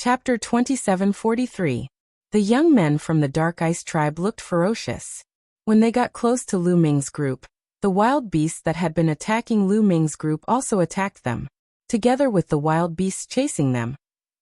Chapter 2743. The young men from the Dark Ice tribe looked ferocious. When they got close to Lu Ming's group, the wild beasts that had been attacking Lu Ming's group also attacked them, together with the wild beasts chasing them.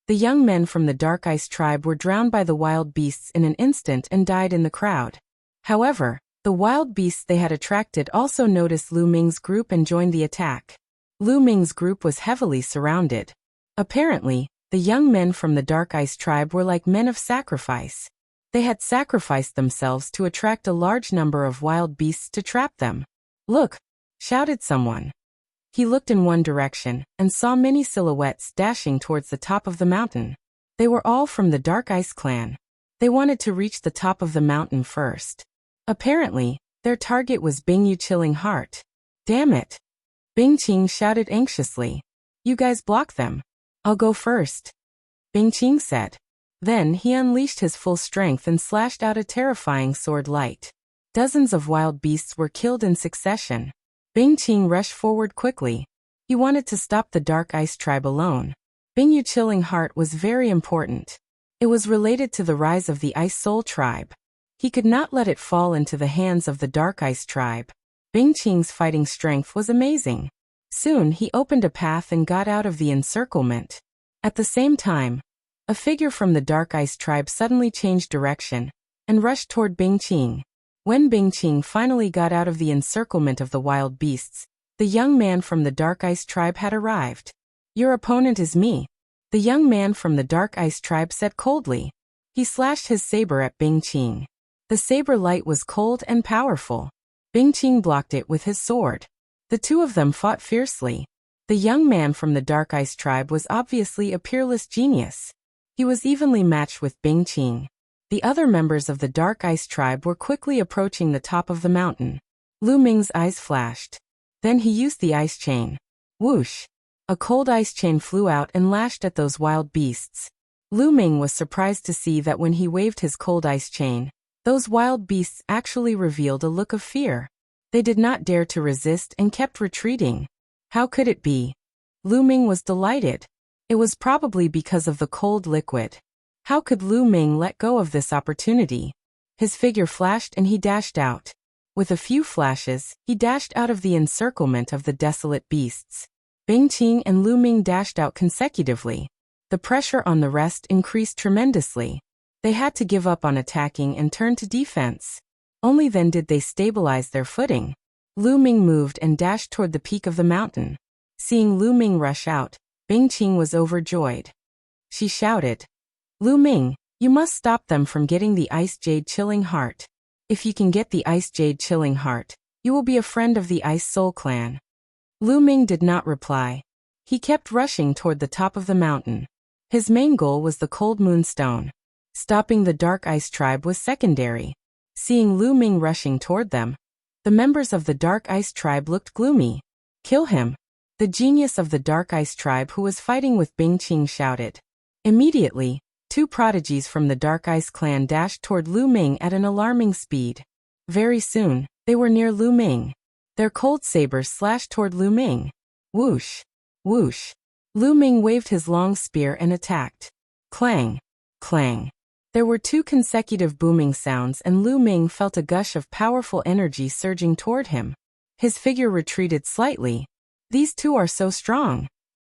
The young men from the Dark Ice tribe were drowned by the wild beasts in an instant and died in the crowd. However, the wild beasts they had attracted also noticed Lu Ming's group and joined the attack. Lu Ming's group was heavily surrounded. Apparently, the young men from the Dark Ice tribe were like men of sacrifice. They had sacrificed themselves to attract a large number of wild beasts to trap them. "Look!" shouted someone. He looked in one direction and saw many silhouettes dashing towards the top of the mountain. They were all from the Dark Ice clan. They wanted to reach the top of the mountain first. Apparently, their target was Bingyu Chilling Heart. "Damn it!" Bingqing shouted anxiously. "You guys block them. I'll go first," Bingqing said. Then he unleashed his full strength and slashed out a terrifying sword light. Dozens of wild beasts were killed in succession. Bingqing rushed forward quickly. He wanted to stop the Dark Ice tribe alone. Bingyu Chilling Heart was very important. It was related to the rise of the Ice Soul tribe. He could not let it fall into the hands of the Dark Ice tribe. Bingqing's fighting strength was amazing. Soon he opened a path and got out of the encirclement. At the same time, a figure from the Dark Ice tribe suddenly changed direction and rushed toward Bingqing. When Bingqing finally got out of the encirclement of the wild beasts, the young man from the Dark Ice tribe had arrived. "Your opponent is me," the young man from the Dark Ice tribe said coldly. He slashed his saber at Bingqing. The saber light was cold and powerful. Bingqing blocked it with his sword. The two of them fought fiercely. The young man from the Dark Ice tribe was obviously a peerless genius. He was evenly matched with Bingqing. The other members of the Dark Ice tribe were quickly approaching the top of the mountain. Lu Ming's eyes flashed. Then he used the ice chain. Whoosh! A cold ice chain flew out and lashed at those wild beasts. Lu Ming was surprised to see that when he waved his cold ice chain, those wild beasts actually revealed a look of fear. They did not dare to resist and kept retreating. How could it be? Lu Ming was delighted. It was probably because of the cold liquid. How could Lu Ming let go of this opportunity? His figure flashed and he dashed out. With a few flashes, he dashed out of the encirclement of the desolate beasts. Bingqing and Lu Ming dashed out consecutively. The pressure on the rest increased tremendously. They had to give up on attacking and turn to defense. Only then did they stabilize their footing. Lu Ming moved and dashed toward the peak of the mountain. Seeing Lu Ming rush out, Bingqing was overjoyed. She shouted, "Lu Ming, you must stop them from getting the Ice Jade Chilling Heart. If you can get the Ice Jade Chilling Heart, you will be a friend of the Ice Soul clan." Lu Ming did not reply. He kept rushing toward the top of the mountain. His main goal was the Cold Moonstone. Stopping the Dark Ice tribe was secondary. Seeing Lu Ming rushing toward them, the members of the Dark Ice tribe looked gloomy. "Kill him!" The genius of the Dark Ice tribe who was fighting with Bingqing shouted. Immediately, two prodigies from the Dark Ice clan dashed toward Lu Ming at an alarming speed. Very soon, they were near Lu Ming. Their cold sabers slashed toward Lu Ming. Whoosh! Whoosh! Lu Ming waved his long spear and attacked. Clang! Clang! There were two consecutive booming sounds and Lu Ming felt a gush of powerful energy surging toward him. His figure retreated slightly. These two are so strong.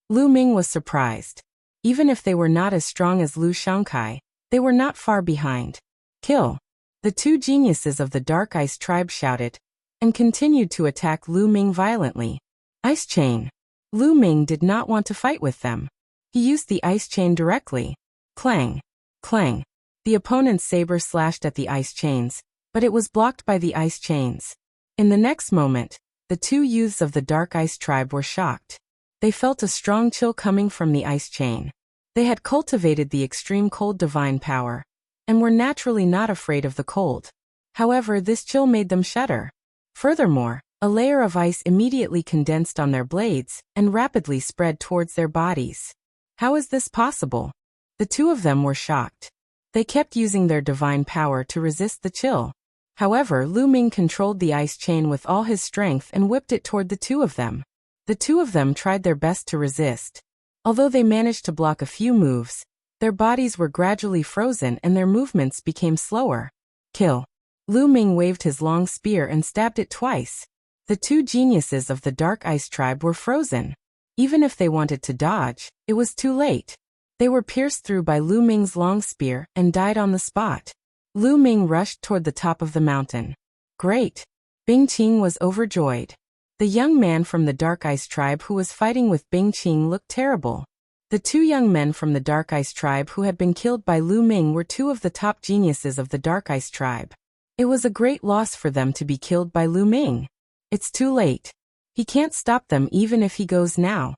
Lu Ming was surprised. Even if they were not as strong as Lu Shangkai, they were not far behind. "Kill!" The two geniuses of the Dark Ice tribe shouted, and continued to attack Lu Ming violently. Ice chain! Lu Ming did not want to fight with them. He used the ice chain directly. Clang! Clang! The opponent's saber slashed at the ice chains, but it was blocked by the ice chains. In the next moment, the two youths of the Dark Ice tribe were shocked. They felt a strong chill coming from the ice chain. They had cultivated the extreme cold divine power, and were naturally not afraid of the cold. However, this chill made them shudder. Furthermore, a layer of ice immediately condensed on their blades and rapidly spread towards their bodies. How is this possible? The two of them were shocked. They kept using their divine power to resist the chill. However, Lu Ming controlled the ice chain with all his strength and whipped it toward the two of them. The two of them tried their best to resist. Although they managed to block a few moves, Their bodies were gradually frozen and their movements became slower. Kill. Lu Ming waved his long spear and stabbed it twice. The two geniuses of the Dark Ice Tribe were frozen. Even if they wanted to dodge, it was too late. They were pierced through by Lu Ming's long spear and died on the spot. Lu Ming rushed toward the top of the mountain. Great! Bing Qing was overjoyed. The young man from the Dark Ice Tribe who was fighting with Bing Qing looked terrible. The two young men from the Dark Ice Tribe who had been killed by Lu Ming were two of the top geniuses of the Dark Ice Tribe. It was a great loss for them to be killed by Lu Ming. It's too late. He can't stop them even if he goes now.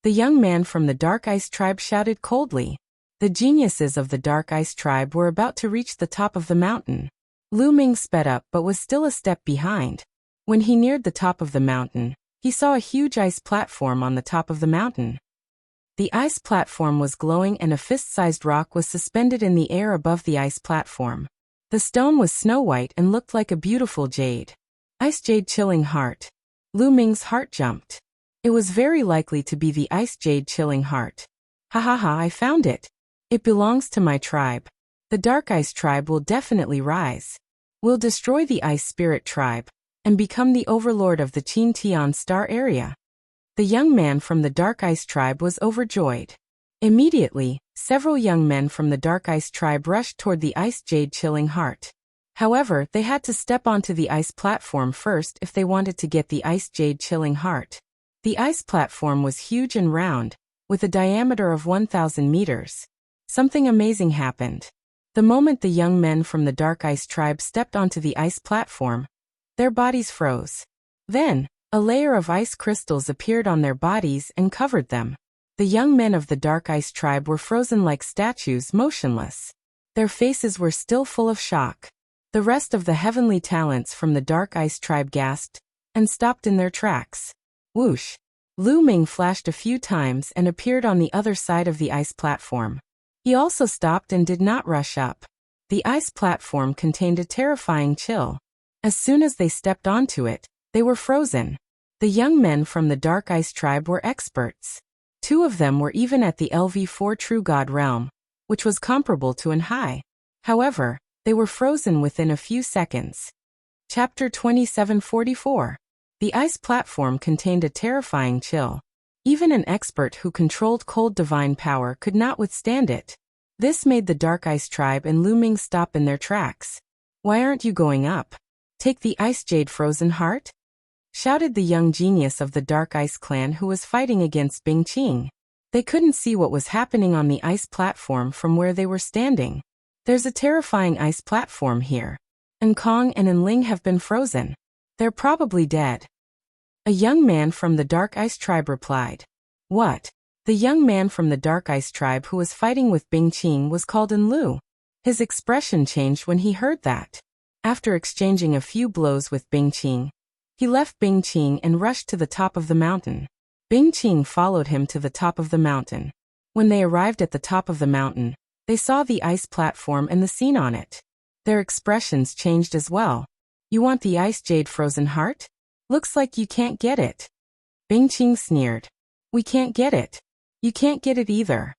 The young man from the Dark Ice Tribe shouted coldly. The geniuses of the Dark Ice Tribe were about to reach the top of the mountain. Lu Ming sped up but was still a step behind. When he neared the top of the mountain, he saw a huge ice platform on the top of the mountain. The ice platform was glowing and a fist-sized rock was suspended in the air above the ice platform. The stone was snow-white and looked like a beautiful jade. Ice Jade Chilling Heart. Lu Ming's heart jumped. It was very likely to be the Ice Jade Chilling Heart. Ha ha ha, I found it. It belongs to my tribe. The Dark Ice Tribe will definitely rise. We'll destroy the Ice Spirit Tribe and become the overlord of the Qin Tian Star area. The young man from the Dark Ice Tribe was overjoyed. Immediately, several young men from the Dark Ice Tribe rushed toward the Ice Jade Chilling Heart. However, they had to step onto the ice platform first if they wanted to get the Ice Jade Chilling Heart. The ice platform was huge and round, with a diameter of 1,000 meters. Something amazing happened. The moment the young men from the Dark Ice Tribe stepped onto the ice platform, their bodies froze. Then, a layer of ice crystals appeared on their bodies and covered them. The young men of the Dark Ice Tribe were frozen like statues, motionless. Their faces were still full of shock. The rest of the heavenly talents from the Dark Ice Tribe gasped and stopped in their tracks. Whoosh! Lu Ming flashed a few times and appeared on the other side of the ice platform. He also stopped and did not rush up. The ice platform contained a terrifying chill. As soon as they stepped onto it, they were frozen. The young men from the Dark Ice Tribe were experts. Two of them were even at the LV4 True God realm, which was comparable to an high. However, they were frozen within a few seconds. Chapter 2744. The ice platform contained a terrifying chill. Even an expert who controlled cold divine power could not withstand it. This made the Dark Ice Tribe and Lu Ming stop in their tracks. Why aren't you going up? Take the Ice Jade Frozen Heart? Shouted the young genius of the Dark Ice Clan who was fighting against Bing Qing. They couldn't see what was happening on the ice platform from where they were standing. There's a terrifying ice platform here. Kong and Enling have been frozen. They're probably dead. A young man from the Dark Ice Tribe replied. What? The young man from the Dark Ice Tribe who was fighting with Bing Qing was called Enlu. His expression changed when he heard that. After exchanging a few blows with Bing Qing, he left Bing Qing and rushed to the top of the mountain. Bing Qing followed him to the top of the mountain. When they arrived at the top of the mountain, they saw the ice platform and the scene on it. Their expressions changed as well. You want the Ice Jade Frozen Heart? Looks like you can't get it. Bing Qing sneered. We can't get it. You can't get it either.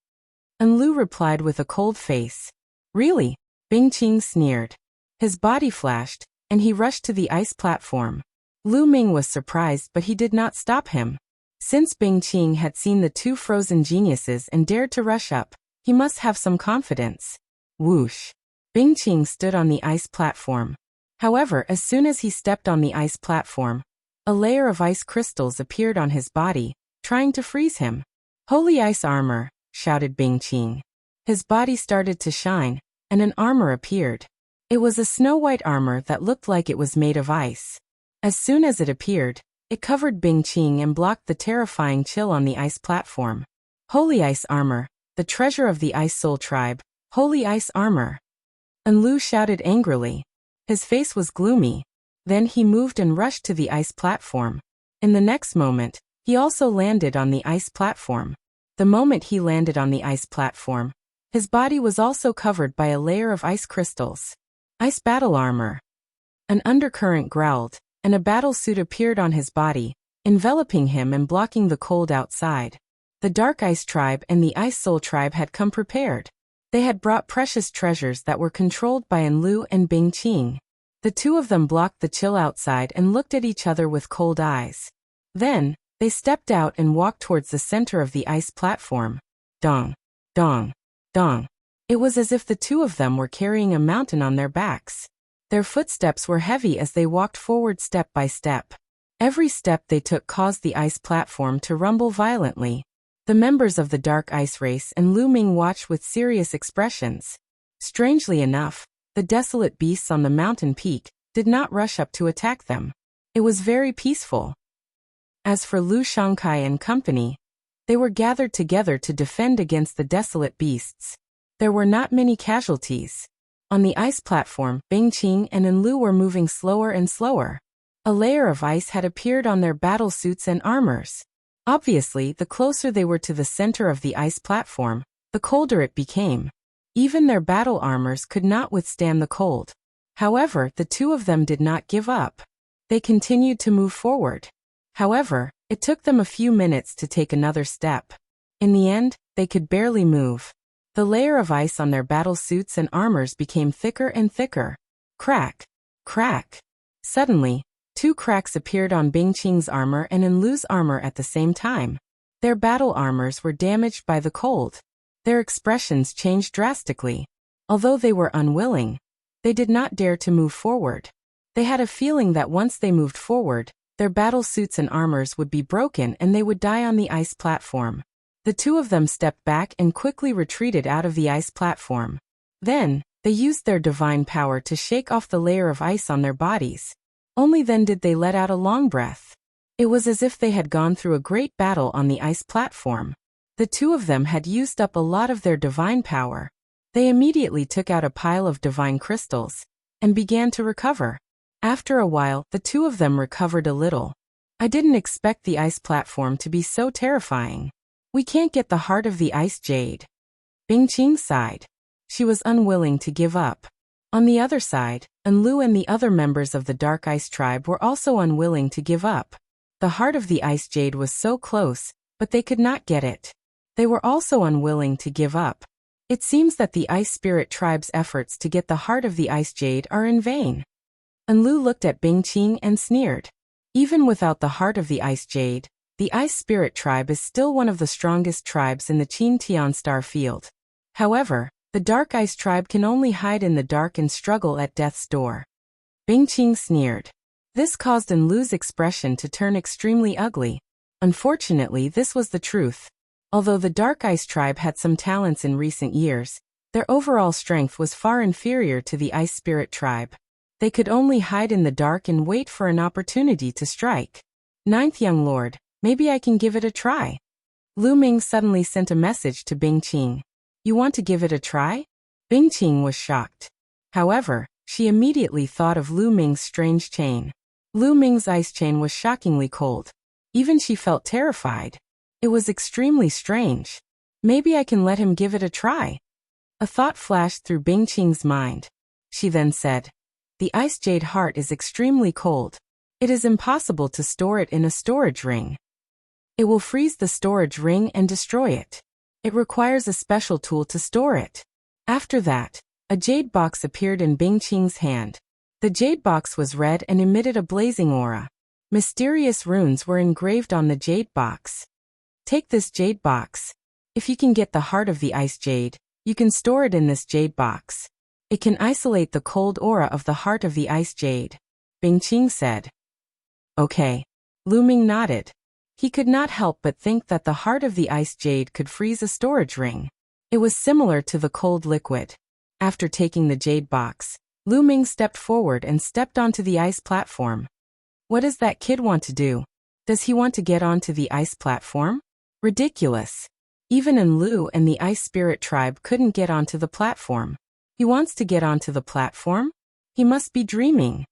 Enlu replied with a cold face. Really? Bing Qing sneered. His body flashed, and he rushed to the ice platform. Lu Ming was surprised but he did not stop him. Since Bing Qing had seen the two frozen geniuses and dared to rush up, he must have some confidence. Whoosh! Bing Qing stood on the ice platform. However, as soon as he stepped on the ice platform, a layer of ice crystals appeared on his body, trying to freeze him. Holy Ice Armor, shouted Bing Qing. His body started to shine, and an armor appeared. It was a snow-white armor that looked like it was made of ice. As soon as it appeared, it covered Bing Qing and blocked the terrifying chill on the ice platform. Holy Ice Armor, the treasure of the Ice Soul Tribe, Holy Ice Armor. Enlu shouted angrily. His face was gloomy. Then he moved and rushed to the ice platform. In the next moment, he also landed on the ice platform. The moment he landed on the ice platform, his body was also covered by a layer of ice crystals. Ice Battle Armor. An undercurrent growled, and a battle suit appeared on his body, enveloping him and blocking the cold outside. The Dark Ice Tribe and the Ice Soul Tribe had come prepared. They had brought precious treasures that were controlled by Enlu and Bingqing. The two of them blocked the chill outside and looked at each other with cold eyes. Then, they stepped out and walked towards the center of the ice platform. Dong, dong, dong. It was as if the two of them were carrying a mountain on their backs. Their footsteps were heavy as they walked forward step by step. Every step they took caused the ice platform to rumble violently. The members of the Dark Ice Race and Lu Ming watched with serious expressions. Strangely enough, the desolate beasts on the mountain peak did not rush up to attack them. It was very peaceful. As for Lu Shangkai and company, they were gathered together to defend against the desolate beasts. There were not many casualties. On the ice platform, Bingqing and Enlu were moving slower and slower. A layer of ice had appeared on their battle suits and armors. Obviously, the closer they were to the center of the ice platform, the colder it became. Even their battle armors could not withstand the cold. However, the two of them did not give up. They continued to move forward. However, it took them a few minutes to take another step. In the end, they could barely move. The layer of ice on their battle suits and armors became thicker and thicker. Crack! Crack! Suddenly, two cracks appeared on Bingqing's armor and Enlu's armor at the same time. Their battle armors were damaged by the cold. Their expressions changed drastically. Although they were unwilling, they did not dare to move forward. They had a feeling that once they moved forward, their battle suits and armors would be broken and they would die on the ice platform. The two of them stepped back and quickly retreated out of the ice platform. Then, they used their divine power to shake off the layer of ice on their bodies. Only then did they let out a long breath. It was as if they had gone through a great battle on the ice platform. The two of them had used up a lot of their divine power. They immediately took out a pile of divine crystals and began to recover. After a while, the two of them recovered a little. I didn't expect the ice platform to be so terrifying. We can't get the heart of the ice jade. Bingqing sighed. She was unwilling to give up. On the other side, Enlu and the other members of the Dark Ice Tribe were also unwilling to give up. The heart of the ice jade was so close, but they could not get it. They were also unwilling to give up. It seems that the Ice Spirit Tribe's efforts to get the heart of the ice jade are in vain. Enlu looked at Bingqing and sneered. Even without the heart of the ice jade, the Ice Spirit Tribe is still one of the strongest tribes in the Qin Star field. However, the Dark Ice Tribe can only hide in the dark and struggle at death's door. Bingqing sneered. This caused Enlu's expression to turn extremely ugly. Unfortunately, this was the truth. Although the Dark Ice Tribe had some talents in recent years, their overall strength was far inferior to the Ice Spirit Tribe. They could only hide in the dark and wait for an opportunity to strike. Ninth Young Lord, maybe I can give it a try. Lu Ming suddenly sent a message to Bingqing. You want to give it a try? Bingqing was shocked. However, she immediately thought of Lu Ming's strange chain. Lu Ming's ice chain was shockingly cold. Even she felt terrified. It was extremely strange. Maybe I can let him give it a try. A thought flashed through Bingqing's mind. She then said, the ice jade heart is extremely cold. It is impossible to store it in a storage ring. It will freeze the storage ring and destroy it. It requires a special tool to store it. After that, a jade box appeared in Bingqing's hand. The jade box was red and emitted a blazing aura. Mysterious runes were engraved on the jade box. Take this jade box. If you can get the heart of the ice jade, you can store it in this jade box. It can isolate the cold aura of the heart of the ice jade. Bingqing said. Okay. Lu Ming nodded. He could not help but think that the heart of the ice jade could freeze a storage ring. It was similar to the cold liquid. After taking the jade box, Lu Ming stepped forward and stepped onto the ice platform. What does that kid want to do? Does he want to get onto the ice platform? Ridiculous. Even Enlu and the Ice Spirit Tribe couldn't get onto the platform. He wants to get onto the platform? He must be dreaming.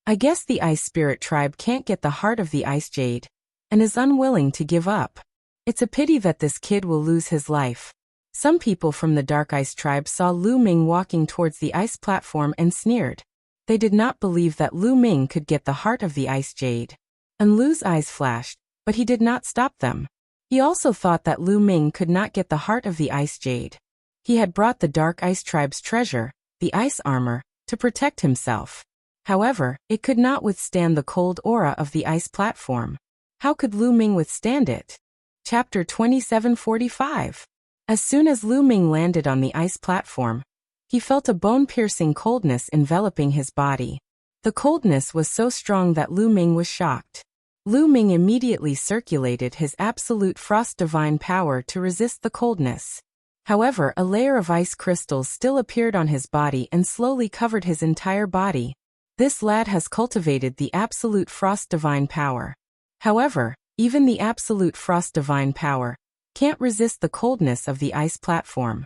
I guess the Ice Spirit Tribe can't get the heart of the ice jade and is unwilling to give up. It's a pity that this kid will lose his life. Some people from the Dark Ice Tribe saw Lu Ming walking towards the ice platform and sneered. They did not believe that Lu Ming could get the heart of the ice jade. And Lu's eyes flashed, but he did not stop them. He also thought that Lu Ming could not get the heart of the ice jade. He had brought the Dark Ice Tribe's treasure, the ice armor, to protect himself. However, it could not withstand the cold aura of the ice platform. How could Lu Ming withstand it? Chapter 2745. As soon as Lu Ming landed on the ice platform, he felt a bone-piercing coldness enveloping his body. The coldness was so strong that Lu Ming was shocked. Lu Ming immediately circulated his absolute frost divine power to resist the coldness. However, a layer of ice crystals still appeared on his body and slowly covered his entire body. This lad has cultivated the absolute frost divine power. However, even the absolute frost divine power can't resist the coldness of the ice platform.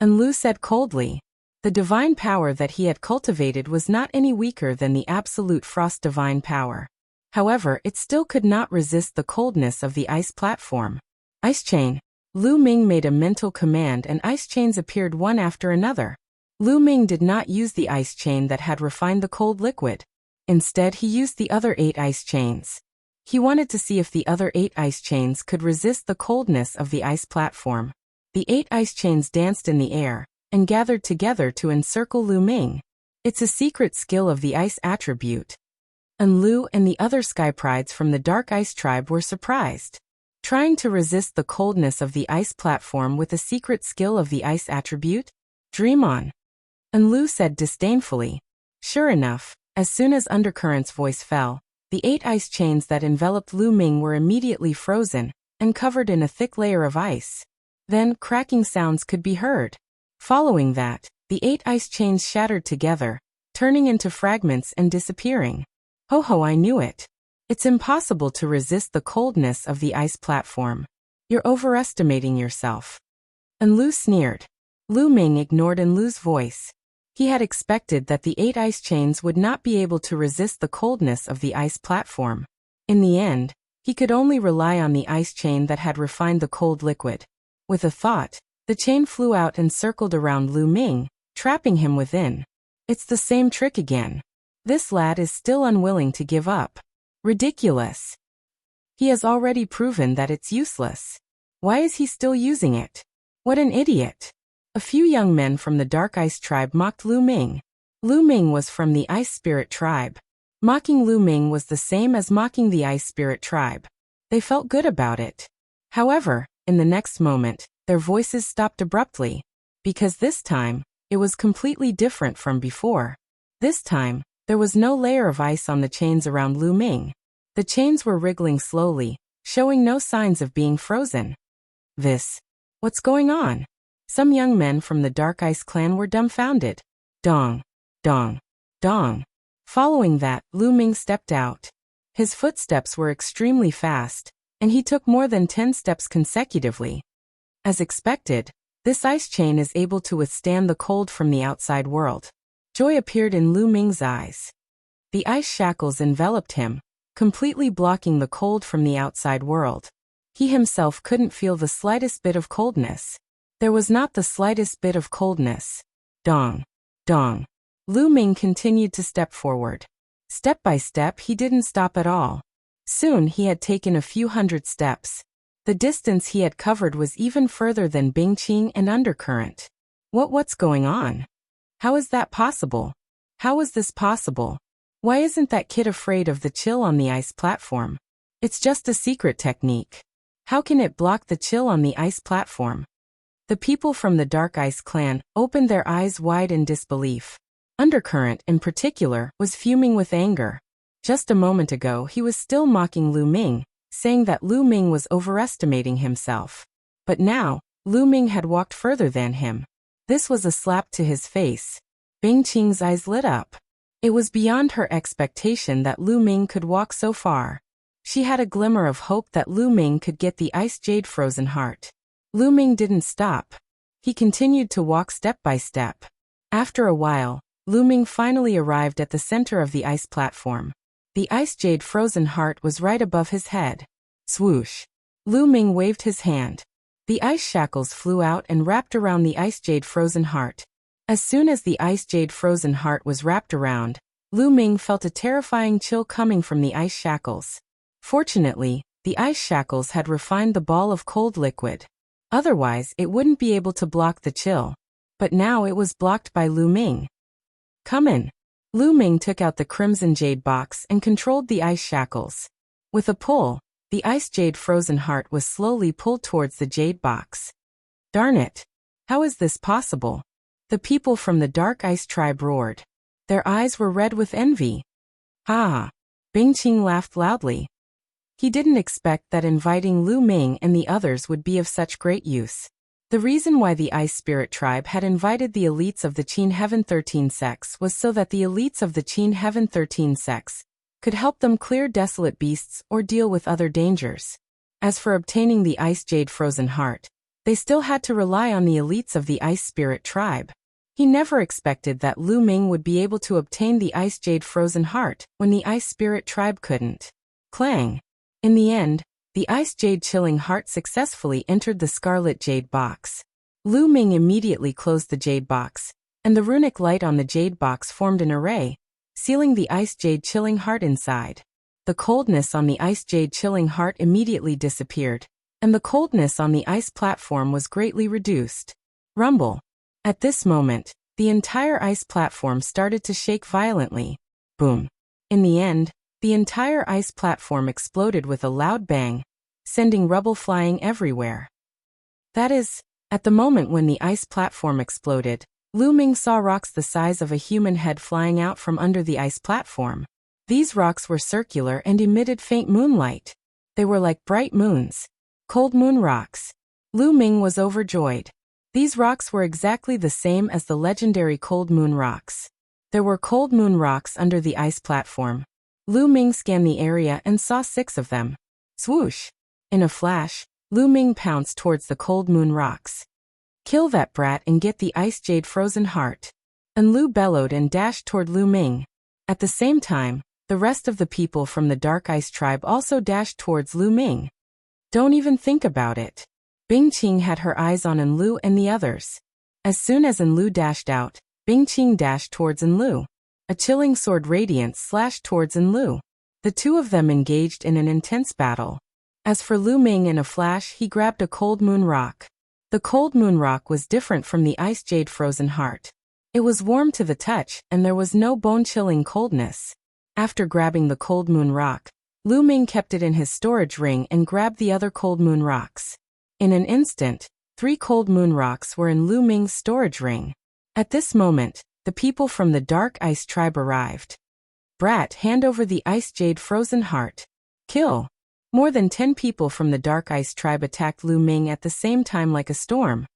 And Lu said coldly, the divine power that he had cultivated was not any weaker than the absolute frost divine power. However, it still could not resist the coldness of the ice platform. Ice chain. Lu Ming made a mental command and ice chains appeared one after another. Lu Ming did not use the ice chain that had refined the cold liquid. Instead, he used the other 8 ice chains. He wanted to see if the other 8 ice chains could resist the coldness of the ice platform. The 8 ice chains danced in the air and gathered together to encircle Lu Ming. It's a secret skill of the ice attribute. And Lu and the other sky prides from the Dark Ice Tribe were surprised. Trying to resist the coldness of the ice platform with a secret skill of the ice attribute? Dream on. And Lu said disdainfully. Sure enough, as soon as Undercurrent's voice fell, the 8 ice chains that enveloped Lu Ming were immediately frozen and covered in a thick layer of ice. Then, cracking sounds could be heard. Following that, the 8 ice chains shattered together, turning into fragments and disappearing. Ho ho, I knew it. It's impossible to resist the coldness of the ice platform. You're overestimating yourself. And Lu sneered. Lu Ming ignored Lu's voice. He had expected that the 8 ice chains would not be able to resist the coldness of the ice platform. In the end, he could only rely on the ice chain that had refined the cold liquid. With a thought, the chain flew out and circled around Lu Ming, trapping him within. It's the same trick again. This lad is still unwilling to give up. Ridiculous. He has already proven that it's useless. Why is he still using it? What an idiot. A few young men from the Dark Ice Tribe mocked Lu Ming. Lu Ming was from the Ice Spirit Tribe. Mocking Lu Ming was the same as mocking the Ice Spirit Tribe. They felt good about it. However, in the next moment, their voices stopped abruptly. Because this time, it was completely different from before. This time, there was no layer of ice on the chains around Lu Ming. The chains were wriggling slowly, showing no signs of being frozen. What's going on? Some young men from the Dark Ice clan were dumbfounded. Dong, dong, dong. Following that, Lu Ming stepped out. His footsteps were extremely fast, and he took more than 10 steps consecutively. As expected, this ice chain is able to withstand the cold from the outside world. Joy appeared in Lu Ming's eyes. The ice shackles enveloped him, completely blocking the cold from the outside world. He himself couldn't feel the slightest bit of coldness. There was not the slightest bit of coldness. Dong, dong. Lu Ming continued to step forward. Step by step, he didn't stop at all. Soon he had taken a few hundred steps. The distance he had covered was even further than Bingqing and Undercurrent. What's going on? How is that possible? How is this possible? Why isn't that kid afraid of the chill on the ice platform? It's just a secret technique. How can it block the chill on the ice platform? The people from the Dark Ice clan opened their eyes wide in disbelief. Undercurrent, in particular, was fuming with anger. Just a moment ago he was still mocking Lu Ming, saying that Lu Ming was overestimating himself. But now, Lu Ming had walked further than him. This was a slap to his face. Bingqing's eyes lit up. It was beyond her expectation that Lu Ming could walk so far. She had a glimmer of hope that Lu Ming could get the ice jade frozen heart. Lu Ming didn't stop. He continued to walk step by step. After a while, Lu Ming finally arrived at the center of the ice platform. The ice jade frozen heart was right above his head. Swoosh. Lu Ming waved his hand. The ice shackles flew out and wrapped around the ice jade frozen heart. As soon as the ice jade frozen heart was wrapped around, Lu Ming felt a terrifying chill coming from the ice shackles. Fortunately, the ice shackles had refined the ball of cold liquid. Otherwise, it wouldn't be able to block the chill. But now it was blocked by Lu Ming. Come in. Lu Ming took out the crimson jade box and controlled the ice shackles. With a pull, the ice jade frozen heart was slowly pulled towards the jade box. Darn it! How is this possible? The people from the Dark Ice tribe roared. Their eyes were red with envy. Ha! Bingqing laughed loudly. He didn't expect that inviting Lu Ming and the others would be of such great use. The reason why the Ice Spirit tribe had invited the elites of the Qin Heaven 13 sects was so that the elites of the Qin Heaven 13 sects could help them clear desolate beasts or deal with other dangers. As for obtaining the Ice Jade Frozen Heart, they still had to rely on the elites of the Ice Spirit tribe. He never expected that Lu Ming would be able to obtain the Ice Jade Frozen Heart when the Ice Spirit tribe couldn't. Clang! In the end, the Ice Jade Chilling Heart successfully entered the Scarlet Jade Box. Lu Ming immediately closed the Jade Box, and the runic light on the Jade Box formed an array, sealing the Ice Jade Chilling Heart inside. The coldness on the Ice Jade Chilling Heart immediately disappeared, and the coldness on the ice platform was greatly reduced. Rumble. At this moment, the entire ice platform started to shake violently. Boom. In the end, the entire ice platform exploded with a loud bang, sending rubble flying everywhere. That is, at the moment when the ice platform exploded, Lu Ming saw rocks the size of a human head flying out from under the ice platform. These rocks were circular and emitted faint moonlight. They were like bright moons. Cold moon rocks. Lu Ming was overjoyed. These rocks were exactly the same as the legendary cold moon rocks. There were cold moon rocks under the ice platform. Lu Ming scanned the area and saw 6 of them. Swoosh! In a flash, Lu Ming pounced towards the cold moon rocks. Kill that brat and get the Ice Jade Frozen Heart. And Lu bellowed and dashed toward Lu Ming. At the same time, the rest of the people from the Dark Ice tribe also dashed towards Lu Ming. Don't even think about it. Bingqing had her eyes on Enlu and the others. As soon as Enlu dashed out, Bingqing dashed towards Enlu. A chilling sword radiance slashed towards Enlu. The two of them engaged in an intense battle. As for Lu Ming, in a flash he grabbed a cold moon rock. The cold moon rock was different from the Ice Jade Frozen Heart. It was warm to the touch and there was no bone-chilling coldness. After grabbing the cold moon rock, Lu Ming kept it in his storage ring and grabbed the other cold moon rocks. In an instant, 3 cold moon rocks were in Lu Ming's storage ring. At this moment, the people from the Dark Ice tribe arrived. Brat, hand over the Ice Jade Frozen Heart. Kill. More than 10 people from the Dark Ice tribe attacked Lu Ming at the same time like a storm.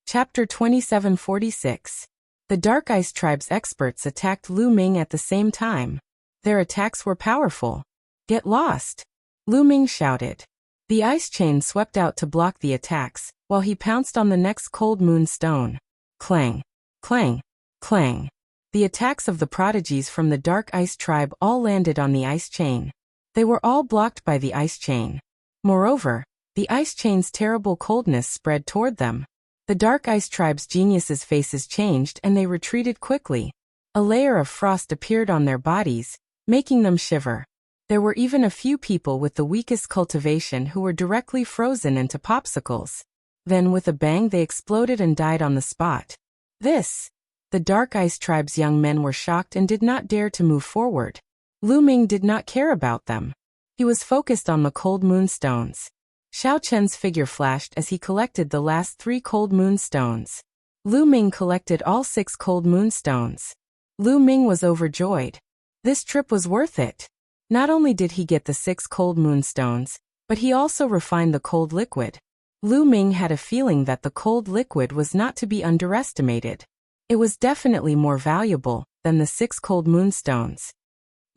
Chapter 2746. The Dark Ice tribe's experts attacked Lu Ming at the same time. Their attacks were powerful. Get lost! Lu Ming shouted. The ice chain swept out to block the attacks, while he pounced on the next cold moon stone. Clang! Clang! Clang! The attacks of the prodigies from the Dark Ice tribe all landed on the ice chain. They were all blocked by the ice chain. Moreover, the ice chain's terrible coldness spread toward them. The Dark Ice tribe's geniuses' faces changed and they retreated quickly. A layer of frost appeared on their bodies, making them shiver. There were even a few people with the weakest cultivation who were directly frozen into popsicles. Then with a bang they exploded and died on the spot. The Dark Ice tribe's young men were shocked and did not dare to move forward. Lu Ming did not care about them. He was focused on the cold moon stones. Xiao Chen's figure flashed as he collected the last 3 cold moon stones. Lu Ming collected all 6 cold moon stones. Lu Ming was overjoyed. This trip was worth it. Not only did he get the 6 cold moon stones, but he also refined the cold liquid. Lu Ming had a feeling that the cold liquid was not to be underestimated. It was definitely more valuable than the 6 cold moon stones.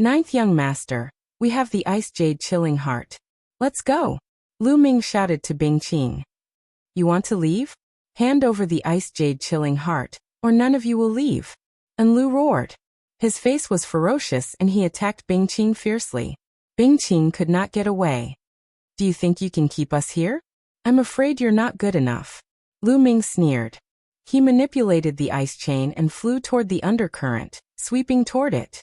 9th young master, we have the Ice Jade Chilling Heart. Let's go! Lu Ming shouted to Bingqing. You want to leave? Hand over the Ice Jade Chilling Heart, or none of you will leave. And Lu roared. His face was ferocious and he attacked Bingqing fiercely. Bingqing could not get away. Do you think you can keep us here? I'm afraid you're not good enough. Lu Ming sneered. He manipulated the ice chain and flew toward the undercurrent, sweeping toward it.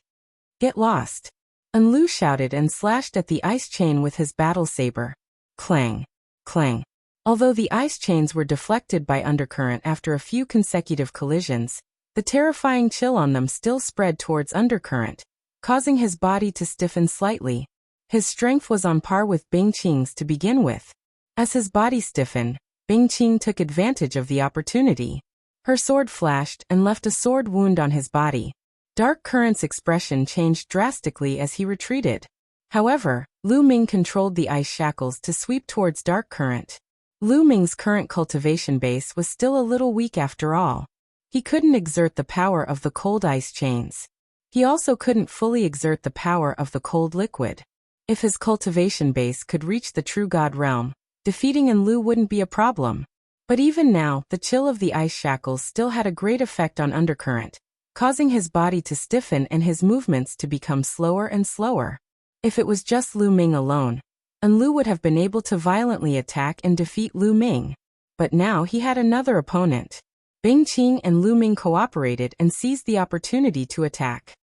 Get lost. Enlu shouted and slashed at the ice chain with his battle saber. Clang! Clang! Although the ice chains were deflected by undercurrent after a few consecutive collisions, the terrifying chill on them still spread towards undercurrent, causing his body to stiffen slightly. His strength was on par with Bingqing's to begin with. As his body stiffened, Bingqing took advantage of the opportunity. Her sword flashed and left a sword wound on his body. Dark Current's expression changed drastically as he retreated. However, Lu Ming controlled the ice shackles to sweep towards Dark Current. Lu Ming's current cultivation base was still a little weak after all. He couldn't exert the power of the cold ice chains. He also couldn't fully exert the power of the cold liquid. If his cultivation base could reach the true god realm, defeating Enlu wouldn't be a problem. But even now, the chill of the ice shackles still had a great effect on undercurrent, causing his body to stiffen and his movements to become slower and slower. If it was just Lu Ming alone, Enlu would have been able to violently attack and defeat Lu Ming. But now he had another opponent. Bingqing and Lu Ming cooperated and seized the opportunity to attack.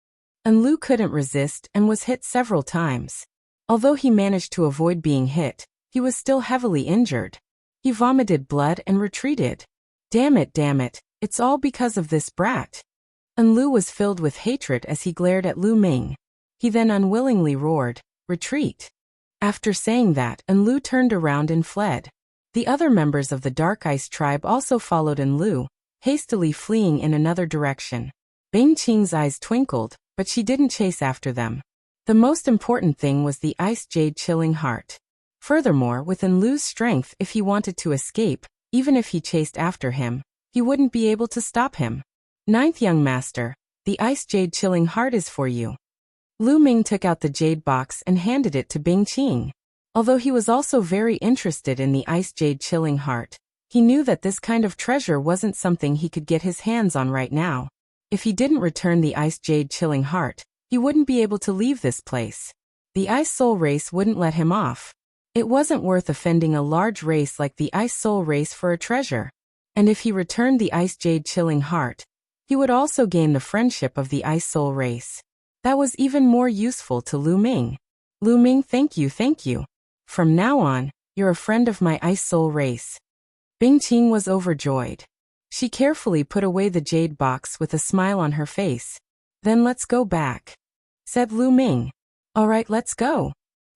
Enlu couldn't resist and was hit several times. Although he managed to avoid being hit, he was still heavily injured. He vomited blood and retreated. Damn it, it's all because of this brat. Enlu was filled with hatred as he glared at Lu Ming. He then unwillingly roared, "Retreat!" After saying that, Enlu turned around and fled. The other members of the Dark Ice tribe also followed Enlu, hastily fleeing in another direction. Bingqing's eyes twinkled, but she didn't chase after them. The most important thing was the ice jade chilling heart. Furthermore, with Enlu's strength, if he wanted to escape, even if he chased after him, he wouldn't be able to stop him. Ninth young master, the ice jade chilling heart is for you. Lu Ming took out the jade box and handed it to Bingqing. Although he was also very interested in the ice jade chilling heart, he knew that this kind of treasure wasn't something he could get his hands on right now. If he didn't return the ice jade chilling heart, he wouldn't be able to leave this place. The ice soul race wouldn't let him off. It wasn't worth offending a large race like the ice soul race for a treasure. And if he returned the ice jade chilling heart, he would also gain the friendship of the ice soul race. That was even more useful to Lu Ming. Lu Ming, thank you. From now on, you're a friend of my ice soul race. Bingqing was overjoyed. She carefully put away the jade box with a smile on her face. Then let's go back, said Lu Ming. All right, let's go.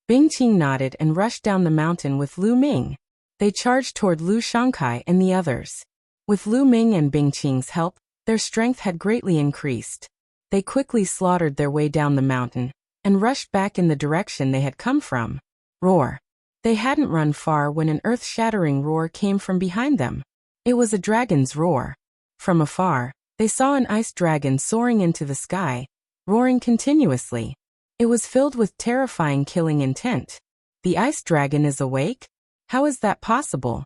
Bingqing nodded and rushed down the mountain with Lu Ming. They charged toward Lu Shangkai and the others. With Lu Ming and Bingqing's help, their strength had greatly increased. They quickly slaughtered their way down the mountain and rushed back in the direction they had come from. Roar! They hadn't run far when an earth-shattering roar came from behind them. It was a dragon's roar. From afar, they saw an ice dragon soaring into the sky, roaring continuously. It was filled with terrifying killing intent. The ice dragon is awake? How is that possible?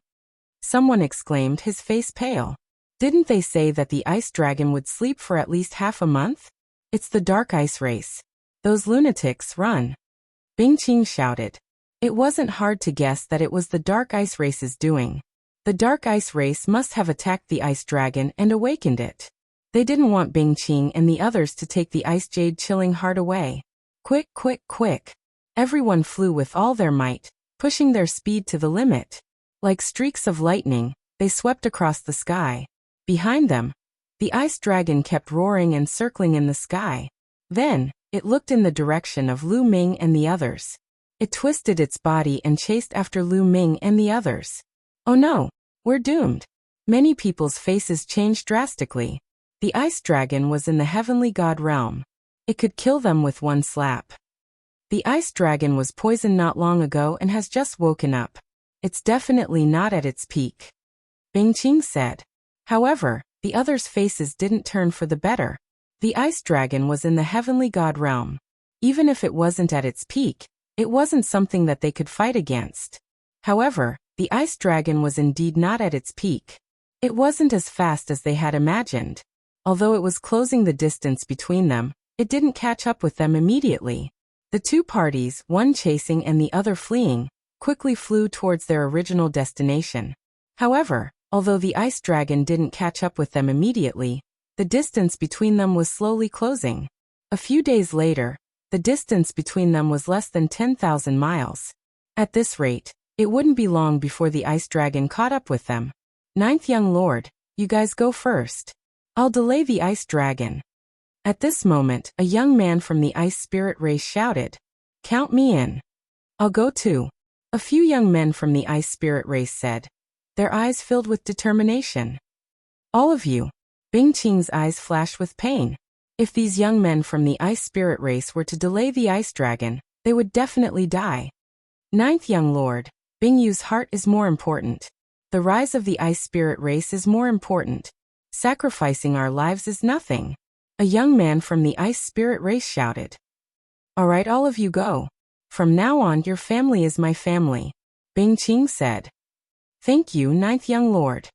Someone exclaimed, his face pale. Didn't they say that the ice dragon would sleep for at least half a month? It's the dark ice race. Those lunatics, run. Bingqing shouted. It wasn't hard to guess that it was the dark ice race's doing. The dark ice race must have attacked the ice dragon and awakened it. They didn't want Bingqing and the others to take the ice jade chilling heart away. Quick. Everyone flew with all their might, pushing their speed to the limit. Like streaks of lightning, they swept across the sky. Behind them, the ice dragon kept roaring and circling in the sky. Then, it looked in the direction of Lu Ming and the others. It twisted its body and chased after Lu Ming and the others. Oh no, we're doomed. Many people's faces changed drastically. The ice dragon was in the heavenly god realm. It could kill them with one slap. The ice dragon was poisoned not long ago and has just woken up. It's definitely not at its peak, Bingqing said. However, the others' faces didn't turn for the better. The ice dragon was in the heavenly god realm. Even if it wasn't at its peak, it wasn't something that they could fight against. However, the ice dragon was indeed not at its peak. It wasn't as fast as they had imagined. Although it was closing the distance between them, it didn't catch up with them immediately. The two parties, one chasing and the other fleeing, quickly flew towards their original destination. However, although the ice dragon didn't catch up with them immediately, the distance between them was slowly closing. A few days later, The distance between them was less than 10,000 miles. At this rate, it wouldn't be long before the ice dragon caught up with them. Ninth young lord, you guys go first. I'll delay the ice dragon. At this moment, a young man from the ice spirit race shouted, "Count me in. I'll go too." A few young men from the ice spirit race said, their eyes filled with determination. All of you. Bing Qing's eyes flashed with pain. If these young men from the ice spirit race were to delay the ice dragon, they would definitely die. Ninth young lord, Bing Yu's heart is more important. The rise of the ice spirit race is more important. Sacrificing our lives is nothing. A young man from the ice spirit race shouted. All right, all of you go. From now on, your family is my family. Bing Qing said. Thank you, ninth young lord.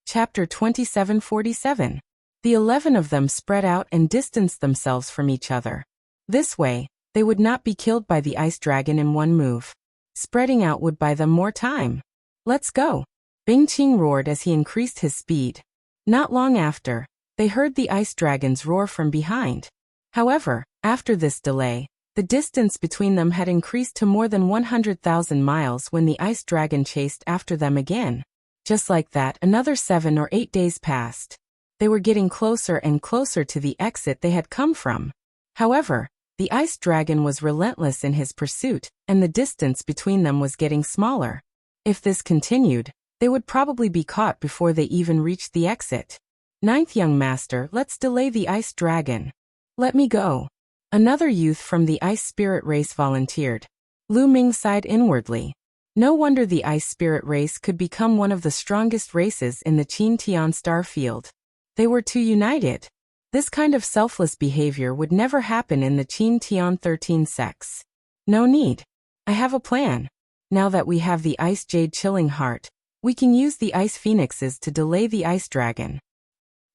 Chapter 2747. The 11 of them spread out and distanced themselves from each other. This way, they would not be killed by the ice dragon in one move. Spreading out would buy them more time. Let's go. Bing Qing roared as he increased his speed. Not long after, they heard the ice dragon's roar from behind. However, after this delay, the distance between them had increased to more than 100,000 miles when the ice dragon chased after them again. Just like that, another 7 or 8 days passed. They were getting closer and closer to the exit they had come from. However, the ice dragon was relentless in his pursuit, and the distance between them was getting smaller. If this continued, they would probably be caught before they even reached the exit. Ninth young master, let's delay the ice dragon. Let me go. Another youth from the ice spirit race volunteered. Lu Ming sighed inwardly. No wonder the ice spirit race could become one of the strongest races in the Qin Tian star field. They were too united. This kind of selfless behavior would never happen in the Qin Tian 13 sects. No need. I have a plan. Now that we have the ice jade chilling heart, we can use the ice phoenixes to delay the ice dragon.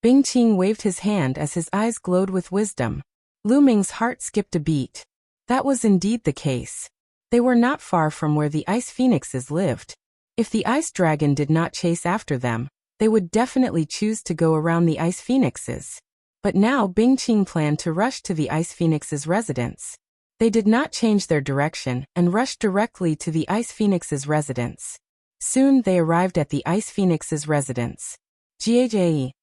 Bing Qing waved his hand as his eyes glowed with wisdom. Lu Ming's heart skipped a beat. That was indeed the case. They were not far from where the ice phoenixes lived. If the ice dragon did not chase after them, they would definitely choose to go around the ice phoenixes. But now Bing Qing planned to rush to the ice phoenix's residence. They did not change their direction and rushed directly to the ice phoenix's residence. Soon they arrived at the ice phoenix's residence. Jie.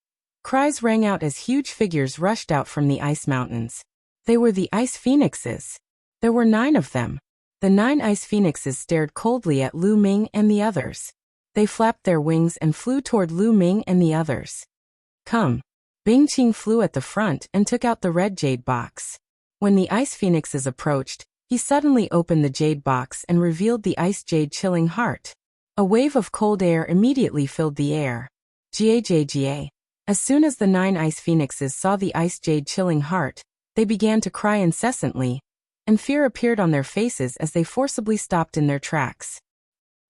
Cries rang out as huge figures rushed out from the ice mountains. They were the ice phoenixes. There were 9 of them. The 9 ice phoenixes stared coldly at Lu Ming and the others. They flapped their wings and flew toward Lu Ming and the others. Come. Bing Qing flew at the front and took out the red jade box. When the ice phoenixes approached, he suddenly opened the jade box and revealed the ice jade chilling heart. A wave of cold air immediately filled the air. Jie. As soon as the 9 ice phoenixes saw the ice jade chilling heart, they began to cry incessantly, and fear appeared on their faces as they forcibly stopped in their tracks.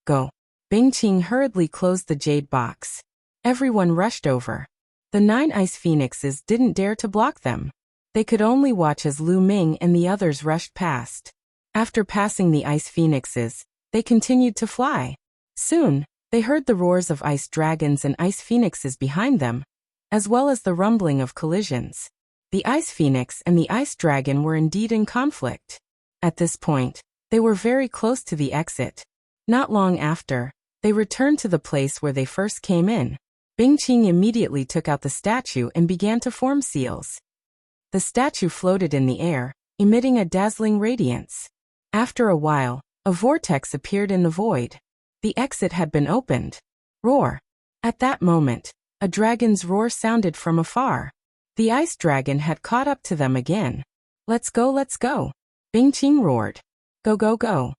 Go. Bing Qing hurriedly closed the jade box. Everyone rushed over. The 9 ice phoenixes didn't dare to block them. They could only watch as Lu Ming and the others rushed past. After passing the ice phoenixes, they continued to fly. Soon, they heard the roars of ice dragons and ice phoenixes behind them, as well as the rumbling of collisions. The ice phoenix and the ice dragon were indeed in conflict. At this point, they were very close to the exit. Not long after, they returned to the place where they first came in. Bing Qing immediately took out the statue and began to form seals. The statue floated in the air, emitting a dazzling radiance. After a while, a vortex appeared in the void. The exit had been opened. Roar! At that moment, a dragon's roar sounded from afar. The ice dragon had caught up to them again. Let's go, let's go! Bing Qing roared. Go, go, go!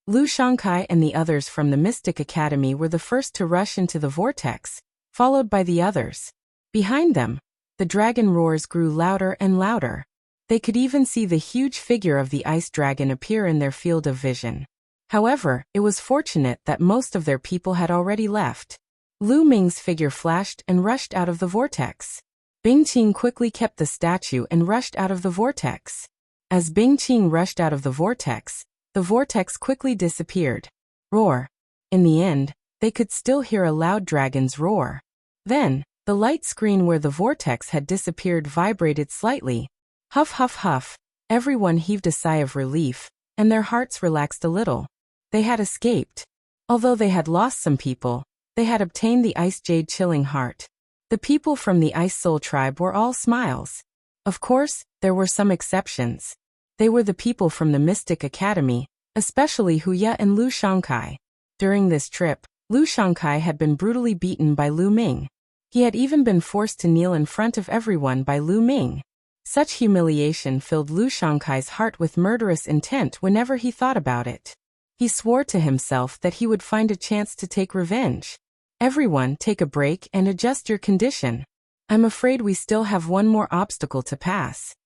Lu Shangkai and the others from the Mystic Academy were the first to rush into the vortex, followed by the others. Behind them, the dragon roars grew louder and louder. They could even see the huge figure of the ice dragon appear in their field of vision. However, it was fortunate that most of their people had already left. Lu Ming's figure flashed and rushed out of the vortex. Bing Qing quickly kept the statue and rushed out of the vortex. As Bing Qing rushed out of the vortex quickly disappeared. Roar! In the end, they could still hear a loud dragon's roar. Then, the light screen where the vortex had disappeared vibrated slightly. Huff, huff, huff. Everyone heaved a sigh of relief, and their hearts relaxed a little. They had escaped. Although they had lost some people, they had obtained the Ice Jade Chilling Heart. The people from the Ice Soul tribe were all smiles. Of course, there were some exceptions. They were the people from the Mystic Academy, especially Huya and Lu Shangkai. During this trip, Lu Shangkai had been brutally beaten by Lu Ming. He had even been forced to kneel in front of everyone by Lu Ming. Such humiliation filled Lu Shangkai's heart with murderous intent whenever he thought about it. He swore to himself that he would find a chance to take revenge. Everyone, take a break and adjust your condition. I'm afraid we still have one more obstacle to pass.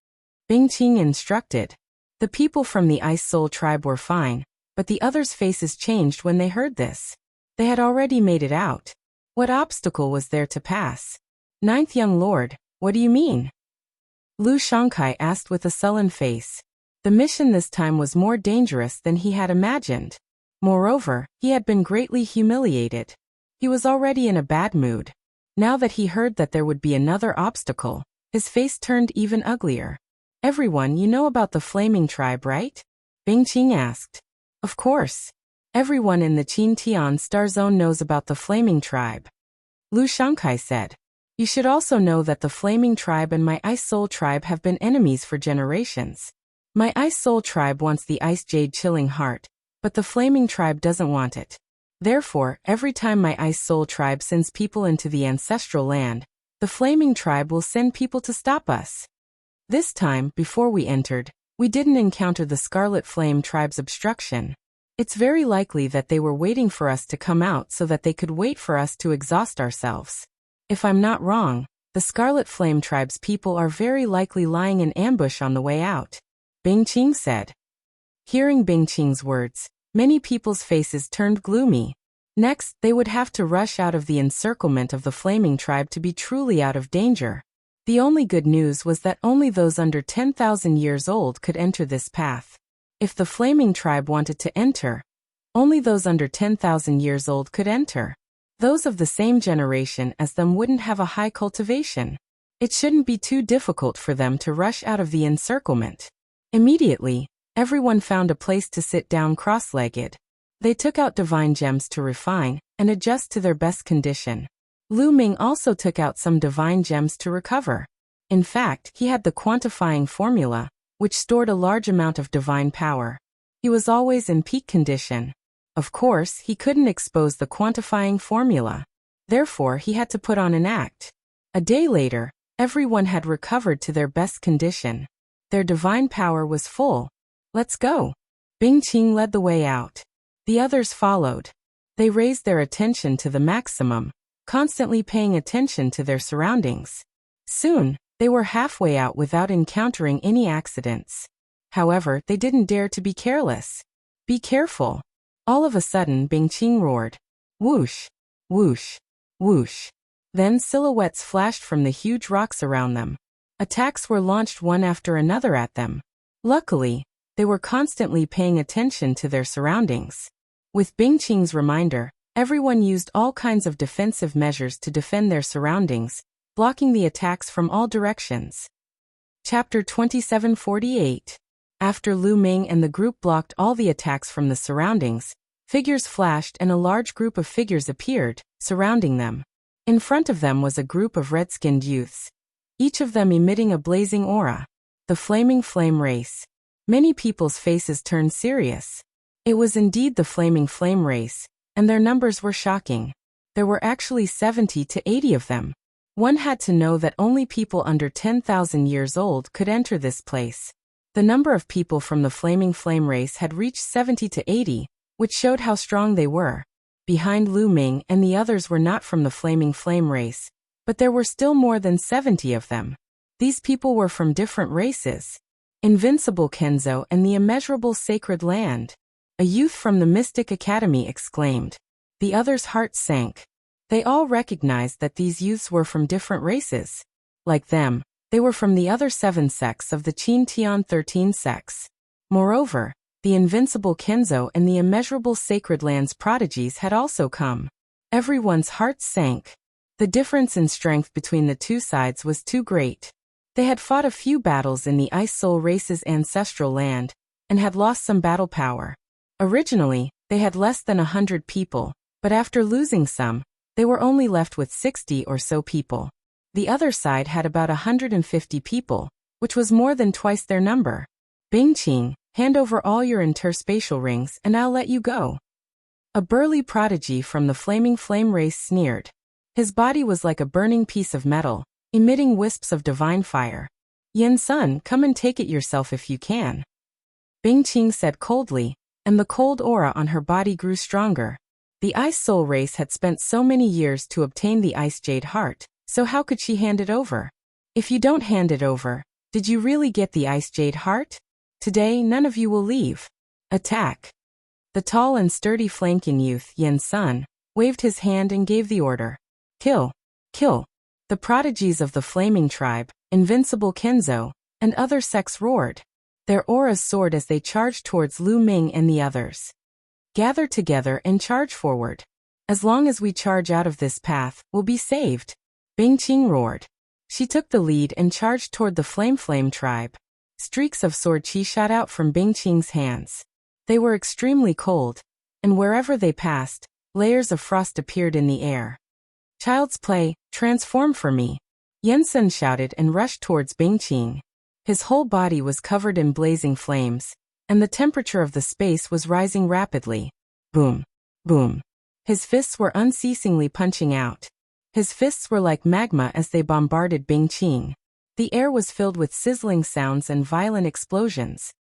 Bing Qing instructed. The people from the Ice Soul tribe were fine, but the others' faces changed when they heard this. They had already made it out. What obstacle was there to pass? Ninth young lord, what do you mean? Lu Shangkai asked with a sullen face. The mission this time was more dangerous than he had imagined. Moreover, he had been greatly humiliated. He was already in a bad mood. Now that he heard that there would be another obstacle, his face turned even uglier. Everyone, you know about the Flaming Tribe, right? Bing Qing asked. Of course. Everyone in the Qin Tian Star Zone knows about the Flaming Tribe. Lu Shangkai said. You should also know that the Flaming Tribe and my Ice Soul Tribe have been enemies for generations. My Ice Soul Tribe wants the Ice Jade Chilling Heart, but the Flaming Tribe doesn't want it. Therefore, every time my Ice Soul Tribe sends people into the ancestral land, the Flaming Tribe will send people to stop us. This time, before we entered, we didn't encounter the Scarlet Flame Tribe's obstruction. It's very likely that they were waiting for us to come out so that they could wait for us to exhaust ourselves. If I'm not wrong, the Scarlet Flame Tribe's people are very likely lying in ambush on the way out, Bing Qing said. Hearing Bing Qing's words, many people's faces turned gloomy. Next, they would have to rush out of the encirclement of the Flaming Tribe to be truly out of danger. The only good news was that only those under 10,000 years old could enter this path. If the Flaming Tribe wanted to enter, only those under 10,000 years old could enter. Those of the same generation as them wouldn't have a high cultivation. It shouldn't be too difficult for them to rush out of the encirclement. Immediately, everyone found a place to sit down cross-legged. They took out divine gems to refine and adjust to their best condition. Lu Ming also took out some divine gems to recover. In fact, he had the quantifying formula, which stored a large amount of divine power. He was always in peak condition. Of course, he couldn't expose the quantifying formula. Therefore, he had to put on an act. A day later, everyone had recovered to their best condition. Their divine power was full. Let's go. Bing Qing led the way out. The others followed. They raised their attention to the maximum, constantly paying attention to their surroundings. Soon, they were halfway out without encountering any accidents. However, they didn't dare to be careless. Be careful. All of a sudden, Bing Qing roared. Whoosh, whoosh, whoosh. Then silhouettes flashed from the huge rocks around them. Attacks were launched one after another at them. Luckily, they were constantly paying attention to their surroundings. With Bing Qing's reminder, everyone used all kinds of defensive measures to defend their surroundings, blocking the attacks from all directions. Chapter 2748. After Lu Ming and the group blocked all the attacks from the surroundings, figures flashed and a large group of figures appeared, surrounding them. In front of them was a group of red-skinned youths, each of them emitting a blazing aura. The Flaming Flame race. Many people's faces turned serious. It was indeed the Flaming Flame race, and their numbers were shocking. There were actually 70 to 80 of them. One had to know that only people under 10,000 years old could enter this place. The number of people from the Flaming Flame race had reached 70 to 80, which showed how strong they were. Behind Lu Ming and the others were not from the Flaming Flame race, but there were still more than 70 of them. These people were from different races. Invincible Kenzo and the Immeasurable Sacred Land. A youth from the Mystic Academy exclaimed. The others' hearts sank. They all recognized that these youths were from different races. Like them, they were from the other 7 sects of the Qin Tian 13 sects. Moreover, the Invincible Kenzo and the Immeasurable Sacred Land's prodigies had also come. Everyone's hearts sank. The difference in strength between the two sides was too great. They had fought a few battles in the Ice Soul race's ancestral land, and had lost some battle power. Originally, they had less than 100 people, but after losing some, they were only left with 60 or so people. The other side had about 150 people, which was more than twice their number. Bingqing, hand over all your interspatial rings and I'll let you go. A burly prodigy from the Flaming Flame race sneered. His body was like a burning piece of metal, emitting wisps of divine fire. Yin Sun, come and take it yourself if you can. Bingqing said coldly, and the cold aura on her body grew stronger. The Ice Soul race had spent so many years to obtain the Ice Jade Heart, so how could she hand it over? If you don't hand it over, did you really get the Ice Jade Heart? Today, none of you will leave. Attack. The tall and sturdy flanking youth, Yin Sun, waved his hand and gave the order. Kill. Kill. The prodigies of the Flaming Tribe, Invincible Kenzo, and other sects roared. Their auras soared as they charged towards Lu Ming and the others. Gather together and charge forward. As long as we charge out of this path, we'll be saved. Bingqing roared. She took the lead and charged toward the Flame tribe. Streaks of sword chi shot out from Bingqing's hands. They were extremely cold, and wherever they passed, layers of frost appeared in the air. Child's play, transform for me. Yensun shouted and rushed towards Bingqing. His whole body was covered in blazing flames, and the temperature of the space was rising rapidly. Boom. Boom. His fists were unceasingly punching out. His fists were like magma as they bombarded Bingqing. The air was filled with sizzling sounds and violent explosions.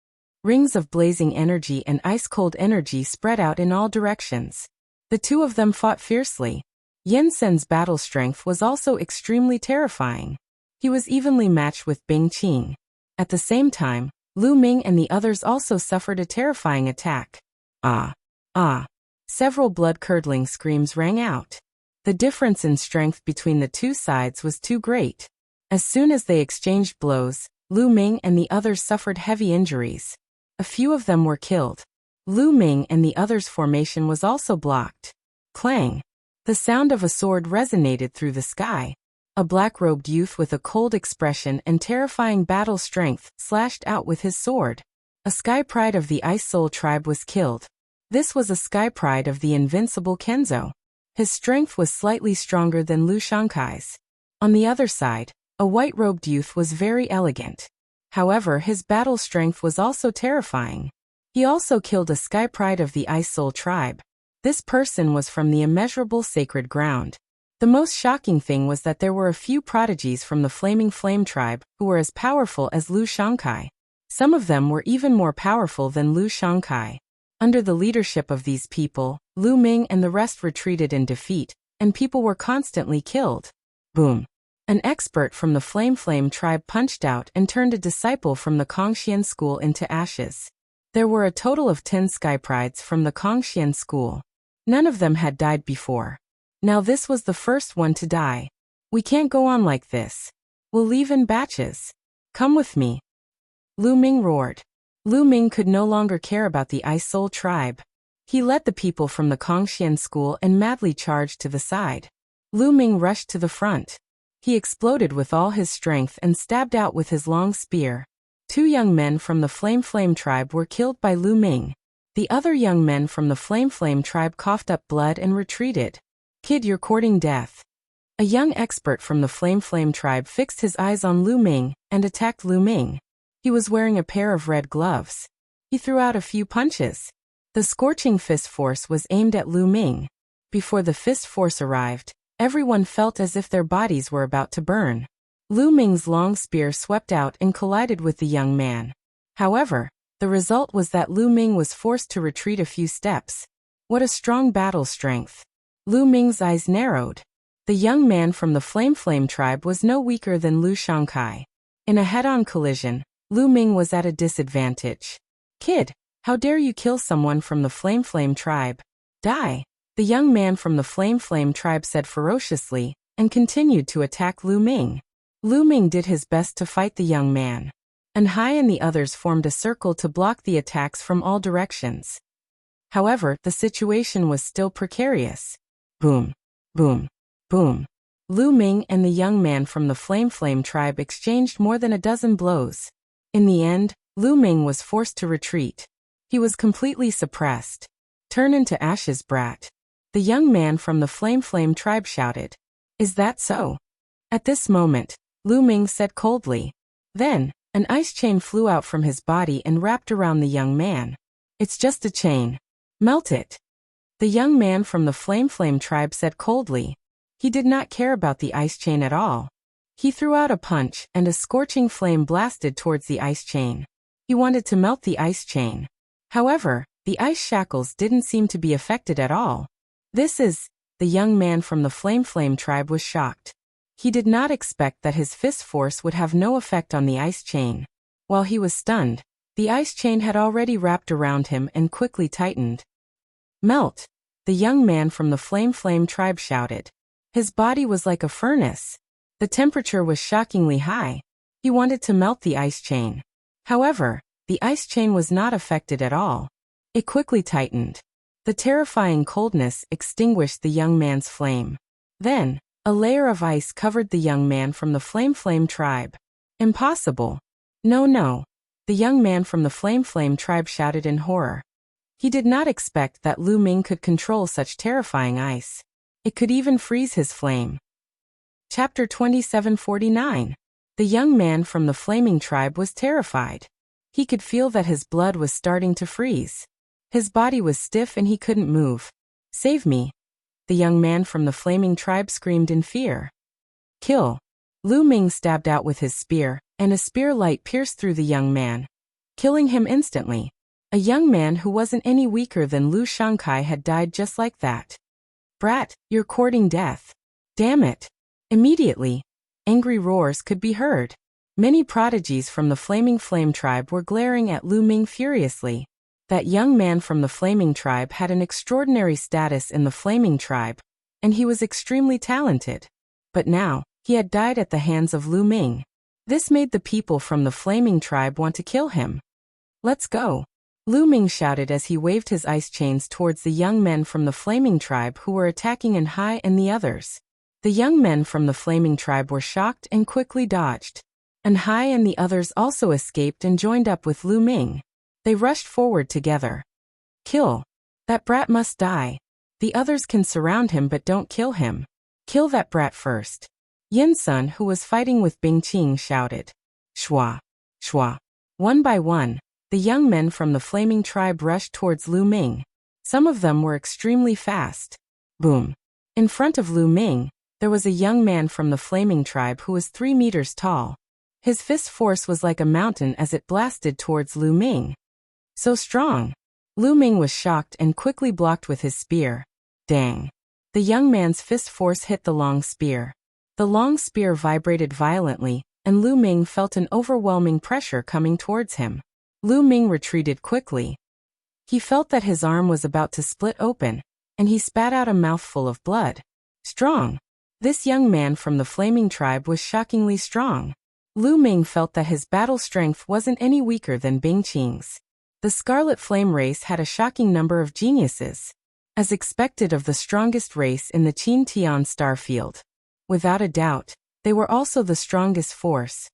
Rings of blazing energy and ice-cold energy spread out in all directions. The two of them fought fiercely. Yensen's battle strength was also extremely terrifying. He was evenly matched with Bingqing. At the same time, Lu Ming and the others also suffered a terrifying attack. Ah! Ah! Several blood-curdling screams rang out. The difference in strength between the two sides was too great. As soon as they exchanged blows, Lu Ming and the others suffered heavy injuries. A few of them were killed. Lu Ming and the others' formation was also blocked. Clang! The sound of a sword resonated through the sky. A black-robed youth with a cold expression and terrifying battle strength slashed out with his sword. A Sky Pride of the Ice Soul tribe was killed. This was a Sky Pride of the Invincible Kenzo. His strength was slightly stronger than Lu Shankai's. On the other side, a white-robed youth was very elegant. However, his battle strength was also terrifying. He also killed a Sky Pride of the Ice Soul tribe. This person was from the immeasurable sacred ground. The most shocking thing was that there were a few prodigies from the Flaming Flame tribe who were as powerful as Lu Shankai. Some of them were even more powerful than Lu Shankai. Under the leadership of these people, Lu Ming and the rest retreated in defeat, and people were constantly killed. Boom! An expert from the Flame tribe punched out and turned a disciple from the Kongxian school into ashes. There were a total of 10 Sky Prides from the Kongxian school. None of them had died before. Now this was the first one to die. We can't go on like this. We'll leave in batches. Come with me. Lu Ming roared. Lu Ming could no longer care about the Ice Soul tribe. He led the people from the Kongxian school and madly charged to the side. Lu Ming rushed to the front. He exploded with all his strength and stabbed out with his long spear. 2 young men from the Flame tribe were killed by Lu Ming. The other young men from the Flame tribe coughed up blood and retreated. Kid, you're courting death. A young expert from the Flame tribe fixed his eyes on Lu Ming and attacked Lu Ming. He was wearing a pair of red gloves. He threw out a few punches. The scorching fist force was aimed at Lu Ming. Before the fist force arrived, everyone felt as if their bodies were about to burn. Lu Ming's long spear swept out and collided with the young man. However, the result was that Lu Ming was forced to retreat a few steps. What a strong battle strength. Lu Ming's eyes narrowed. The young man from the Flame tribe was no weaker than Lu Shankai. In a head-on collision, Lu Ming was at a disadvantage. Kid, how dare you kill someone from the Flame tribe? Die! The young man from the Flame tribe said ferociously, and continued to attack Lu Ming. Lu Ming did his best to fight the young man. And Hai and the others formed a circle to block the attacks from all directions. However, the situation was still precarious. Boom! Boom! Boom! Lu Ming and the young man from the Flame tribe exchanged more than a dozen blows. In the end, Lu Ming was forced to retreat. He was completely suppressed. Turn into ashes, brat. The young man from the Flame tribe shouted. Is that so? At this moment, Lu Ming said coldly. Then, an ice chain flew out from his body and wrapped around the young man. It's just a chain. Melt it. The young man from the Flame tribe said coldly. He did not care about the ice chain at all. He threw out a punch and a scorching flame blasted towards the ice chain. He wanted to melt the ice chain. However, the ice shackles didn't seem to be affected at all. The young man from the Flame tribe was shocked. He did not expect that his fist force would have no effect on the ice chain. While he was stunned, the ice chain had already wrapped around him and quickly tightened. Melt! The young man from the Flame tribe shouted. His body was like a furnace. The temperature was shockingly high. He wanted to melt the ice chain. However, the ice chain was not affected at all. It quickly tightened. The terrifying coldness extinguished the young man's flame. Then, a layer of ice covered the young man from the Flame tribe. Impossible. No. The young man from the Flame tribe shouted in horror. He did not expect that Lu Ming could control such terrifying ice. It could even freeze his flame. Chapter 2749. The young man from the Flaming tribe was terrified. He could feel that his blood was starting to freeze. His body was stiff and he couldn't move. Save me. The young man from the Flaming tribe screamed in fear. Kill. Lu Ming stabbed out with his spear, and a spear light pierced through the young man, killing him instantly. A young man who wasn't any weaker than Lu Shangkai had died just like that. Brat, you're courting death. Damn it. Immediately, angry roars could be heard. Many prodigies from the Flame tribe were glaring at Lu Ming furiously. That young man from the Flaming tribe had an extraordinary status in the Flaming tribe, and he was extremely talented. But now, he had died at the hands of Lu Ming. This made the people from the Flaming tribe want to kill him. Let's go. Lu Ming shouted as he waved his ice chains towards the young men from the Flaming tribe who were attacking Anhai and the others. The young men from the Flaming tribe were shocked and quickly dodged. Anhai and the others also escaped and joined up with Lu Ming. They rushed forward together. Kill. That brat must die. The others can surround him but don't kill him. Kill that brat first. Yin Sun, who was fighting with Bing Qing, shouted. Shwa. Shwa. One by one, the young men from the Flaming tribe rushed towards Lu Ming. Some of them were extremely fast. Boom. In front of Lu Ming, there was a young man from the Flaming tribe who was 3 meters tall. His fist force was like a mountain as it blasted towards Lu Ming. So strong. Lu Ming was shocked and quickly blocked with his spear. Dang. The young man's fist force hit the long spear. The long spear vibrated violently, and Lu Ming felt an overwhelming pressure coming towards him. Lu Ming retreated quickly. He felt that his arm was about to split open, and he spat out a mouthful of blood. Strong. This young man from the Flaming tribe was shockingly strong. Lu Ming felt that his battle strength wasn't any weaker than Bing Qing's. The Scarlet Flame race had a shocking number of geniuses, as expected of the strongest race in the Qin Tian star field. Without a doubt, they were also the strongest force.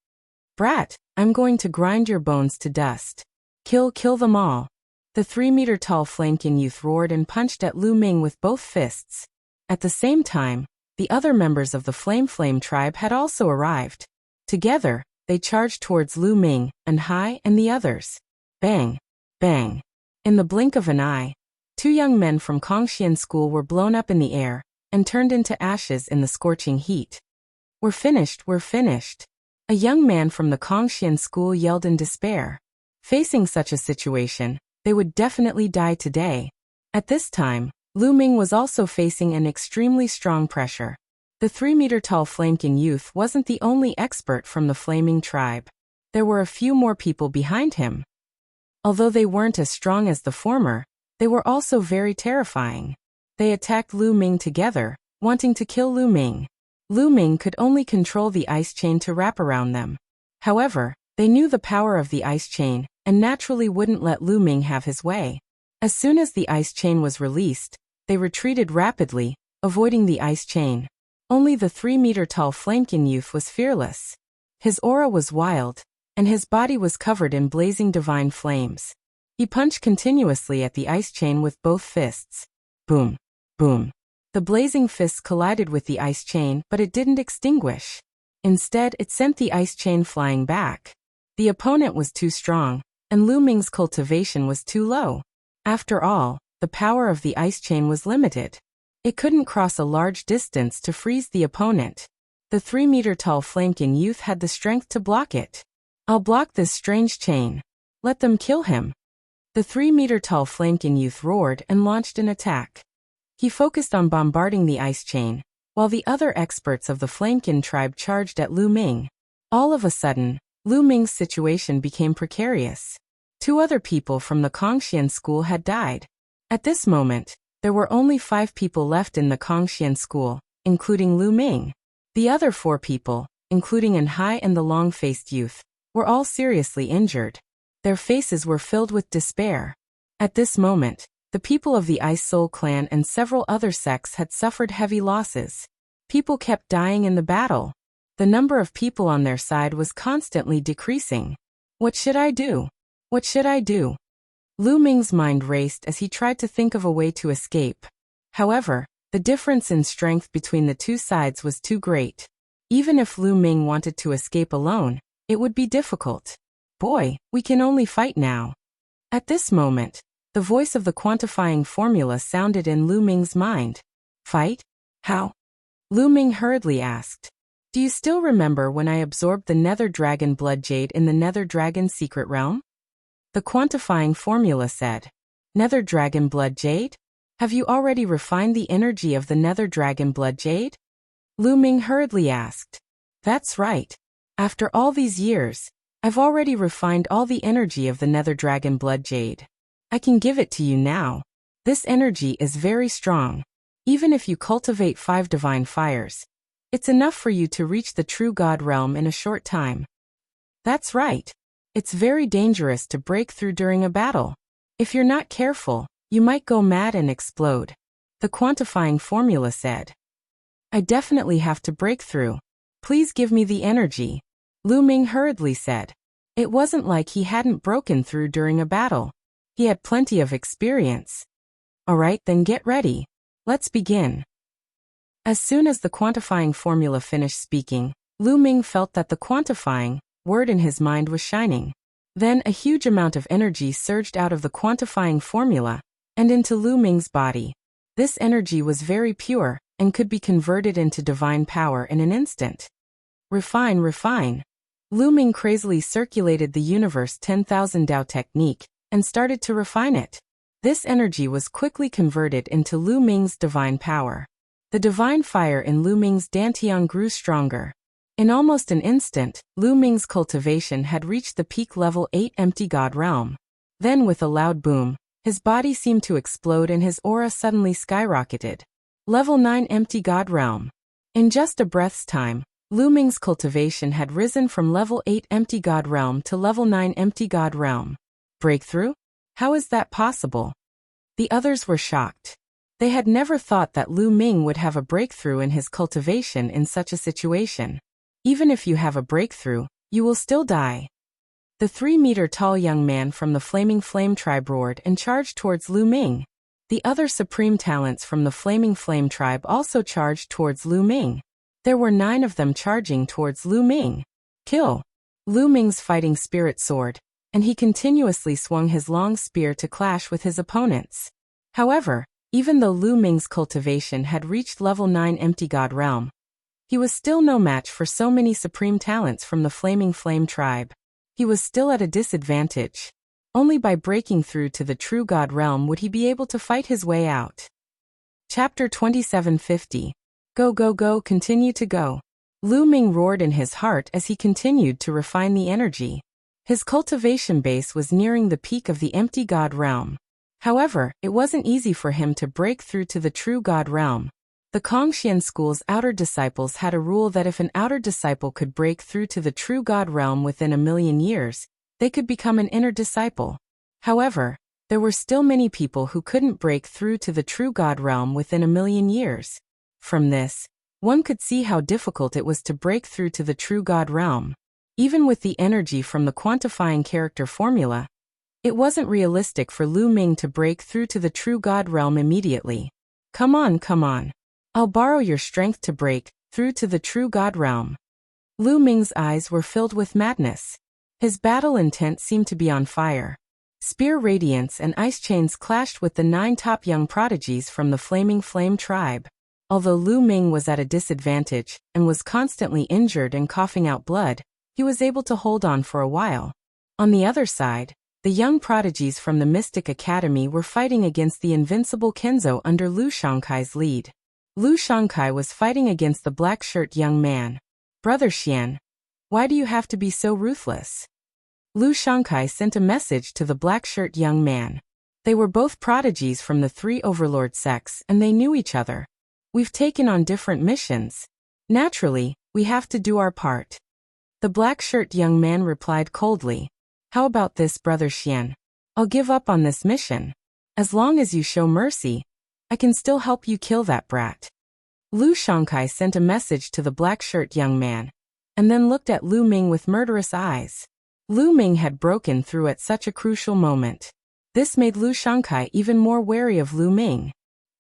Brat, I'm going to grind your bones to dust. Kill them all. The 3-meter-tall flamekin youth roared and punched at Lu Ming with both fists. At the same time, the other members of the Flame tribe had also arrived. Together, they charged towards Lu Ming, Anhai, and the others. Bang! Bang! In the blink of an eye, 2 young men from Kongxian School were blown up in the air and turned into ashes in the scorching heat. We're finished. A young man from the Kongxian School yelled in despair. Facing such a situation, they would definitely die today. At this time, Lu Ming was also facing an extremely strong pressure. The 3-meter-tall flamekin youth wasn't the only expert from the Flaming tribe. There were a few more people behind him. Although they weren't as strong as the former, they were also very terrifying. They attacked Lu Ming together, wanting to kill Lu Ming. Lu Ming could only control the ice chain to wrap around them. However, they knew the power of the ice chain, and naturally wouldn't let Lu Ming have his way. As soon as the ice chain was released, they retreated rapidly, avoiding the ice chain. Only the 3-meter-tall flamekin youth was fearless. His aura was wild, and his body was covered in blazing divine flames. He punched continuously at the ice chain with both fists. Boom, boom. The blazing fists collided with the ice chain, but it didn't extinguish. Instead, it sent the ice chain flying back. The opponent was too strong, and Lu Ming's cultivation was too low. After all, the power of the ice chain was limited. It couldn't cross a large distance to freeze the opponent. The 3-meter-tall flamekin youth had the strength to block it. I'll block this strange chain. Let them kill him. The 3-meter-tall flamekin youth roared and launched an attack. He focused on bombarding the ice chain, while the other experts of the flamekin tribe charged at Lu Ming. All of a sudden, Lu Ming's situation became precarious. 2 other people from the Kongxian school had died. At this moment, there were only 5 people left in the Kongxian school, including Lu Ming. The other 4 people, including An Hai and the long-faced youth, were all seriously injured. Their faces were filled with despair. At this moment, the people of the Ice Soul clan and several other sects had suffered heavy losses. People kept dying in the battle. The number of people on their side was constantly decreasing. What should I do? What should I do? Lu Ming's mind raced as he tried to think of a way to escape. However, the difference in strength between the 2 sides was too great. Even if Lu Ming wanted to escape alone, it would be difficult. Boy, we can only fight now. At this moment, the voice of the quantifying formula sounded in Lu Ming's mind. Fight? How? Lu Ming hurriedly asked. Do you still remember when I absorbed the Nether Dragon Blood Jade in the Nether Dragon Secret Realm? The quantifying formula said. Nether Dragon Blood Jade? Have you already refined the energy of the Nether Dragon Blood Jade? Lu Ming hurriedly asked. That's right. After all these years, I've already refined all the energy of the Nether Dragon Blood Jade. I can give it to you now. This energy is very strong. Even if you cultivate 5 divine fires, it's enough for you to reach the true God realm in a short time. That's right. It's very dangerous to break through during a battle. If you're not careful, you might go mad and explode. The quantifying formula said. I definitely have to break through. Please give me the energy. Lu Ming hurriedly said. It wasn't like he hadn't broken through during a battle. He had plenty of experience. Alright, then get ready. Let's begin. As soon as the quantifying formula finished speaking, Lu Ming felt that the quantifying word in his mind was shining. Then a huge amount of energy surged out of the quantifying formula and into Lu Ming's body. This energy was very pure and could be converted into divine power in an instant. Refine, refine. Lu Ming crazily circulated the universe 10,000 Dao technique and started to refine it. This energy was quickly converted into Lu Ming's divine power. The divine fire in Lu Ming's dantian grew stronger. In almost an instant, Lu Ming's cultivation had reached the peak level 8 empty God realm. Then with a loud boom, his body seemed to explode and his aura suddenly skyrocketed. Level 9 empty God realm. In just a breath's time, Lu Ming's cultivation had risen from level 8 empty God realm to level 9 empty God realm. Breakthrough? How is that possible? The others were shocked. They had never thought that Lu Ming would have a breakthrough in his cultivation in such a situation. Even if you have a breakthrough, you will still die. The 3-meter-tall young man from the Flaming Flame tribe roared and charged towards Lu Ming. The other supreme talents from the Flaming Flame tribe also charged towards Lu Ming. There were 9 of them charging towards Lu Ming. Kill! Lu Ming's fighting spirit soared, and he continuously swung his long spear to clash with his opponents. However, even though Lu Ming's cultivation had reached level 9 empty God realm, he was still no match for so many supreme talents from the Flaming Flame tribe. He was still at a disadvantage. Only by breaking through to the true God realm would he be able to fight his way out. Chapter 2750. Go, go, go, continue to go. Lu Ming roared in his heart as he continued to refine the energy. His cultivation base was nearing the peak of the empty God realm. However, it wasn't easy for him to break through to the true God realm. The Kongxian school's outer disciples had a rule that if an outer disciple could break through to the true God realm within 1,000,000 years, they could become an inner disciple. However, there were still many people who couldn't break through to the true God realm within 1,000,000 years. From this, One could see how difficult it was to break through to the true God realm. Even with the energy from the quantifying character formula, it wasn't realistic for Lu Ming to break through to the true God realm immediately. Come on, come on. I'll borrow your strength to break through to the true God realm. Lu Ming's eyes were filled with madness. His battle intent seemed to be on fire. Spear radiance and ice chains clashed with the 9 top young prodigies from the Flaming Flame tribe. Although Lu Ming was at a disadvantage and was constantly injured and coughing out blood, he was able to hold on for a while. On the other side, the young prodigies from the Mystic Academy were fighting against the invincible Kenzo under Lu Shankai's lead. Lu Shankai was fighting against the black-shirt young man. Brother Xian, why do you have to be so ruthless? Lu Shankai sent a message to the black-shirt young man. They were both prodigies from the 3 overlord sects and they knew each other. We've taken on different missions. Naturally, we have to do our part. The black-shirt young man replied coldly. How about this, Brother Xian? I'll give up on this mission. As long as you show mercy, I can still help you kill that brat. Lu Shankai sent a message to the black-shirt young man, and then looked at Lu Ming with murderous eyes. Lu Ming had broken through at such a crucial moment. This made Lu Shankai even more wary of Lu Ming.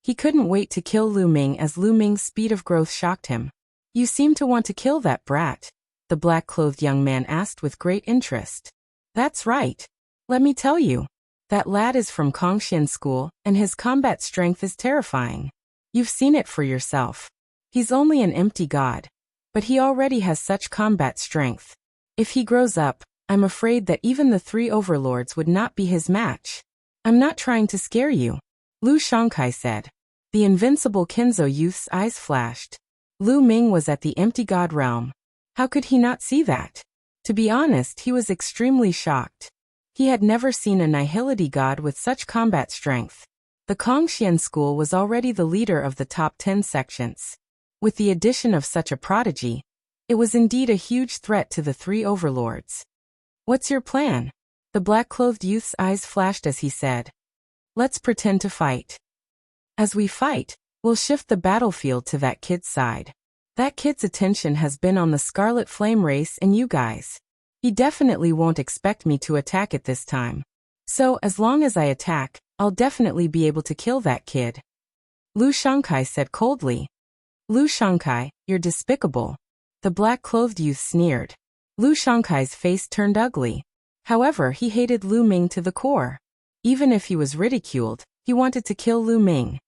He couldn't wait to kill Lu Ming as Lu Ming's speed of growth shocked him. You seem to want to kill that brat, the black-clothed young man asked with great interest. That's right. Let me tell you. That lad is from Kongxian School, and his combat strength is terrifying. You've seen it for yourself. He's only an empty god, but he already has such combat strength. If he grows up, I'm afraid that even the 3 overlords would not be his match. I'm not trying to scare you, Lu Shankai said. The invincible Kenzo youth's eyes flashed. Lu Ming was at the empty god realm. How could he not see that? To be honest, he was extremely shocked. He had never seen a nihility god with such combat strength. The Kongxian School was already the leader of the top 10 sections. With the addition of such a prodigy, it was indeed a huge threat to the 3 overlords. What's your plan? The black-clothed youth's eyes flashed as he said. Let's pretend to fight. As we fight, we'll shift the battlefield to that kid's side. That kid's attention has been on the Scarlet Flame race and you guys. He definitely won't expect me to attack it this time. So, as long as I attack, I'll definitely be able to kill that kid. Lu Shankai said coldly. Lu Shankai, you're despicable. The black-clothed youth sneered. Lu Shankai's face turned ugly. However, he hated Lu Ming to the core. Even if he was ridiculed, he wanted to kill Lu Ming.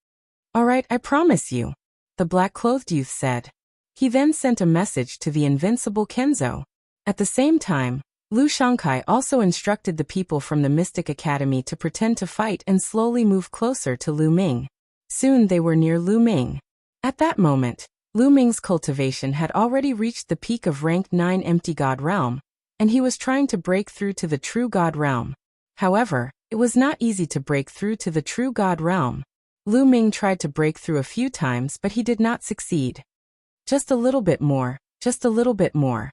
Alright, I promise you, the black-clothed youth said. He then sent a message to the invincible Kenzo. At the same time, Lu Shankai also instructed the people from the Mystic Academy to pretend to fight and slowly move closer to Lu Ming. Soon they were near Lu Ming. At that moment, Lu Ming's cultivation had already reached the peak of rank 9 empty god realm, and he was trying to break through to the true god realm. However, it was not easy to break through to the true god realm. Lu Ming tried to break through a few times but he did not succeed. Just a little bit more, just a little bit more.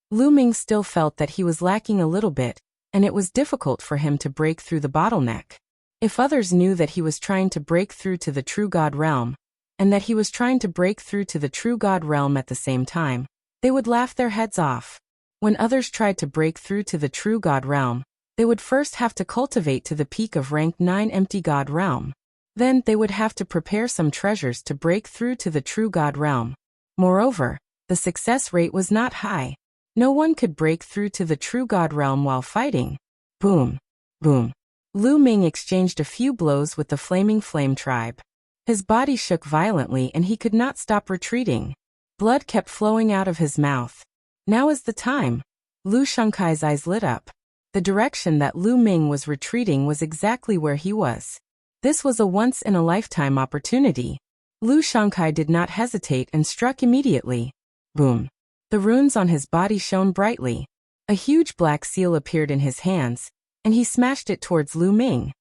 Lu Ming still felt that he was lacking a little bit, and it was difficult for him to break through the bottleneck. If others knew that he was trying to break through to the true god realm, and that he was trying to break through to the true god realm at the same time, they would laugh their heads off. When others tried to break through to the true god realm, they would first have to cultivate to the peak of rank 9 empty god realm. Then they would have to prepare some treasures to break through to the true god realm. Moreover, the success rate was not high. No one could break through to the true god realm while fighting. Boom. Boom. Lu Ming exchanged a few blows with the Flaming Flame tribe. His body shook violently and he could not stop retreating. Blood kept flowing out of his mouth. Now is the time. Lu Shankai's eyes lit up. The direction that Lu Ming was retreating was exactly where he was. This was a once-in-a-lifetime opportunity. Lu Shankai did not hesitate and struck immediately. Boom. The runes on his body shone brightly. A huge black seal appeared in his hands, and he smashed it towards Lu Ming.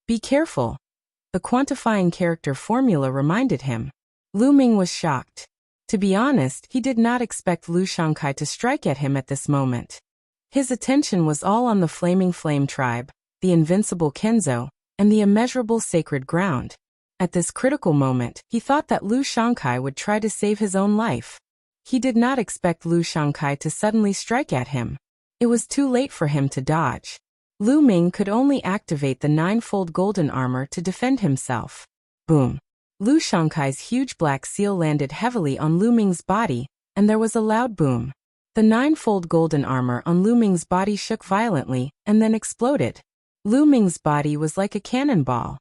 Be careful. The quantifying character formula reminded him. Lu Ming was shocked. To be honest, he did not expect Lu Shankai to strike at him at this moment. His attention was all on the Flaming Flame tribe, the invincible Kenzo, and the immeasurable sacred ground. At this critical moment, he thought that Lu Shangkai would try to save his own life. He did not expect Lu Shangkai to suddenly strike at him. It was too late for him to dodge. Lu Ming could only activate the ninefold golden armor to defend himself. Boom! Lu Shangkai's huge black seal landed heavily on Lu Ming's body, and there was a loud boom. The ninefold golden armor on Lu Ming's body shook violently, and then exploded. Lu Ming's body was like a cannonball.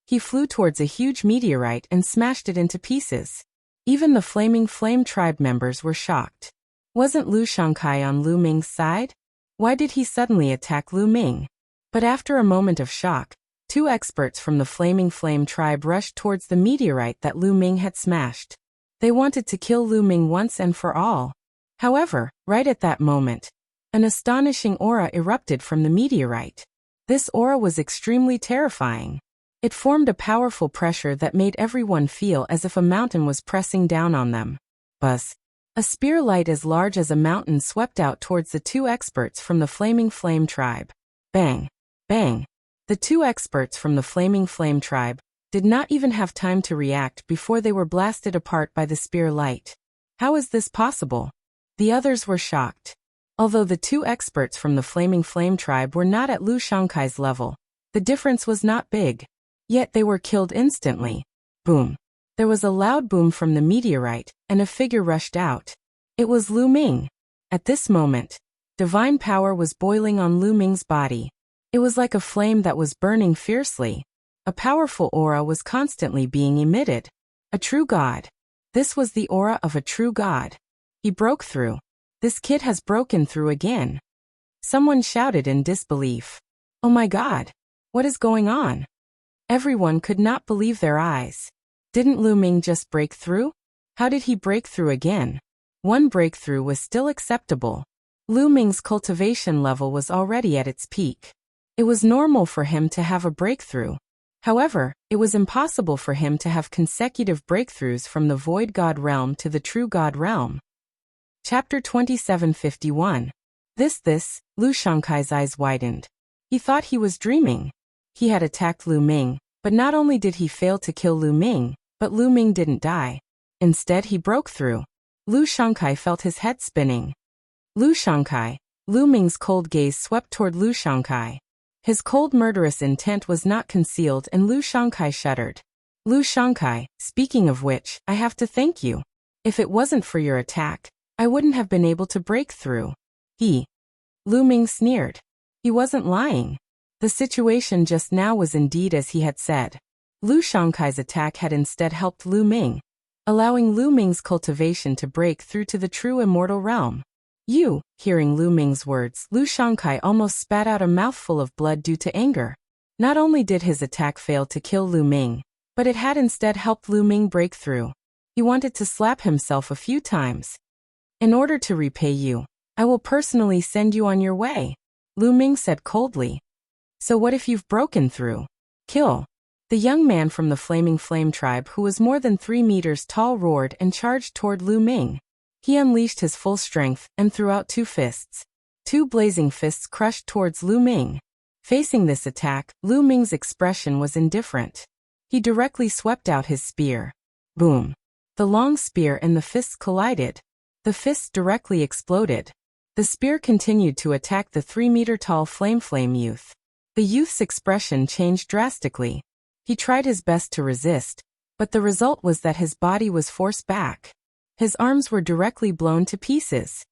He flew towards a huge meteorite and smashed it into pieces. Even the Flaming Flame tribe members were shocked. Wasn't Lu Shangkai on Lu Ming's side? Why did he suddenly attack Lu Ming? But after a moment of shock, 2 experts from the Flaming Flame tribe rushed towards the meteorite that Lu Ming had smashed. They wanted to kill Lu Ming once and for all. However, right at that moment, an astonishing aura erupted from the meteorite. This aura was extremely terrifying. It formed a powerful pressure that made everyone feel as if a mountain was pressing down on them. Buzz! A spear light as large as a mountain swept out towards the 2 experts from the Flaming Flame tribe. Bang! Bang! The 2 experts from the Flaming Flame tribe did not even have time to react before they were blasted apart by the spear light. How is this possible? The others were shocked. Although the 2 experts from the Flaming Flame tribe were not at Lu Shangkai's level, the difference was not big. Yet they were killed instantly. Boom! There was a loud boom from the meteorite, and a figure rushed out. It was Lu Ming. At this moment, divine power was boiling on Lu Ming's body. It was like a flame that was burning fiercely. A powerful aura was constantly being emitted. A true god. This was the aura of a true god. He broke through. This kid has broken through again. Someone shouted in disbelief. Oh my god! What is going on? Everyone could not believe their eyes. Didn't Lu Ming just break through? How did he break through again? One breakthrough was still acceptable. Lu Ming's cultivation level was already at its peak. It was normal for him to have a breakthrough. However, it was impossible for him to have consecutive breakthroughs from the Void God realm to the True God realm. Chapter 2751. Lu Shangkai's eyes widened. He thought he was dreaming. He had attacked Lu Ming, but not only did he fail to kill Lu Ming, but Lu Ming didn't die. Instead he broke through. Lu Shangkai felt his head spinning. Lu Shangkai. Lu Ming's cold gaze swept toward Lu Shangkai. His cold murderous intent was not concealed and Lu Shangkai shuddered. Lu Shangkai, speaking of which, I have to thank you. If it wasn't for your attack, I wouldn't have been able to break through. Lu Ming sneered. He wasn't lying. The situation just now was indeed as he had said. Lu Shangkai's attack had instead helped Lu Ming, allowing Lu Ming's cultivation to break through to the true immortal realm. Hearing Lu Ming's words, Lu Shangkai almost spat out a mouthful of blood due to anger. Not only did his attack fail to kill Lu Ming, but it had instead helped Lu Ming break through. He wanted to slap himself a few times. In order to repay you, I will personally send you on your way, Lu Ming said coldly. So what if you've broken through? Kill. The young man from the Flaming Flame tribe who was more than 3 meters tall roared and charged toward Lu Ming. He unleashed his full strength and threw out 2 fists. 2 blazing fists crushed towards Lu Ming. Facing this attack, Lu Ming's expression was indifferent. He directly swept out his spear. Boom. The long spear and the fists collided. The fists directly exploded. The spear continued to attack the 3-meter-tall Flame youth. The youth's expression changed drastically. He tried his best to resist, but the result was that his body was forced back. His arms were directly blown to pieces.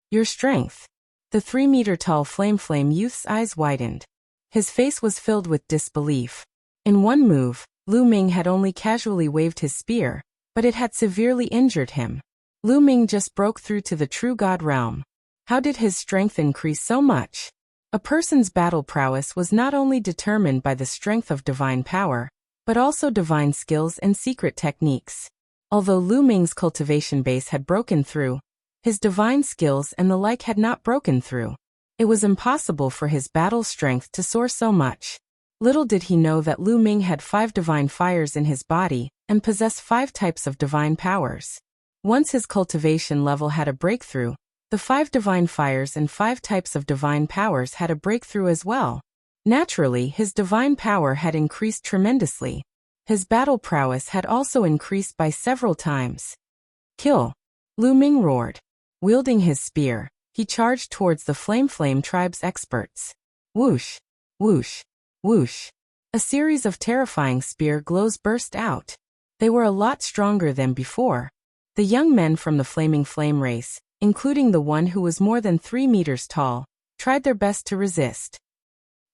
Your strength. The 3-meter-tall Flame youth's eyes widened. His face was filled with disbelief. In one move, Lu Ming had only casually waved his spear, but it had severely injured him. Lu Ming just broke through to the True God realm. How did his strength increase so much? A person's battle prowess was not only determined by the strength of divine power, but also divine skills and secret techniques. Although Lu Ming's cultivation base had broken through, his divine skills and the like had not broken through. It was impossible for his battle strength to soar so much. Little did he know that Lu Ming had 5 divine fires in his body and possessed 5 types of divine powers. Once his cultivation level had a breakthrough, the 5 divine fires and 5 types of divine powers had a breakthrough as well. Naturally, his divine power had increased tremendously. His battle prowess had also increased by several times. Kill! Lu Ming roared. Wielding his spear, he charged towards the Flame tribe's experts. Whoosh! Whoosh! Whoosh! A series of terrifying spear glows burst out. They were a lot stronger than before. The young men from the Flame race, including the one who was more than 3 meters tall, tried their best to resist.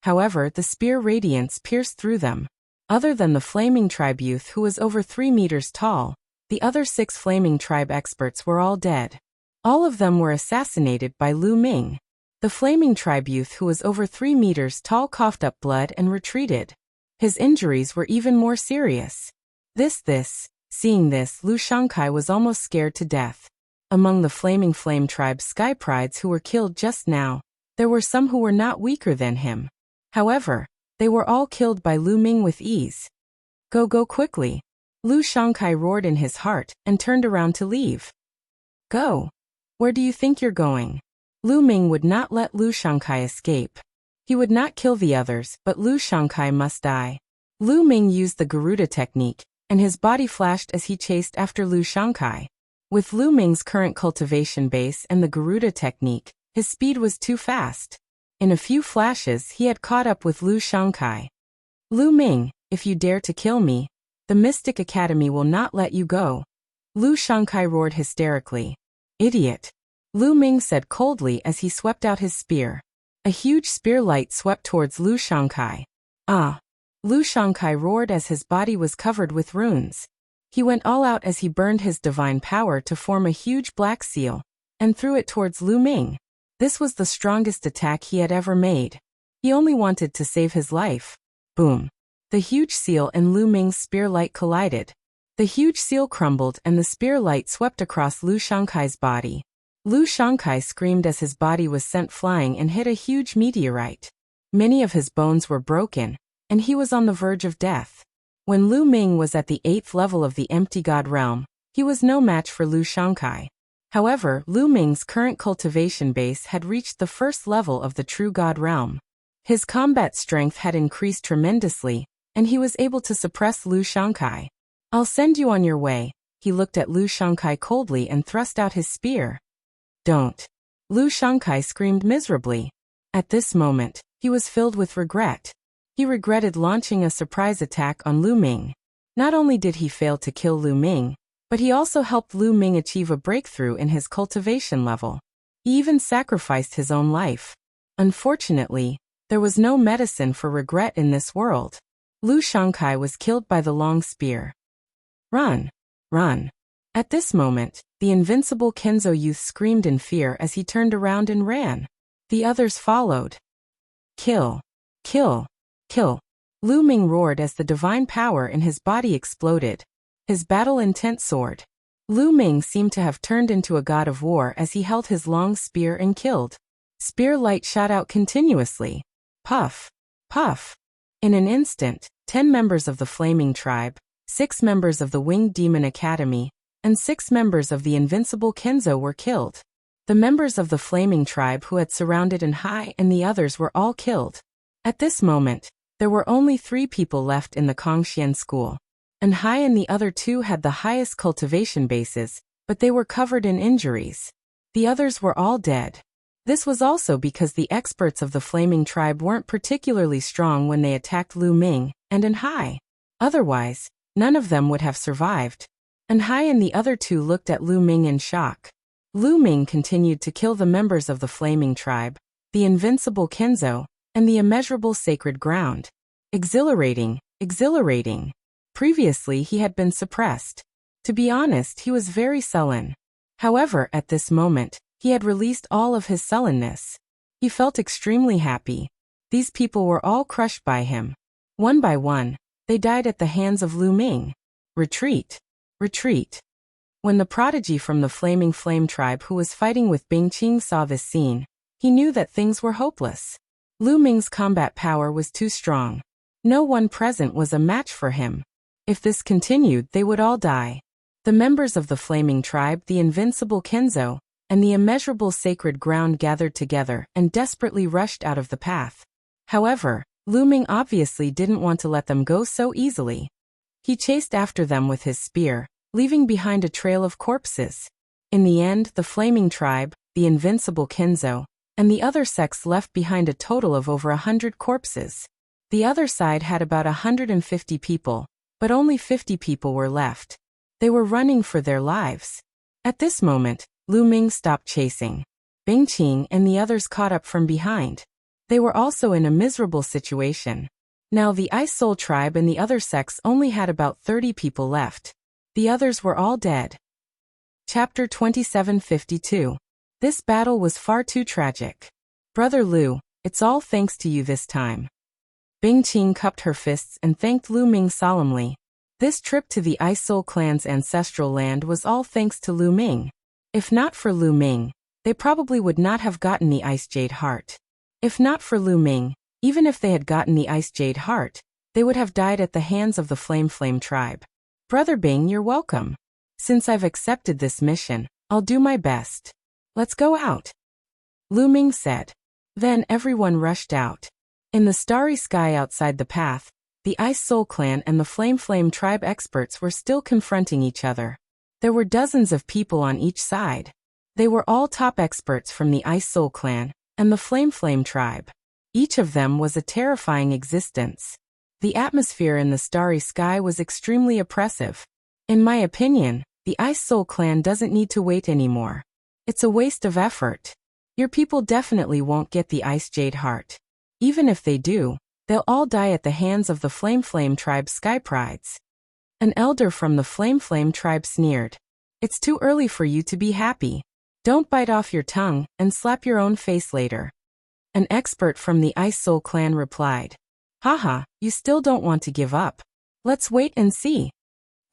However, the spear radiance pierced through them. Other than the Flaming Tribe youth who was over 3 meters tall, the other 6 Flaming Tribe experts were all dead. All of them were assassinated by Lu Ming. The Flaming Tribe youth who was over 3 meters tall coughed up blood and retreated. His injuries were even more serious. Seeing this, Lu Shangkai was almost scared to death. Among the Flame Tribe Sky Prides who were killed just now, there were some who were not weaker than him. However, they were all killed by Lu Ming with ease. Go quickly! Lu Shangkai roared in his heart and turned around to leave. Go! Where do you think you're going? Lu Ming would not let Lu Shangkai escape. He would not kill the others, but Lu Shangkai must die. Lu Ming used the Garuda technique, and his body flashed as he chased after Lu Shangkai. With Lu Ming's current cultivation base and the Garuda technique, his speed was too fast. In a few flashes he had caught up with Lu Shangkai. Lu Ming, if you dare to kill me, the Mystic Academy will not let you go. Lu Shangkai roared hysterically. Idiot! Lu Ming said coldly as he swept out his spear. A huge spear light swept towards Lu Shangkai. Ah! Lu Shangkai roared as his body was covered with runes. He went all out as he burned his divine power to form a huge black seal, and threw it towards Lu Ming. This was the strongest attack he had ever made. He only wanted to save his life. Boom! The huge seal and Lu Ming's spear light collided. The huge seal crumbled and the spear light swept across Lu Shangkai's body. Lu Shangkai screamed as his body was sent flying and hit a huge meteorite. Many of his bones were broken, and he was on the verge of death. When Lu Ming was at the 8th level of the Empty God Realm, he was no match for Lu Shangkai. However, Lu Ming's current cultivation base had reached the 1st level of the True God Realm. His combat strength had increased tremendously, and he was able to suppress Lu Shangkai. I'll send you on your way. He looked at Lu Shangkai coldly and thrust out his spear. Don't! Lu Shangkai screamed miserably. At this moment, he was filled with regret. He regretted launching a surprise attack on Lu Ming. Not only did he fail to kill Lu Ming, but he also helped Lu Ming achieve a breakthrough in his cultivation level. He even sacrificed his own life. Unfortunately, there was no medicine for regret in this world. Lu Shangkai was killed by the long spear. Run! Run! At this moment, the invincible Kenzo youth screamed in fear as he turned around and ran. The others followed. Kill! Kill! Kill! Lu Ming roared as the divine power in his body exploded. His battle intent soared. Lu Ming seemed to have turned into a god of war as he held his long spear and killed. Spear light shot out continuously. Puff! Puff! In an instant, 10 members of the Flaming Tribe, 6 members of the Winged Demon Academy, and 6 members of the Invincible Kenzo were killed. The members of the Flaming Tribe who had surrounded Anhai and the others were all killed. At this moment, there were only 3 people left in the Kongxian school. Anhai and the other 2 had the highest cultivation bases, but they were covered in injuries. The others were all dead. This was also because the experts of the Flaming Tribe weren't particularly strong when they attacked Lu Ming and Anhai. Otherwise, none of them would have survived. Anhai and the other 2 looked at Lu Ming in shock. Lu Ming continued to kill the members of the Flaming Tribe, the Invincible Kenzo, and the Immeasurable Sacred Ground. Exhilarating, exhilarating. Previously he had been suppressed. To be honest, he was very sullen. However, at this moment, he had released all of his sullenness. He felt extremely happy. These people were all crushed by him. One by one, they died at the hands of Lu Ming. Retreat! Retreat! When the prodigy from the Flame Tribe who was fighting with Bing Qing saw this scene, he knew that things were hopeless. Lu Ming's combat power was too strong. No one present was a match for him. If this continued, they would all die. The members of the Flaming Tribe, the Invincible Kenzo, and the Immeasurable Sacred Ground gathered together and desperately rushed out of the path. However, Lu Ming obviously didn't want to let them go so easily. He chased after them with his spear, leaving behind a trail of corpses. In the end, the Flaming Tribe, the Invincible Kenzo, and the other sects left behind a total of over 100 corpses. The other side had about 150 people, but only 50 people were left. They were running for their lives. At this moment, Lu Ming stopped chasing. Bing Qing and the others caught up from behind. They were also in a miserable situation. Now the Ice Soul Tribe and the other sects only had about 30 people left. The others were all dead. Chapter 2752. This battle was far too tragic. Brother Lu, it's all thanks to you this time. Bing Qing cupped her fists and thanked Lu Ming solemnly. This trip to the Ice Soul Clan's ancestral land was all thanks to Lu Ming. If not for Lu Ming, they probably would not have gotten the Ice Jade Heart. If not for Lu Ming, even if they had gotten the Ice Jade Heart, they would have died at the hands of the Flame Tribe. Brother Bing, you're welcome. Since I've accepted this mission, I'll do my best. Let's go out. Lu Ming said. Then everyone rushed out. In the starry sky outside the path, the Ice Soul Clan and the Flame Tribe experts were still confronting each other. There were dozens of people on each side. They were all top experts from the Ice Soul Clan and the Flame Tribe. Each of them was a terrifying existence. The atmosphere in the starry sky was extremely oppressive. In my opinion, the Ice Soul Clan doesn't need to wait anymore. It's a waste of effort. Your people definitely won't get the Ice Jade Heart. Even if they do, they'll all die at the hands of the Flame Tribe Sky Prides. An elder from the Flame Tribe sneered. It's too early for you to be happy. Don't bite off your tongue and slap your own face later. An expert from the Ice Soul Clan replied. Haha, you still don't want to give up. Let's wait and see.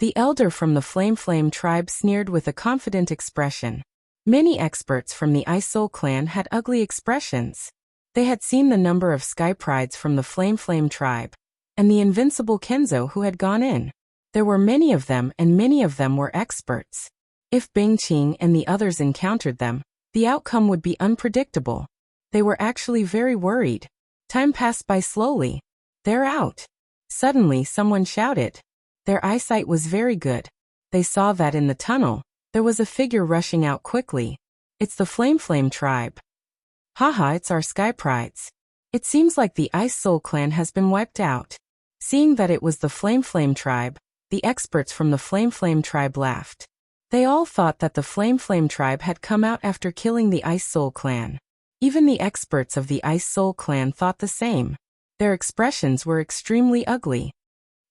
The elder from the Flame Tribe sneered with a confident expression. Many experts from the Ice Soul Clan had ugly expressions. They had seen the number of Sky Prides from the Flame Tribe, and the Invincible Kenzo who had gone in. There were many of them and many of them were experts. If Bing Qing and the others encountered them, the outcome would be unpredictable. They were actually very worried. Time passed by slowly. They're out. Suddenly someone shouted. Their eyesight was very good. They saw that in the tunnel, there was a figure rushing out quickly. It's the Flame Tribe. Haha, it's our Sky Prides. It seems like the Ice Soul Clan has been wiped out. Seeing that it was the Flame Tribe, the experts from the Flame Tribe laughed. They all thought that the Flame Tribe had come out after killing the Ice Soul Clan. Even the experts of the Ice Soul Clan thought the same. Their expressions were extremely ugly.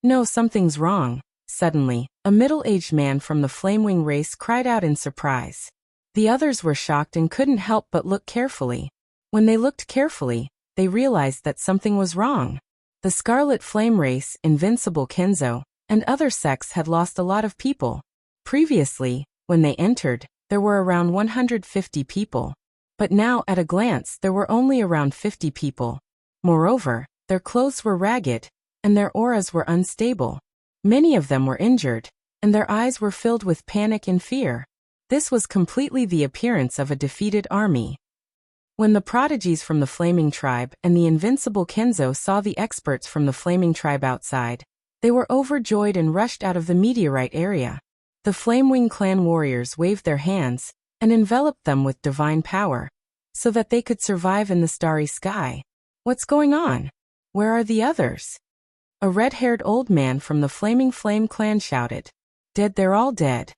No, something's wrong. Suddenly, a middle-aged man from the Flamewing race cried out in surprise. The others were shocked and couldn't help but look carefully. When they looked carefully, they realized that something was wrong. The Scarlet Flame race, Invincible Kenzo, and other sects had lost a lot of people. Previously, when they entered, there were around 150 people. But now, at a glance, there were only around 50 people. Moreover, their clothes were ragged, and their auras were unstable. Many of them were injured, and their eyes were filled with panic and fear. This was completely the appearance of a defeated army. When the prodigies from the Flaming Tribe and the Invincible Kenzo saw the experts from the Flaming Tribe outside, they were overjoyed and rushed out of the meteorite area. The Flamewing Clan warriors waved their hands and enveloped them with divine power, so that they could survive in the starry sky. What's going on? Where are the others? A red-haired old man from the Flaming Flame Clan shouted. Dead, they're all dead.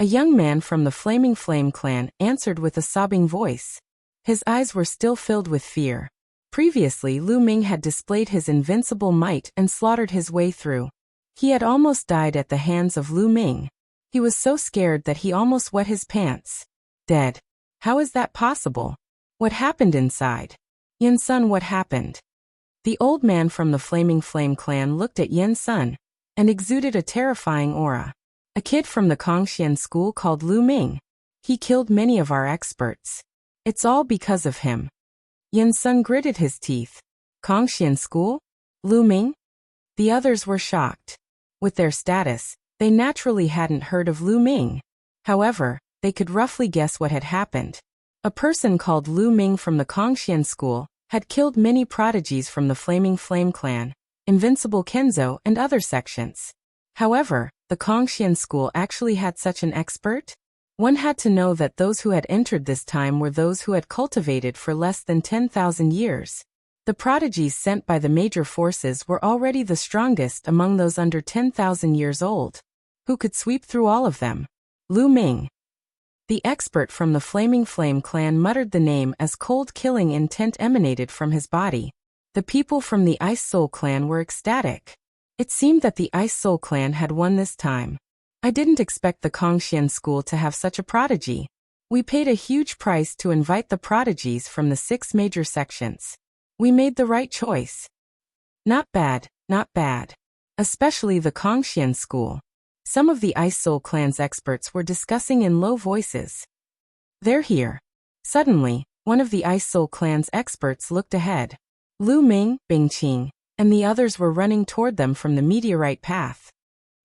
A young man from the Flaming Flame Clan answered with a sobbing voice. His eyes were still filled with fear. Previously, Lu Ming had displayed his invincible might and slaughtered his way through. He had almost died at the hands of Lu Ming. He was so scared that he almost wet his pants. Dead. How is that possible? What happened inside? Yin Sun, what happened? The old man from the Flaming Flame Clan looked at Yin Sun and exuded a terrifying aura. A kid from the Kongxian school called Lu Ming. He killed many of our experts. It's all because of him. Yin Sun gritted his teeth. Kongxian school? Lu Ming? The others were shocked. With their status, they naturally hadn't heard of Lu Ming. However, they could roughly guess what had happened. A person called Lu Ming from the Kongxian school had killed many prodigies from the Flaming Flame Clan, Invincible Kenzo and other sections. However, the Kongxian school actually had such an expert? One had to know that those who had entered this time were those who had cultivated for less than 10,000 years. The prodigies sent by the major forces were already the strongest among those under 10,000 years old. Who could sweep through all of them? Lu Ming. The expert from the Flaming Flame clan muttered the name as cold killing intent emanated from his body. The people from the Ice Soul clan were ecstatic. It seemed that the Ice Soul clan had won this time. I didn't expect the Kongxian school to have such a prodigy. We paid a huge price to invite the prodigies from the 6 major sections. We made the right choice. Not bad, not bad. Especially the Kongxian school. Some of the Ice Soul clan's experts were discussing in low voices. They're here. Suddenly, one of the Ice Soul clan's experts looked ahead. Lu Ming, Bing Qing, and the others were running toward them from the meteorite path.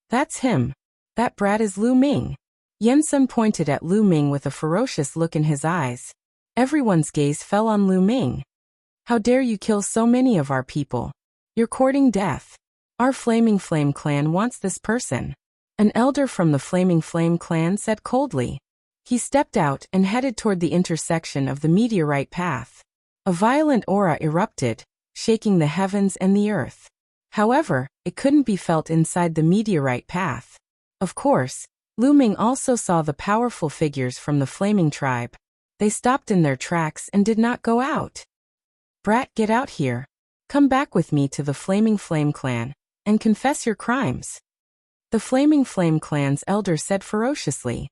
That's him. That brat is Lu Ming. Yen-sun pointed at Lu Ming with a ferocious look in his eyes. Everyone's gaze fell on Lu Ming. How dare you kill so many of our people? You're courting death. Our Flaming Flame clan wants this person. An elder from the Flaming Flame clan said coldly. He stepped out and headed toward the intersection of the meteorite path. A violent aura erupted, shaking the heavens and the earth. However, it couldn't be felt inside the meteorite path. Of course, Lu Ming also saw the powerful figures from the Flaming tribe. They stopped in their tracks and did not go out. Brat, get out here. Come back with me to the Flaming Flame clan, and confess your crimes. The Flaming Flame clan's elder said ferociously.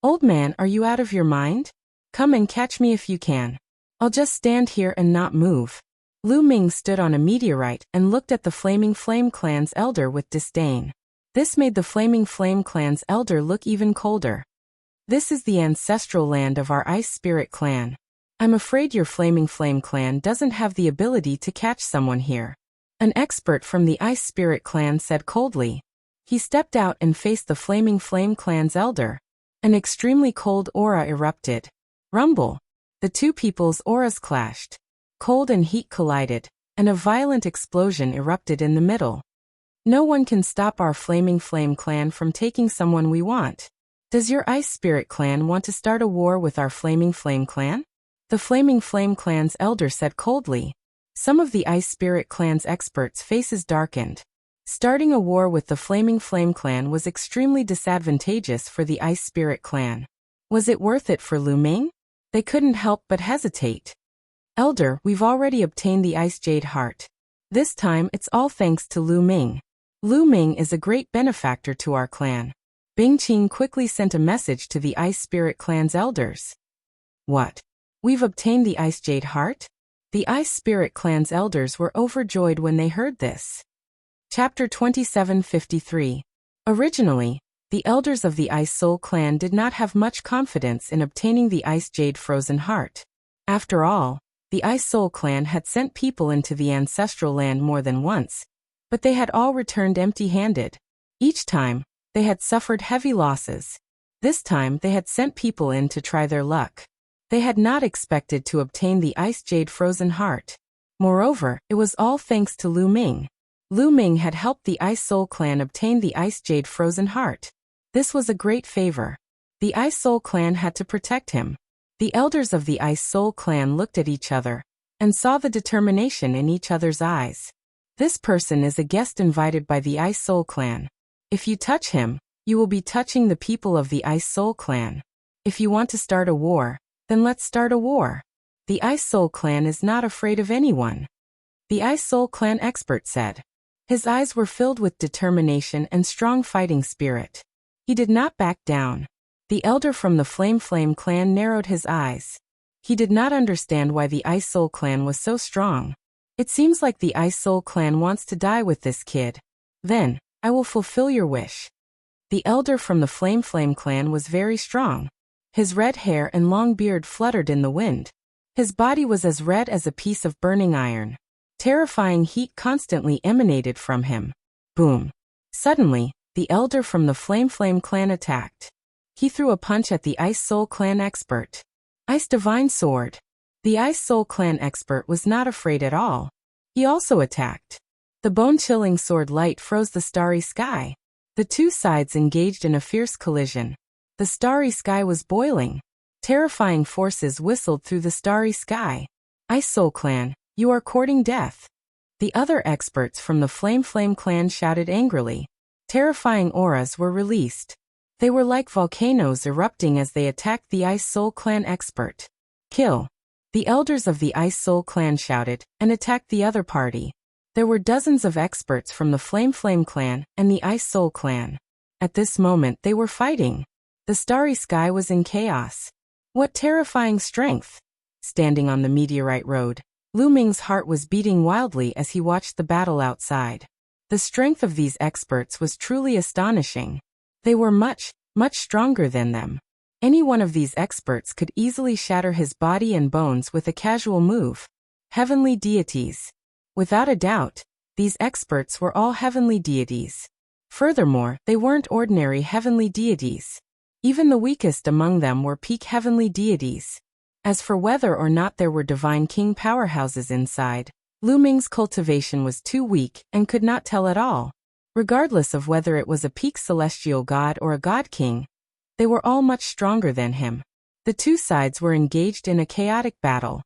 Old man, are you out of your mind? Come and catch me if you can. I'll just stand here and not move. Lu Ming stood on a meteorite and looked at the Flaming Flame clan's elder with disdain. This made the Flaming Flame clan's elder look even colder. This is the ancestral land of our Ice Spirit clan. I'm afraid your Flaming Flame clan doesn't have the ability to catch someone here. An expert from the Ice Spirit clan said coldly. He stepped out and faced the Flaming Flame clan's elder. An extremely cold aura erupted. Rumble. The two people's auras clashed. Cold and heat collided, and a violent explosion erupted in the middle. No one can stop our Flaming Flame clan from taking someone we want. Does your Ice Spirit clan want to start a war with our Flaming Flame clan? The Flaming Flame clan's elder said coldly. Some of the Ice Spirit clan's experts' faces darkened. Starting a war with the Flaming Flame clan was extremely disadvantageous for the Ice Spirit clan. Was it worth it for Lu Ming? They couldn't help but hesitate. Elder, we've already obtained the Ice Jade Heart. This time it's all thanks to Lu Ming. Lu Ming is a great benefactor to our clan. Bing Qing quickly sent a message to the Ice Spirit clan's elders. What? We've obtained the Ice Jade Heart? The Ice Spirit clan's elders were overjoyed when they heard this. Chapter 2753. Originally, the elders of the Ice Soul clan did not have much confidence in obtaining the Ice Jade Frozen Heart. After all, the Ice Soul clan had sent people into the ancestral land more than once, but they had all returned empty-handed. Each time, they had suffered heavy losses. This time they had sent people in to try their luck. They had not expected to obtain the Ice Jade Frozen Heart. Moreover, it was all thanks to Lu Ming. Lu Ming had helped the Ice Soul clan obtain the Ice Jade Frozen Heart. This was a great favor. The Ice Soul clan had to protect him. The elders of the Ice Soul clan looked at each other and saw the determination in each other's eyes. This person is a guest invited by the Ice Soul clan. If you touch him, you will be touching the people of the Ice Soul clan. If you want to start a war, then let's start a war. The Ice Soul clan is not afraid of anyone. The Ice Soul clan expert said. His eyes were filled with determination and strong fighting spirit. He did not back down. The elder from the Flame clan narrowed his eyes. He did not understand why the Ice Soul clan was so strong. It seems like the Ice Soul clan wants to die with this kid. Then, I will fulfill your wish. The elder from the Flame clan was very strong. His red hair and long beard fluttered in the wind. His body was as red as a piece of burning iron. Terrifying heat constantly emanated from him. Boom. Suddenly, the elder from the Flame clan attacked. He threw a punch at the Ice Soul clan expert. Ice Divine Sword. The Ice Soul clan expert was not afraid at all. He also attacked. The bone-chilling sword light froze the starry sky. The two sides engaged in a fierce collision. The starry sky was boiling. Terrifying forces whistled through the starry sky. Ice Soul Clan, you are courting death. The other experts from the Flame Clan shouted angrily. Terrifying auras were released. They were like volcanoes erupting as they attacked the Ice Soul Clan expert. Kill. The elders of the Ice Soul Clan shouted, and attacked the other party. There were dozens of experts from the Flame Clan and the Ice Soul Clan. At this moment they were fighting. The starry sky was in chaos. What terrifying strength! Standing on the meteorite road, Lu Ming's heart was beating wildly as he watched the battle outside. The strength of these experts was truly astonishing. They were much stronger than them. Any one of these experts could easily shatter his body and bones with a casual move. Heavenly deities. Without a doubt, these experts were all heavenly deities. Furthermore, they weren't ordinary heavenly deities. Even the weakest among them were peak heavenly deities. As for whether or not there were divine king powerhouses inside, Lu Ming's cultivation was too weak and could not tell at all. Regardless of whether it was a peak celestial god or a god king, they were all much stronger than him. The two sides were engaged in a chaotic battle.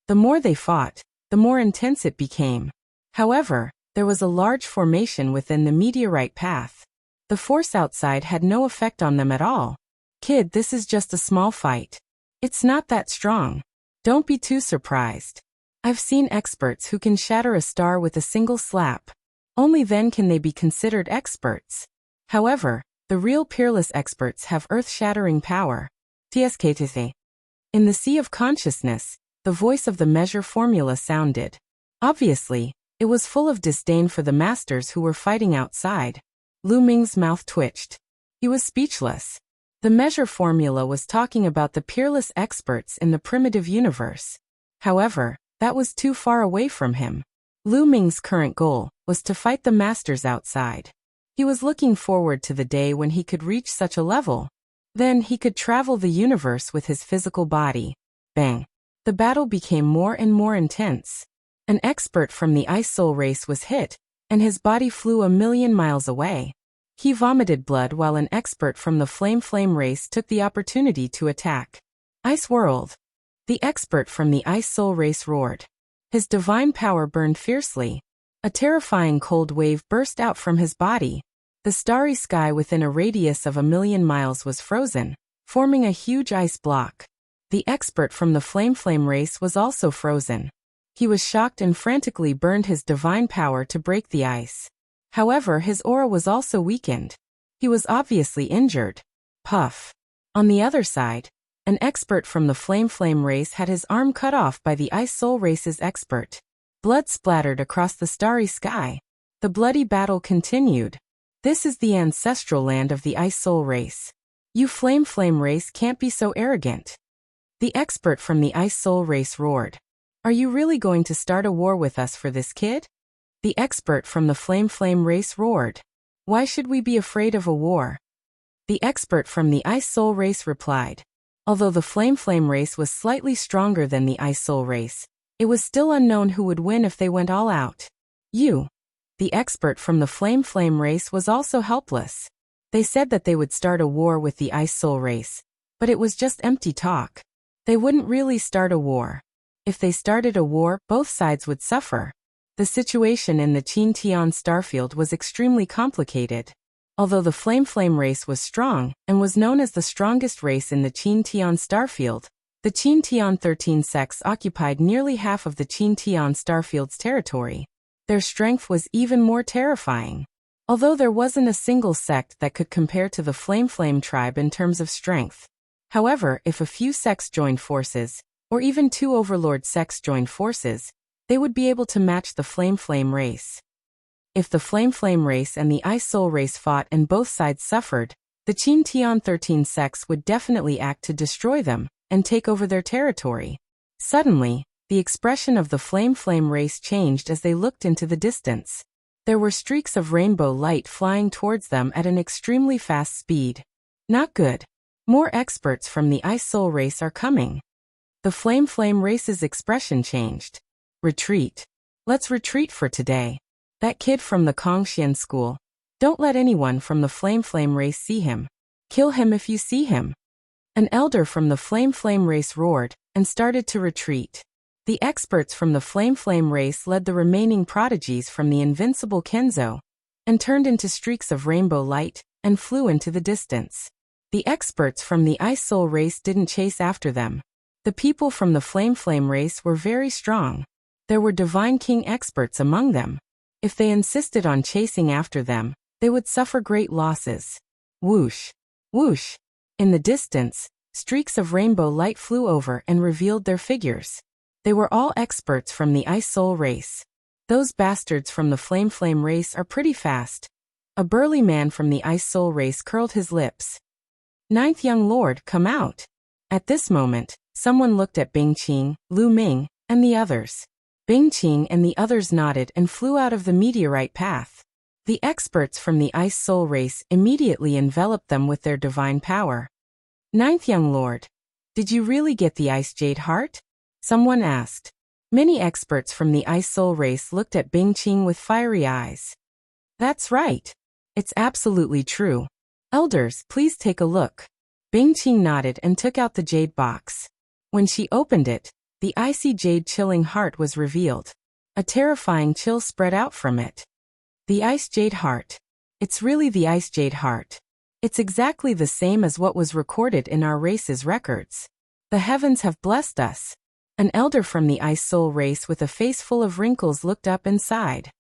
The more they fought, the more intense it became. However, there was a large formation within the meteorite path. The force outside had no effect on them at all. Kid, this is just a small fight. It's not that strong. Don't be too surprised. I've seen experts who can shatter a star with a single slap. Only then can they be considered experts. However, the real peerless experts have earth-shattering power. TSKTC. In the sea of consciousness, the voice of the measure formula sounded. Obviously, it was full of disdain for the masters who were fighting outside. Lu Ming's mouth twitched. He was speechless. The measure formula was talking about the peerless experts in the primitive universe. However, that was too far away from him. Lu Ming's current goal was to fight the masters outside. He was looking forward to the day when he could reach such a level. Then he could travel the universe with his physical body. Bang! The battle became more and more intense. An expert from the Ice Soul race was hit, and his body flew 1,000,000 miles away. He vomited blood while an expert from the Flame race took the opportunity to attack. Ice World! The expert from the Ice Soul race roared. His divine power burned fiercely. A terrifying cold wave burst out from his body. The starry sky within a radius of 1,000,000 miles was frozen, forming a huge ice block. The expert from the Flame race was also frozen. He was shocked and frantically burned his divine power to break the ice. However, his aura was also weakened. He was obviously injured. Puff. On the other side, an expert from the Flame race had his arm cut off by the Ice Soul race's expert. Blood splattered across the starry sky. The bloody battle continued. This is the ancestral land of the Ice Soul race. You Flame race can't be so arrogant. The expert from the Ice Soul race roared. Are you really going to start a war with us for this, kid? The expert from the Flame race roared. Why should we be afraid of a war? The expert from the Ice Soul race replied. Although the Flame race was slightly stronger than the Ice Soul race, it was still unknown who would win if they went all out. You. The expert from the Flame race was also helpless. They said that they would start a war with the Ice Soul race, but it was just empty talk. They wouldn't really start a war. If they started a war, both sides would suffer. The situation in the Qin Tian starfield was extremely complicated. Although the Flame race was strong, and was known as the strongest race in the Qin Tian starfield, the Qin Tian 13 sects occupied nearly half of the Qin Tian starfield's territory. Their strength was even more terrifying. Although there wasn't a single sect that could compare to the Flame tribe in terms of strength. However, if a few sects joined forces, or even 2 overlord sects joined forces, they would be able to match the Flame race. If the Flame race and the Ice Soul race fought and both sides suffered, the Qin Tian 13 sects would definitely act to destroy them and take over their territory. Suddenly, the expression of the Flame race changed as they looked into the distance. There were streaks of rainbow light flying towards them at an extremely fast speed. Not good. More experts from the Ice Soul race are coming. The Flame race's expression changed. Retreat. Let's retreat for today. That kid from the Kongxian school. Don't let anyone from the Flame race see him. Kill him if you see him. An elder from the Flame race roared and started to retreat. The experts from the Flame race led the remaining prodigies from the invincible Kenzo and turned into streaks of rainbow light and flew into the distance. The experts from the Ice Soul race didn't chase after them. The people from the Flame race were very strong. There were Divine King experts among them. If they insisted on chasing after them, they would suffer great losses. Whoosh! Whoosh! In the distance, streaks of rainbow light flew over and revealed their figures. They were all experts from the Ice Soul race. Those bastards from the Flame race are pretty fast. A burly man from the Ice Soul race curled his lips. Ninth young lord, come out. At this moment, someone looked at Bingqing, Lu Ming, and the others. Bingqing and the others nodded and flew out of the meteorite path. The experts from the Ice Soul race immediately enveloped them with their divine power. Ninth young lord, did you really get the Ice Jade Heart? Someone asked. Many experts from the Ice Soul race looked at Bingqing with fiery eyes. That's right. It's absolutely true. Elders, please take a look. Bingqing nodded and took out the jade box. When she opened it, the icy jade chilling heart was revealed. A terrifying chill spread out from it. The Ice Jade Heart. It's really the Ice Jade Heart. It's exactly the same as what was recorded in our race's records. The heavens have blessed us. An elder from the Ice Soul race with a face full of wrinkles looked up and sighed.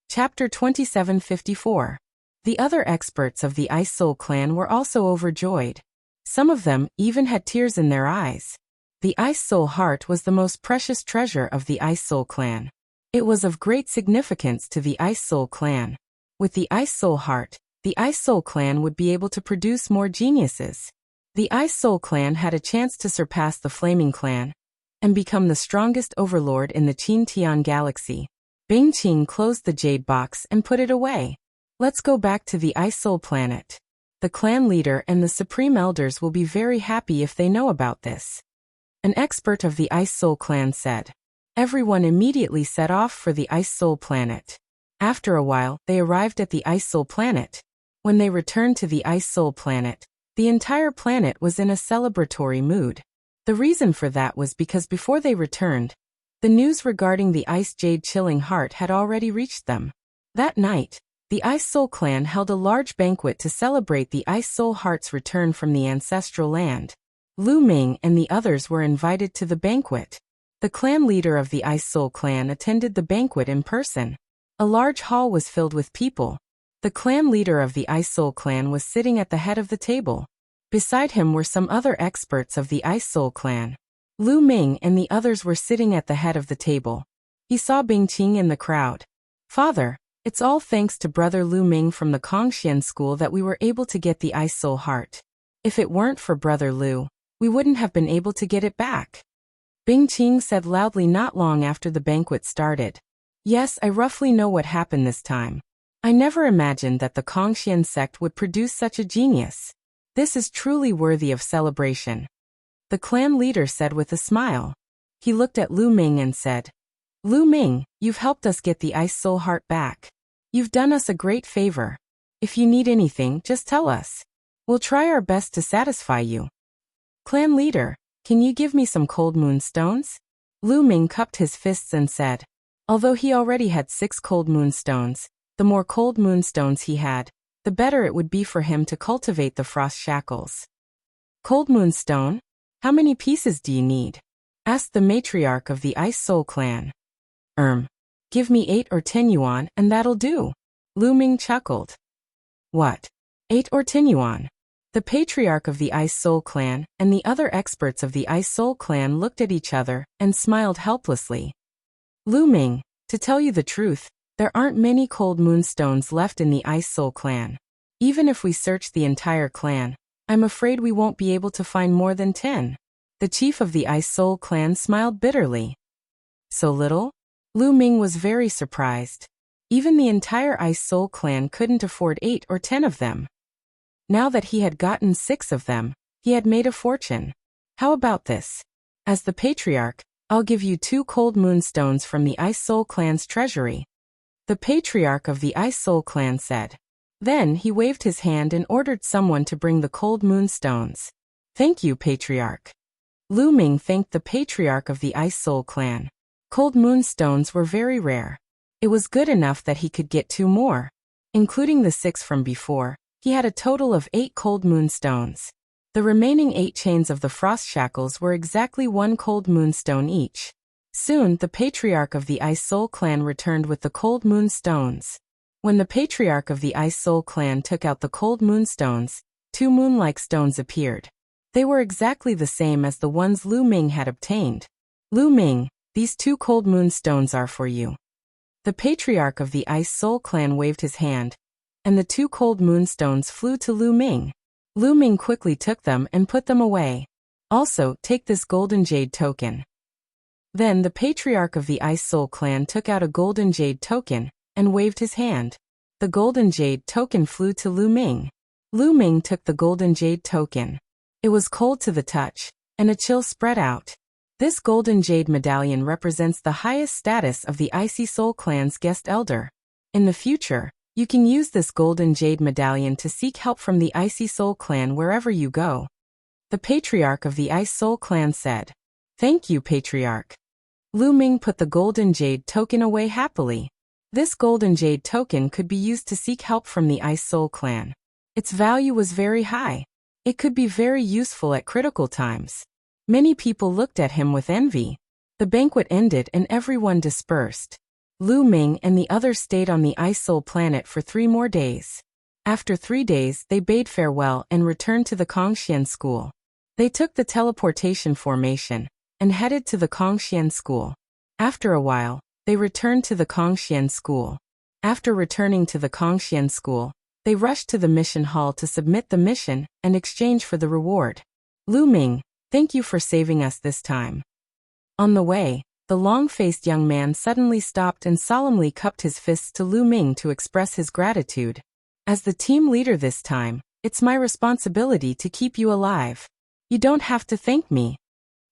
Chapter 2754. The other experts of the Ice Soul clan were also overjoyed. Some of them even had tears in their eyes. The Ice Soul Heart was the most precious treasure of the Ice Soul clan. It was of great significance to the Ice Soul clan. With the Ice Soul Heart, the Ice Soul clan would be able to produce more geniuses. The Ice Soul clan had a chance to surpass the Flaming clan and become the strongest overlord in the Qintian galaxy. Bingqing closed the jade box and put it away. Let's go back to the Ice Soul planet. The clan leader and the supreme elders will be very happy if they know about this. An expert of the Ice Soul clan said. Everyone immediately set off for the Ice Soul planet. After a while, they arrived at the Ice Soul planet. When they returned to the Ice Soul planet, the entire planet was in a celebratory mood. The reason for that was because before they returned, the news regarding the Ice Jade Chilling Heart had already reached them. That night, the Ice Soul clan held a large banquet to celebrate the Ice Soul Heart's return from the ancestral land. Lu Ming and the others were invited to the banquet. The clan leader of the Ice Soul clan attended the banquet in person. A large hall was filled with people. The clan leader of the Ice Soul clan was sitting at the head of the table. Beside him were some other experts of the Ice Soul clan. Lu Ming and the others were sitting at the head of the table. He saw Bingqing in the crowd. Father, it's all thanks to brother Lu Ming from the Kongxian school that we were able to get the Ice Soul Heart. If it weren't for brother Lu, we wouldn't have been able to get it back. Bingqing said loudly not long after the banquet started. Yes, I roughly know what happened this time. I never imagined that the Kongxian sect would produce such a genius. This is truly worthy of celebration. The clan leader said with a smile. He looked at Lu Ming and said, Lu Ming, you've helped us get the Ice Soul Heart back. You've done us a great favor. If you need anything, just tell us. We'll try our best to satisfy you. Clan leader, can you give me some cold moon stones? Lu Ming cupped his fists and said. Although he already had 6 cold moon stones, the more cold moon stones he had, the better it would be for him to cultivate the frost shackles. Cold moon stone? How many pieces do you need? Asked the matriarch of the Ice Soul clan. Give me 8 or 10 yuan and that'll do. Lu Ming chuckled. What? 8 or 10 yuan? The patriarch of the Ice Soul clan and the other experts of the Ice Soul clan looked at each other and smiled helplessly. Lu Ming, to tell you the truth, there aren't many cold moonstones left in the Ice Soul clan. Even if we search the entire clan, I'm afraid we won't be able to find more than 10. The chief of the Ice Soul clan smiled bitterly. So little? Lu Ming was very surprised. Even the entire Ice Soul clan couldn't afford 8 or 10 of them. Now that he had gotten 6 of them, he had made a fortune. How about this? As the patriarch, I'll give you 2 cold moonstones from the Ice Soul clan's treasury. The patriarch of the Ice Soul clan said. Then he waved his hand and ordered someone to bring the cold moonstones. Thank you, Patriarch. Lu Ming thanked the Patriarch of the Ice Soul clan. Cold moonstones were very rare. It was good enough that he could get 2 more. Including the 6 from before, he had a total of 8 cold moonstones. The remaining 8 chains of the frost shackles were exactly 1 cold moonstone each. Soon, the Patriarch of the Ice Soul clan returned with the cold moonstones. When the Patriarch of the Ice Soul clan took out the cold moonstones, 2 moon-like stones appeared. They were exactly the same as the ones Lu Ming had obtained. Lu Ming, these 2 cold moonstones are for you. The Patriarch of the Ice Soul clan waved his hand, and the 2 cold moonstones flew to Lu Ming. Lu Ming quickly took them and put them away. Also, take this golden jade token. Then the Patriarch of the Ice Soul clan took out a golden jade token and waved his hand. The golden jade token flew to Lu Ming. Lu Ming took the golden jade token. It was cold to the touch, and a chill spread out. This golden jade medallion represents the highest status of the Icy Soul clan's guest elder. In the future, you can use this golden jade medallion to seek help from the Icy Soul clan wherever you go. The Patriarch of the Ice Soul clan said. Thank you, Patriarch. Lu Ming put the golden jade token away happily. This golden jade token could be used to seek help from the Ice Soul clan. Its value was very high. It could be very useful at critical times. Many people looked at him with envy. The banquet ended and everyone dispersed. Lu Ming and the others stayed on the Ice Soul planet for 3 more days. After 3 days, they bade farewell and returned to the Kongxian school. They took the teleportation formation and headed to the Kongxian school. After a while, they returned to the Kongxian school. After returning to the Kongxian school, they rushed to the mission hall to submit the mission and exchange for the reward. Lu Ming, thank you for saving us this time. On the way, the long-faced young man suddenly stopped and solemnly cupped his fists to Lu Ming to express his gratitude. As the team leader this time, it's my responsibility to keep you alive. You don't have to thank me.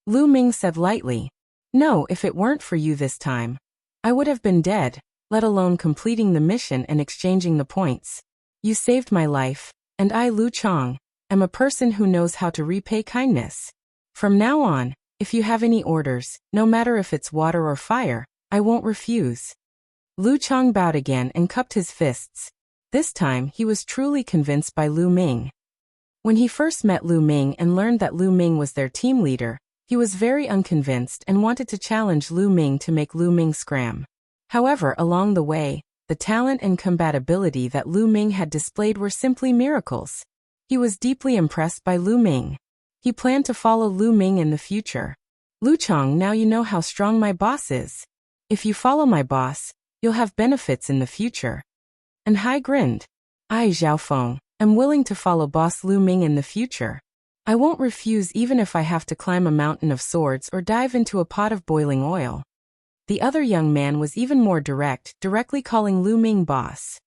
Lu Ming said lightly. No, if it weren't for you this time, I would have been dead, let alone completing the mission and exchanging the points. You saved my life, and I, Lu Chong, am a person who knows how to repay kindness. From now on, if you have any orders, no matter if it's water or fire, I won't refuse. Lu Chong bowed again and cupped his fists. This time he was truly convinced by Lu Ming. When he first met Lu Ming and learned that Lu Ming was their team leader, he was very unconvinced and wanted to challenge Lu Ming to make Lu Ming scram. However, along the way, the talent and compatibility that Lu Ming had displayed were simply miracles. He was deeply impressed by Lu Ming. He planned to follow Lu Ming in the future. Lu Chong, now you know how strong my boss is. If you follow my boss, you'll have benefits in the future. And Hai grinned. I, Zhao Feng, am willing to follow boss Lu Ming in the future. I won't refuse even if I have to climb a mountain of swords or dive into a pot of boiling oil. The other young man was even more direct, directly calling Lu Ming boss.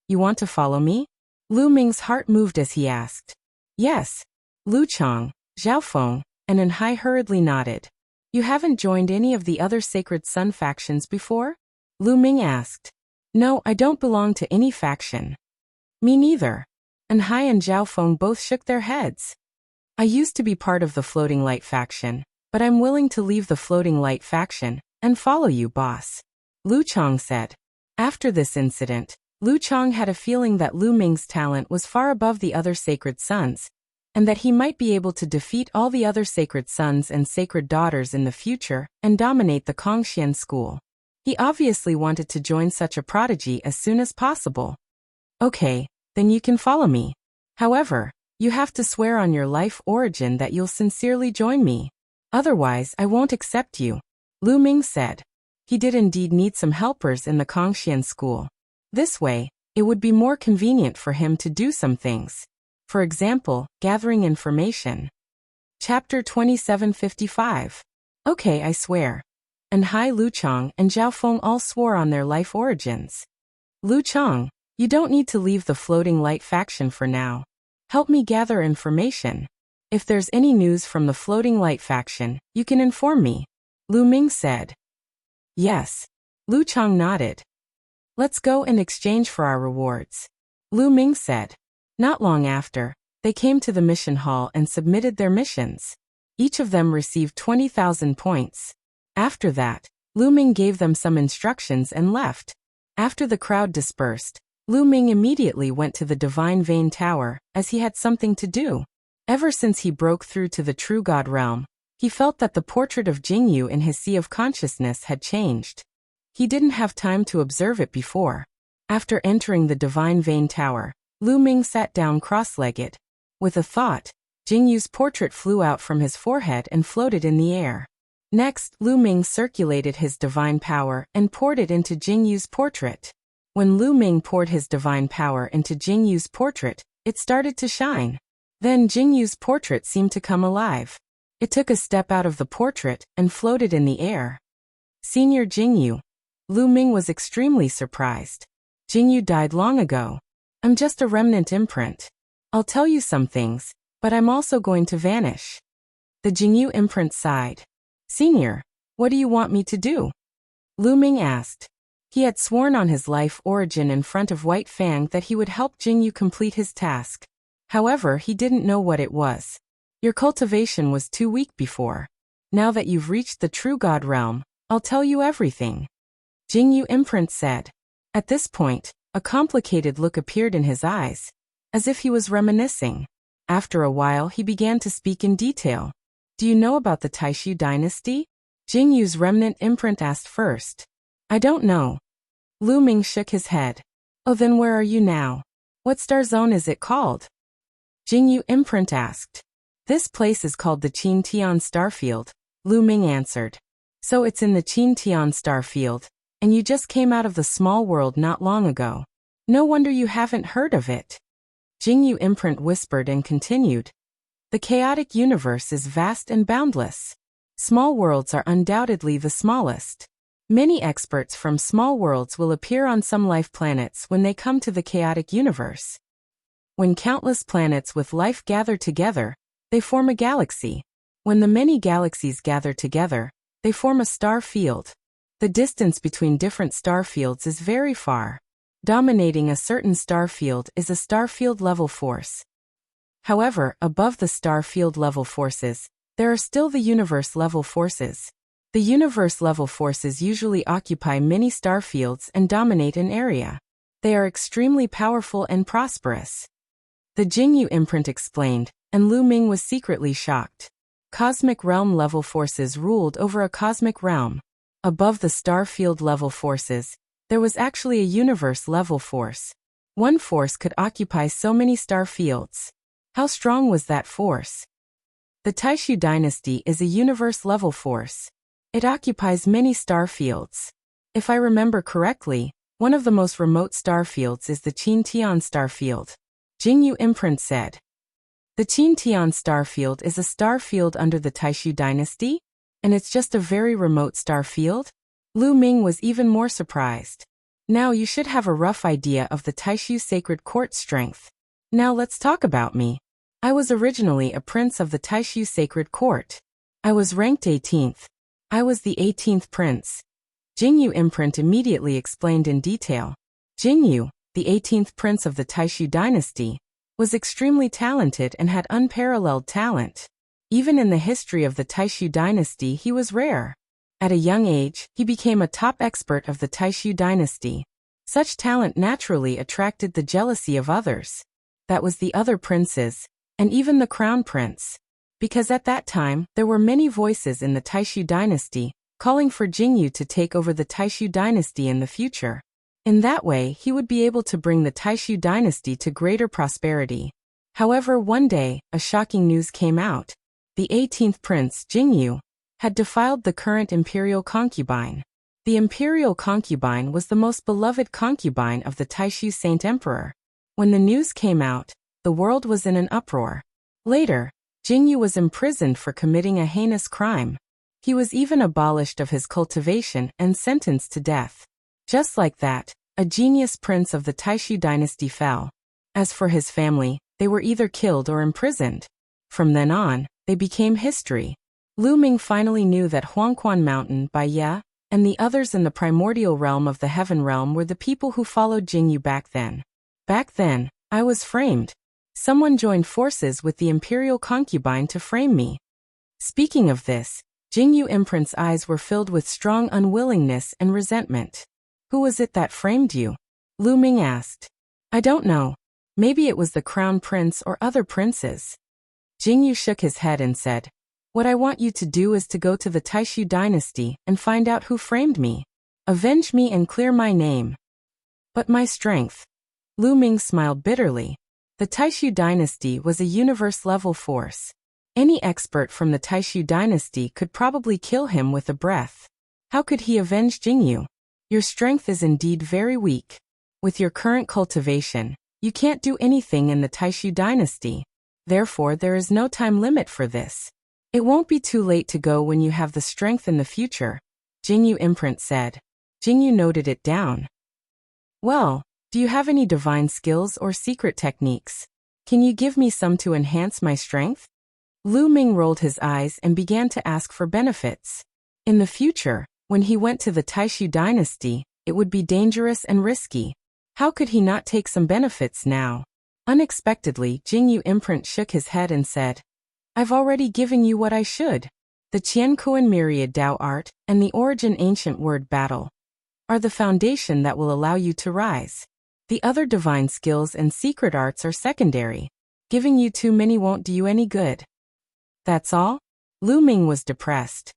You want to follow me? Lu Ming's heart moved as he asked. Yes. Lu Chong, Zhao Feng, and Anhai hurriedly nodded. You haven't joined any of the other Sacred Sun factions before? Lu Ming asked. No, I don't belong to any faction. Me neither. Anhai and Zhao Feng both shook their heads. I used to be part of the Floating Light faction, but I'm willing to leave the Floating Light faction and follow you, boss. Lu Chong said. After this incident, Lu Chong had a feeling that Lu Ming's talent was far above the other Sacred Sons, and that he might be able to defeat all the other Sacred Sons and Sacred Daughters in the future and dominate the Kongxian school. He obviously wanted to join such a prodigy as soon as possible. Okay, then you can follow me. However, you have to swear on your life origin that you'll sincerely join me. Otherwise, I won't accept you. Lu Ming said. He did indeed need some helpers in the Kongxian school. This way, it would be more convenient for him to do some things. For example, gathering information. Chapter 2755. Okay, I swear. And Hai Lu Chong and Zhao Feng all swore on their life origins. Lu Chong, you don't need to leave the Floating Light faction for now. Help me gather information. If there's any news from the Floating Light faction, you can inform me. Lu Ming said. Yes. Lu Chong nodded. Let's go and exchange for our rewards. Lu Ming said. Not long after, they came to the mission hall and submitted their missions. Each of them received 20,000 points. After that, Lu Ming gave them some instructions and left. After the crowd dispersed, Lu Ming immediately went to the Divine Vein Tower, as he had something to do. Ever since he broke through to the true God realm, he felt that the portrait of Jingyu in his sea of consciousness had changed. He didn't have time to observe it before. After entering the Divine Vein Tower, Lu Ming sat down cross-legged. With a thought, Jingyu's portrait flew out from his forehead and floated in the air. Next, Lu Ming circulated his divine power and poured it into Jingyu's portrait. When Lu Ming poured his divine power into Jingyu's portrait, it started to shine. Then Jingyu's portrait seemed to come alive. It took a step out of the portrait and floated in the air. Senior Jingyu. Lu Ming was extremely surprised. Jingyu died long ago. I'm just a remnant imprint. I'll tell you some things, but I'm also going to vanish. The Jingyu imprint sighed. Senior, what do you want me to do? Lu Ming asked. He had sworn on his life origin in front of White Fang that he would help Jingyu complete his task. However, he didn't know what it was. Your cultivation was too weak before. Now that you've reached the true God realm, I'll tell you everything. Jingyu imprint said. At this point, a complicated look appeared in his eyes, as if he was reminiscing. After a while he began to speak in detail. Do you know about the Taishu dynasty? Jingyu's remnant imprint asked first. I don't know. Lu Ming shook his head. Oh, then where are you now? What star zone is it called? Jingyu imprint asked. This place is called the Qin Tian Starfield, Lu Ming answered. So it's in the Qin Tian Starfield, and you just came out of the small world not long ago. No wonder you haven't heard of it. Jingyu imprint whispered and continued. The chaotic universe is vast and boundless. Small worlds are undoubtedly the smallest. Many experts from small worlds will appear on some life planets when they come to the chaotic universe. When countless planets with life gather together, they form a galaxy. When the many galaxies gather together, they form a star field. The distance between different star fields is very far. Dominating a certain star field is a star field level force. However, above the star field level forces, there are still the universe level forces. The universe level forces usually occupy many star fields and dominate an area. They are extremely powerful and prosperous. The Jingyu imprint explained, and Lu Ming was secretly shocked. Cosmic realm level forces ruled over a cosmic realm. Above the star field level forces, there was actually a universe level force. One force could occupy so many star fields. How strong was that force? The Taishu dynasty is a universe level force. It occupies many star fields. If I remember correctly, one of the most remote star fields is the Qin Tian star field. Jingyu imprint said. The Qin Tian star field is a star field under the Taishu dynasty? And it's just a very remote star field? Lu Ming was even more surprised. Now you should have a rough idea of the Taishu sacred court strength. Now let's talk about me. I was originally a prince of the Taishu sacred court. I was ranked 18th. I was the 18th prince. Jingyu imprint immediately explained in detail. Jingyu, the 18th prince of the Taishu dynasty, was extremely talented and had unparalleled talent. Even in the history of the Taishu dynasty he was rare. At a young age, he became a top expert of the Taishu dynasty. Such talent naturally attracted the jealousy of others. That was the other princes, and even the crown prince. Because at that time, there were many voices in the Taishu dynasty, calling for Jingyu to take over the Taishu dynasty in the future. In that way, he would be able to bring the Taishu dynasty to greater prosperity. However, one day, a shocking news came out. The 18th prince, Jingyu, had defiled the current imperial concubine. The imperial concubine was the most beloved concubine of the Taishu Saint Emperor. When the news came out, the world was in an uproar. Later, Jingyu was imprisoned for committing a heinous crime. He was even abolished of his cultivation and sentenced to death. Just like that, a genius prince of the Taishu dynasty fell. As for his family, they were either killed or imprisoned. From then on, they became history. Lu Ming finally knew that Huangquan Mountain, Bai Ye, and the others in the primordial realm of the heaven realm were the people who followed Jingyu back then. Back then, I was framed. Someone joined forces with the imperial concubine to frame me. Speaking of this, Jingyu Imprint's eyes were filled with strong unwillingness and resentment. Who was it that framed you? Lu Ming asked. I don't know. Maybe it was the crown prince or other princes. Jingyu shook his head and said, what I want you to do is to go to the Taishu dynasty and find out who framed me. Avenge me and clear my name. But my strength. Lu Ming smiled bitterly. The Taishu dynasty was a universe-level force. Any expert from the Taishu dynasty could probably kill him with a breath. How could he avenge Jingyu? Your strength is indeed very weak. With your current cultivation, you can't do anything in the Taishu dynasty. Therefore, there is no time limit for this. It won't be too late to go when you have the strength in the future, Jingyu Imprint said. Jingyu noted it down. Well, do you have any divine skills or secret techniques? Can you give me some to enhance my strength? Lu Ming rolled his eyes and began to ask for benefits. In the future, when he went to the Taishu dynasty, it would be dangerous and risky. How could he not take some benefits now? Unexpectedly, Jingyu Imprint shook his head and said, I've already given you what I should. The Qiankuan Myriad Dao Art and the Origin Ancient Word Battle are the foundation that will allow you to rise. The other divine skills and secret arts are secondary. Giving you too many won't do you any good. That's all? Lu Ming was depressed.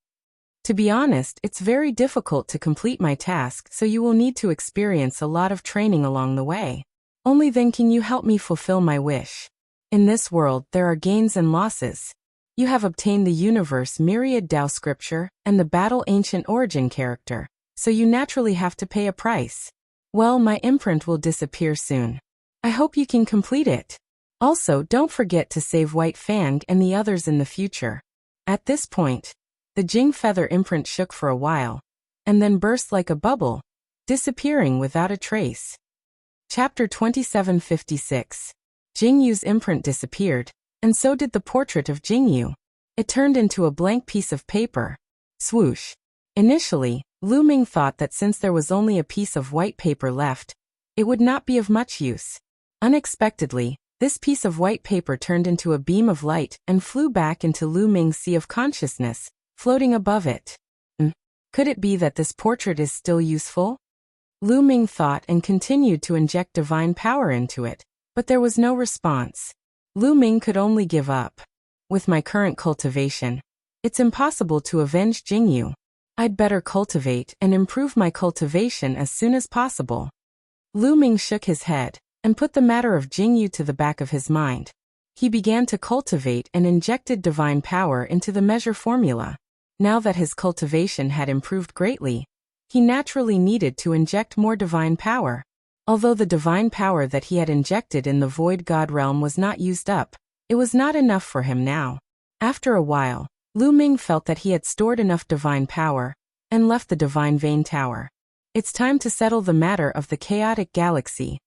To be honest, it's very difficult to complete my task, so you will need to experience a lot of training along the way. Only then can you help me fulfill my wish. In this world, there are gains and losses. You have obtained the Universe Myriad Dao Scripture and the Battle Ancient Origin character, so you naturally have to pay a price. Well, my imprint will disappear soon. I hope you can complete it. Also, don't forget to save White Fang and the others in the future. At this point, the Jing Feather imprint shook for a while, and then burst like a bubble, disappearing without a trace. Chapter 2756. Jingyu's imprint disappeared, and so did the portrait of Jingyu. It turned into a blank piece of paper. Swoosh. Initially, Lu Ming thought that since there was only a piece of white paper left, it would not be of much use. Unexpectedly, this piece of white paper turned into a beam of light and flew back into Lu Ming's sea of consciousness, floating above it. Could it be that this portrait is still useful? Lu Ming thought and continued to inject divine power into it, but there was no response. Lu Ming could only give up. With my current cultivation, it's impossible to avenge Jingyu. I'd better cultivate and improve my cultivation as soon as possible. Lu Ming shook his head and put the matter of Jingyu to the back of his mind. He began to cultivate and injected divine power into the measure formula. Now that his cultivation had improved greatly, he naturally needed to inject more divine power. Although the divine power that he had injected in the Void God realm was not used up, it was not enough for him now. After a while, Lu Ming felt that he had stored enough divine power and left the Divine Vein Tower. It's time to settle the matter of the chaotic galaxy.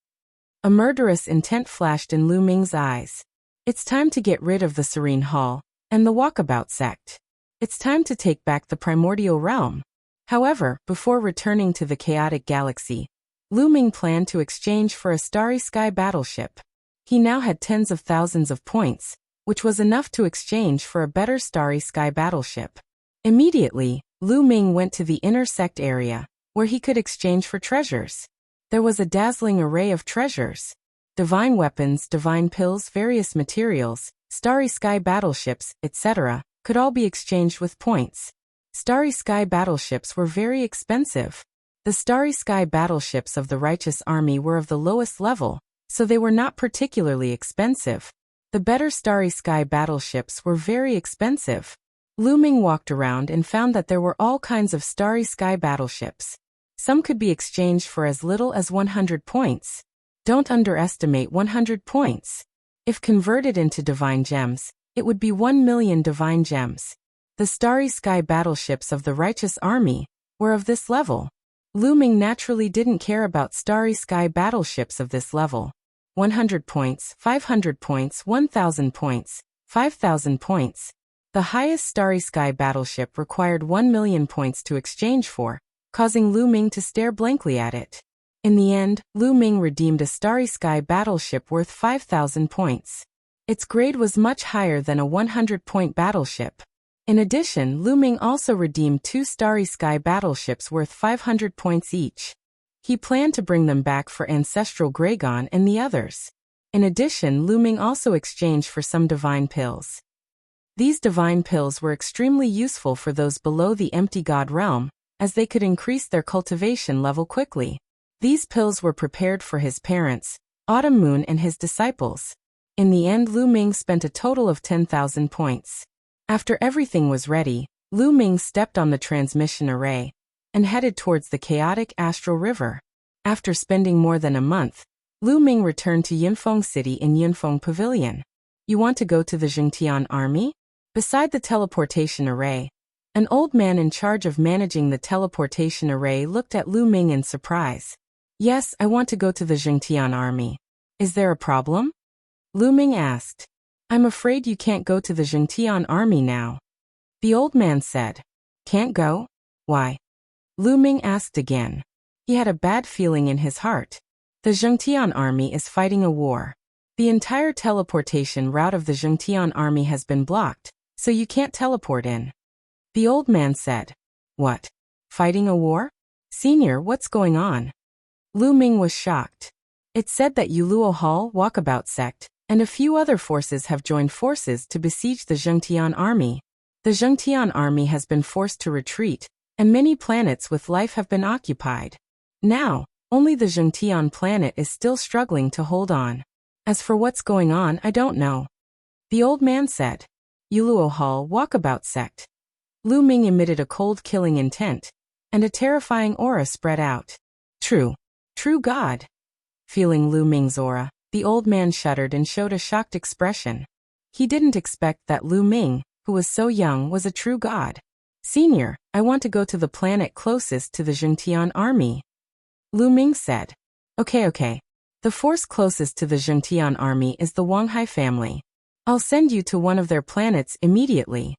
A murderous intent flashed in Lu Ming's eyes. It's time to get rid of the Serene Hall and the Walkabout sect. It's time to take back the primordial realm. However, before returning to the chaotic galaxy, Lu Ming planned to exchange for a Starry Sky battleship. He now had tens of thousands of points, which was enough to exchange for a better Starry Sky battleship. Immediately, Lu Ming went to the inner sect area, where he could exchange for treasures. There was a dazzling array of treasures. Divine weapons, divine pills, various materials, Starry Sky battleships, etc., could all be exchanged with points. Starry Sky battleships were very expensive. The Starry Sky battleships of the Righteous Army were of the lowest level, so they were not particularly expensive. The better Starry Sky battleships were very expensive. Lu Ming walked around and found that there were all kinds of Starry Sky battleships. Some could be exchanged for as little as 100 points. Don't underestimate 100 points. If converted into divine gems, it would be 1 million divine gems. The Starry Sky battleships of the Righteous Army were of this level. Lu Ming naturally didn't care about Starry Sky battleships of this level. 100 points, 500 points, 1,000 points, 5,000 points. The highest Starry Sky battleship required 1 million points to exchange for, causing Lu Ming to stare blankly at it. In the end, Lu Ming redeemed a Starry Sky battleship worth 5,000 points. Its grade was much higher than a 100-point battleship. In addition, Lu Ming also redeemed 2 Starry Sky battleships worth 500 points each. He planned to bring them back for Ancestral Graygon and the others. In addition, Lu Ming also exchanged for some divine pills. These divine pills were extremely useful for those below the Empty God realm, as they could increase their cultivation level quickly. These pills were prepared for his parents, Autumn Moon and his disciples. In the end, Lu Ming spent a total of 10,000 points. After everything was ready, Lu Ming stepped on the transmission array and headed towards the chaotic Astral River. After spending more than a month, Lu Ming returned to Yunfeng City in Yunfeng Pavilion. You want to go to the Jingtian army? Beside the teleportation array, an old man in charge of managing the teleportation array looked at Lu Ming in surprise. Yes, I want to go to the Jingtian army. Is there a problem? Lu Ming asked. I'm afraid you can't go to the Jingtian army now. The old man said. Can't go? Why? Lu Ming asked again. He had a bad feeling in his heart. The Jingtian army is fighting a war. The entire teleportation route of the Jingtian army has been blocked, so you can't teleport in. The old man said. What? Fighting a war? Senior, what's going on? Lu Ming was shocked. It said that Yuluo Hall Walkabout sect and a few other forces have joined forces to besiege the Jingtian army. The Jingtian army has been forced to retreat, and many planets with life have been occupied. Now, only the Jingtian planet is still struggling to hold on. As for what's going on, I don't know. The old man said. Yuluo Hall Walkabout sect. Lu Ming emitted a cold killing intent, and a terrifying aura spread out. True God. Feeling Lu Ming's aura, the old man shuddered and showed a shocked expression. He didn't expect that Lu Ming, who was so young, was a true god. Senior, I want to go to the planet closest to the Jingtian army. Lu Ming said. Okay. The force closest to the Jingtian army is the Wanghai family. I'll send you to one of their planets immediately.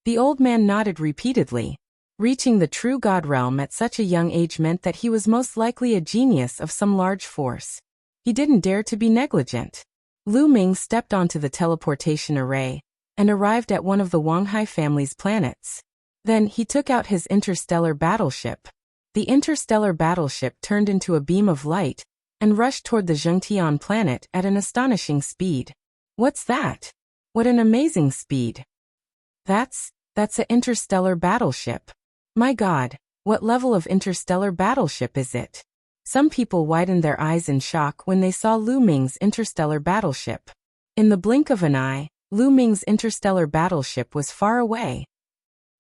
The old man nodded repeatedly. Reaching the true god realm at such a young age meant that he was most likely a genius of some large force. He didn't dare to be negligent. Lu Ming stepped onto the teleportation array and arrived at one of the Wanghai family's planets. Then he took out his interstellar battleship. The interstellar battleship turned into a beam of light and rushed toward the Jingtian planet at an astonishing speed. What's that? What an amazing speed. That's an interstellar battleship. My God, what level of interstellar battleship is it? Some people widened their eyes in shock when they saw Lu Ming's interstellar battleship. In the blink of an eye, Lu Ming's interstellar battleship was far away.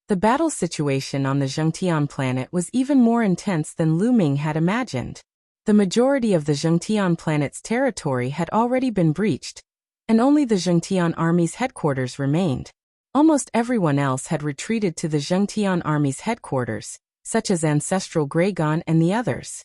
The battle situation on the Jingtian planet was even more intense than Lu Ming had imagined. The majority of the Jingtian planet's territory had already been breached, and only the Jingtian army's headquarters remained. Almost everyone else had retreated to the Jingtian army's headquarters, such as Ancestral Graygon and the others.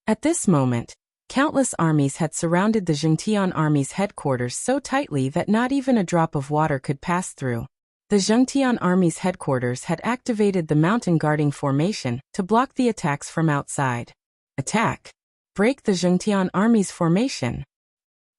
At this moment, countless armies had surrounded the Jingtian army's headquarters so tightly that not even a drop of water could pass through. The Jingtian army's headquarters had activated the mountain guarding formation to block the attacks from outside. Attack! Break the Jingtian army's formation!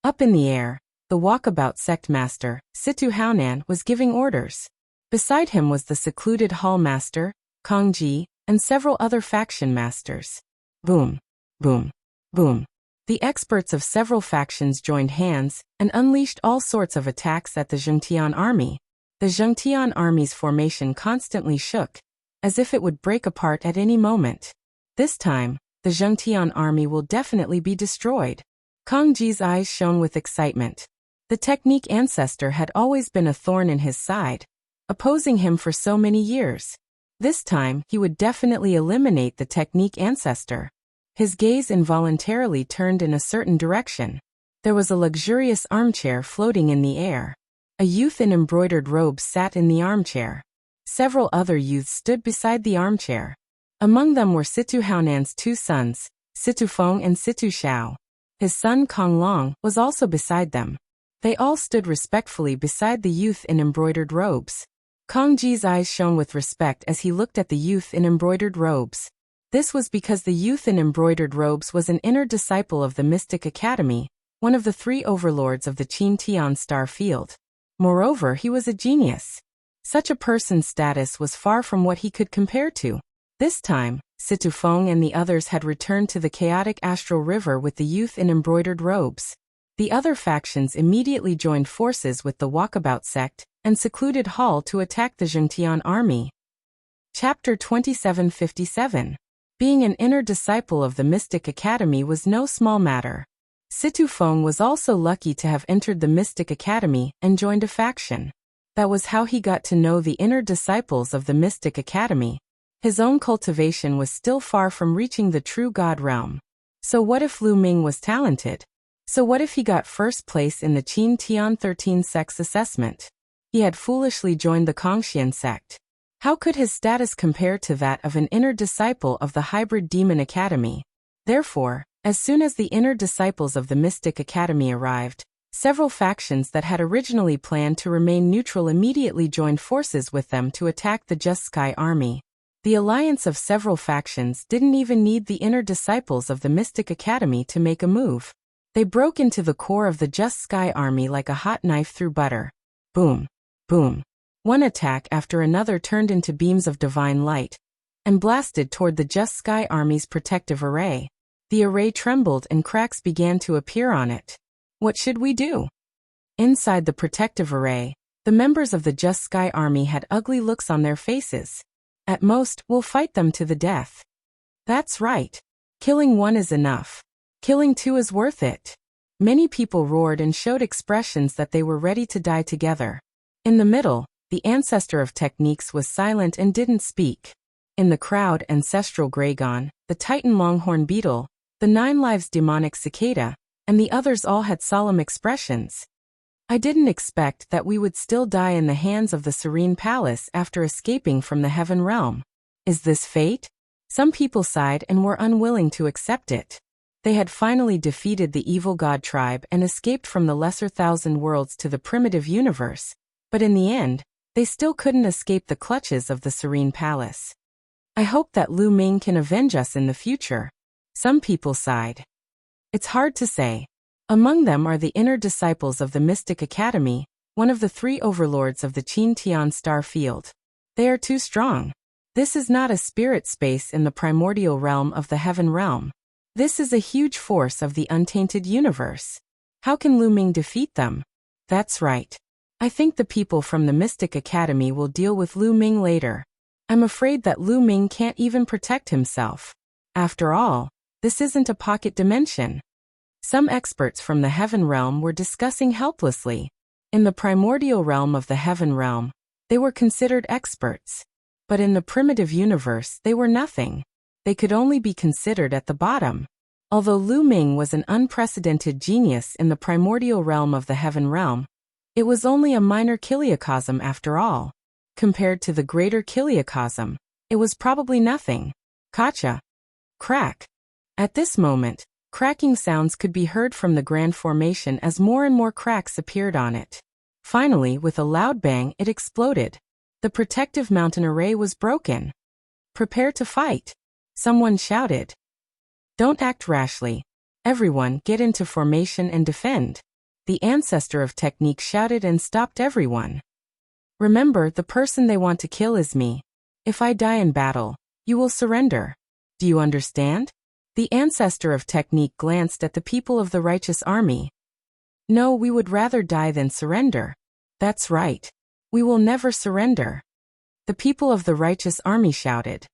Up in the air, the Walkabout sect master, Situ Haonan, was giving orders. Beside him was the secluded hall master, Kong Ji, and several other faction masters. Boom! Boom! Boom! The experts of several factions joined hands and unleashed all sorts of attacks at the Jingtian army. The Jingtian army's formation constantly shook, as if it would break apart at any moment. This time, the Jingtian army will definitely be destroyed. Kong Ji's eyes shone with excitement. The technique ancestor had always been a thorn in his side, opposing him for so many years. This time, he would definitely eliminate the technique ancestor. His gaze involuntarily turned in a certain direction. There was a luxurious armchair floating in the air. A youth in embroidered robes sat in the armchair. Several other youths stood beside the armchair. Among them were Situ Haonan's 2 sons, Situ Feng and Situ Shao. His son Kong Long was also beside them. They all stood respectfully beside the youth in embroidered robes. Kong Ji's eyes shone with respect as he looked at the youth in embroidered robes. This was because the youth in embroidered robes was an inner disciple of the Mystic Academy, one of the 3 overlords of the Qin Tian star field. Moreover, he was a genius. Such a person's status was far from what he could compare to. This time, Situfeng and the others had returned to the chaotic astral river with the youth in embroidered robes. The other factions immediately joined forces with the Walkabout sect and secluded Hall to attack the Zhengtian army. Chapter 2757. Being an inner disciple of the Mystic Academy was no small matter. Situfeng was also lucky to have entered the Mystic Academy and joined a faction. That was how he got to know the inner disciples of the Mystic Academy. His own cultivation was still far from reaching the true God realm. So what if Lu Ming was talented? So what if he got first place in the Qin Tian 13 sect's assessment? He had foolishly joined the Kongxian sect. How could his status compare to that of an inner disciple of the hybrid demon academy? Therefore, as soon as the inner disciples of the Mystic Academy arrived, several factions that had originally planned to remain neutral immediately joined forces with them to attack the Just Sky army. The alliance of several factions didn't even need the inner disciples of the Mystic Academy to make a move. They broke into the core of the Just Sky army like a hot knife through butter. Boom. Boom. One attack after another turned into beams of divine light and blasted toward the Just Sky army's protective array. The array trembled and cracks began to appear on it. What should we do? Inside the protective array, the members of the Just Sky army had ugly looks on their faces. At most, we'll fight them to the death. That's right. Killing one is enough. Killing two is worth it. Many people roared and showed expressions that they were ready to die together. In the middle, the ancestor of techniques was silent and didn't speak. In the crowd, Ancestral Graygon, the Titan Longhorn Beetle, the 9 Lives Demonic Cicada, and the others all had solemn expressions. I didn't expect that we would still die in the hands of the Serene Palace after escaping from the Heaven Realm. Is this fate? Some people sighed and were unwilling to accept it. They had finally defeated the evil god tribe and escaped from the lesser thousand worlds to the primitive universe, but in the end, they still couldn't escape the clutches of the Serene Palace. I hope that Lu Ming can avenge us in the future. Some people sighed. It's hard to say. Among them are the inner disciples of the Mystic Academy, one of the 3 overlords of the Qin Tian star field. They are too strong. This is not a spirit space in the primordial realm of the Heaven Realm. This is a huge force of the untainted universe. How can Lu Ming defeat them? That's right. I think the people from the Mystic Academy will deal with Lu Ming later. I'm afraid that Lu Ming can't even protect himself. After all, this isn't a pocket dimension. Some experts from the Heaven Realm were discussing helplessly. In the primordial realm of the Heaven Realm, they were considered experts. But in the primitive universe, they were nothing. They could only be considered at the bottom. Although Lu Ming was an unprecedented genius in the primordial realm of the Heaven Realm, it was only a minor kiliocosm after all. Compared to the greater kiliocosm, it was probably nothing. Gotcha. Crack. At this moment, cracking sounds could be heard from the Grand Formation as more and more cracks appeared on it. Finally, with a loud bang, it exploded. The protective mountain array was broken. Prepare to fight. Someone shouted. Don't act rashly. Everyone, get into formation and defend. The ancestor of technique shouted and stopped everyone. Remember, the person they want to kill is me. If I die in battle, you will surrender. Do you understand? The ancestor of technique glanced at the people of the righteous army. No, we would rather die than surrender. That's right. We will never surrender. The people of the righteous army shouted.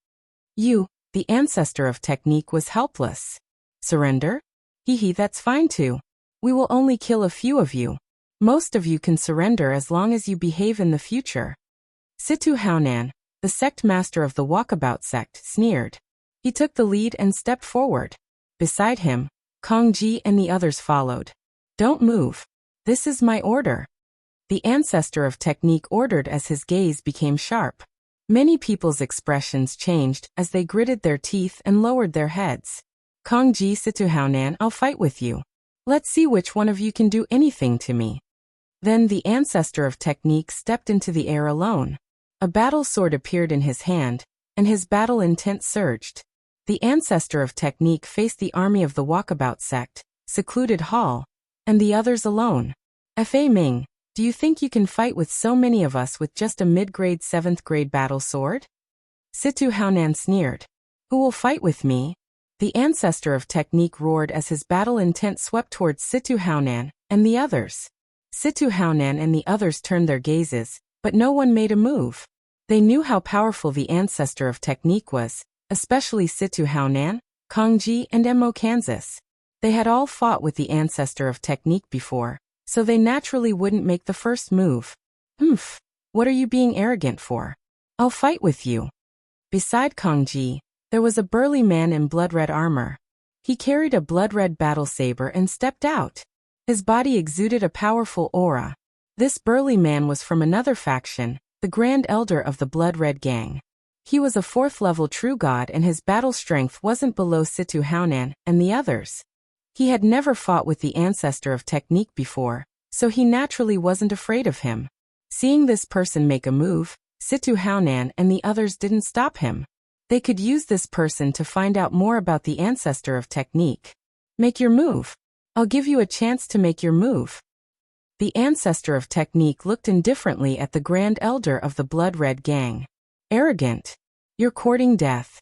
You, the ancestor of technique, was helpless. Surrender? Hee, that's fine too. We will only kill a few of you. Most of you can surrender as long as you behave in the future. Situ Haonan, the sect master of the Walkabout sect, sneered. He took the lead and stepped forward. Beside him, Kong Ji and the others followed. Don't move. This is my order. The ancestor of technique ordered as his gaze became sharp. Many people's expressions changed as they gritted their teeth and lowered their heads. Kong Ji, Situ Haonan, I'll fight with you. Let's see which one of you can do anything to me. Then the ancestor of technique stepped into the air alone. A battle sword appeared in his hand, and his battle intent surged. The ancestor of technique faced the army of the walkabout sect, secluded hall, and the others alone. Fa Ming, do you think you can fight with so many of us with just a mid-grade 7th grade battle sword? Situ Haonan sneered. Who will fight with me? The ancestor of technique roared as his battle intent swept towards Situ Haonan and the others. Situ Haonan and the others turned their gazes, but no one made a move. They knew how powerful the ancestor of technique was, especially Situ Haonan, Kongji, and Mo Kansas. They had all fought with the ancestor of technique before, so they naturally wouldn't make the first move. What are you being arrogant for? I'll fight with you. Beside Kongji, there was a burly man in blood-red armor. He carried a blood-red battle saber and stepped out. His body exuded a powerful aura. This burly man was from another faction, the Grand Elder of the Blood-Red Gang. He was a 4th-level true god and his battle strength wasn't below Situ Haonan and the others. He had never fought with the ancestor of technique before, so he naturally wasn't afraid of him. Seeing this person make a move, Situ Haonan and the others didn't stop him. They could use this person to find out more about the ancestor of technique. Make your move. I'll give you a chance to make your move. The ancestor of technique looked indifferently at the Grand Elder of the Blood-Red Gang. Arrogant. You're courting death.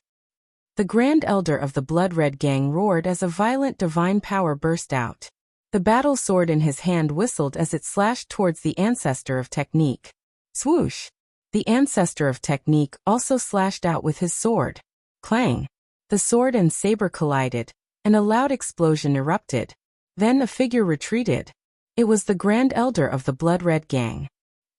The Grand Elder of the Blood-Red Gang roared as a violent divine power burst out. The battle sword in his hand whistled as it slashed towards the ancestor of technique. Swoosh! The ancestor of technique also slashed out with his sword. Clang! The sword and saber collided, and a loud explosion erupted. Then a figure retreated. It was the Grand Elder of the Blood-Red Gang.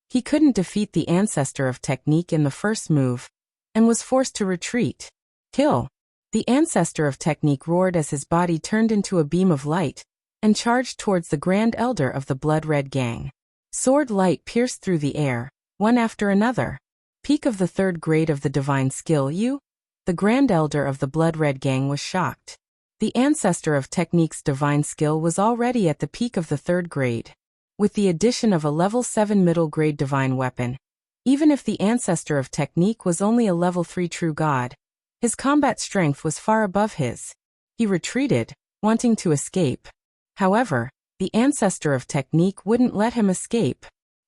He couldn't defeat the ancestor of technique in the first move, and was forced to retreat. Kill! The ancestor of technique roared as his body turned into a beam of light, and charged towards the Grand Elder of the Blood-Red Gang. Sword light pierced through the air, one after another. Peak of the 3rd grade of the divine skill you? The Grand Elder of the Blood-Red Gang was shocked. The ancestor of technique's divine skill was already at the peak of the 3rd grade. With the addition of a level 7 middle grade divine weapon, even if the ancestor of technique was only a level 3 true god, his combat strength was far above his. He retreated, wanting to escape. However, the ancestor of technique wouldn't let him escape.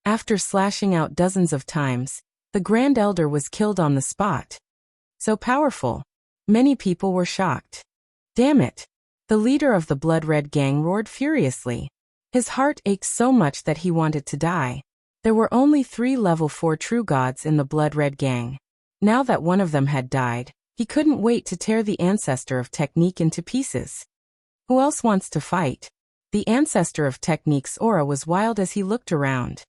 After slashing out dozens of times, the Grand Elder was killed on the spot. So powerful. Many people were shocked. Damn it! The leader of the Blood-Red Gang roared furiously. His heart ached so much that he wanted to die. There were only 3 level 4 true gods in the Blood-Red Gang. Now that one of them had died, he couldn't wait to tear the ancestor of technique into pieces. Who else wants to fight? The ancestor of technique's aura was wild as he looked around.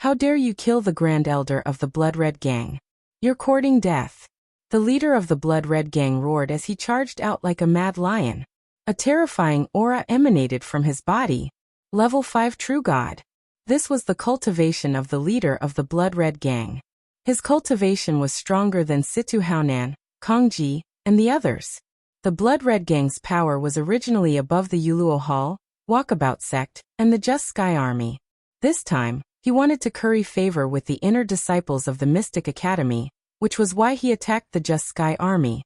How dare you kill the Grand Elder of the Blood-Red Gang? You're courting death. The leader of the Blood-Red Gang roared as he charged out like a mad lion. A terrifying aura emanated from his body. Level 5 True God. This was the cultivation of the leader of the Blood-Red Gang. His cultivation was stronger than Situ Haonan, Kongji, and the others. The Blood-Red Gang's power was originally above the Yuluo Hall, Walkabout Sect, and the Just Sky Army. This time, he wanted to curry favor with the inner disciples of the Mystic Academy, which was why he attacked the Just Sky Army.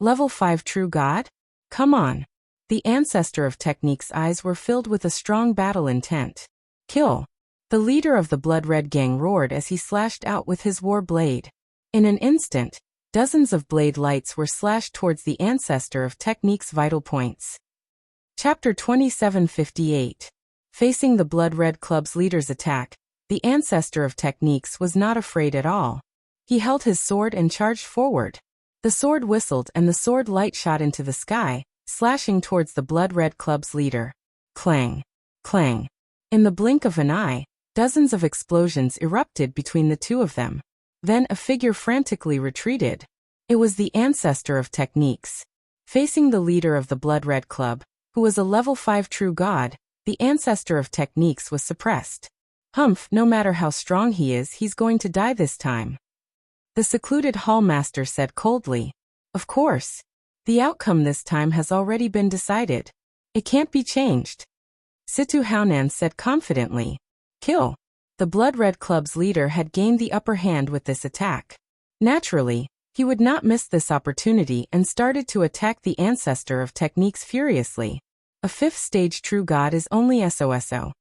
Level 5 True God? Come on. The ancestor of technique's eyes were filled with a strong battle intent. Kill! The leader of the Blood-Red Gang roared as he slashed out with his war blade. In an instant, dozens of blade lights were slashed towards the ancestor of technique's vital points. Chapter 2758. Facing the Blood-Red Club's leader's attack, the ancestor of techniques was not afraid at all. He held his sword and charged forward. The sword whistled and the sword light shot into the sky, slashing towards the Blood-Red Club's leader. Clang! Clang! In the blink of an eye, dozens of explosions erupted between the two of them. Then a figure frantically retreated. It was the ancestor of techniques. Facing the leader of the Blood-Red Club, who was a level 5 true god, the ancestor of techniques was suppressed. Humph, no matter how strong he is, he's going to die this time. The secluded hallmaster said coldly. Of course. The outcome this time has already been decided. It can't be changed. Situ Haonan said confidently. Kill. The Blood-Red Club's leader had gained the upper hand with this attack. Naturally, He would not miss this opportunity and started to attack the ancestor of techniques furiously. A fifth stage true god is only SOSO.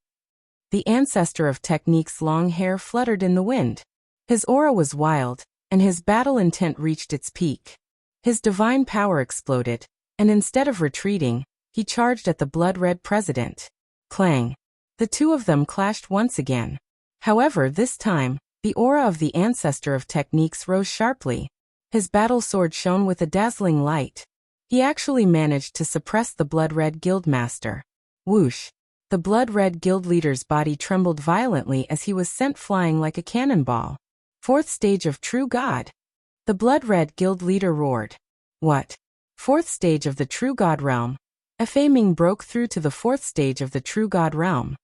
The ancestor of techniques' long hair fluttered in the wind. His aura was wild, and his battle intent reached its peak. His divine power exploded, and instead of retreating, he charged at the blood-red president. Clang! The two of them clashed once again. However, this time, the aura of the ancestor of techniques rose sharply. His battle sword shone with a dazzling light. He actually managed to suppress the blood-red guildmaster. Whoosh! The blood-red guild leader's body trembled violently as he was sent flying like a cannonball. Fourth stage of true god. The blood-red guild leader roared. What? Fourth stage of the true god realm. Ming broke through to the fourth stage of the true god realm.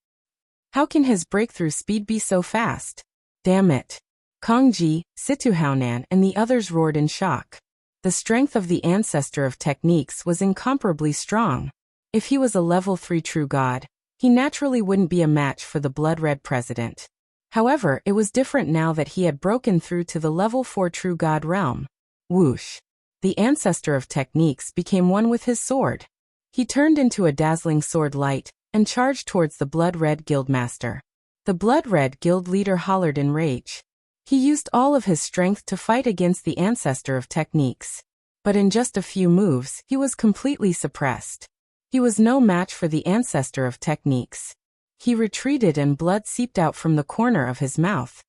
How can his breakthrough speed be so fast? Damn it. Kongji, Situhaonan and the others roared in shock. The strength of the ancestor of techniques was incomparably strong. If he was a level 3 true god, he naturally wouldn't be a match for the blood-red president. However, it was different now that he had broken through to the level 4 true god realm. Whoosh! The ancestor of techniques became one with his sword. He turned into a dazzling sword light and charged towards the blood-red guildmaster. The blood-red guild leader hollered in rage. He used all of his strength to fight against the ancestor of techniques. But in just a few moves, he was completely suppressed. He was no match for the ancestor of techniques. He retreated and blood seeped out from the corner of his mouth.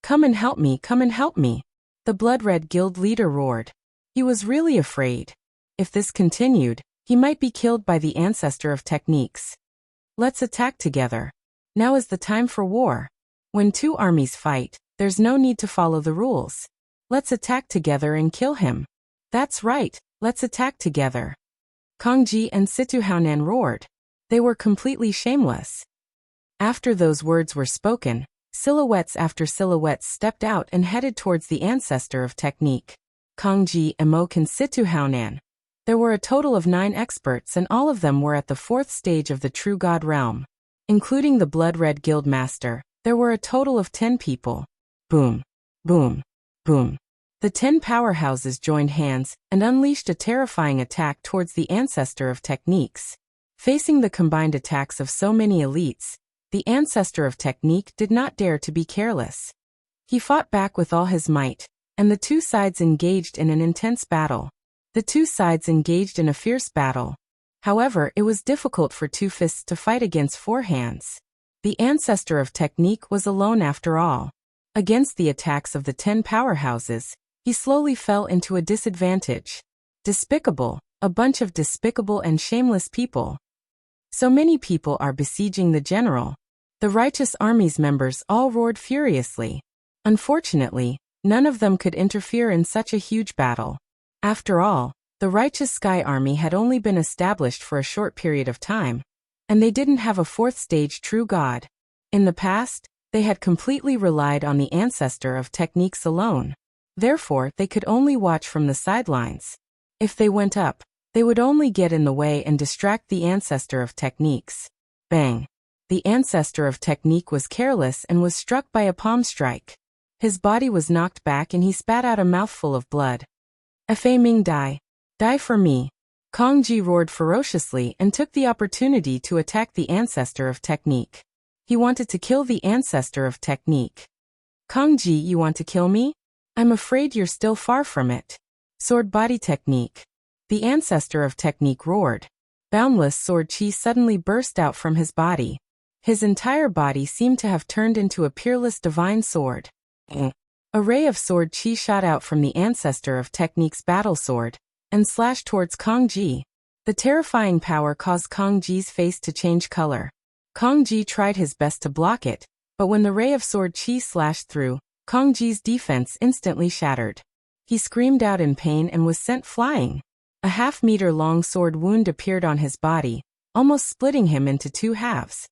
Come and help me, come and help me. The blood-red guild leader roared. He was really afraid. If this continued, he might be killed by the ancestor of techniques. Let's attack together. Now is the time for war. When two armies fight, there's no need to follow the rules. Let's attack together and kill him. That's right, let's attack together. Kongji and Situhaonan roared. They were completely shameless. After those words were spoken, silhouettes after silhouettes stepped out and headed towards the ancestor of technique. Kongji, Emok and Situhaonan. There were a total of 9 experts and all of them were at the 4th stage of the true god realm. Including the blood-red guildmaster, there were a total of 10 people. Boom, boom, boom. The 10 powerhouses joined hands and unleashed a terrifying attack towards the ancestor of techniques. Facing the combined attacks of so many elites, the ancestor of technique did not dare to be careless. He fought back with all his might, and the two sides engaged in an intense battle. The two sides engaged in a fierce battle. However, it was difficult for two fists to fight against 4 hands. The ancestor of technique was alone after all. Against the attacks of the 10 powerhouses, he slowly fell into a disadvantage. Despicable, a bunch of despicable and shameless people. So many people are besieging the general. The righteous army's members all roared furiously. Unfortunately, none of them could interfere in such a huge battle. After all, the righteous sky army had only been established for a short period of time, and they didn't have a 4th stage true god. In the past, they had completely relied on the ancestor of techniques alone. Therefore, they could only watch from the sidelines. If they went up, they would only get in the way and distract the ancestor of techniques. Bang! The ancestor of technique was careless and was struck by a palm strike. His body was knocked back and he spat out a mouthful of blood. Ming die. Die for me. Kongji roared ferociously and took the opportunity to attack the ancestor of technique. He wanted to kill the ancestor of technique. Kongji, you want to kill me? I'm afraid you're still far from it. Sword body technique. The ancestor of technique roared. Boundless sword chi suddenly burst out from his body. His entire body seemed to have turned into a peerless divine sword. A ray of sword chi shot out from the ancestor of technique's battle sword and slashed towards Kongji. The terrifying power caused Kongji's face to change color. Kongji tried his best to block it, but when the ray of sword chi slashed through, Kongji's defense instantly shattered. He screamed out in pain and was sent flying. A half-meter-long sword wound appeared on his body, almost splitting him into 2 halves.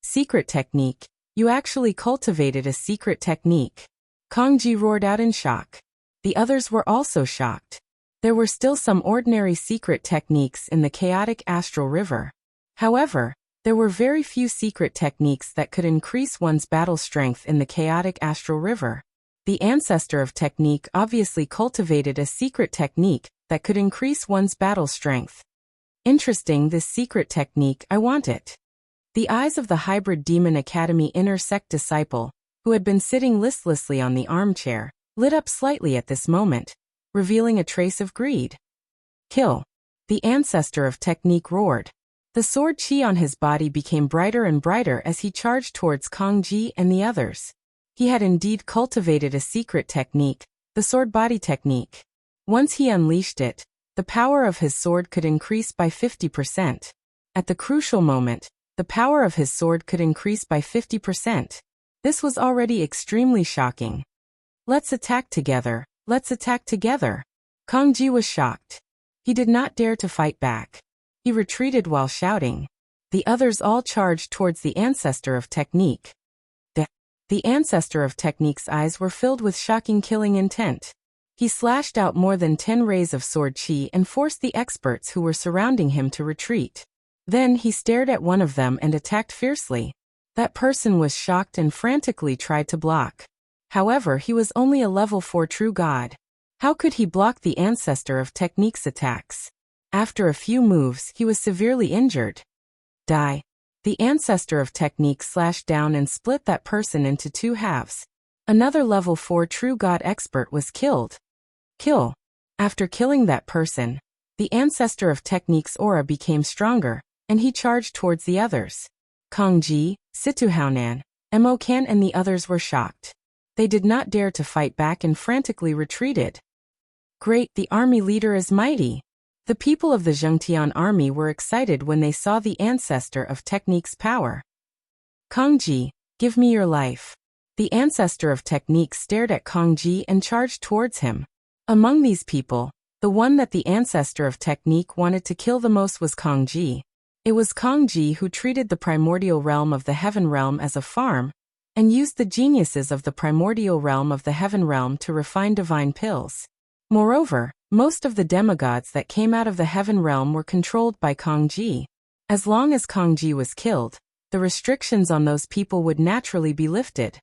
Secret technique. You actually cultivated a secret technique. Kongji roared out in shock. The others were also shocked. There were still some ordinary secret techniques in the chaotic astral river. However, there were very few secret techniques that could increase one's battle strength in the chaotic astral river. The ancestor of technique obviously cultivated a secret technique that could increase one's battle strength. Interesting, this secret technique, I want it. The eyes of the hybrid demon academy inner sect disciple, who had been sitting listlessly on the armchair, lit up slightly at this moment, revealing a trace of greed. Kill. The ancestor of technique roared. The sword chi on his body became brighter and brighter as he charged towards Kang Ji and the others. He had indeed cultivated a secret technique, the sword body technique. Once he unleashed it, the power of his sword could increase by 50%. At the crucial moment, the power of his sword could increase by 50%. This was already extremely shocking. Let's attack together, let's attack together. Kang Ji was shocked. He did not dare to fight back. He retreated while shouting. The others all charged towards the ancestor of technique. The ancestor of technique's eyes were filled with shocking killing intent. He slashed out more than 10 rays of sword chi and forced the experts who were surrounding him to retreat. Then he stared at one of them and attacked fiercely. That person was shocked and frantically tried to block. However, he was only a level 4 true god. How could he block the ancestor of technique's attacks? After a few moves, he was severely injured. Die. The ancestor of technique slashed down and split that person into 2 halves. Another level 4 true god expert was killed. Kill. After killing that person, the ancestor of technique's aura became stronger, and he charged towards the others. Kang Ji, Situhaonan, Mo Kan and the others were shocked. They did not dare to fight back and frantically retreated. Great, the army leader is mighty. The people of the Zhengtian army were excited when they saw the ancestor of technique's power. Kang Ji, give me your life. The ancestor of technique stared at Kang Ji and charged towards him. Among these people, the one that the ancestor of technique wanted to kill the most was Kang Ji. It was Kang Ji who treated the primordial realm of the heaven realm as a farm, and used the geniuses of the primordial realm of the heaven realm to refine divine pills. Moreover, most of the demigods that came out of the heaven realm were controlled by Kang Ji. As long as Kang Ji was killed, the restrictions on those people would naturally be lifted.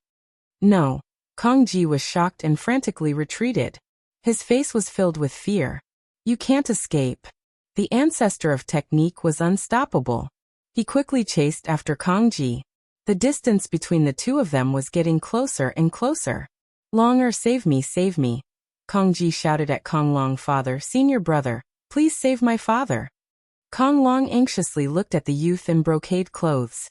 No. Kang Ji was shocked and frantically retreated. His face was filled with fear. You can't escape. The ancestor of technique was unstoppable. He quickly chased after Kang Ji. The distance between the two of them was getting closer and closer. Longer, save me, save me. Kang Ji shouted at Kang Long, father, senior brother, please save my father. Kang Long anxiously looked at the youth in brocade clothes.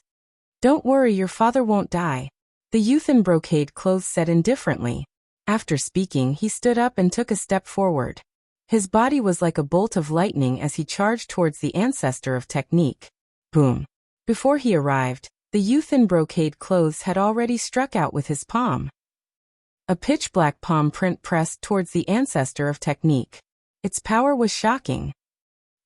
Don't worry, your father won't die. The youth in brocade clothes said indifferently. After speaking, he stood up and took a step forward. His body was like a bolt of lightning as he charged towards the ancestor of technique. Boom. Before he arrived, the youth in brocade clothes had already struck out with his palm. A pitch-black palm print pressed towards the ancestor of technique. Its power was shocking.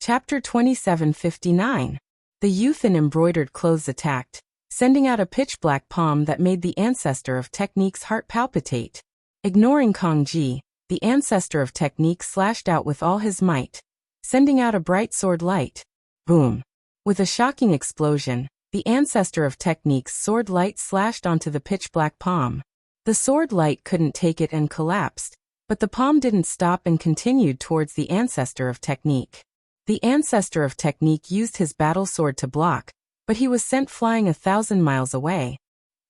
Chapter 2759. The youth in embroidered clothes attacked, sending out a pitch-black palm that made the ancestor of technique's heart palpitate. Ignoring Kang Ji, the ancestor of technique slashed out with all his might, sending out a bright sword light. Boom. With a shocking explosion, the ancestor of technique's sword light slashed onto the pitch-black palm. The sword light couldn't take it and collapsed, but the palm didn't stop and continued towards the ancestor of technique. The ancestor of technique used his battle sword to block, but he was sent flying 1,000 miles away.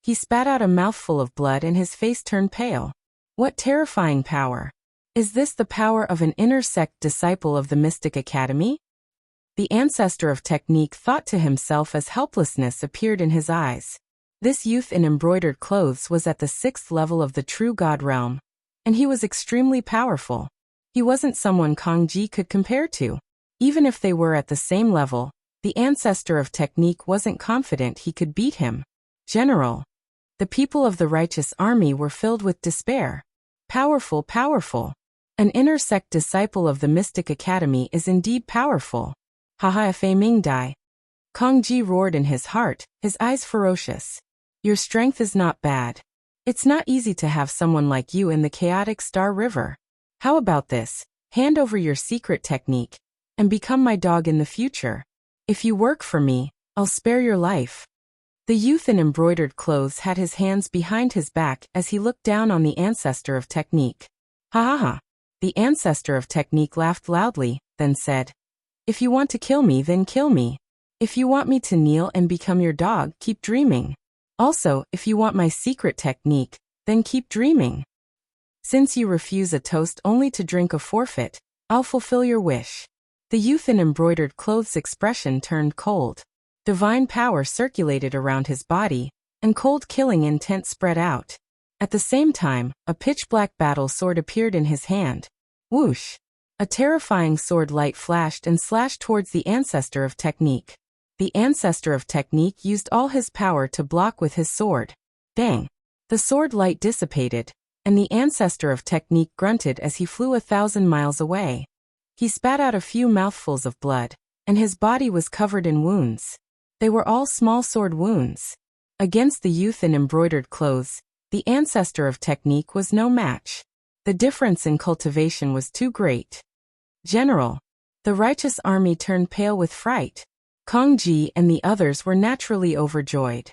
He spat out a mouthful of blood and his face turned pale. What terrifying power! Is this the power of an inner sect disciple of the Mystic Academy? The ancestor of technique thought to himself as helplessness appeared in his eyes. This youth in embroidered clothes was at the 6th level of the true god realm, and he was extremely powerful. He wasn't someone Kang Ji could compare to. Even if they were at the same level, the ancestor of technique wasn't confident he could beat him. General. The people of the righteous army were filled with despair. Powerful, powerful. An inner sect disciple of the Mystic Academy is indeed powerful. Haha, Fei Ming Dai. Kang Ji roared in his heart, his eyes ferocious. Your strength is not bad. It's not easy to have someone like you in the chaotic Star River. How about this? Hand over your secret technique, and become my dog in the future. If you work for me, I'll spare your life. The youth in embroidered clothes had his hands behind his back as he looked down on the ancestor of technique. Ha ha ha. The ancestor of technique laughed loudly, then said, "If you want to kill me, then kill me. If you want me to kneel and become your dog, keep dreaming. Also, if you want my secret technique, then keep dreaming. Since you refuse a toast only to drink a forfeit, I'll fulfill your wish." The youth in embroidered clothes' expression turned cold. Divine power circulated around his body, and cold killing intent spread out. At the same time, a pitch-black battle sword appeared in his hand. Whoosh! A terrifying sword light flashed and slashed towards the ancestor of technique. The ancestor of technique used all his power to block with his sword. Bang! The sword light dissipated, and the ancestor of technique grunted as he flew 1,000 miles away. He spat out a few mouthfuls of blood, and his body was covered in wounds. They were all small sword wounds. Against the youth in embroidered clothes, the ancestor of technique was no match. The difference in cultivation was too great. "General." The righteous army turned pale with fright. Kong Ji and the others were naturally overjoyed.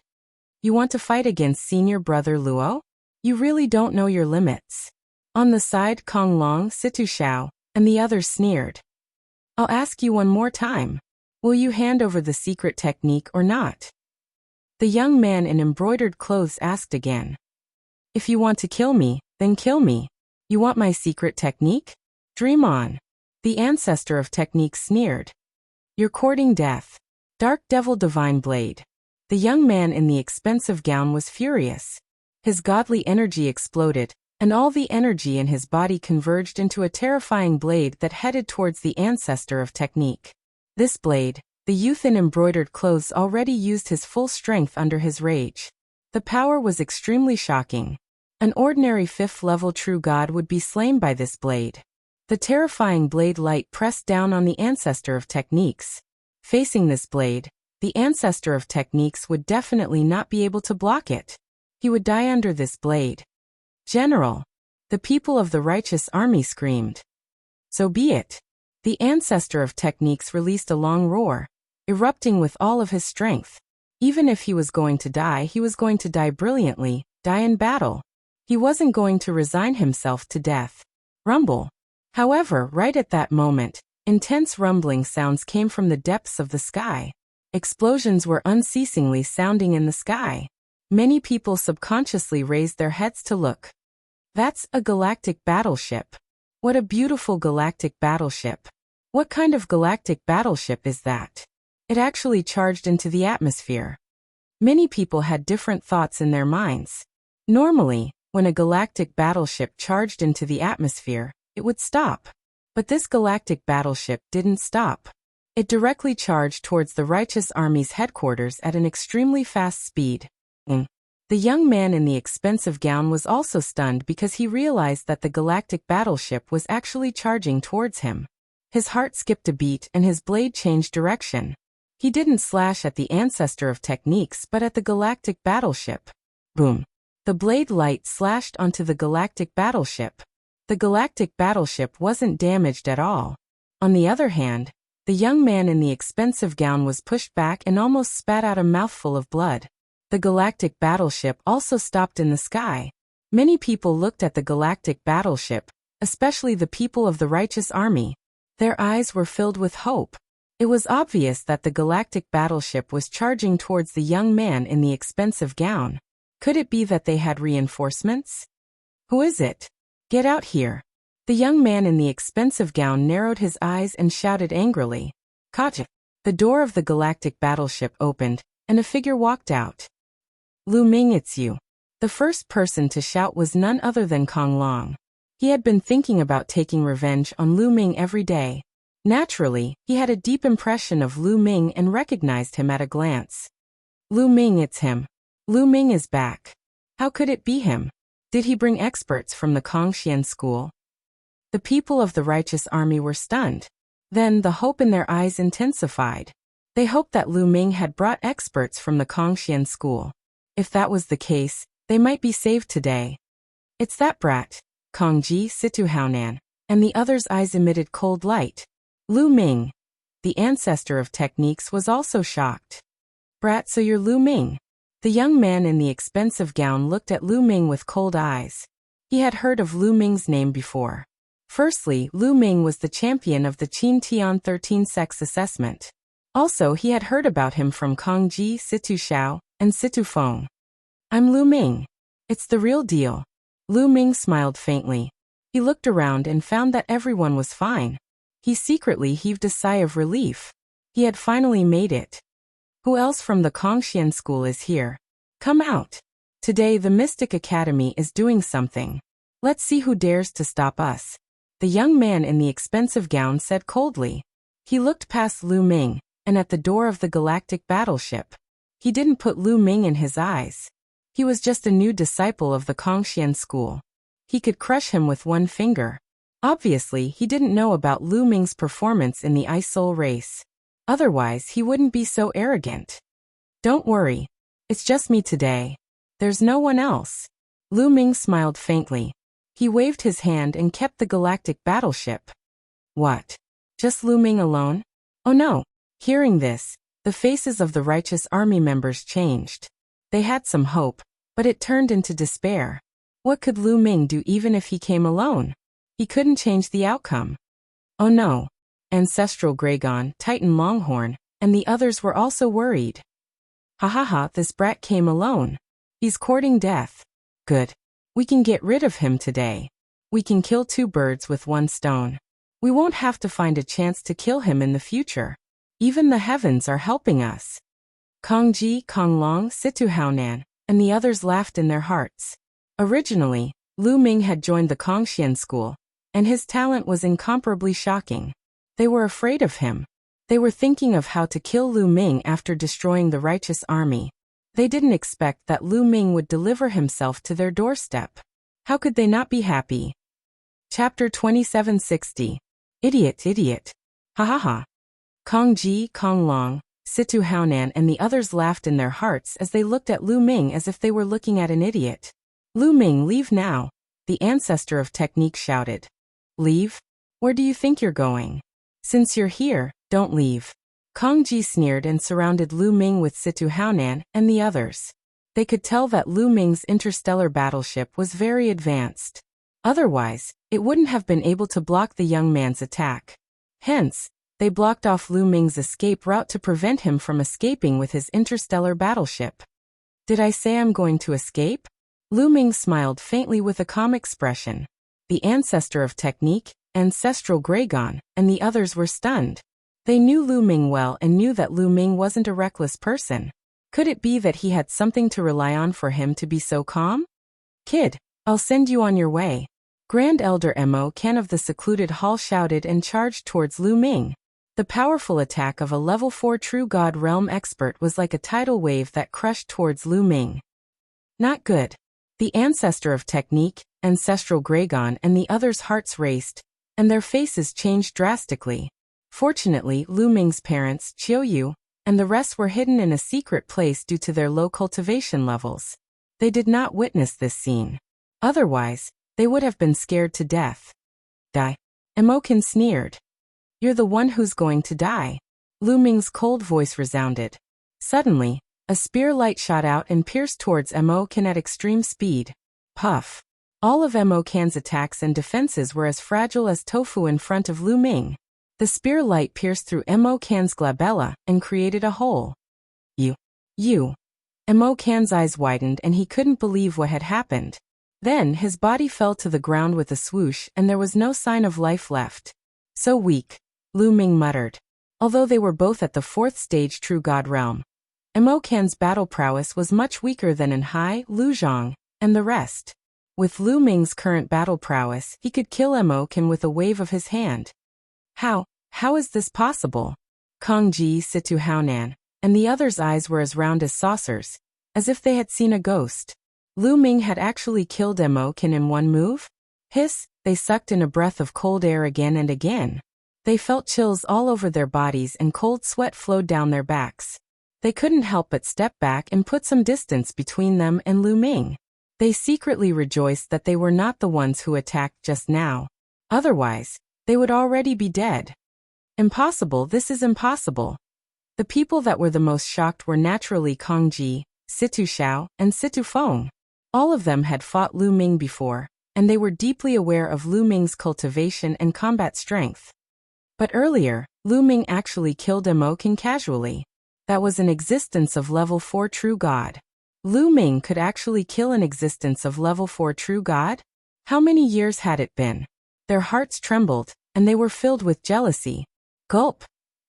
"You want to fight against senior brother Luo? You really don't know your limits." On the side, Kong Long, Situ Shao, and the others sneered. "I'll ask you one more time. Will you hand over the secret technique or not?" The young man in embroidered clothes asked again. "If you want to kill me, then kill me. You want my secret technique? Dream on." The ancestor of technique sneered. "You're courting death. Dark Devil Divine Blade." The young man in the expensive gown was furious. His godly energy exploded, and all the energy in his body converged into a terrifying blade that headed towards the ancestor of technique. This blade, the youth in embroidered clothes already used his full strength under his rage. The power was extremely shocking. An ordinary 5th-level true god would be slain by this blade. The terrifying blade light pressed down on the ancestor of techniques. Facing this blade, the ancestor of techniques would definitely not be able to block it. He would die under this blade. "General!" The people of the righteous army screamed. "So be it." The ancestor of techniques released a long roar, erupting with all of his strength. Even if he was going to die, he was going to die brilliantly, die in battle. He wasn't going to resign himself to death. Rumble. However, right at that moment, intense rumbling sounds came from the depths of the sky. Explosions were unceasingly sounding in the sky. Many people subconsciously raised their heads to look. That's a galactic battleship. What a beautiful galactic battleship. What kind of galactic battleship is that? It actually charged into the atmosphere. Many people had different thoughts in their minds. Normally, when a galactic battleship charged into the atmosphere, it would stop. But this galactic battleship didn't stop. It directly charged towards the righteous army's headquarters at an extremely fast speed. The young man in the expensive gown was also stunned because he realized that the galactic battleship was actually charging towards him. His heart skipped a beat and his blade changed direction. He didn't slash at the ancestor of techniques but at the galactic battleship. Boom. The blade light slashed onto the galactic battleship. The galactic battleship wasn't damaged at all. On the other hand, the young man in the expensive gown was pushed back and almost spat out a mouthful of blood. The galactic battleship also stopped in the sky. Many people looked at the galactic battleship, especially the people of the righteous army. Their eyes were filled with hope. It was obvious that the galactic battleship was charging towards the young man in the expensive gown. Could it be that they had reinforcements? "Who is it? Get out here." The young man in the expensive gown narrowed his eyes and shouted angrily. "Kaja!" The door of the galactic battleship opened, and a figure walked out. "Lu Ming, it's you." The first person to shout was none other than Kong Long. He had been thinking about taking revenge on Lu Ming every day. Naturally, he had a deep impression of Lu Ming and recognized him at a glance. "Lu Ming, it's him. Lu Ming is back. How could it be him? Did he bring experts from the Kongxian school?" The people of the righteous army were stunned. Then the hope in their eyes intensified. They hoped that Lu Ming had brought experts from the Kongxian school. If that was the case, they might be saved today. "It's that brat." Kong Ji, Situ Haonan, and the others' eyes emitted cold light. Lu Ming, the ancestor of techniques, was also shocked. "Brat, so you're Lu Ming?" The young man in the expensive gown looked at Lu Ming with cold eyes. He had heard of Lu Ming's name before. Firstly, Lu Ming was the champion of the Qin Tian 13 sex assessment. Also, he had heard about him from Kong Ji, Situ Xiao, and Situ Feng. I'm Lu Ming. It's the real deal. Lu Ming smiled faintly. He looked around and found that everyone was fine. He secretly heaved a sigh of relief. He had finally made it. Who else from the Kongxian school is here? Come out. Today the Mystic Academy is doing something. Let's see who dares to stop us. The young man in the expensive gown said coldly. He looked past Lu Ming, and at the door of the galactic battleship. He didn't put Lu Ming in his eyes. He was just a new disciple of the Kongxian school. He could crush him with one finger. Obviously, he didn't know about Lu Ming's performance in the Ice Soul race. Otherwise, he wouldn't be so arrogant. Don't worry. It's just me today. There's no one else. Lu Ming smiled faintly. He waved his hand and kept the galactic battleship. What? Just Lu Ming alone? Oh no. Hearing this, the faces of the righteous army members changed. They had some hope, but it turned into despair. What could Lu Ming do even if he came alone? He couldn't change the outcome. Oh no. Ancestral Gragon, Titan Longhorn, and the others were also worried. Ha ha ha, this brat came alone. He's courting death. Good. We can get rid of him today. We can kill two birds with one stone. We won't have to find a chance to kill him in the future. Even the heavens are helping us. Kong Ji, Kong Long, Situ Haonan, and the others laughed in their hearts. Originally, Lu Ming had joined the Kongxian school, and his talent was incomparably shocking. They were afraid of him. They were thinking of how to kill Lu Ming after destroying the righteous army. They didn't expect that Lu Ming would deliver himself to their doorstep. How could they not be happy? Chapter 2760. Idiot, idiot. Ha ha ha. Kong Ji, Kong Long, Situ Haonan and the others laughed in their hearts as they looked at Lu Ming as if they were looking at an idiot. Lu Ming, leave now, the ancestor of technique shouted. Leave? Where do you think you're going? Since you're here, don't leave. Kong Ji sneered and surrounded Lu Ming with Situ Haonan and the others. They could tell that Lu Ming's interstellar battleship was very advanced. Otherwise, it wouldn't have been able to block the young man's attack. Hence, they blocked off Lu Ming's escape route to prevent him from escaping with his interstellar battleship. Did I say I'm going to escape? Lu Ming smiled faintly with a calm expression. The ancestor of technique, Ancestral Gragon, and the others were stunned. They knew Lu Ming well and knew that Lu Ming wasn't a reckless person. Could it be that he had something to rely on for him to be so calm? Kid, I'll send you on your way. Grand Elder Mo Ken of the secluded hall shouted and charged towards Lu Ming. The powerful attack of a level 4 True God Realm expert was like a tidal wave that crushed towards Lu Ming. Not good. The ancestor of technique, Ancestral Gragon and the others' hearts raced, and their faces changed drastically. Fortunately, Lu Ming's parents, Chiu Yu, and the rest were hidden in a secret place due to their low cultivation levels. They did not witness this scene. Otherwise, they would have been scared to death. Die. Emokin sneered. You're the one who's going to die. Lu Ming's cold voice resounded. Suddenly, a spear light shot out and pierced towards Emokin at extreme speed. Puff. All of Emokin's attacks and defenses were as fragile as tofu in front of Lu Ming. The spear light pierced through Emokin's glabella and created a hole. You. Emokin's eyes widened and he couldn't believe what had happened. Then his body fell to the ground with a swoosh and there was no sign of life left. So weak, Lu Ming muttered. Although they were both at the 4th stage True God Realm, Emokin's battle prowess was much weaker than in Hai, Lu Zhang, and the rest. With Lu Ming's current battle prowess, he could kill Emokin with a wave of his hand. How is this possible? Kong Ji, Situ Haonan, and the others' eyes were as round as saucers, as if they had seen a ghost. Lu Ming had actually killed Emokin in one move? Hiss, they sucked in a breath of cold air again and again. They felt chills all over their bodies and cold sweat flowed down their backs. They couldn't help but step back and put some distance between them and Lu Ming. They secretly rejoiced that they were not the ones who attacked just now. Otherwise, they would already be dead. Impossible, this is impossible. The people that were the most shocked were naturally Kong Ji, Situ Xiao, and Situ Feng. All of them had fought Lu Ming before, and they were deeply aware of Lu Ming's cultivation and combat strength. But earlier, Lu Ming actually killed Mo King casually. That was an existence of level 4 true god. Lu Ming could actually kill an existence of level 4 true god? How many years had it been? Their hearts trembled, and they were filled with jealousy. Gulp!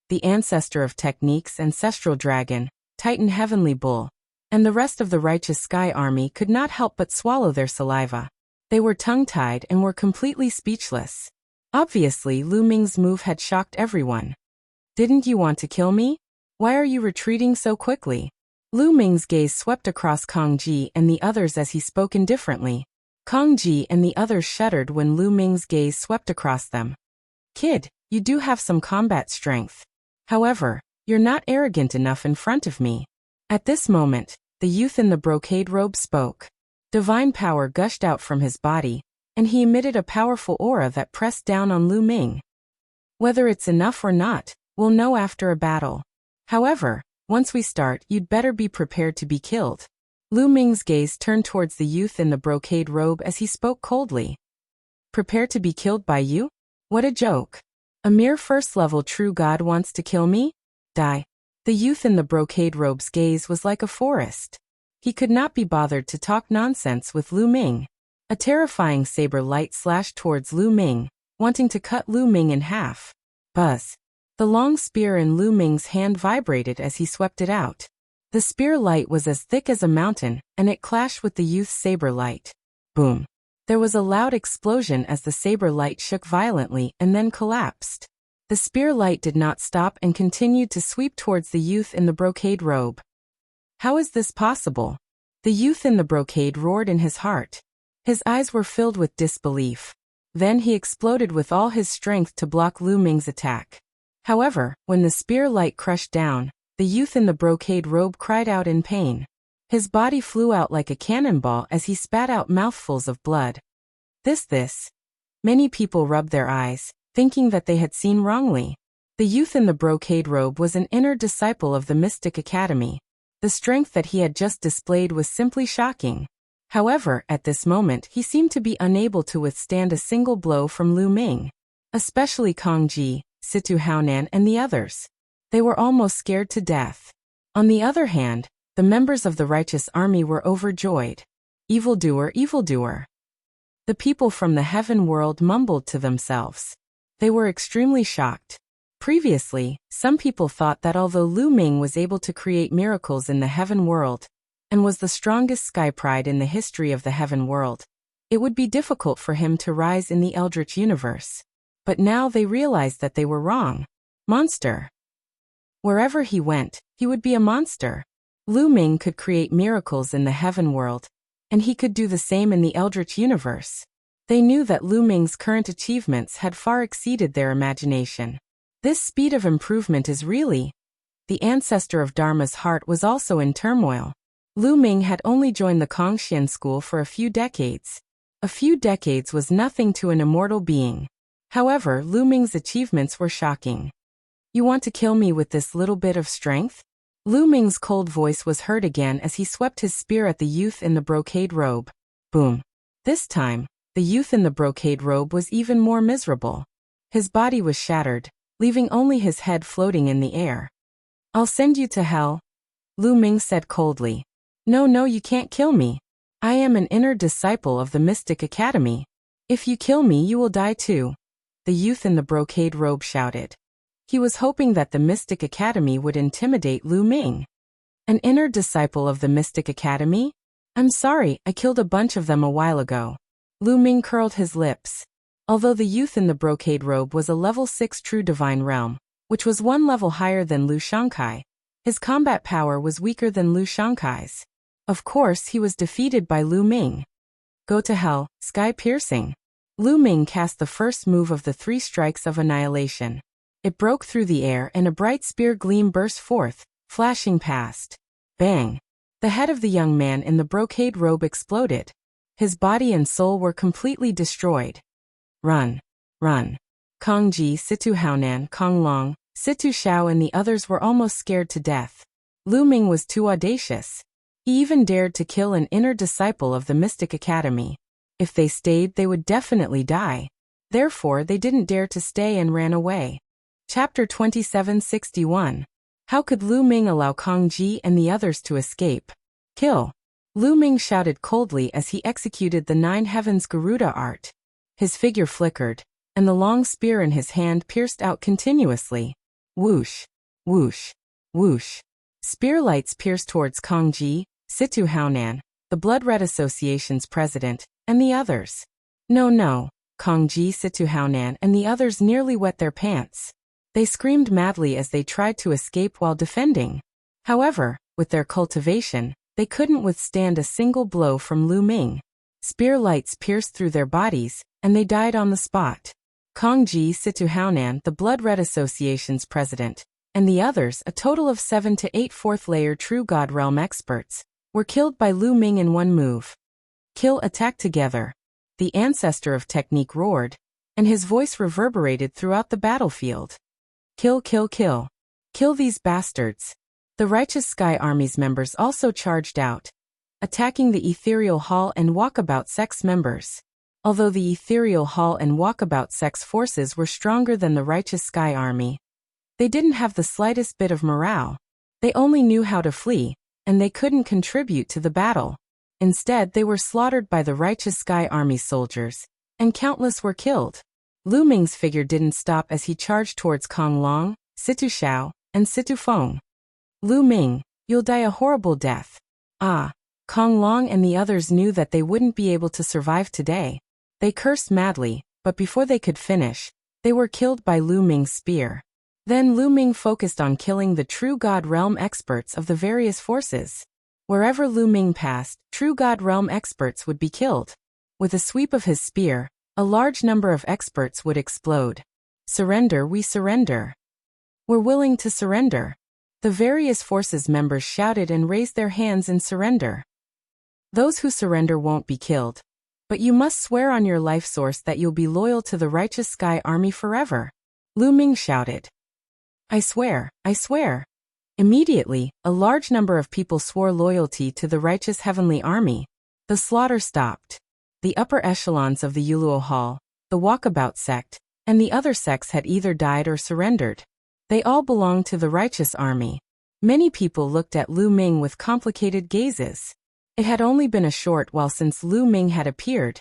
The ancestor of techniques, ancestral dragon, Titan heavenly bull, and the rest of the righteous sky army could not help but swallow their saliva. They were tongue-tied and were completely speechless. Obviously, Lu Ming's move had shocked everyone. Didn't you want to kill me? Why are you retreating so quickly? Lu Ming's gaze swept across Kang Ji and the others as he spoke indifferently. Kang Ji and the others shuddered when Lu Ming's gaze swept across them. Kid, you do have some combat strength. However, you're not arrogant enough in front of me. At this moment, the youth in the brocade robe spoke. Divine power gushed out from his body, and he emitted a powerful aura that pressed down on Lu Ming. Whether it's enough or not, we'll know after a battle. However, once we start, you'd better be prepared to be killed. Lu Ming's gaze turned towards the youth in the brocade robe as he spoke coldly. Prepare to be killed by you? What a joke. A mere first-level true god wants to kill me? Die. The youth in the brocade robe's gaze was like a forest. He could not be bothered to talk nonsense with Lu Ming. A terrifying saber light slashed towards Lu Ming, wanting to cut Lu Ming in half. Buzz. The long spear in Lu Ming's hand vibrated as he swept it out. The spear light was as thick as a mountain, and it clashed with the youth's saber light. Boom. There was a loud explosion as the saber light shook violently and then collapsed. The spear light did not stop and continued to sweep towards the youth in the brocade robe. How is this possible? The youth in the brocade roared in his heart. His eyes were filled with disbelief. Then he exploded with all his strength to block Lu Ming's attack. However, when the spear light crushed down, the youth in the brocade robe cried out in pain. His body flew out like a cannonball as he spat out mouthfuls of blood. This. Many people rubbed their eyes, thinking that they had seen wrongly. The youth in the brocade robe was an inner disciple of the Mystic Academy. The strength that he had just displayed was simply shocking. However, at this moment he seemed to be unable to withstand a single blow from Lu Ming. Especially Kang Ji, Situ Haonan and the others. They were almost scared to death. On the other hand, the members of the righteous army were overjoyed. Evildoer, evildoer. The people from the heaven world mumbled to themselves. They were extremely shocked. Previously, some people thought that although Lu Ming was able to create miracles in the heaven world, and was the strongest sky pride in the history of the heaven world, it would be difficult for him to rise in the Eldritch universe. But now they realized that they were wrong. Monster. Wherever he went, he would be a monster. Lu Ming could create miracles in the heaven world, and he could do the same in the Eldritch universe. They knew that Lu Ming's current achievements had far exceeded their imagination. This speed of improvement is really... The ancestor of Dharma's heart was also in turmoil. Lu Ming had only joined the Kongxian school for a few decades. A few decades was nothing to an immortal being. However, Lu Ming's achievements were shocking. You want to kill me with this little bit of strength? Lu Ming's cold voice was heard again as he swept his spear at the youth in the brocade robe. Boom. This time, the youth in the brocade robe was even more miserable. His body was shattered, leaving only his head floating in the air. I'll send you to hell, Lu Ming said coldly. No, you can't kill me. I am an inner disciple of the Mystic Academy. If you kill me, you will die too, the youth in the brocade robe shouted. He was hoping that the Mystic Academy would intimidate Lu Ming. An inner disciple of the Mystic Academy? I'm sorry, I killed a bunch of them a while ago. Lu Ming curled his lips. Although the youth in the brocade robe was a level 6 true divine realm, which was one level higher than Lu Shangkai, his combat power was weaker than Lu Shangkai's. Of course, he was defeated by Lu Ming. Go to hell, sky piercing. Lu Ming cast the first move of the 3 strikes of annihilation. It broke through the air and a bright spear gleam burst forth, flashing past. Bang! The head of the young man in the brocade robe exploded. His body and soul were completely destroyed. Run. Kang Ji, Situ Haonan, Kang Long, Situ Xiao and the others were almost scared to death. Lu Ming was too audacious. He even dared to kill an inner disciple of the Mystic Academy. If they stayed, they would definitely die. Therefore, they didn't dare to stay and ran away. Chapter 2761. How could Lu Ming allow Kang Ji and the others to escape? Kill! Lu Ming shouted coldly as he executed the Nine Heavens Garuda art. His figure flickered, and the long spear in his hand pierced out continuously. Whoosh! Whoosh! Whoosh! Spear lights pierced towards Kang Ji, Situ Haonan, the Blood Red Association's president, and the others. No! Kang Ji, Situ Haonan, and the others nearly wet their pants. They screamed madly as they tried to escape while defending. However, with their cultivation, they couldn't withstand a single blow from Lu Ming. Spear lights pierced through their bodies, and they died on the spot. Kang Ji, Situ Haonan, the Blood Red Association's president, and the others, a total of 7 to 8 fourth-layer True God Realm experts, were killed by Lu Ming in one move. Kill, attack together! The ancestor of technique roared, and his voice reverberated throughout the battlefield. Kill, kill, kill! Kill these bastards! The Righteous Sky Army's members also charged out, attacking the Ethereal Hall and Walkabout Sex members. Although the Ethereal Hall and Walkabout Sex forces were stronger than the Righteous Sky Army, they didn't have the slightest bit of morale. They only knew how to flee, and they couldn't contribute to the battle. Instead, they were slaughtered by the Righteous Sky Army soldiers, and countless were killed. Lu Ming's figure didn't stop as he charged towards Kong Long, Situ Xiao, and Situ Feng. Lu Ming, you'll die a horrible death. Ah! Kong Long and the others knew that they wouldn't be able to survive today. They cursed madly, but before they could finish, they were killed by Lu Ming's spear. Then Lu Ming focused on killing the True God Realm experts of the various forces. Wherever Lu Ming passed, True God Realm experts would be killed. With a sweep of his spear, a large number of experts would explode. Surrender, we surrender. We're willing to surrender. The various forces members shouted and raised their hands in surrender. Those who surrender won't be killed. But you must swear on your life source that you'll be loyal to the Righteous Sky Army forever. Lu Ming shouted. I swear, I swear. Immediately, a large number of people swore loyalty to the Righteous Heavenly Army. The slaughter stopped. The upper echelons of the Yuluo Hall, the Walkabout sect, and the other sects had either died or surrendered. They all belonged to the Righteous Army. Many people looked at Lu Ming with complicated gazes. It had only been a short while since Lu Ming had appeared,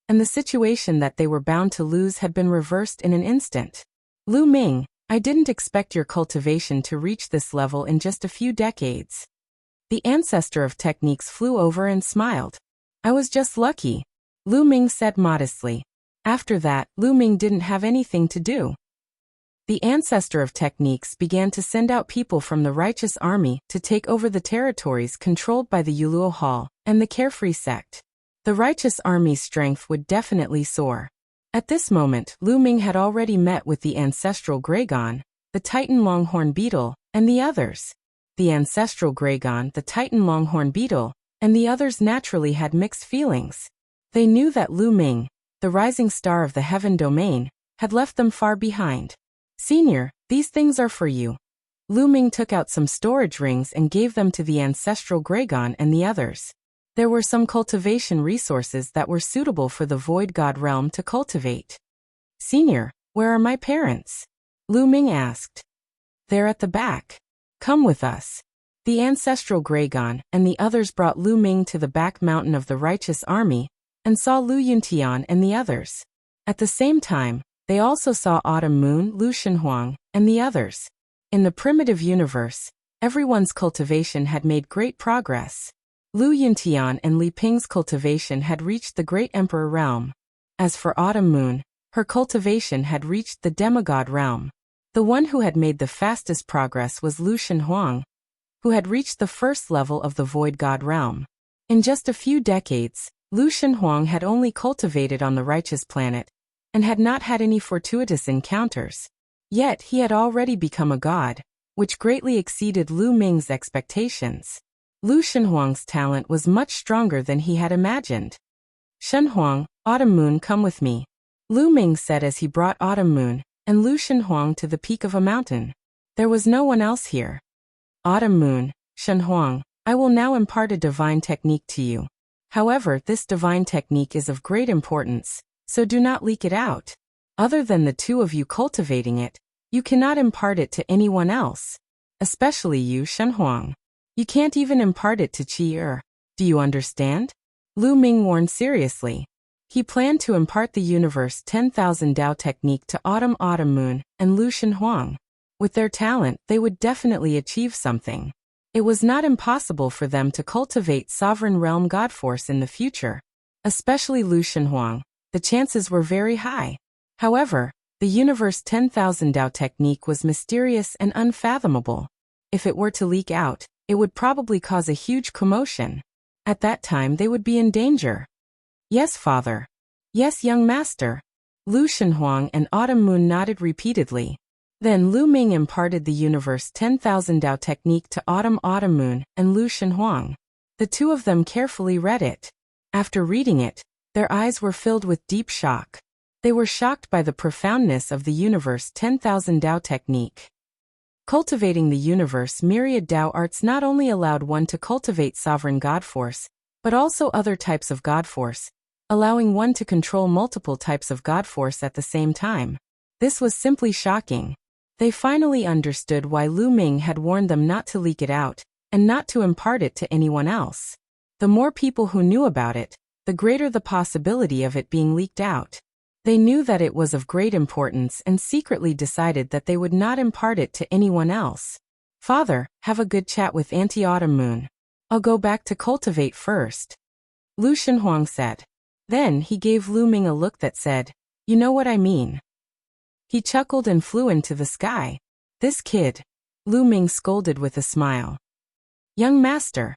and the situation that they were bound to lose had been reversed in an instant. Lu Ming, I didn't expect your cultivation to reach this level in just a few decades. The ancestor of techniques flew over and smiled. I was just lucky, Lu Ming said modestly. After that, Lu Ming didn't have anything to do. The ancestor of techniques began to send out people from the Righteous Army to take over the territories controlled by the Yuluo Hall and the Carefree sect. The Righteous Army's strength would definitely soar. At this moment, Lu Ming had already met with the ancestral Gragon, the Titan Longhorn Beetle, and the others. The ancestral Gragon, the Titan Longhorn Beetle, and the others naturally had mixed feelings. They knew that Lu Ming, the rising star of the Heaven Domain, had left them far behind. Senior, these things are for you. Lu Ming took out some storage rings and gave them to the ancestral Gragon and the others. There were some cultivation resources that were suitable for the Void God realm to cultivate. Senior, where are my parents? Lu Ming asked. They're at the back. Come with us. The ancestral Gragon and the others brought Lu Ming to the back mountain of the Righteous Army and saw Lu Yuntian and the others. At the same time, they also saw Autumn Moon, Lu Shenhuang, and the others. In the primitive universe, everyone's cultivation had made great progress. Lu Yuntian and Li Ping's cultivation had reached the Great Emperor realm. As for Autumn Moon, her cultivation had reached the Demigod realm. The one who had made the fastest progress was Lu Shenhuang, who had reached the first level of the Void God realm. In just a few decades, Lu Shenhuang had only cultivated on the Righteous Planet, and had not had any fortuitous encounters. Yet he had already become a god, which greatly exceeded Lu Ming's expectations. Lu Shenhuang's talent was much stronger than he had imagined. Shenhuang, Autumn Moon, come with me, Lu Ming said as he brought Autumn Moon and Lu Shenhuang to the peak of a mountain. There was no one else here. Autumn Moon, Shenhuang, I will now impart a divine technique to you. However, this divine technique is of great importance, so do not leak it out. Other than the two of you cultivating it, you cannot impart it to anyone else. Especially you, Shenhuang. You can't even impart it to Qi. Do you understand? Lu Ming warned seriously. He planned to impart the universe 10,000 Dao technique to Autumn Moon and Lu Shenhuang. With their talent, they would definitely achieve something. It was not impossible for them to cultivate sovereign realm god force in the future. Especially Lu Shenhuang, the chances were very high. However, the universe 10,000 Dao technique was mysterious and unfathomable. If it were to leak out, it would probably cause a huge commotion. At that time they would be in danger. Yes, father. Yes, young master. Lu Shenhuang and Autumn Moon nodded repeatedly. Then Lu Ming imparted the universe 10,000 Dao technique to Autumn Moon and Lu Shenhuang. The two of them carefully read it. After reading it, their eyes were filled with deep shock. They were shocked by the profoundness of the universe 10,000 Dao technique. Cultivating the universe myriad Dao arts not only allowed one to cultivate sovereign god force, but also other types of god force, allowing one to control multiple types of god force at the same time. This was simply shocking. They finally understood why Lu Ming had warned them not to leak it out, and not to impart it to anyone else. The more people who knew about it, the greater the possibility of it being leaked out. They knew that it was of great importance and secretly decided that they would not impart it to anyone else. Father, have a good chat with Auntie Autumn Moon. I'll go back to cultivate first. Lu Shenhuang said. Then he gave Lu Ming a look that said, you know what I mean. He chuckled and flew into the sky. This kid. Lu Ming scolded with a smile. Young master.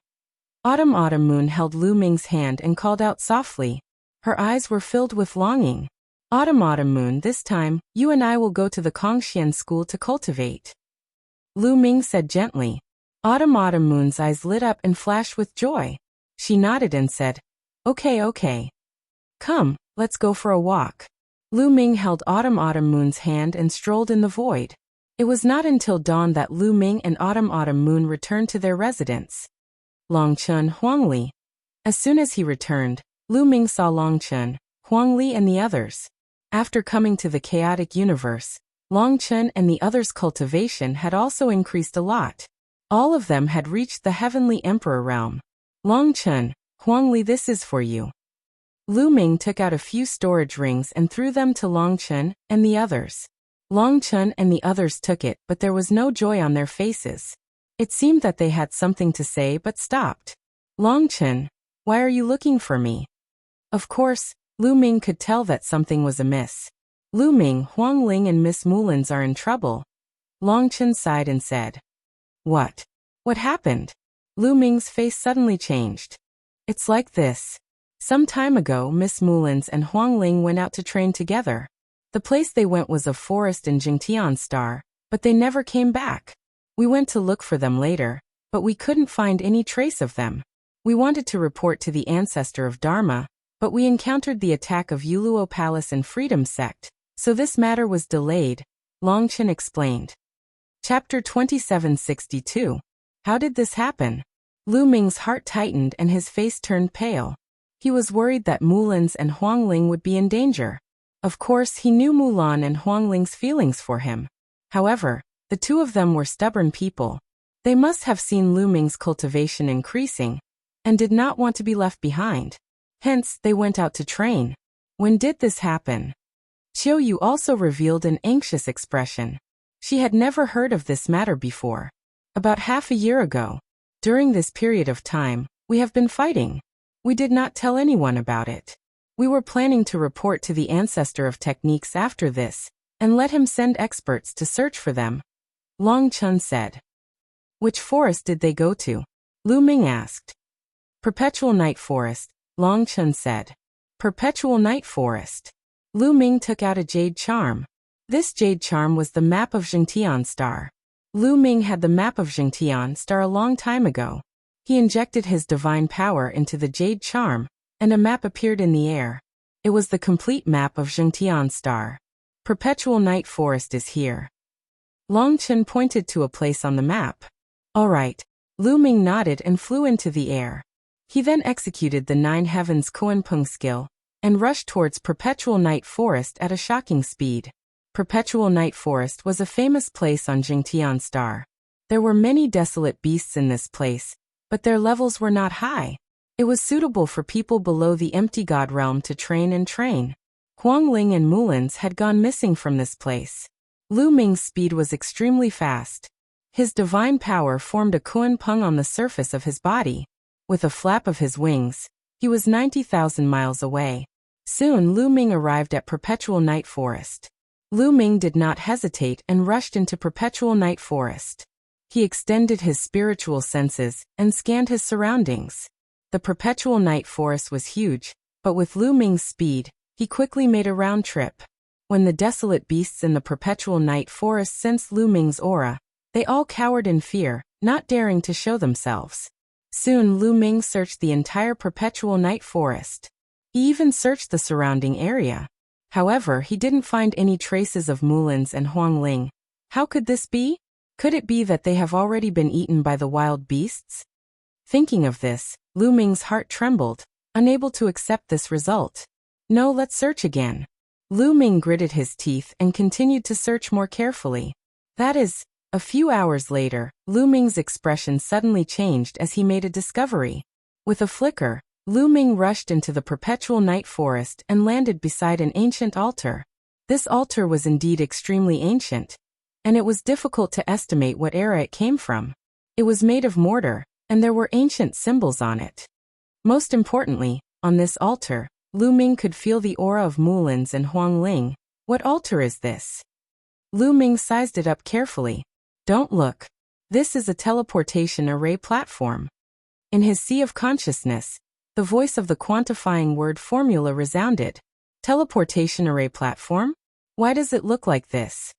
Autumn Moon held Lu Ming's hand and called out softly. Her eyes were filled with longing. Autumn Moon, this time, you and I will go to the Kongxian school to cultivate. Lu Ming said gently. Autumn Moon's eyes lit up and flashed with joy. She nodded and said, okay. Come, let's go for a walk. Lu Ming held Autumn Moon's hand and strolled in the void. It was not until dawn that Lu Ming and Autumn Moon returned to their residence. Longchen, Huangli. As soon as he returned, Lu Ming saw Longchen, Huangli and the others. After coming to the chaotic universe, Longchen and the others' cultivation had also increased a lot. All of them had reached the heavenly emperor realm. Longchen, Huangli, this is for you. Lu Ming took out a few storage rings and threw them to Longchen and the others. Longchen and the others took it, but there was no joy on their faces. It seemed that they had something to say but stopped. Longchen, why are you looking for me? Of course, Lu Ming could tell that something was amiss. Lu Ming, Huang Ling and Miss Mullins are in trouble. Longchen sighed and said. What? What happened? Lu Ming's face suddenly changed. It's like this. Some time ago, Miss Mullins and Huang Ling went out to train together. The place they went was a forest in Jingtian Star, but they never came back. We went to look for them later, but we couldn't find any trace of them. We wanted to report to the ancestor of Dharma, but we encountered the attack of Yuluo Palace and Freedom Sect, so this matter was delayed, Longchen explained. Chapter 2762. How did this happen? Lu Ming's heart tightened and his face turned pale. He was worried that Mullins and Huang Ling would be in danger. Of course, he knew Mulan and Huang Ling's feelings for him. However, the two of them were stubborn people. They must have seen Lu Ming's cultivation increasing, and did not want to be left behind. Hence, they went out to train. When did this happen? Qiu Yu also revealed an anxious expression. She had never heard of this matter before. About half a year ago. During this period of time, we have been fighting. We did not tell anyone about it. We were planning to report to the ancestor of techniques after this, and let him send experts to search for them. Long Chun said. Which forest did they go to? Lu Ming asked. Perpetual Night Forest, Long Chun said. Perpetual Night Forest. Lu Ming took out a jade charm. This jade charm was the map of Jingtian Star. Lu Ming had the map of Jingtian Star a long time ago. He injected his divine power into the jade charm, and a map appeared in the air. It was the complete map of Jingtian Star. Perpetual Night Forest is here. Longchen pointed to a place on the map. All right, Lu Ming nodded and flew into the air. He then executed the 9 Heavens Kuanpeng skill and rushed towards Perpetual Night Forest at a shocking speed. Perpetual Night Forest was a famous place on Jingtian Star. There were many desolate beasts in this place, but their levels were not high. It was suitable for people below the empty god realm to train. Huang Ling and Mulins had gone missing from this place. Lu Ming's speed was extremely fast. His divine power formed a Kuanpeng on the surface of his body. With a flap of his wings, he was 90,000 miles away. Soon Lu Ming arrived at Perpetual Night Forest. Lu Ming did not hesitate and rushed into Perpetual Night Forest. He extended his spiritual senses and scanned his surroundings. The Perpetual Night Forest was huge, but with Lu Ming's speed, he quickly made a round trip. When the desolate beasts in the Perpetual Night Forest sensed Lu Ming's aura, they all cowered in fear, not daring to show themselves. Soon Lu Ming searched the entire Perpetual Night Forest. He even searched the surrounding area. However, he didn't find any traces of Mulins and Huang Ling. How could this be? Could it be that they have already been eaten by the wild beasts? Thinking of this, Lu Ming's heart trembled, unable to accept this result. No, let's search again. Lu Ming gritted his teeth and continued to search more carefully. That is, a few hours later, Lu Ming's expression suddenly changed as he made a discovery. With a flicker, Lu Ming rushed into the Perpetual Night Forest and landed beside an ancient altar. This altar was indeed extremely ancient, and it was difficult to estimate what era it came from. It was made of mortar, and there were ancient symbols on it. Most importantly, on this altar, Lu Ming could feel the aura of Mulins and Huang Ling. What altar is this? Lu Ming sized it up carefully. Don't look. This is a teleportation array platform. In his sea of consciousness, the voice of the quantifying word formula resounded. Teleportation array platform? Why does it look like this?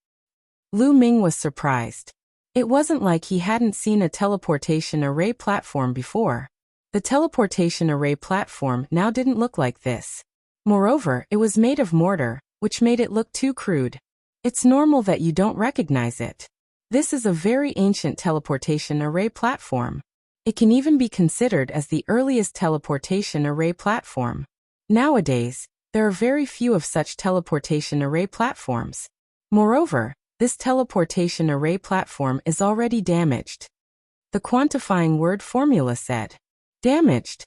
Lu Ming was surprised. It wasn't like he hadn't seen a teleportation array platform before. The teleportation array platform now didn't look like this. Moreover, it was made of mortar, which made it look too crude. It's normal that you don't recognize it. This is a very ancient teleportation array platform. It can even be considered as the earliest teleportation array platform. Nowadays, there are very few of such teleportation array platforms. Moreover, this teleportation array platform is already damaged. The quantifying word formula said. Damaged?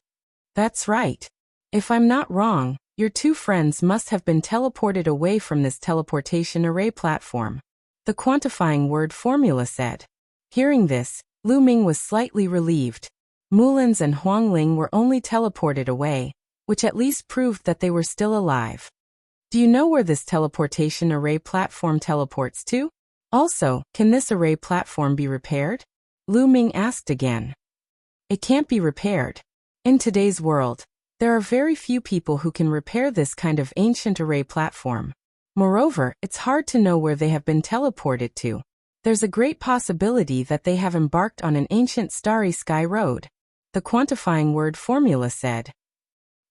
That's right. If I'm not wrong, your 2 friends must have been teleported away from this teleportation array platform. The quantifying word formula said. Hearing this, Lu Ming was slightly relieved. Mulins and Huang Ling were only teleported away, which at least proved that they were still alive. Do you know where this teleportation array platform teleports to? Also, can this array platform be repaired? Lu Ming asked again. It can't be repaired. In today's world, there are very few people who can repair this kind of ancient array platform. Moreover, it's hard to know where they have been teleported to. There's a great possibility that they have embarked on an ancient starry sky road. The quantifying word formula said.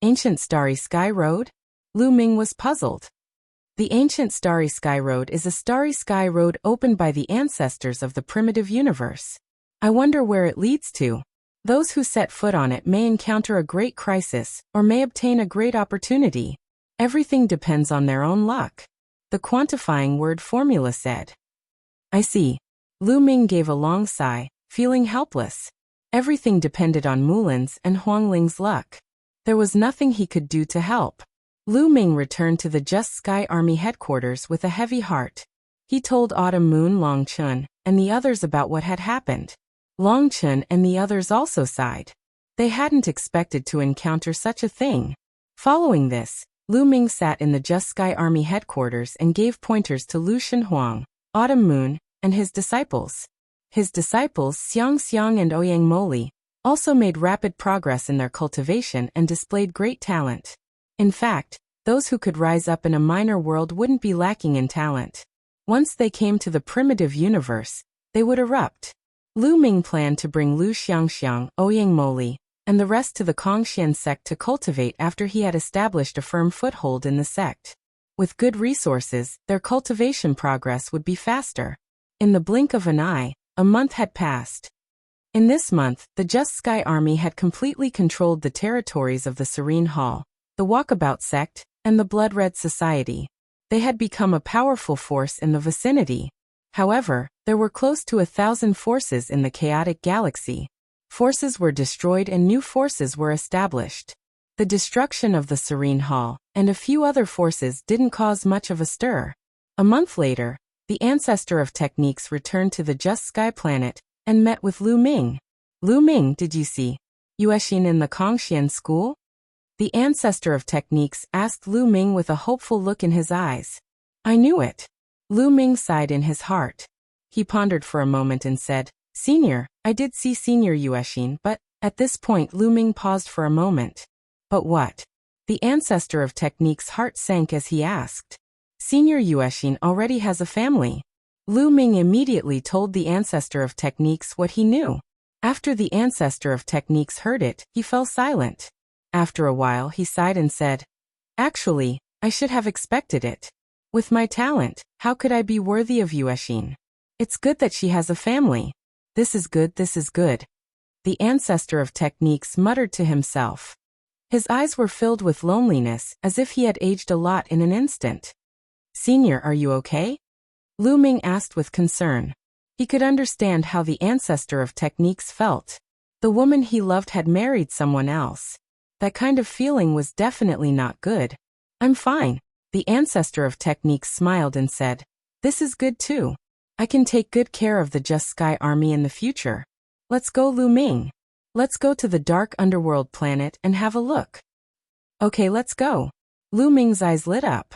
Ancient starry sky road? Lu Ming was puzzled. The ancient starry sky road is a starry sky road opened by the ancestors of the primitive universe. I wonder where it leads to. Those who set foot on it may encounter a great crisis or may obtain a great opportunity. Everything depends on their own luck. The quantifying word formula said. I see. Lu Ming gave a long sigh, feeling helpless. Everything depended on Mulin's and Huang Ling's luck. There was nothing he could do to help. Lu Ming returned to the Just Sky Army headquarters with a heavy heart. He told Autumn Moon, Long Chun, and the others about what had happened. Long Chun and the others also sighed. They hadn't expected to encounter such a thing. Following this, Lu Ming sat in the Just Sky Army headquarters and gave pointers to Lu Shenhuang, Autumn Moon, and his disciples. His disciples, Xiang Xiang and Ouyang Moli, also made rapid progress in their cultivation and displayed great talent. In fact, those who could rise up in a minor world wouldn't be lacking in talent. Once they came to the primitive universe, they would erupt. Lu Ming planned to bring Lu Xiangxiang, Ouyang Moli, and the rest to the Kongxian sect to cultivate after he had established a firm foothold in the sect. With good resources, their cultivation progress would be faster. In the blink of an eye, a month had passed. In this month, the Just Sky Army had completely controlled the territories of the Serene Hall, the Walkabout sect, and the Blood Red Society. They had become a powerful force in the vicinity. However, there were close to 1,000 forces in the chaotic galaxy. Forces were destroyed and new forces were established. The destruction of the Serene Hall and a few other forces didn't cause much of a stir. A month later, the ancestor of techniques returned to the Just Sky planet and met with Lu Ming. Lu Ming, did you see Yuexin in the Kongxian school? The ancestor of techniques asked Lu Ming with a hopeful look in his eyes. I knew it. Lu Ming sighed in his heart. He pondered for a moment and said, Senior, I did see Senior Yuexin, but, at this point Lu Ming paused for a moment. But what? The ancestor of techniques' heart sank as he asked. Senior Yuexin already has a family. Lu Ming immediately told the ancestor of techniques what he knew. After the ancestor of techniques heard it, he fell silent. After a while he sighed and said, Actually, I should have expected it. With my talent, how could I be worthy of Yuexin? It's good that she has a family. This is good, this is good. The ancestor of techniques muttered to himself. His eyes were filled with loneliness, as if he had aged a lot in an instant. Senior, are you okay? Lu Ming asked with concern. He could understand how the ancestor of techniques felt. The woman he loved had married someone else. That kind of feeling was definitely not good. I'm fine. The ancestor of techniques smiled and said, This is good too. I can take good care of the Just Sky Army in the future. Let's go, Lu Ming. Let's go to the dark underworld planet and have a look. Okay, let's go. Lu Ming's eyes lit up.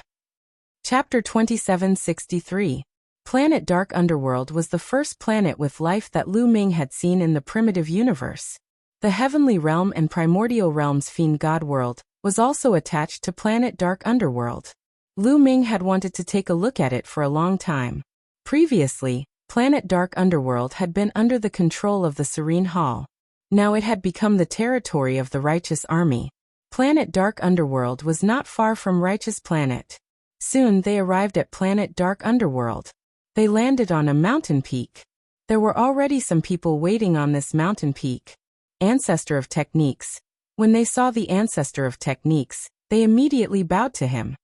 Chapter 2763. Planet Dark Underworld was the first planet with life that Lu Ming had seen in the primitive universe. The Heavenly Realm and Primordial Realm's Fiend God World was also attached to Planet Dark Underworld. Lu Ming had wanted to take a look at it for a long time. Previously, Planet Dark Underworld had been under the control of the Serene Hall. Now it had become the territory of the Righteous Army. Planet Dark Underworld was not far from Righteous Planet. Soon they arrived at Planet Dark Underworld. They landed on a mountain peak. There were already some people waiting on this mountain peak. Ancestor of Techniques. When they saw the Ancestor of Techniques, they immediately bowed to him.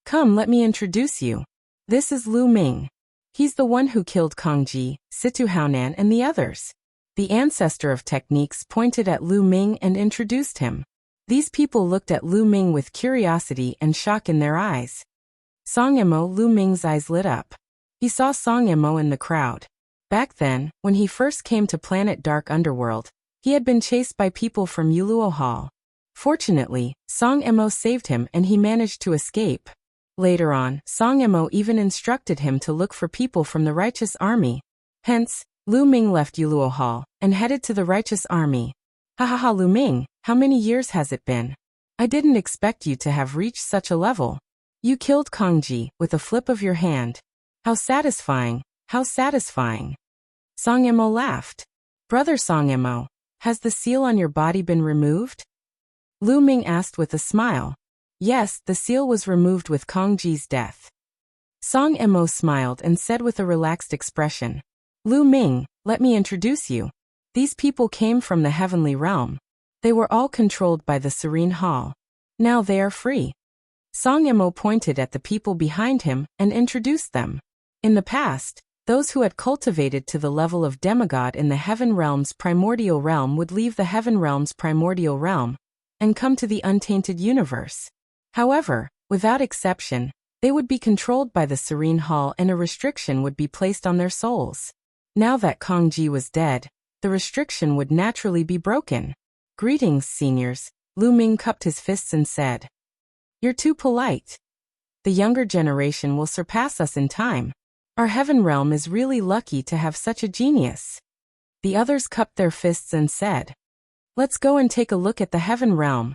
Come, let me introduce you. This is Lu Ming. He's the one who killed Kongji, Situ Haonan and the others. The Ancestor of Techniques pointed at Lu Ming and introduced him. These people looked at Lu Ming with curiosity and shock in their eyes. Song Emo. Lu Ming's eyes lit up. He saw Song Emo in the crowd. Back then, when he first came to Planet Dark Underworld, he had been chased by people from Yuluo Hall. Fortunately, Song Emo saved him and he managed to escape. Later on, Song Emo even instructed him to look for people from the Righteous Army. Hence, Lu Ming left Yuluo Hall and headed to the Righteous Army. Hahaha, Lu Ming, how many years has it been? I didn't expect you to have reached such a level. You killed Kongji with a flip of your hand. How satisfying, how satisfying. Song Emo laughed. Brother Song Emo, has the seal on your body been removed? Lu Ming asked with a smile. Yes, the seal was removed with Kongji's death. Song Emo smiled and said with a relaxed expression. Lu Ming, let me introduce you. These people came from the Heavenly Realm. They were all controlled by the Serene Hall. Now they are free. Song Emo pointed at the people behind him and introduced them. In the past, those who had cultivated to the level of demigod in the Heaven Realm's Primordial Realm would leave the Heaven Realm's Primordial Realm and come to the Untainted Universe. However, without exception, they would be controlled by the Serene Hall and a restriction would be placed on their souls. Now that Kongji was dead, the restriction would naturally be broken. Greetings, seniors. Lu Ming cupped his fists and said. You're too polite. The younger generation will surpass us in time. Our Heaven Realm is really lucky to have such a genius. The others cupped their fists and said. Let's go and take a look at the Heaven Realm.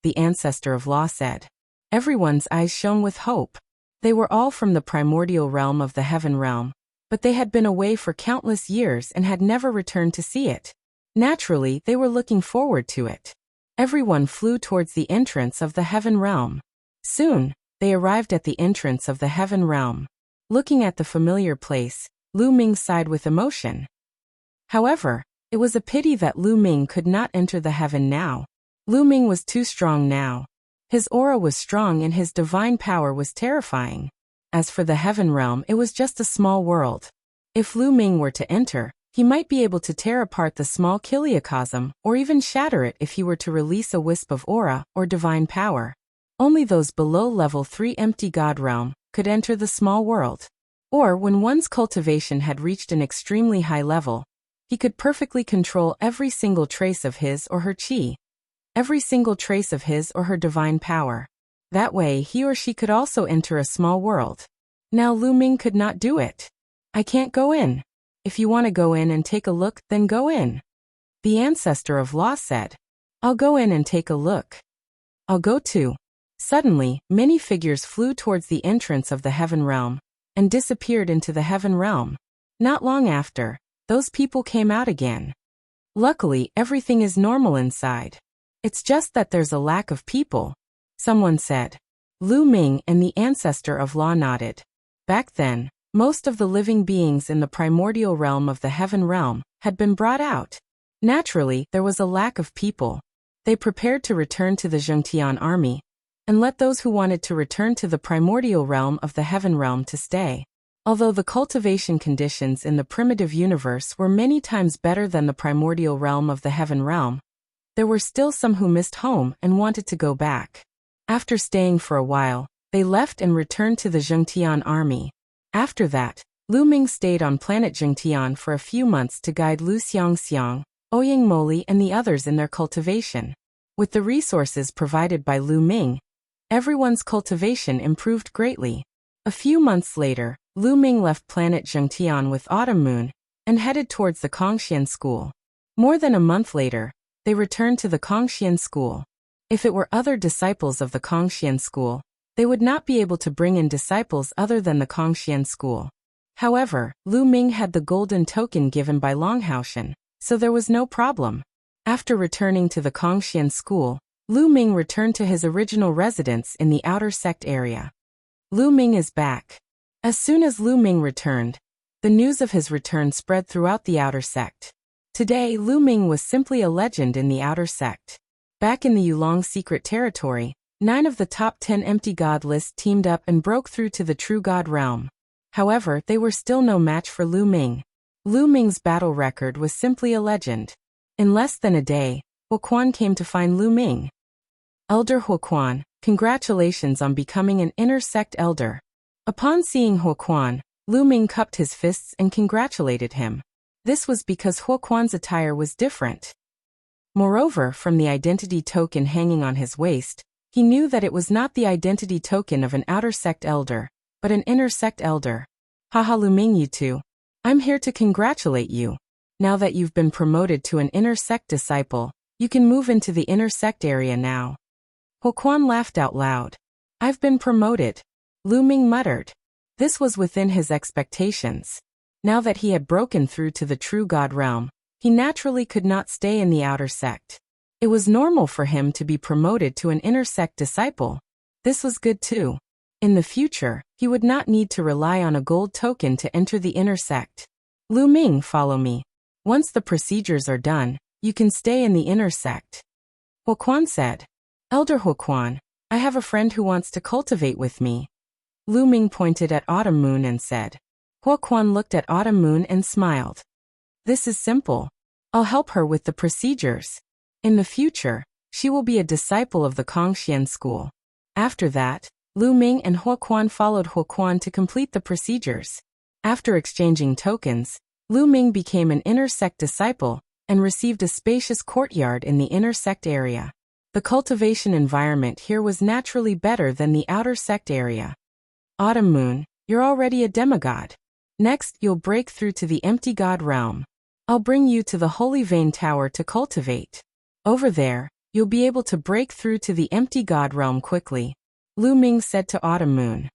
The Ancestor of Law said. Everyone's eyes shone with hope. They were all from the primordial realm of the Heaven Realm, but they had been away for countless years and had never returned to see it. Naturally, they were looking forward to it. Everyone flew towards the entrance of the Heaven Realm. Soon, they arrived at the entrance of the Heaven Realm. Looking at the familiar place, Lu Ming sighed with emotion. However, It was a pity that Lu Ming could not enter the heaven now. Lu Ming was too strong now. His aura was strong and his divine power was terrifying. As for the heaven realm, it was just a small world. If Lu Ming were to enter, he might be able to tear apart the small kiliacosm, or even shatter it if he were to release a wisp of aura or divine power. Only those below level 3 empty God realm could enter the small world. Or when one's cultivation had reached an extremely high level, he could perfectly control every single trace of his or her chi, every single trace of his or her divine power. That way he or she could also enter a small world. Now Lu Ming could not do it. I can't go in. If you want to go in and take a look, then go in. The ancestor of law said. I'll go in and take a look. I'll go too. Suddenly, many figures flew towards the entrance of the heaven realm and disappeared into the heaven realm. Not long after, those people came out again. Luckily, everything is normal inside. It's just that there's a lack of people, someone said. Lu Ming and the ancestor of law nodded. Back then, most of the living beings in the primordial realm of the heaven realm had been brought out. Naturally, there was a lack of people. They prepared to return to the Zhengtian army and let those who wanted to return to the primordial realm of the heaven realm to stay. Although the cultivation conditions in the primitive universe were many times better than the primordial realm of the heaven realm, there were still some who missed home and wanted to go back. After staying for a while, they left and returned to the Zhengtian army. After that, Lu Ming stayed on planet Zhengtian for a few months to guide Lu Xiangxiang, Ouyang Moli and the others in their cultivation. With the resources provided by Lu Ming, everyone's cultivation improved greatly. A few months later, Lu Ming left planet Zhengtian with Autumn Moon and headed towards the Kongxian school. More than a month later, they returned to the Kongxian school. If it were other disciples of the Kongxian school, they would not be able to bring in disciples other than the Kongxian school. However, Lu Ming had the golden token given by Longhaoshan, so there was no problem. After returning to the Kongxian school, Lu Ming returned to his original residence in the outer sect area. Lu Ming is back. As soon as Lu Ming returned, the news of his return spread throughout the outer sect. Today, Lu Ming was simply a legend in the outer sect. Back in the Yulong secret territory, 9 of the top 10 empty god list teamed up and broke through to the true god realm. However, they were still no match for Lu Ming. Lu Ming's battle record was simply a legend. In less than a day, Huoquan came to find Lu Ming. Elder Huoquan, congratulations on becoming an inner sect elder. Upon seeing Huoquan, Lu Ming cupped his fists and congratulated him. This was because Huoquan's attire was different. Moreover, from the identity token hanging on his waist, he knew that it was not the identity token of an outer sect elder, but an inner sect elder. Haha Lu Ming, you two. I'm here to congratulate you. Now that you've been promoted to an inner sect disciple, you can move into the inner sect area now. Huoquan laughed out loud. I've been promoted. Lu Ming muttered. This was within his expectations. Now that he had broken through to the true god realm, he naturally could not stay in the outer sect. It was normal for him to be promoted to an inner sect disciple. This was good too. In the future, he would not need to rely on a gold token to enter the inner sect. Lu Ming, follow me. Once the procedures are done, you can stay in the inner sect. Huoquan said. Elder Huoquan, I have a friend who wants to cultivate with me. Lu Ming pointed at Autumn Moon and said. Huoquan looked at Autumn Moon and smiled. This is simple. I'll help her with the procedures. In the future, she will be a disciple of the Kongxian school. After that, Lu Ming and Huoquan followed Huoquan to complete the procedures. After exchanging tokens, Lu Ming became an inner sect disciple and received a spacious courtyard in the inner sect area. The cultivation environment here was naturally better than the outer sect area. Autumn Moon, you're already a demigod. Next, you'll break through to the empty god realm. I'll bring you to the Holy Vein Tower to cultivate. Over there, you'll be able to break through to the empty god realm quickly, Lu Ming said to Autumn Moon.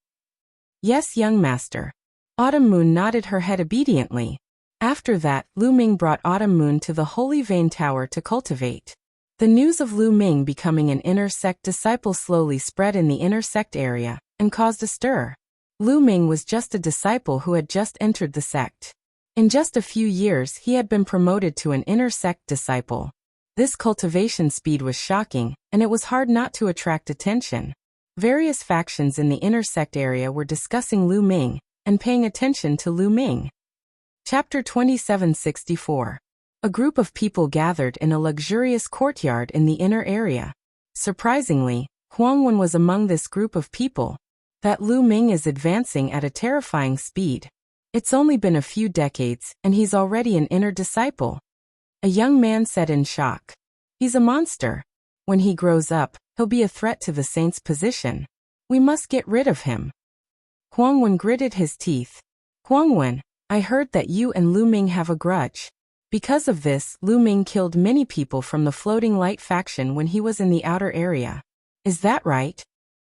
Yes, young master. Autumn Moon nodded her head obediently. After that, Lu Ming brought Autumn Moon to the Holy Vein Tower to cultivate. The news of Lu Ming becoming an inner sect disciple slowly spread in the inner sect area and caused a stir. Lu Ming was just a disciple who had just entered the sect. In just a few years he had been promoted to an inner sect disciple. This cultivation speed was shocking, and it was hard not to attract attention. Various factions in the inner sect area were discussing Lu Ming and paying attention to Lu Ming. Chapter 2764. A group of people gathered in a luxurious courtyard in the inner area. Surprisingly, Huang Wen was among this group of people. That Lu Ming is advancing at a terrifying speed. It's only been a few decades, and he's already an inner disciple. A young man said in shock. He's a monster. When he grows up, he'll be a threat to the saint's position. We must get rid of him. Huang Wen gritted his teeth. Huang Wen, I heard that you and Lu Ming have a grudge. Because of this, Lu Ming killed many people from the Floating Light faction when he was in the outer area. Is that right?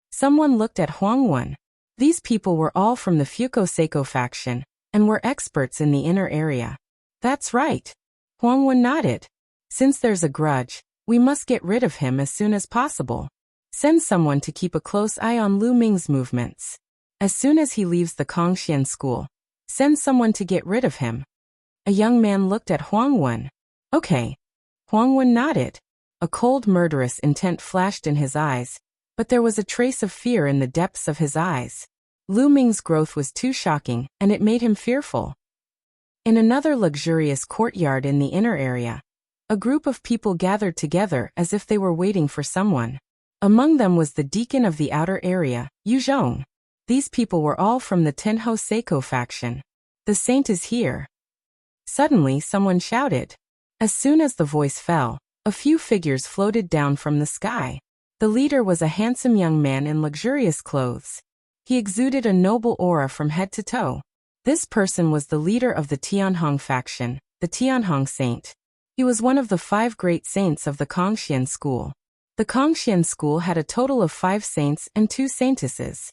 Someone looked at Huang Wen. These people were all from the Fuko-Seiko faction, and were experts in the inner area. That's right. Huang Wen nodded. Since there's a grudge, we must get rid of him as soon as possible. Send someone to keep a close eye on Lu Ming's movements. As soon as he leaves the Kongxian school, send someone to get rid of him. A young man looked at Huang Wen. Okay. Huang Wen nodded. A cold murderous intent flashed in his eyes, but there was a trace of fear in the depths of his eyes. Lu Ming's growth was too shocking, and it made him fearful. In another luxurious courtyard in the inner area, a group of people gathered together as if they were waiting for someone. Among them was the deacon of the outer area, Yu Zhong. These people were all from the Tenho Seiko faction. The saint is here. Suddenly someone shouted. As soon as the voice fell, a few figures floated down from the sky. The leader was a handsome young man in luxurious clothes. He exuded a noble aura from head to toe. This person was the leader of the Tianhong faction, the Tianhong saint. He was one of the 5 great saints of the Kongxian school. The Kongxian school had a total of 5 saints and 2 saintesses.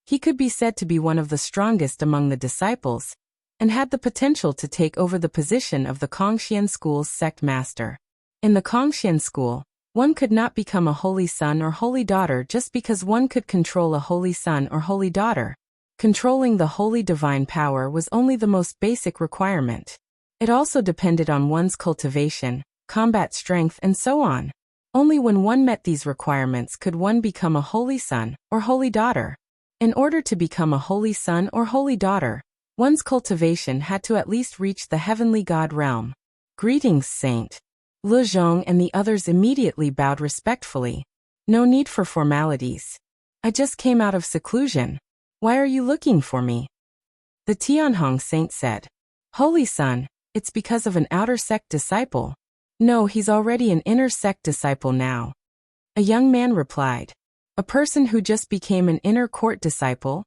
He could be said to be one of the strongest among the disciples, and had the potential to take over the position of the Kongxian school's sect master. In the Kongxian school, one could not become a holy son or holy daughter just because one could control a holy son or holy daughter. Controlling the holy divine power was only the most basic requirement. It also depended on one's cultivation, combat strength, and so on. Only when one met these requirements could one become a holy son or holy daughter. In order to become a holy son or holy daughter, one's cultivation had to at least reach the heavenly God realm. Greetings, Saint. Lu Zhong and the others immediately bowed respectfully. No need for formalities. I just came out of seclusion. Why are you looking for me? The Tianhong saint said. Holy son, it's because of an outer sect disciple. No, he's already an inner sect disciple now. A young man replied. A person who just became an inner court disciple?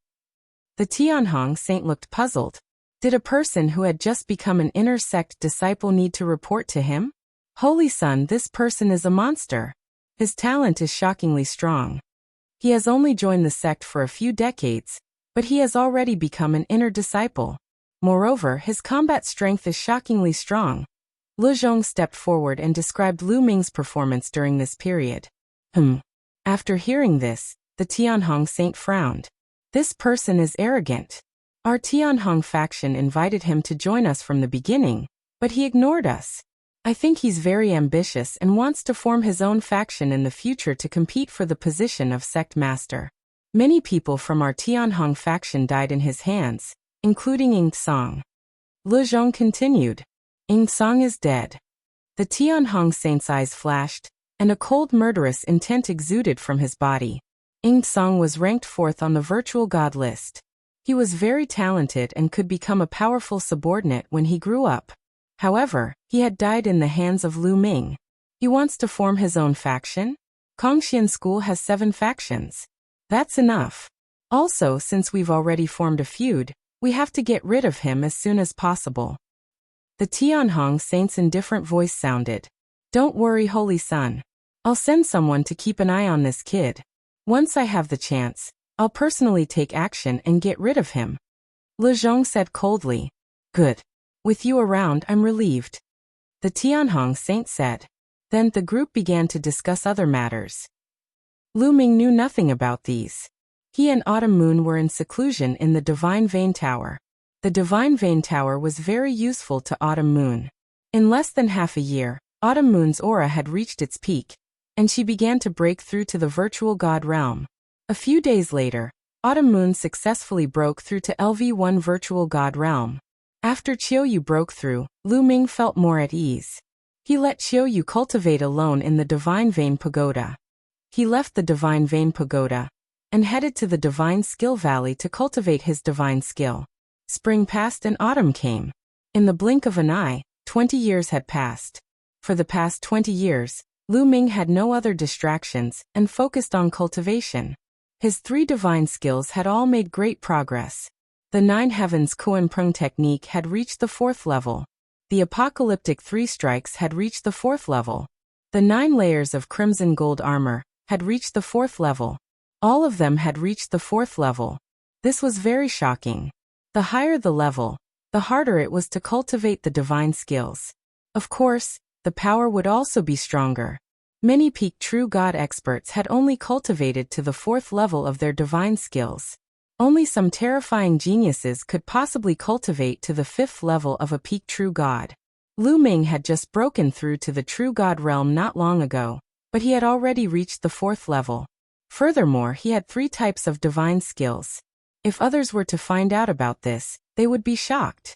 The Tianhong saint looked puzzled. Did a person who had just become an inner sect disciple need to report to him? Holy son, this person is a monster. His talent is shockingly strong. He has only joined the sect for a few decades, but he has already become an inner disciple. Moreover, his combat strength is shockingly strong. Lu Zhong stepped forward and described Lu Ming's performance during this period. After hearing this, the Tianhong saint frowned. This person is arrogant. Our Tianhong faction invited him to join us from the beginning, but he ignored us. I think he's very ambitious and wants to form his own faction in the future to compete for the position of sect master. Many people from our Tianhong faction died in his hands, including Ying Song. Lu Zhong continued. Ying Song is dead. The Tianhong saint's eyes flashed, and a cold murderous intent exuded from his body. Ying Song was ranked 4th on the virtual god list. He was very talented and could become a powerful subordinate when he grew up. However, he had died in the hands of Lu Ming. He wants to form his own faction? Kongxian school has 7 factions. That's enough. Also, since we've already formed a feud, we have to get rid of him as soon as possible. The Tianhong saint's indifferent voice sounded. Don't worry, holy son. I'll send someone to keep an eye on this kid. Once I have the chance, I'll personally take action and get rid of him. Lu Zhong said coldly. Good. With you around, I'm relieved. The Tianhong saint said. Then the group began to discuss other matters. Lu Ming knew nothing about these. He and Autumn Moon were in seclusion in the Divine Vein Tower. The Divine Vein Tower was very useful to Autumn Moon. In less than half a year, Autumn Moon's aura had reached its peak, and she began to break through to the virtual god realm. A few days later, Autumn Moon successfully broke through to LV1 virtual god realm. After Qiuyu broke through, Lu Ming felt more at ease. He let Qiuyu cultivate alone in the Divine Vein Pagoda. He left the Divine Vein Pagoda and headed to the Divine Skill Valley to cultivate his divine skill. Spring passed and autumn came. In the blink of an eye, 20 years had passed. For the past 20 years, Lu Ming had no other distractions and focused on cultivation. His 3 divine skills had all made great progress. The 9 Heavens Kuan Prung technique had reached the 4th level. The Apocalyptic 3 strikes had reached the 4th level. The 9 layers of crimson gold armor had reached the 4th level. All of them had reached the 4th level. This was very shocking. The higher the level, the harder it was to cultivate the divine skills. Of course, the power would also be stronger. Many peak true god experts had only cultivated to the 4th level of their divine skills. Only some terrifying geniuses could possibly cultivate to the 5th level of a peak true god. Lu Ming had just broken through to the true god realm not long ago, but he had already reached the 4th level. Furthermore, he had 3 types of divine skills. If others were to find out about this, they would be shocked.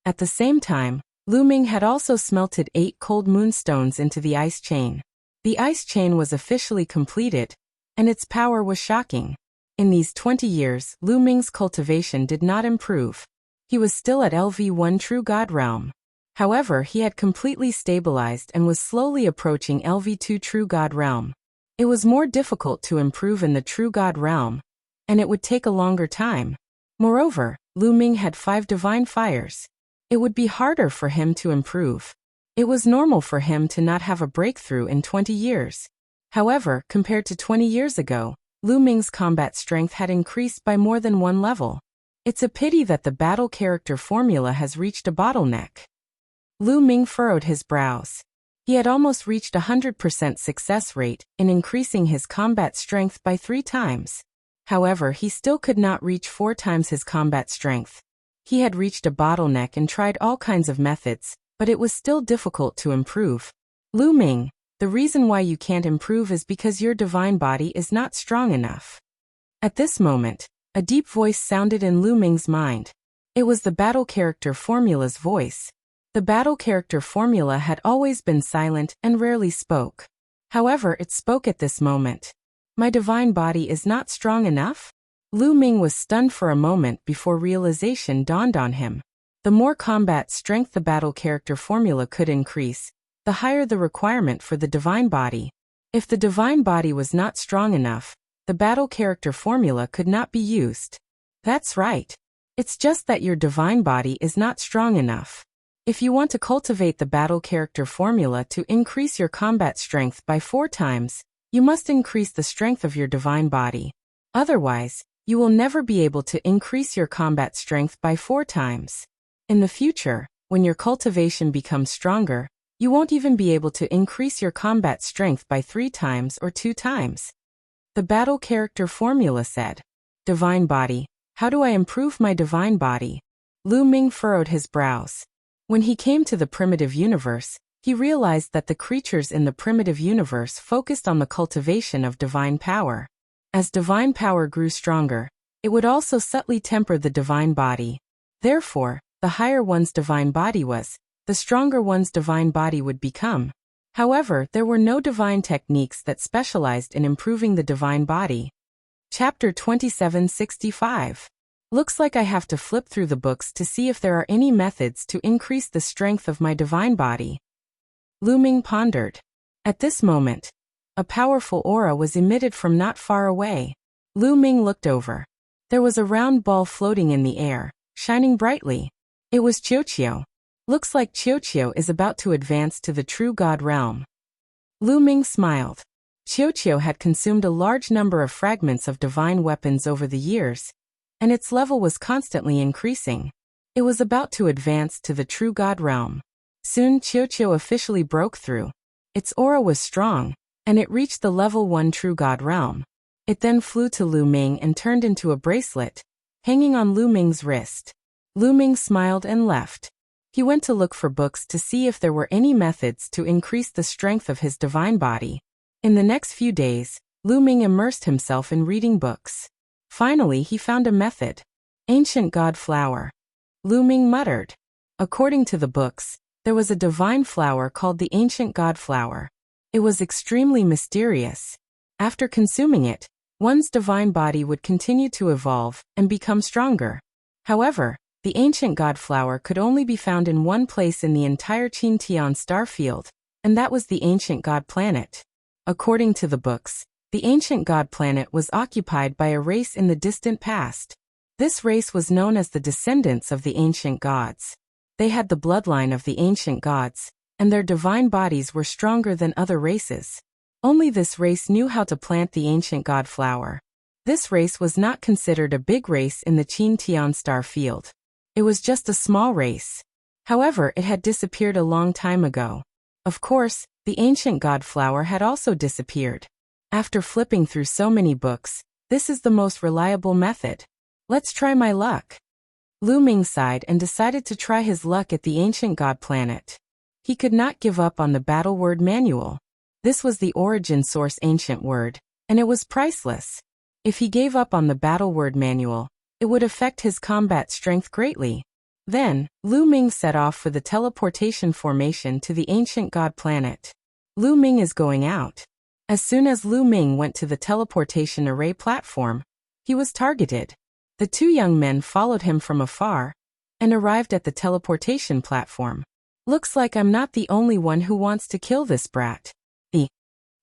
At the same time, Lu Ming had also smelted 8 cold moonstones into the ice chain. The ice chain was officially completed, and its power was shocking. In these 20 years, Lu Ming's cultivation did not improve. He was still at LV1 True God Realm. However, he had completely stabilized and was slowly approaching LV2 True God Realm. It was more difficult to improve in the True God Realm, and it would take a longer time. Moreover, Lu Ming had 5 divine fires. It would be harder for him to improve. It was normal for him to not have a breakthrough in 20 years. However, compared to 20 years ago, Lu Ming's combat strength had increased by more than 1 level. It's a pity that the battle character formula has reached a bottleneck. Lu Ming furrowed his brows. He had almost reached 100% success rate in increasing his combat strength by 3 times. However, he still could not reach 4 times his combat strength. He had reached a bottleneck and tried all kinds of methods, but it was still difficult to improve. Lu Ming, the reason why you can't improve is because your divine body is not strong enough. At this moment, a deep voice sounded in Lu Ming's mind. It was the battle character formula's voice. The battle character formula had always been silent and rarely spoke. However, it spoke at this moment. My divine body is not strong enough? Lu Ming was stunned for a moment before realization dawned on him. The more combat strength the battle character formula could increase, the higher the requirement for the divine body. If the divine body was not strong enough, the battle character formula could not be used. That's right. It's just that your divine body is not strong enough. If you want to cultivate the battle character formula to increase your combat strength by 4 times, you must increase the strength of your divine body. Otherwise, you will never be able to increase your combat strength by 4 times. In the future, when your cultivation becomes stronger, you won't even be able to increase your combat strength by 3 times or 2 times. The battle character formula said, Divine body, how do I improve my divine body? Lu Ming furrowed his brows. When he came to the primitive universe, he realized that the creatures in the primitive universe focused on the cultivation of divine power. As divine power grew stronger, it would also subtly temper the divine body. Therefore, the higher one's divine body was, the stronger one's divine body would become. However, there were no divine techniques that specialized in improving the divine body. Chapter 2765. Looks like I have to flip through the books to see if there are any methods to increase the strength of my divine body. Lu Ming pondered. At this moment, a powerful aura was emitted from not far away. Lu Ming looked over. There was a round ball floating in the air, shining brightly. It was Qiuqiu. Looks like Qiuqiu is about to advance to the true god realm. Lu Ming smiled. Qiuqiu had consumed a large number of fragments of divine weapons over the years, and its level was constantly increasing. It was about to advance to the true god realm. Soon Qiuqiu officially broke through. Its aura was strong, and it reached the level 1 true god realm. It then flew to Lu Ming and turned into a bracelet, hanging on Lu Ming's wrist. Lu Ming smiled and left. He went to look for books to see if there were any methods to increase the strength of his divine body. In the next few days, Lu Ming immersed himself in reading books. Finally, he found a method. Ancient God Flower. Lu Ming muttered. According to the books, there was a divine flower called the Ancient God Flower. It was extremely mysterious. After consuming it, one's divine body would continue to evolve and become stronger. However, the Ancient God Flower could only be found in one place in the entire Qintian star field, and that was the Ancient God Planet. According to the books, the Ancient God Planet was occupied by a race in the distant past. This race was known as the descendants of the Ancient Gods. They had the bloodline of the Ancient Gods, and their divine bodies were stronger than other races. Only this race knew how to plant the Ancient God Flower. This race was not considered a big race in the Qintian star field. It was just a small race. However, it had disappeared a long time ago. Of course, the Ancient God Flower had also disappeared. After flipping through so many books, this is the most reliable method. Let's try my luck. Lu Ming sighed and decided to try his luck at the Ancient God Planet. He could not give up on the battle word manual. This was the origin source ancient word, and it was priceless. If he gave up on the battle word manual, it would affect his combat strength greatly. Then, Lu Ming set off for the teleportation formation to the Ancient God Planet. Lu Ming is going out. As soon as Lu Ming went to the teleportation array platform, he was targeted. The two young men followed him from afar and arrived at the teleportation platform. Looks like I'm not the only one who wants to kill this brat.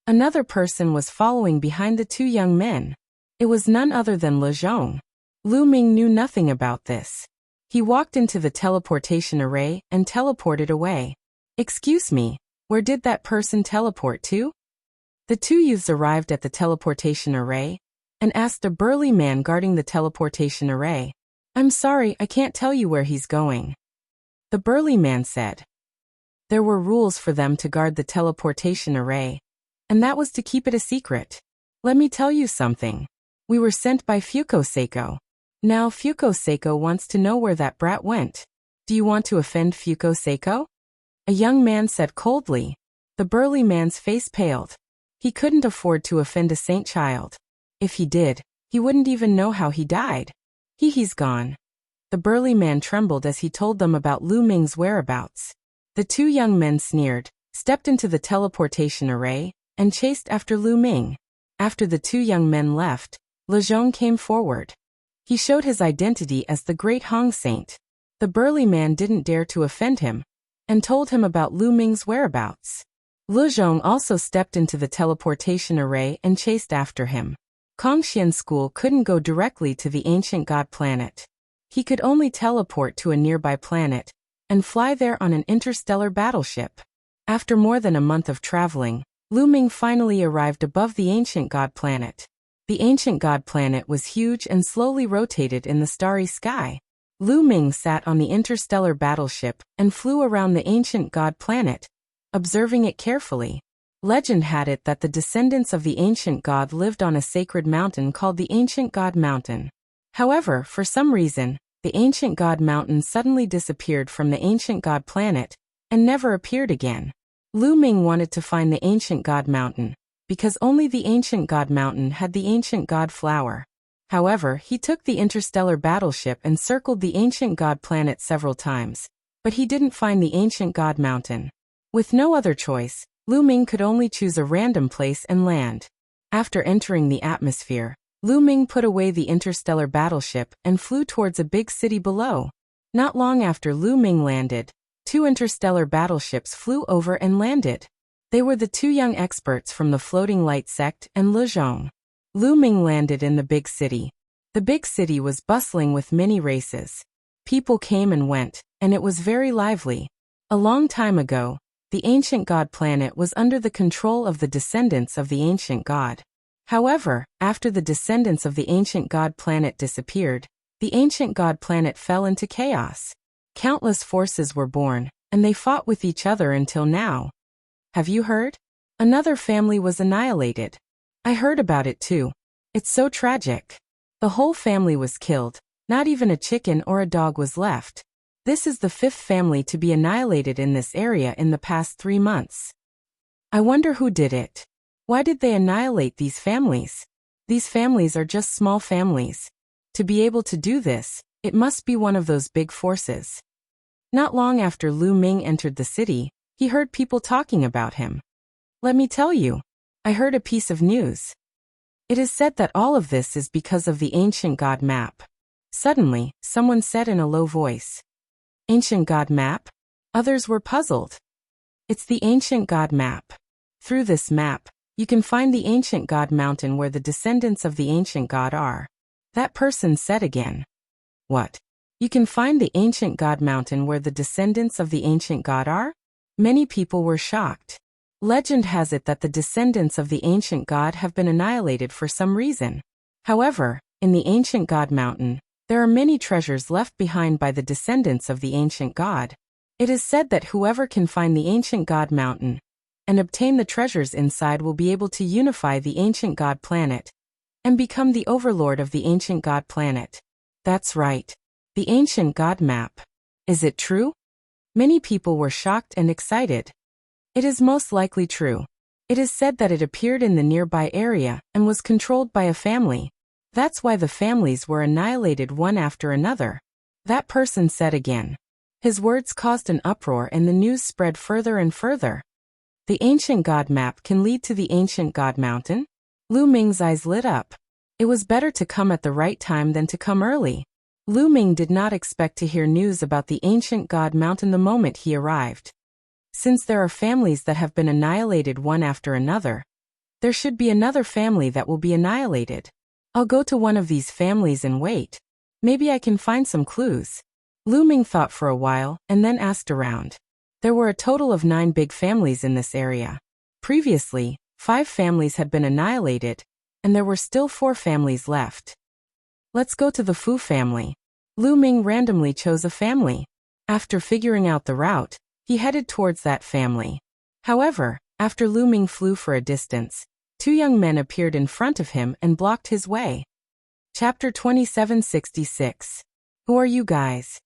Another person was following behind the two young men. It was none other than Le Zhong. Lu Ming knew nothing about this. He walked into the teleportation array and teleported away. Excuse me, where did that person teleport to? The two youths arrived at the teleportation array and asked a burly man guarding the teleportation array. I'm sorry, I can't tell you where he's going. The burly man said. There were rules for them to guard the teleportation array, and that was to keep it a secret. Let me tell you something. We were sent by Fuko Seiko. Now Fuko Seiko wants to know where that brat went. Do you want to offend Fuko Seiko? A young man said coldly. The burly man's face paled. He couldn't afford to offend a saint child. If he did, he wouldn't even know how he died. He's gone. The burly man trembled as he told them about Lu Ming's whereabouts. The two young men sneered, stepped into the teleportation array, and chased after Lu Ming. After the two young men left, Le Zhong came forward. He showed his identity as the Great Hong Saint. The burly man didn't dare to offend him, and told him about Lu Ming's whereabouts. Le Zhong also stepped into the teleportation array and chased after him. Kongxian School couldn't go directly to the Ancient God Planet. He could only teleport to a nearby planet and fly there on an interstellar battleship. After more than a month of traveling, Lu Ming finally arrived above the Ancient God Planet. The Ancient God Planet was huge and slowly rotated in the starry sky. Lu Ming sat on the interstellar battleship and flew around the Ancient God Planet, observing it carefully. Legend had it that the descendants of the Ancient God lived on a sacred mountain called the Ancient God Mountain. However, for some reason, the Ancient God Mountain suddenly disappeared from the Ancient God Planet and never appeared again. Lu Ming wanted to find the Ancient God Mountain, because only the Ancient God Mountain had the Ancient God Flower. However, he took the interstellar battleship and circled the Ancient God Planet several times, but he didn't find the Ancient God Mountain. With no other choice, Lu Ming could only choose a random place and land. After entering the atmosphere, Lu Ming put away the interstellar battleship and flew towards a big city below. Not long after Lu Ming landed, two interstellar battleships flew over and landed. They were the two young experts from the Floating Light sect and Le Zhong. Lu Ming landed in the big city. The big city was bustling with many races. People came and went, and it was very lively. A long time ago, the Ancient God Planet was under the control of the descendants of the Ancient God. However, after the descendants of the Ancient God Planet disappeared, the Ancient God Planet fell into chaos. Countless forces were born, and they fought with each other until now. Have you heard? Another family was annihilated. I heard about it too. It's so tragic. The whole family was killed, Not even a chicken or a dog was left. This is the 5th family to be annihilated in this area in the past 3 months. I wonder who did it. Why did they annihilate these families? These families are just small families. To be able to do this, it must be one of those big forces. Not long after Lu Ming entered the city, he heard people talking about him. Let me tell you, I heard a piece of news. It is said that all of this is because of the ancient god map. Suddenly, someone said in a low voice. Ancient god map? Others were puzzled. It's the ancient god map. Through this map, you can find the ancient god mountain where the descendants of the ancient god are. That person said again. What? You can find the ancient god mountain where the descendants of the ancient god are? Many people were shocked. Legend has it that the descendants of the ancient god have been annihilated for some reason. However, in the ancient god mountain, there are many treasures left behind by the descendants of the ancient god. It is said that whoever can find the ancient god mountain and obtain the treasures inside will be able to unify the ancient god planet and become the overlord of the ancient god planet. That's right. The ancient god map. Is it true? Many people were shocked and excited. It is most likely true. It is said that it appeared in the nearby area and was controlled by a family. That's why the families were annihilated one after another. That person said again. His words caused an uproar and the news spread further and further. The ancient god map can lead to the ancient god mountain? Lu Ming's eyes lit up. It was better to come at the right time than to come early. Lu Ming did not expect to hear news about the ancient god mountain the moment he arrived. Since there are families that have been annihilated one after another, there should be another family that will be annihilated. I'll go to one of these families and wait. Maybe I can find some clues. Lu Ming thought for a while and then asked around. There were a total of 9 big families in this area. Previously, 5 families had been annihilated, and there were still 4 families left. Let's go to the Fu family. Lu Ming randomly chose a family. After figuring out the route, he headed towards that family. However, after Lu Ming flew for a distance, 2 young men appeared in front of him and blocked his way. Chapter 2766. Who are you guys?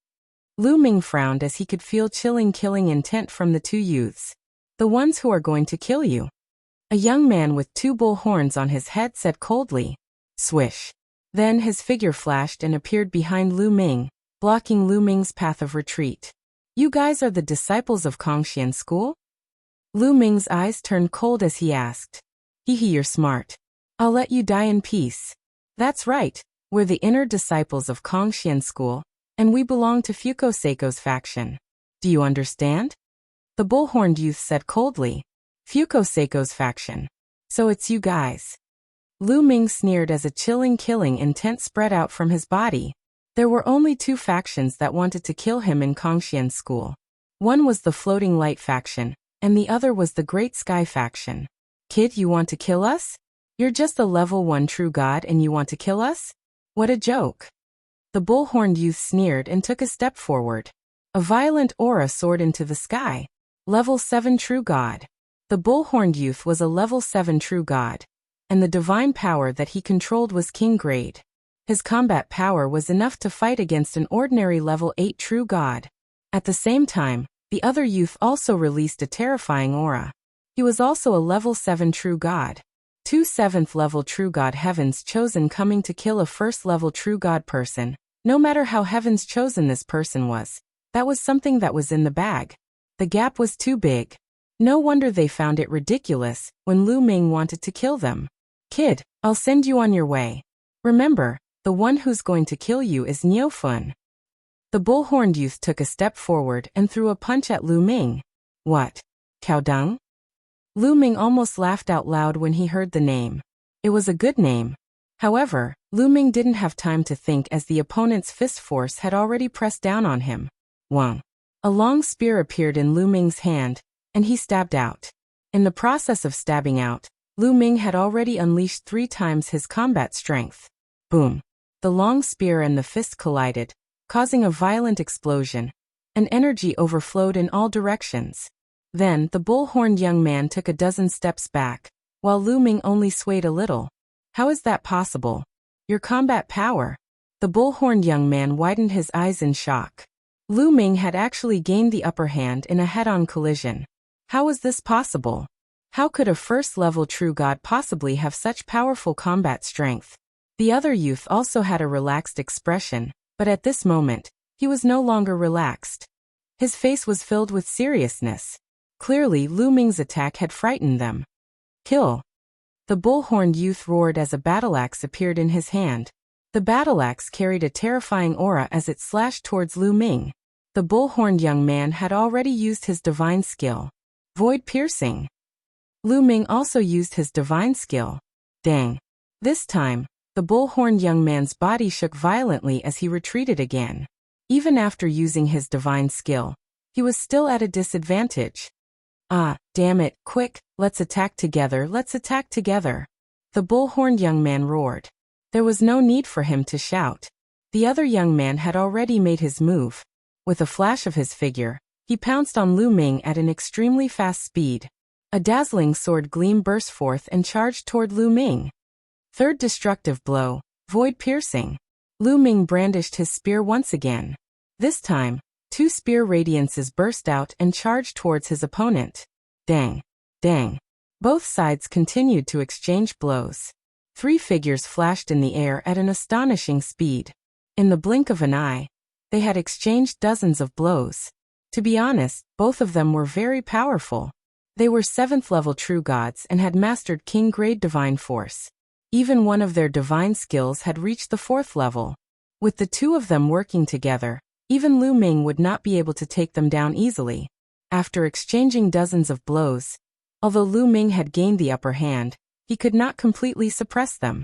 Lu Ming frowned as he could feel chilling killing intent from the 2 youths. The ones who are going to kill you. A young man with 2 bull horns on his head said coldly. Swish. Then his figure flashed and appeared behind Lu Ming, blocking Lu Ming's path of retreat. You guys are the disciples of Kongxian school? Lu Ming's eyes turned cold as he asked. Hehe, you're smart. I'll let you die in peace. That's right, we're the inner disciples of Kongxian school, and we belong to Fuko Seiko's faction. Do you understand? The bull-horned youth said coldly. Fuko Seiko's faction. So it's you guys. Lu Ming sneered as a chilling killing intent spread out from his body. There were only 2 factions that wanted to kill him in Kongxian school. One was the Floating Light faction, and the other was the Great Sky faction. Kid, you want to kill us? You're just a level 1 true god and you want to kill us? What a joke. The bull-horned youth sneered and took a step forward. A violent aura soared into the sky. Level 7 true god. The bull-horned youth was a level 7 true god, and the divine power that he controlled was king grade. His combat power was enough to fight against an ordinary level 8 true god. At the same time, the other youth also released a terrifying aura. He was also a level 7 true god. 2 7th level true god heavens chosen coming to kill a 1st level true god person. No matter how heavens chosen this person was, that was something that was in the bag. The gap was too big. No wonder they found it ridiculous when Lu Ming wanted to kill them. Kid, I'll send you on your way. Remember, the one who's going to kill you is Niufun. The bull-horned youth took a step forward and threw a punch at Lu Ming. What? Cow dung? Lu Ming almost laughed out loud when he heard the name. It was a good name. However, Lu Ming didn't have time to think as the opponent's fist force had already pressed down on him. Wang. A long spear appeared in Lu Ming's hand, and he stabbed out. In the process of stabbing out, Lu Ming had already unleashed 3 times his combat strength. Boom. The long spear and the fist collided, causing a violent explosion, and energy overflowed in all directions. Then the bull-horned young man took a dozen steps back, while Lu Ming only swayed a little. How is that possible? Your combat power. The The bull-horned young man widened his eyes in shock. Lu Ming had actually gained the upper hand in a head-on collision. How was this possible? How could a first-level true god possibly have such powerful combat strength? The other youth also had a relaxed expression, but at this moment, he was no longer relaxed. His face was filled with seriousness. Clearly, Lu Ming's attack had frightened them. Kill! The bull-horned youth roared as a battle-axe appeared in his hand. The battle-axe carried a terrifying aura as it slashed towards Lu Ming. The bull-horned young man had already used his divine skill. Void piercing. Lu Ming also used his divine skill. Dang. This time, the bull-horned young man's body shook violently as he retreated again. Even after using his divine skill, he was still at a disadvantage. Ah, damn it, quick, let's attack together, let's attack together. The bull-horned young man roared. There was no need for him to shout. The other young man had already made his move. With a flash of his figure, he pounced on Lu Ming at an extremely fast speed. A dazzling sword gleam burst forth and charged toward Lu Ming. Third destructive blow, void piercing. Lu Ming brandished his spear once again. This time, 2 spear radiances burst out and charged towards his opponent. Dang. Dang. Both sides continued to exchange blows. 3 figures flashed in the air at an astonishing speed. In the blink of an eye, they had exchanged dozens of blows. To be honest, both of them were very powerful. They were 7th level true gods and had mastered king grade divine force. Even one of their divine skills had reached the 4th level. With the 2 of them working together, even Lu Ming would not be able to take them down easily. After exchanging dozens of blows, although Lu Ming had gained the upper hand, he could not completely suppress them.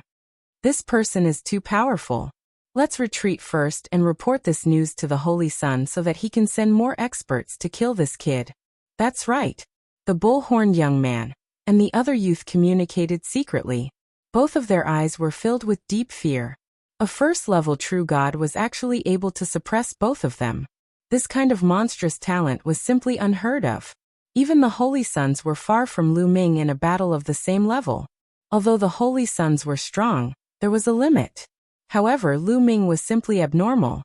This person is too powerful. Let's retreat first and report this news to the Holy Sun so that he can send more experts to kill this kid. That's right. The bull-horned young man and the other youth communicated secretly. Both of their eyes were filled with deep fear. A first-level true god was actually able to suppress both of them. This kind of monstrous talent was simply unheard of. Even the Holy Sons were far from Lu Ming in a battle of the same level. Although the Holy Sons were strong, there was a limit. However, Lu Ming was simply abnormal.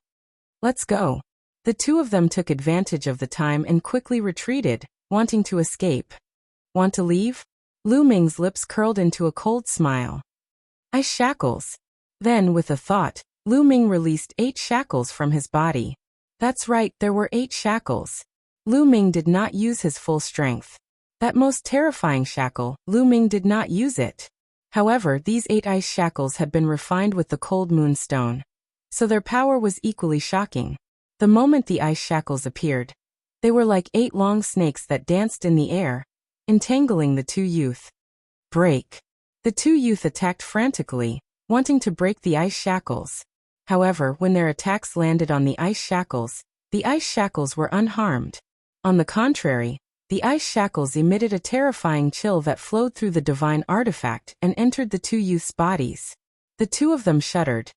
Let's go. The 2 of them took advantage of the time and quickly retreated, wanting to escape. Want to leave? Lu Ming's lips curled into a cold smile. Ice shackles. Then, with a thought, Lu Ming released 8 shackles from his body. That's right, there were 8 shackles. Lu Ming did not use his full strength. That most terrifying shackle, Lu Ming did not use it. However, these 8 ice shackles had been refined with the cold moonstone, so their power was equally shocking. The moment the ice shackles appeared, they were like 8 long snakes that danced in the air, entangling the 2 youth. Break. The 2 youth attacked frantically, wanting to break the ice shackles. However, when their attacks landed on the ice shackles were unharmed. On the contrary, the ice shackles emitted a terrifying chill that flowed through the divine artifact and entered the 2 youths' bodies. The 2 of them shuddered,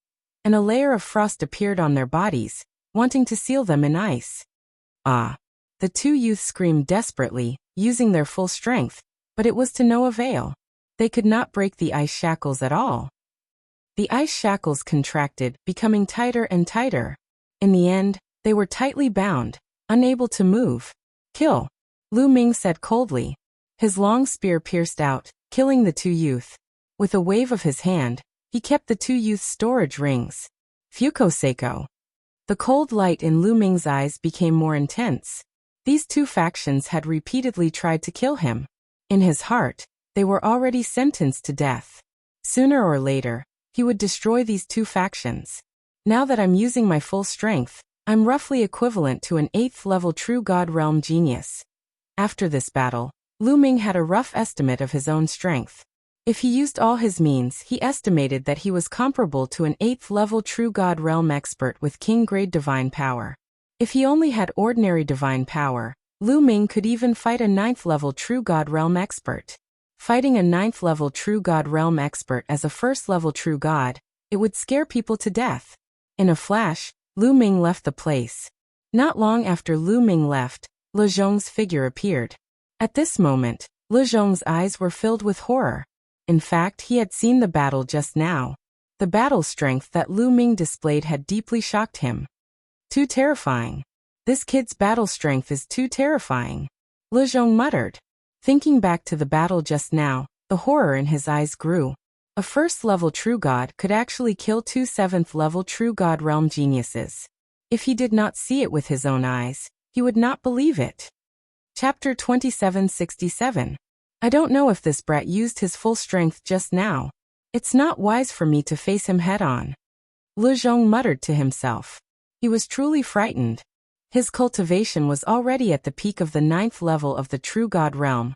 and a layer of frost appeared on their bodies, wanting to seal them in ice. Ah! The 2 youths screamed desperately, using their full strength, but it was to no avail. They could not break the ice shackles at all. The ice shackles contracted, becoming tighter and tighter. In the end, they were tightly bound, unable to move. Kill! Lu Ming said coldly. His long spear pierced out, killing the 2 youth. With a wave of his hand, he kept the 2 youth's storage rings. Fuko-seiko. The cold light in Lu Ming's eyes became more intense. These 2 factions had repeatedly tried to kill him. In his heart, they were already sentenced to death. Sooner or later, he would destroy these 2 factions. Now that I'm using my full strength, I'm roughly equivalent to an 8th level true god realm genius. After this battle, Lu Ming had a rough estimate of his own strength. If he used all his means, he estimated that he was comparable to an 8th level true god realm expert with king grade divine power. If he only had ordinary divine power, Lu Ming could even fight a 9th level true god realm expert. Fighting a 9th level true god realm expert as a 1st level true god, it would scare people to death. In a flash, Lu Ming left the place. Not long after Lu Ming left, Le Zhong's figure appeared. At this moment, Le Zhong's eyes were filled with horror. In fact, he had seen the battle just now. The battle strength that Lu Ming displayed had deeply shocked him. Too terrifying. This kid's battle strength is too terrifying, Le Zhong muttered. Thinking back to the battle just now, the horror in his eyes grew. A first-level true god could actually kill two seventh-level true god realm geniuses. If he did not see it with his own eyes, he would not believe it. Chapter 2767. I don't know if this brat used his full strength just now. It's not wise for me to face him head-on. Le Zhong muttered to himself. He was truly frightened. His cultivation was already at the peak of the 9th level of the true god realm,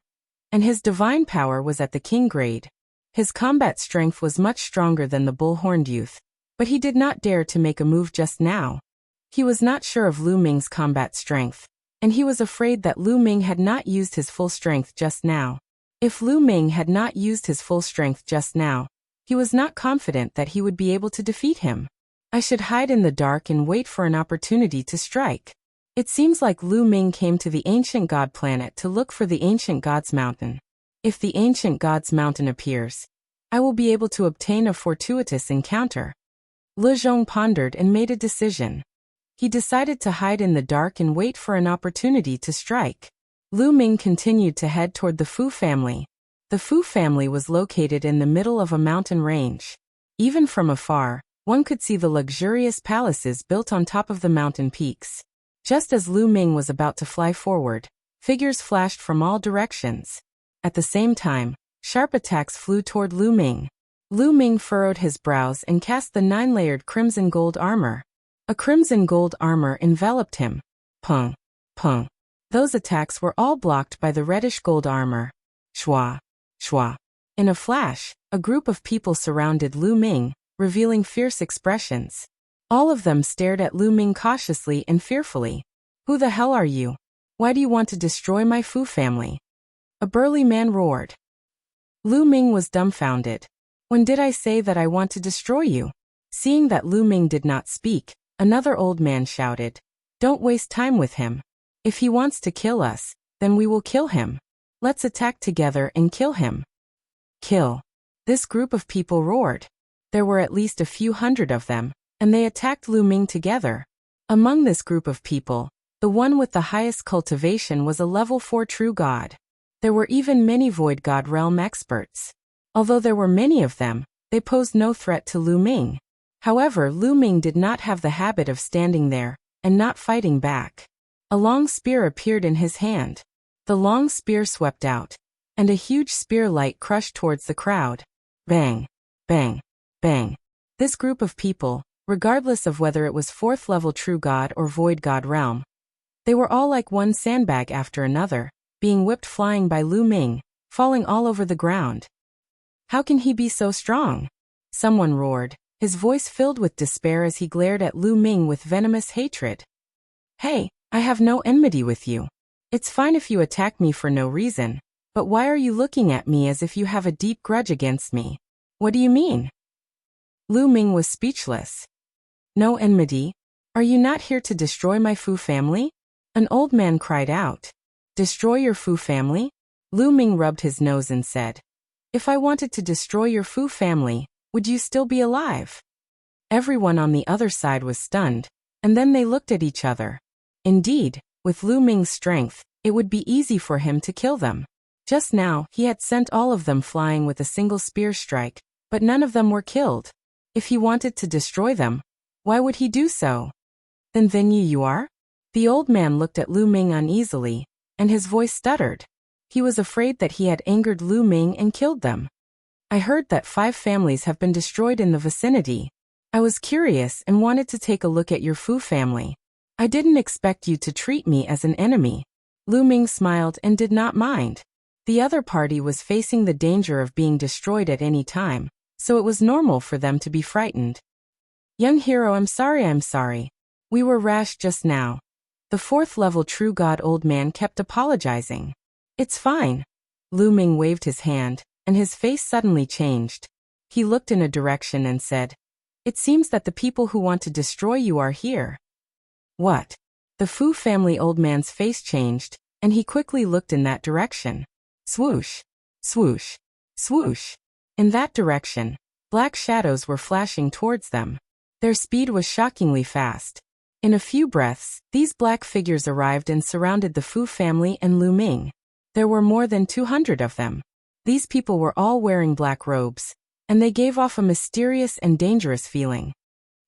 and his divine power was at the king grade. His combat strength was much stronger than the bull-horned youth, but he did not dare to make a move just now. He was not sure of Lu Ming's combat strength, and he was afraid that Lu Ming had not used his full strength just now. If Lu Ming had not used his full strength just now, he was not confident that he would be able to defeat him. I should hide in the dark and wait for an opportunity to strike. It seems like Lu Ming came to the ancient god planet to look for the ancient god's mountain. If the ancient god's mountain appears, I will be able to obtain a fortuitous encounter. Le Zhong pondered and made a decision. He decided to hide in the dark and wait for an opportunity to strike. Lu Ming continued to head toward the Fu family. The Fu family was located in the middle of a mountain range. Even from afar, one could see the luxurious palaces built on top of the mountain peaks. Just as Lu Ming was about to fly forward, figures flashed from all directions. At the same time, sharp attacks flew toward Lu Ming. Lu Ming furrowed his brows and cast the 9-layered crimson gold armor. A crimson gold armor enveloped him. Pung, pung. Those attacks were all blocked by the reddish gold armor. Shwa, shwa. In a flash, a group of people surrounded Lu Ming, revealing fierce expressions. All of them stared at Lu Ming cautiously and fearfully. Who the hell are you? Why do you want to destroy my Fu family? A burly man roared. Lu Ming was dumbfounded. When did I say that I want to destroy you? Seeing that Lu Ming did not speak, another old man shouted. Don't waste time with him. If he wants to kill us, then we will kill him. Let's attack together and kill him. Kill. This group of people roared. There were at least a few hundred of them, and they attacked Lu Ming together. Among this group of people, the one with the highest cultivation was a level 4 true god. There were even many void god realm experts. Although there were many of them, they posed no threat to Lu Ming. However, Lu Ming did not have the habit of standing there and not fighting back. A long spear appeared in his hand. The long spear swept out, and a huge spear light crushed towards the crowd. Bang, bang, bang. This group of people, regardless of whether it was 4th level true god or void god realm, they were all like one sandbag after another, being whipped flying by Lu Ming, falling all over the ground. How can he be so strong? Someone roared, his voice filled with despair as he glared at Lu Ming with venomous hatred. Hey, I have no enmity with you. It's fine if you attack me for no reason, but why are you looking at me as if you have a deep grudge against me? What do you mean? Lu Ming was speechless. No enmity? Are you not here to destroy my Fu family? An old man cried out. Destroy your Fu family? Lu Ming rubbed his nose and said, if I wanted to destroy your Fu family, would you still be alive? Everyone on the other side was stunned, and then they looked at each other. Indeed, with Lu Ming's strength, it would be easy for him to kill them. Just now, he had sent all of them flying with a single spear strike, but none of them were killed. If he wanted to destroy them, why would he do so? Then you are? The old man looked at Lu Ming uneasily, and his voice stuttered. He was afraid that he had angered Lu Ming and killed them. I heard that 5 families have been destroyed in the vicinity. I was curious and wanted to take a look at your Fu family. I didn't expect you to treat me as an enemy. Lu Ming smiled and did not mind. The other party was facing the danger of being destroyed at any time, so it was normal for them to be frightened. Young hero, I'm sorry. We were rash just now. The 4th level true god old man kept apologizing. It's fine. Lu Ming waved his hand, and his face suddenly changed. He looked in a direction and said, it seems that the people who want to destroy you are here. What? The Fu family old man's face changed, and he quickly looked in that direction. Swoosh, swoosh, swoosh. In that direction, Black shadows were flashing towards them. Their speed was shockingly fast. In a few breaths, these black figures arrived and surrounded the Fu family and Lu Ming. There were more than 200 of them. These people were all wearing black robes, and they gave off a mysterious and dangerous feeling.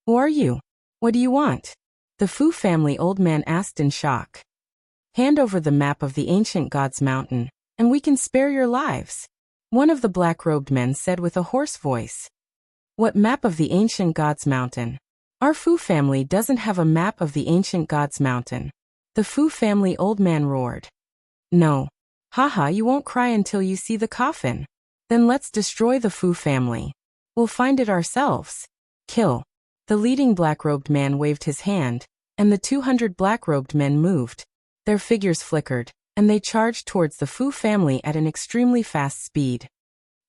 Who are you? What do you want? The Fu family old man asked in shock. Hand over the map of the ancient god's mountain, and we can spare your lives. One of the black-robed men said with a hoarse voice. What map of the ancient god's mountain? Our Fu family doesn't have a map of the ancient god's mountain. The Fu family old man roared. No. Haha, you won't cry until you see the coffin. Then let's destroy the Fu family. We'll find it ourselves. Kill. The leading black-robed man waved his hand, and the 200 black-robed men moved. Their figures flickered, and they charged towards the Fu family at an extremely fast speed.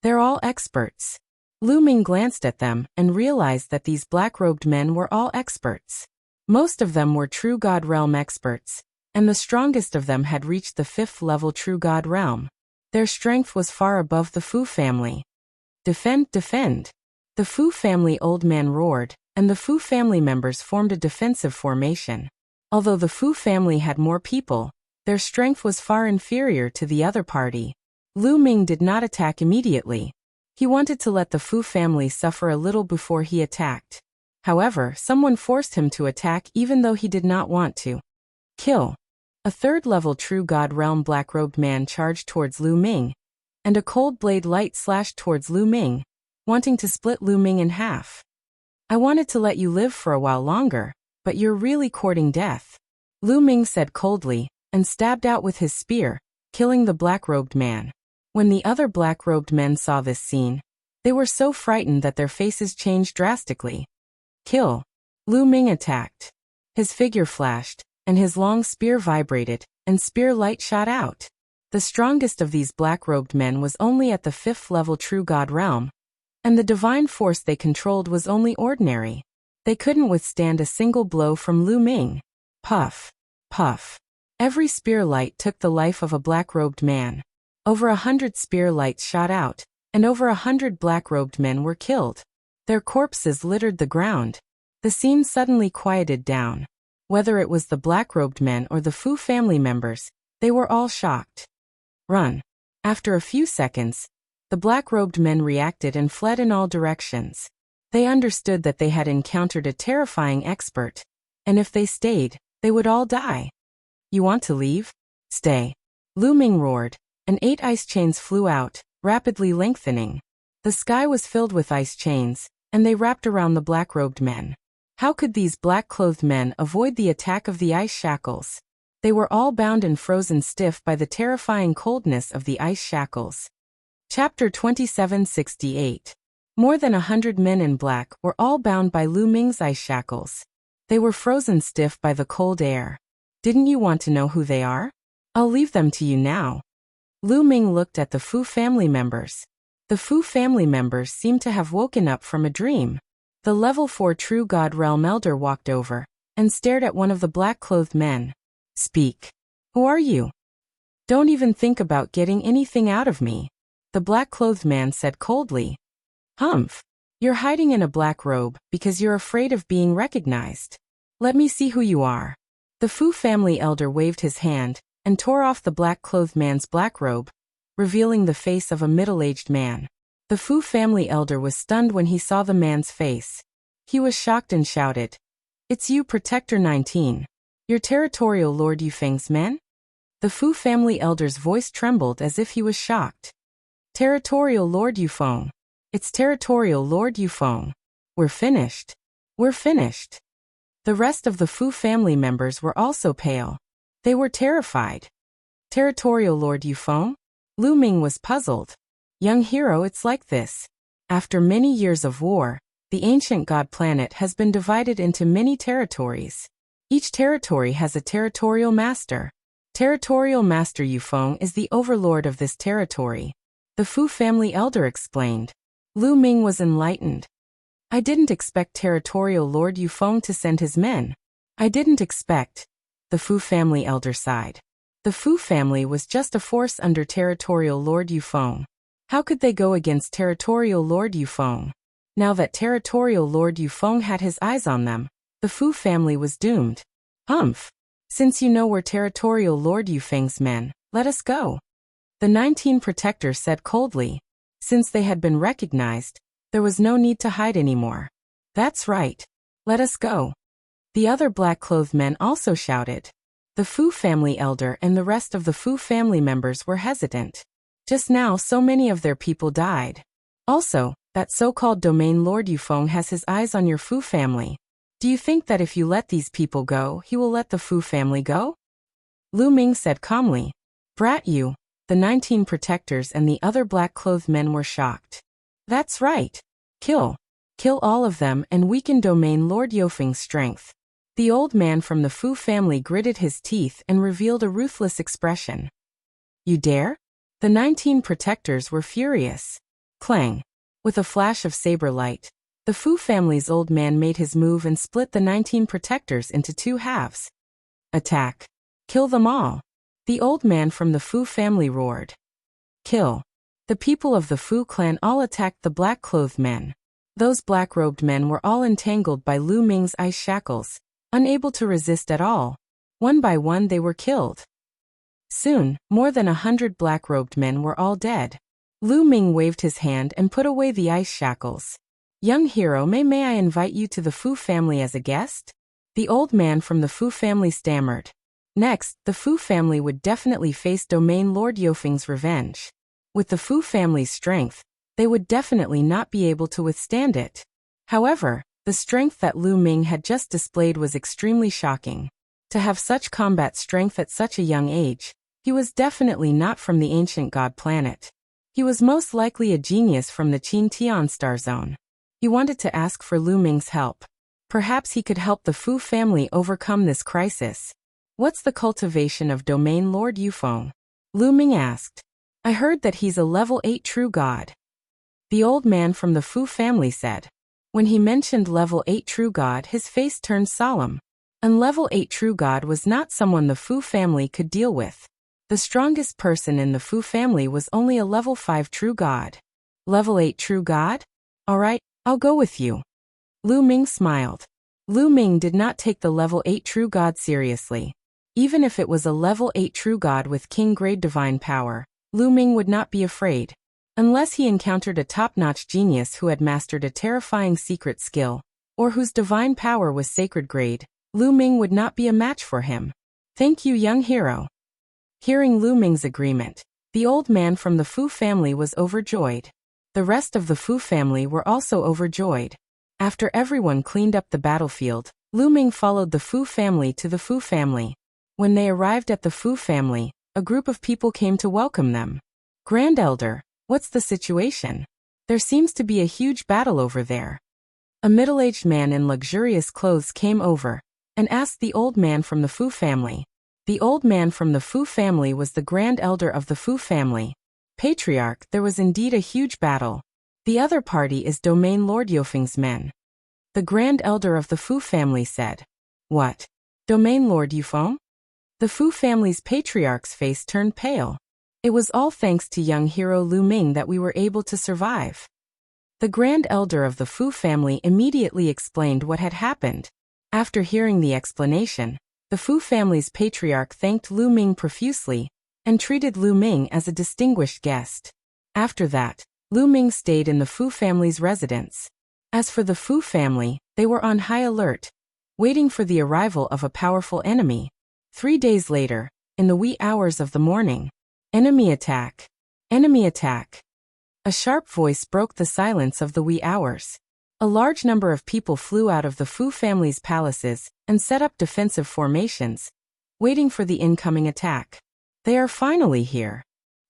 They're all experts. Lu Ming glanced at them and realized that these black-robed men were all experts. Most of them were True God Realm experts, and the strongest of them had reached the 5th level True God Realm. Their strength was far above the Fu family. Defend, defend! The Fu family old man roared, and the Fu family members formed a defensive formation. Although the Fu family had more people, their strength was far inferior to the other party. Lu Ming did not attack immediately. He wanted to let the Fu family suffer a little before he attacked. However, someone forced him to attack even though he did not want to. Kill. A 3rd-level True God Realm black-robed man charged towards Lu Ming, and a cold blade light slashed towards Lu Ming, wanting to split Lu Ming in half. I wanted to let you live for a while longer, but you're really courting death. Lu Ming said coldly, and stabbed out with his spear, killing the black-robed man. When the other black-robed men saw this scene, they were so frightened that their faces changed drastically. Kill. Lu Ming attacked. His figure flashed, and his long spear vibrated, and spear light shot out. The strongest of these black-robed men was only at the 5th level True God Realm, and the divine force they controlled was only ordinary. They couldn't withstand a single blow from Lu Ming. Puff. Puff. Every spear light took the life of a black-robed man. Over 100 spear lights shot out, and over 100 black-robed men were killed. Their corpses littered the ground. The scene suddenly quieted down. Whether it was the black-robed men or the Fu family members, they were all shocked. Run. After a few seconds, the black-robed men reacted and fled in all directions. They understood that they had encountered a terrifying expert, and if they stayed, they would all die. You want to leave? Stay. Lu Ming roared, and 8 ice chains flew out, rapidly lengthening. The sky was filled with ice chains, and they wrapped around the black-robed men. How could these black-clothed men avoid the attack of the ice shackles? They were all bound and frozen stiff by the terrifying coldness of the ice shackles. Chapter 2768. More than 100 men in black were all bound by Lu Ming's ice shackles. They were frozen stiff by the cold air. Didn't you want to know who they are? I'll leave them to you now. Lu Ming looked at the Fu family members. The Fu family members seemed to have woken up from a dream. The level 4 True God Realm elder walked over and stared at one of the black-clothed men. Speak. Who are you? Don't even think about getting anything out of me. The black-clothed man said coldly. Humph. You're hiding in a black robe because you're afraid of being recognized. Let me see who you are. The Fu family elder waved his hand and tore off the black-clothed man's black robe, revealing the face of a middle-aged man. The Fu family elder was stunned when he saw the man's face. He was shocked and shouted, It's you, Protector 19. You're Territorial Lord Yufeng's men? The Fu family elder's voice trembled as if he was shocked. Territorial Lord Yufeng. It's Territorial Lord Yufeng. We're finished. We're finished. The rest of the Fu family members were also pale. They were terrified. Territorial Lord Yufeng? Lu Ming was puzzled. Young hero, it's like this. After many years of war, the ancient god planet has been divided into many territories. Each territory has a territorial master. Territorial Master Yufeng is the overlord of this territory. The Fu family elder explained. Lu Ming was enlightened. I didn't expect Territorial Lord Yufeng to send his men. I didn't expect. The Fu family elder sighed. The Fu family was just a force under Territorial Lord Yufeng. How could they go against Territorial Lord Yufeng? Now that territorial Lord Yufeng had his eyes on them, the Fu family was doomed. Humph! Since you know we're territorial Lord Yufeng's men, let us go. The 19 protectors said coldly. Since they had been recognized, there was no need to hide anymore. That's right. Let us go. The other black-clothed men also shouted. The Fu family elder and the rest of the Fu family members were hesitant. Just now so many of their people died. Also, that so-called domain Lord Yufeng has his eyes on your Fu family. Do you think that if you let these people go, he will let the Fu family go? Lu Ming said calmly. Brat you. The 19 protectors and the other black-clothed men were shocked. That's right. Kill. Kill all of them and weaken domain Lord Yufeng's strength. The old man from the Fu family gritted his teeth and revealed a ruthless expression. You dare? The 19 protectors were furious. Clang. With a flash of saber light, the Fu family's old man made his move and split the 19 protectors into 2 halves. Attack. Kill them all. The old man from the Fu family roared. Kill. The people of the Fu clan all attacked the black-clothed men. Those black-robed men were all entangled by Lu Ming's ice shackles, unable to resist at all. One by one they were killed. Soon, more than 100 black-robed men were all dead. Lu Ming waved his hand and put away the ice shackles. Young hero, may I invite you to the Fu family as a guest? The old man from the Fu family stammered. Next, the Fu family would definitely face domain Lord Yufeng's revenge. With the Fu family's strength, they would definitely not be able to withstand it. However, the strength that Lu Ming had just displayed was extremely shocking. To have such combat strength at such a young age, he was definitely not from the ancient god planet. He was most likely a genius from the Qin Tian star zone. He wanted to ask for Lu Ming's help. Perhaps he could help the Fu family overcome this crisis. What's the cultivation of domain Lord Yufeng? Lu Ming asked. I heard that he's a level 8 true god. The old man from the Fu family said. When he mentioned level 8 true god, his face turned solemn. An level 8 true god was not someone the Fu family could deal with. The strongest person in the Fu family was only a level 5 true god. Level 8 true god? Alright, I'll go with you. Lu Ming smiled. Lu Ming did not take the level 8 true god seriously. Even if it was a level 8 true god with king-grade divine power, Lu Ming would not be afraid. Unless he encountered a top-notch genius who had mastered a terrifying secret skill, or whose divine power was sacred grade, Lu Ming would not be a match for him. Thank you, young hero. Hearing Lu Ming's agreement, the old man from the Fu family was overjoyed. The rest of the Fu family were also overjoyed. After everyone cleaned up the battlefield, Lu Ming followed the Fu family to the Fu family. When they arrived at the Fu family, a group of people came to welcome them. Grand Elder, what's the situation? There seems to be a huge battle over there. A middle-aged man in luxurious clothes came over and asked the old man from the Fu family. The old man from the Fu family was the Grand Elder of the Fu family. Patriarch, there was indeed a huge battle. The other party is domain Lord Yufeng's men. The Grand Elder of the Fu family said. What? Domain Lord Yufeng? The Fu family's patriarch's face turned pale. It was all thanks to young hero Lu Ming that we were able to survive. The Grand Elder of the Fu family immediately explained what had happened. After hearing the explanation, the Fu family's patriarch thanked Lu Ming profusely and treated Lu Ming as a distinguished guest. After that, Lu Ming stayed in the Fu family's residence. As for the Fu family, they were on high alert, waiting for the arrival of a powerful enemy. 3 days later, in the wee hours of the morning, enemy attack! Enemy attack! A sharp voice broke the silence of the wee hours. A large number of people flew out of the Fu family's palaces and set up defensive formations, waiting for the incoming attack. They are finally here.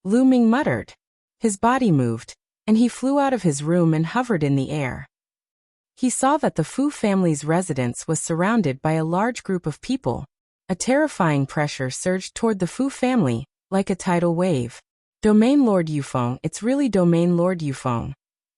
Lu Ming muttered. His body moved, and he flew out of his room and hovered in the air. He saw that the Fu family's residence was surrounded by a large group of people. A terrifying pressure surged toward the Fu family, like a tidal wave. Domain Lord Yufeng, it's really Domain Lord Yufeng.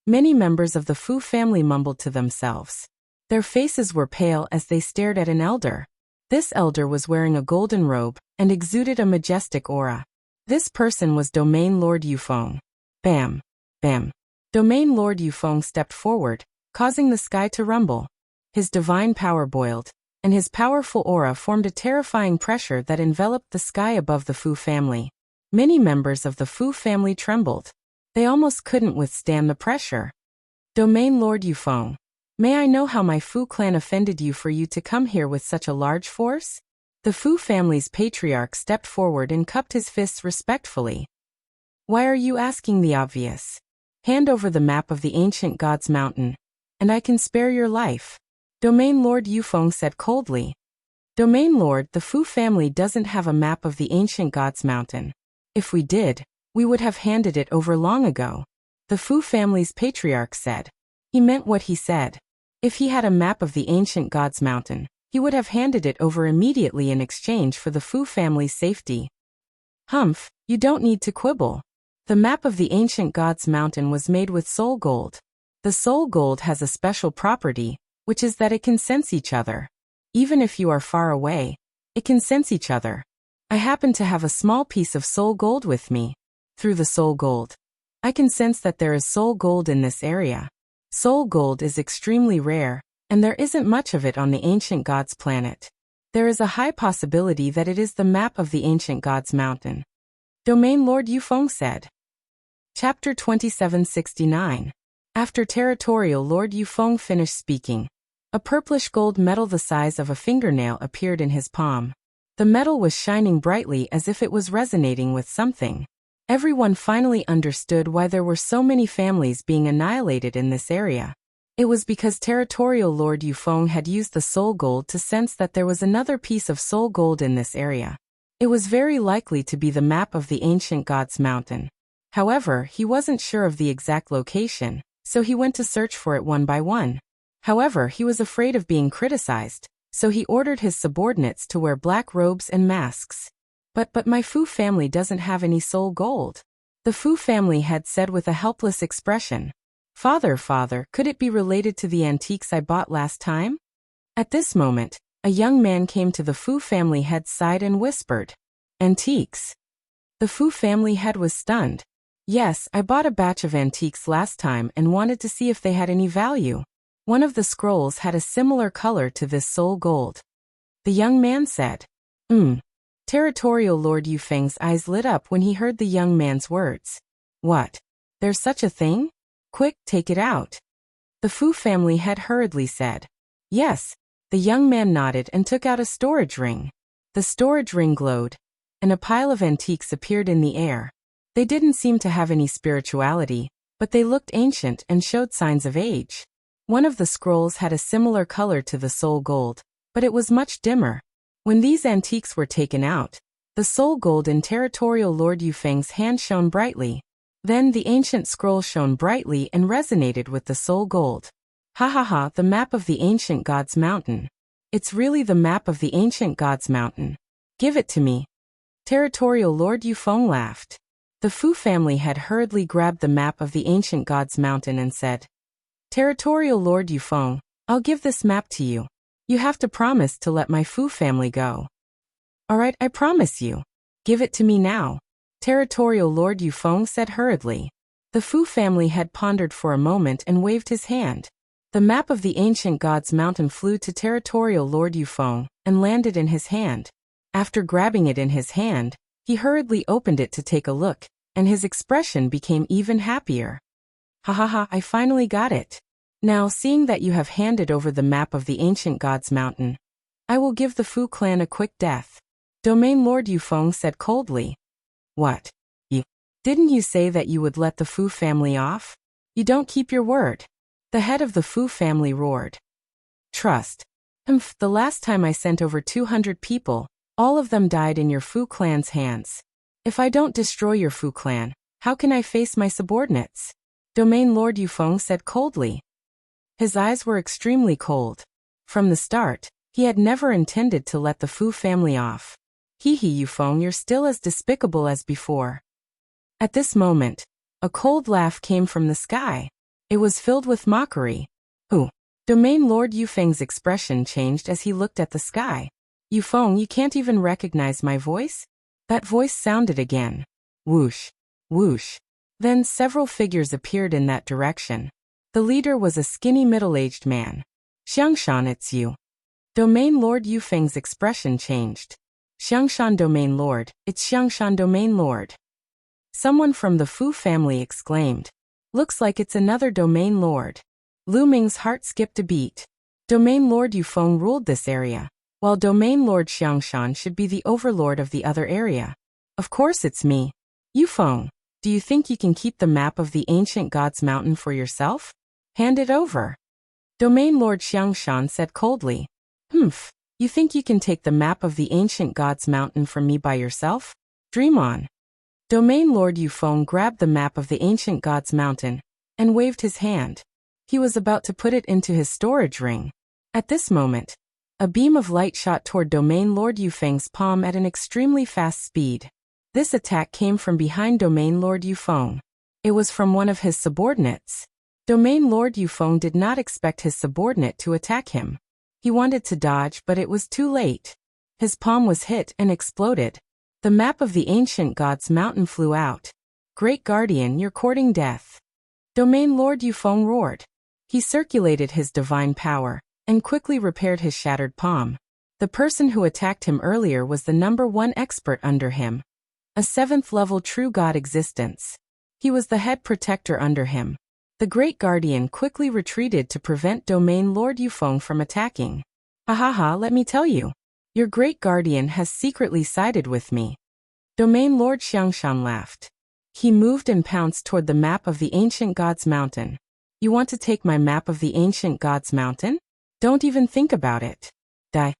Many members of the Fu family mumbled to themselves. Their faces were pale as they stared at an elder. This elder was wearing a golden robe and exuded a majestic aura. This person was Domain Lord Yufeng. Bam! Bam! Domain Lord Yufeng stepped forward causing the sky to rumble. His divine power boiled, and his powerful aura formed a terrifying pressure that enveloped the sky above the Fu family. Many members of the Fu family trembled. They almost couldn't withstand the pressure. Domain Lord Yufeng, may I know how my Fu clan offended you for you to come here with such a large force? The Fu family's patriarch stepped forward and cupped his fists respectfully. Why are you asking the obvious? Hand over the map of the ancient god's mountain, and I can spare your life. Domain Lord Yufeng said coldly. Domain Lord, the Fu family doesn't have a map of the ancient god's mountain. If we did, we would have handed it over long ago. The Fu family's patriarch said. He meant what he said. If he had a map of the ancient god's mountain, he would have handed it over immediately in exchange for the Fu family's safety. Humph, you don't need to quibble. The map of the ancient god's mountain was made with soul gold. The soul gold has a special property, which is that it can sense each other. Even if you are far away, it can sense each other. I happen to have a small piece of soul gold with me. Through the soul gold, I can sense that there is soul gold in this area. Soul gold is extremely rare, and there isn't much of it on the ancient god's planet. There is a high possibility that it is the map of the ancient god's mountain. Domain Lord Yufeng said. Chapter 2769. After Territorial Lord Yufeng finished speaking, a purplish gold metal the size of a fingernail appeared in his palm. The metal was shining brightly as if it was resonating with something. Everyone finally understood why there were so many families being annihilated in this area. It was because Territorial Lord Yufeng had used the soul gold to sense that there was another piece of soul gold in this area. It was very likely to be the map of the ancient god's mountain. However, he wasn't sure of the exact location, so he went to search for it one by one. However, he was afraid of being criticized, so he ordered his subordinates to wear black robes and masks. But my Fu family doesn't have any soul gold. The Fu family had said with a helpless expression. Father, could it be related to the antiques I bought last time? At this moment, a young man came to the Fu family head's side and whispered. Antiques? The Fu family head was stunned. Yes, I bought a batch of antiques last time and wanted to see if they had any value. One of the scrolls had a similar color to this soul gold. The young man said. Territorial Lord Yufeng's eyes lit up when he heard the young man's words. What? There's such a thing? Quick, take it out. The Fu family head hurriedly said. Yes. The young man nodded and took out a storage ring. The storage ring glowed, and a pile of antiques appeared in the air. They didn't seem to have any spirituality, but they looked ancient and showed signs of age. One of the scrolls had a similar color to the soul gold, but it was much dimmer. When these antiques were taken out, the soul gold in Territorial Lord Yufeng's hand shone brightly. Then the ancient scroll shone brightly and resonated with the soul gold. Ha, the map of the ancient god's mountain. It's really the map of the ancient god's mountain. Give it to me. Territorial Lord Yufeng laughed. The Fu family had hurriedly grabbed the map of the ancient god's mountain and said, Territorial Lord Yufeng, I'll give this map to you. You have to promise to let my Fu family go. Alright, I promise you. Give it to me now. Territorial Lord Yufeng said hurriedly. The Fu family had pondered for a moment and waved his hand. The map of the ancient god's mountain flew to Territorial Lord Yufeng and landed in his hand. After grabbing it in his hand, he hurriedly opened it to take a look, and his expression became even happier. Ha, I finally got it. Now, seeing that you have handed over the map of the ancient god's mountain, I will give the Fu clan a quick death. Domain Lord Yufeng said coldly. What? Didn't you say that you would let the Fu family off? You don't keep your word. The head of the Fu family roared. Trust. The last time I sent over 200 people, all of them died in your Fu clan's hands. If I don't destroy your Fu clan, how can I face my subordinates? Domain Lord Yufeng said coldly. His eyes were extremely cold. From the start, he had never intended to let the Fu family off. Yufeng, you're still as despicable as before. At this moment, a cold laugh came from the sky. It was filled with mockery. Domain Lord Yufeng's expression changed as he looked at the sky. Yufeng, you can't even recognize my voice? That voice sounded again. Whoosh, whoosh. Then several figures appeared in that direction. The leader was a skinny middle-aged man. Xiangshan, it's you. Domain Lord Yufeng's expression changed. Xiangshan Domain Lord, it's Xiangshan Domain Lord. Someone from the Fu family exclaimed. Looks like it's another Domain Lord. Lu Ming's heart skipped a beat. Domain Lord Yufeng ruled this area, while Domain Lord Xiangshan should be the overlord of the other area. Of course it's me. Yufeng, do you think you can keep the map of the ancient gods mountain for yourself? Hand it over. Domain Lord Xiangshan said coldly. Humph, you think you can take the map of the ancient gods mountain from me by yourself? Dream on. Domain Lord Yufeng grabbed the map of the ancient gods mountain and waved his hand. He was about to put it into his storage ring. At this moment, a beam of light shot toward Domain Lord Yufeng's palm at an extremely fast speed. This attack came from behind Domain Lord Yufeng. It was from one of his subordinates. Domain Lord Yufeng did not expect his subordinate to attack him. He wanted to dodge, but it was too late. His palm was hit and exploded. The map of the ancient gods mountain flew out. Great Guardian, you're courting death. Domain Lord Yufeng roared. He circulated his divine power and quickly repaired his shattered palm. The person who attacked him earlier was the #1 expert under him. A 7th level true god existence. He was the head protector under him. The Great Guardian quickly retreated to prevent Domain Lord Yufeng from attacking. Hahaha, let me tell you. Your Great Guardian has secretly sided with me. Domain Lord Xiangshan laughed. He moved and pounced toward the map of the ancient gods mountain. You want to take my map of the ancient gods mountain? Don't even think about it. Die.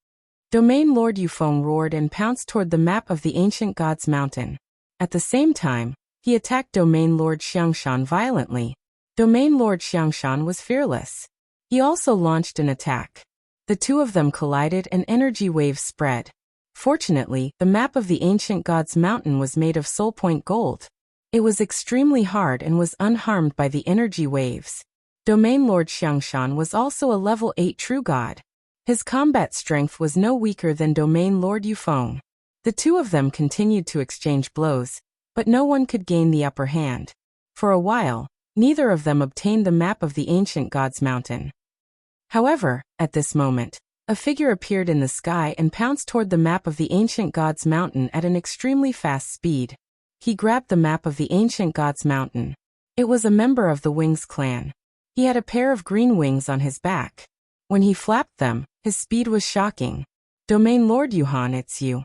Domain Lord Yufeng roared and pounced toward the map of the ancient gods mountain. At the same time, he attacked Domain Lord Xiangshan violently. Domain Lord Xiangshan was fearless. He also launched an attack. The two of them collided and energy waves spread. Fortunately, the map of the ancient gods mountain was made of soul point gold. It was extremely hard and was unharmed by the energy waves. Domain Lord Xiangshan was also a level 8 true god. His combat strength was no weaker than Domain Lord Yufeng. The two of them continued to exchange blows, but no one could gain the upper hand. For a while, neither of them obtained the map of the ancient gods mountain. However, at this moment, a figure appeared in the sky and pounced toward the map of the ancient gods mountain at an extremely fast speed. He grabbed the map of the ancient gods mountain. It was a member of the Wings clan. He had a pair of green wings on his back. When he flapped them, his speed was shocking. Domain Lord Yuhan, it's you.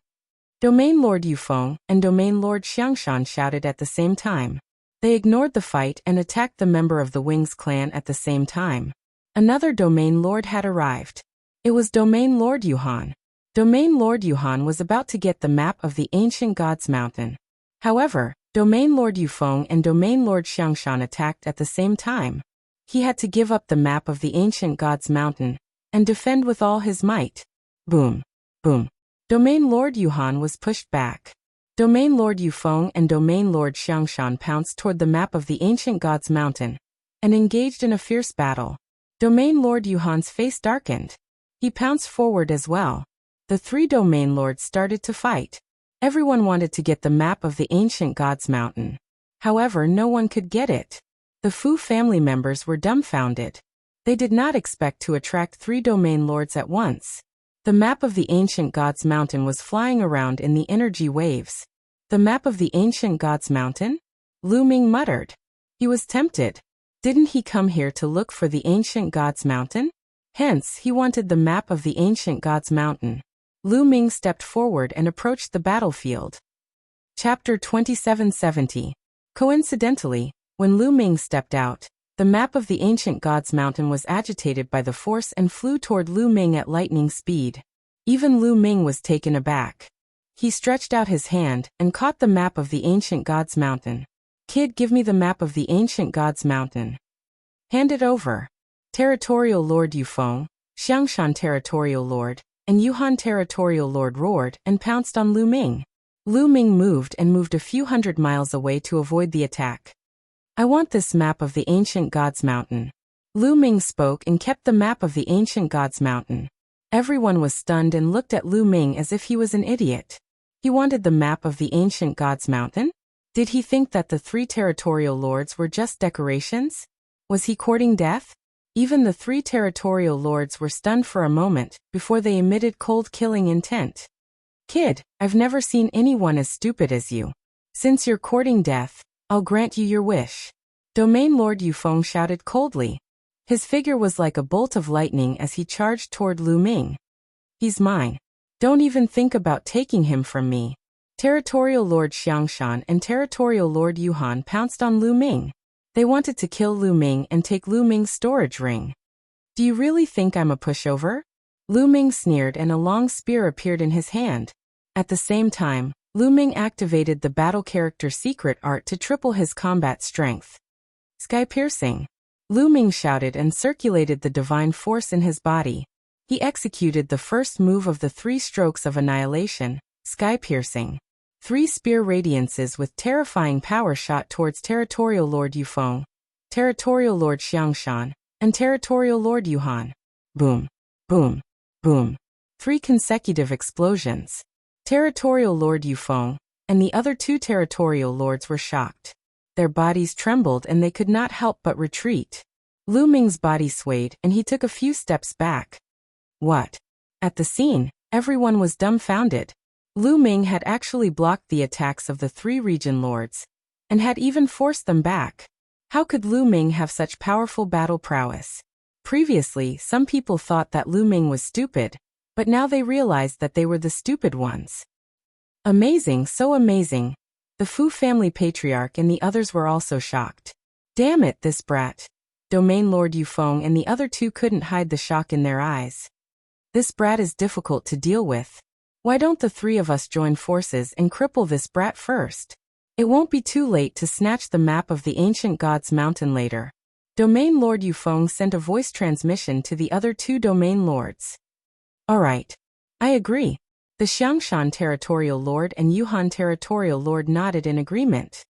Domain Lord Yufeng and Domain Lord Xiangshan shouted at the same time. They ignored the fight and attacked the member of the Wings clan at the same time. Another Domain Lord had arrived. It was Domain Lord Yuhan. Domain Lord Yuhan was about to get the map of the ancient gods mountain. However, Domain Lord Yufeng and Domain Lord Xiangshan attacked at the same time. He had to give up the map of the ancient gods mountain and defend with all his might. Boom. Boom. Domain Lord Yuhan was pushed back. Domain Lord Yufeng and Domain Lord Xiangshan pounced toward the map of the ancient gods mountain and engaged in a fierce battle. Domain Lord Yuhan's face darkened. He pounced forward as well. The three Domain Lords started to fight. Everyone wanted to get the map of the ancient gods mountain. However, no one could get it. The Fu family members were dumbfounded. They did not expect to attract three Domain Lords at once. The map of the ancient gods mountain was flying around in the energy waves. The map of the ancient gods mountain? Lu Ming muttered. He was tempted. Didn't he come here to look for the ancient gods mountain? Hence, he wanted the map of the ancient gods mountain. Lu Ming stepped forward and approached the battlefield. Chapter 2770. Coincidentally, when Lu Ming stepped out, the map of the ancient gods mountain was agitated by the force and flew toward Lu Ming at lightning speed. Even Lu Ming was taken aback. He stretched out his hand and caught the map of the ancient gods mountain. Kid, give me the map of the ancient gods mountain. Hand it over. Territorial Lord Yufeng, Xiangshan Territorial Lord, and Yuhan Territorial Lord roared and pounced on Lu Ming. Lu Ming moved a few hundred miles away to avoid the attack. I want this map of the ancient gods mountain. Lu Ming spoke and kept the map of the ancient gods mountain. Everyone was stunned and looked at Lu Ming as if he was an idiot. He wanted the map of the ancient gods mountain? Did he think that the three territorial lords were just decorations? Was he courting death? Even the 3 territorial lords were stunned for a moment, before they emitted cold killing intent. Kid, I've never seen anyone as stupid as you. Since you're courting death, I'll grant you your wish. Domain Lord Yufeng shouted coldly. His figure was like a bolt of lightning as he charged toward Lu Ming. He's mine. Don't even think about taking him from me. Territorial Lord Xiangshan and Territorial Lord Yuhan pounced on Lu Ming. They wanted to kill Lu Ming and take Lu Ming's storage ring. Do you really think I'm a pushover? Lu Ming sneered and a long spear appeared in his hand. At the same time, Lu Ming activated the battle character secret art to triple his combat strength. Sky-piercing. Lu Ming shouted and circulated the divine force in his body. He executed the first move of the 3 strokes of annihilation, sky-piercing. 3 spear radiances with terrifying power shot towards Territorial Lord Yufeng, Territorial Lord Xiangshan, and Territorial Lord Yuhan. Boom, boom, boom. 3 consecutive explosions. Territorial Lord Yufeng and the other 2 territorial lords were shocked. Their bodies trembled and they could not help but retreat. Lu Ming's body swayed and he took a few steps back. What? At the scene, everyone was dumbfounded. Lu Ming had actually blocked the attacks of the 3 region lords, and had even forced them back. How could Lu Ming have such powerful battle prowess? Previously, some people thought that Lu Ming was stupid, but now they realized that they were the stupid ones. Amazing, so amazing. The Fu family patriarch and the others were also shocked. Damn it, this brat. Domain Lord Yufeng and the other 2 couldn't hide the shock in their eyes. This brat is difficult to deal with. Why don't the 3 of us join forces and cripple this brat first? It won't be too late to snatch the map of the ancient gods' mountain later. Domain Lord Yufeng sent a voice transmission to the other 2 domain lords. Alright. I agree. The Xiangshan Territorial Lord and Yuhan Territorial Lord nodded in agreement.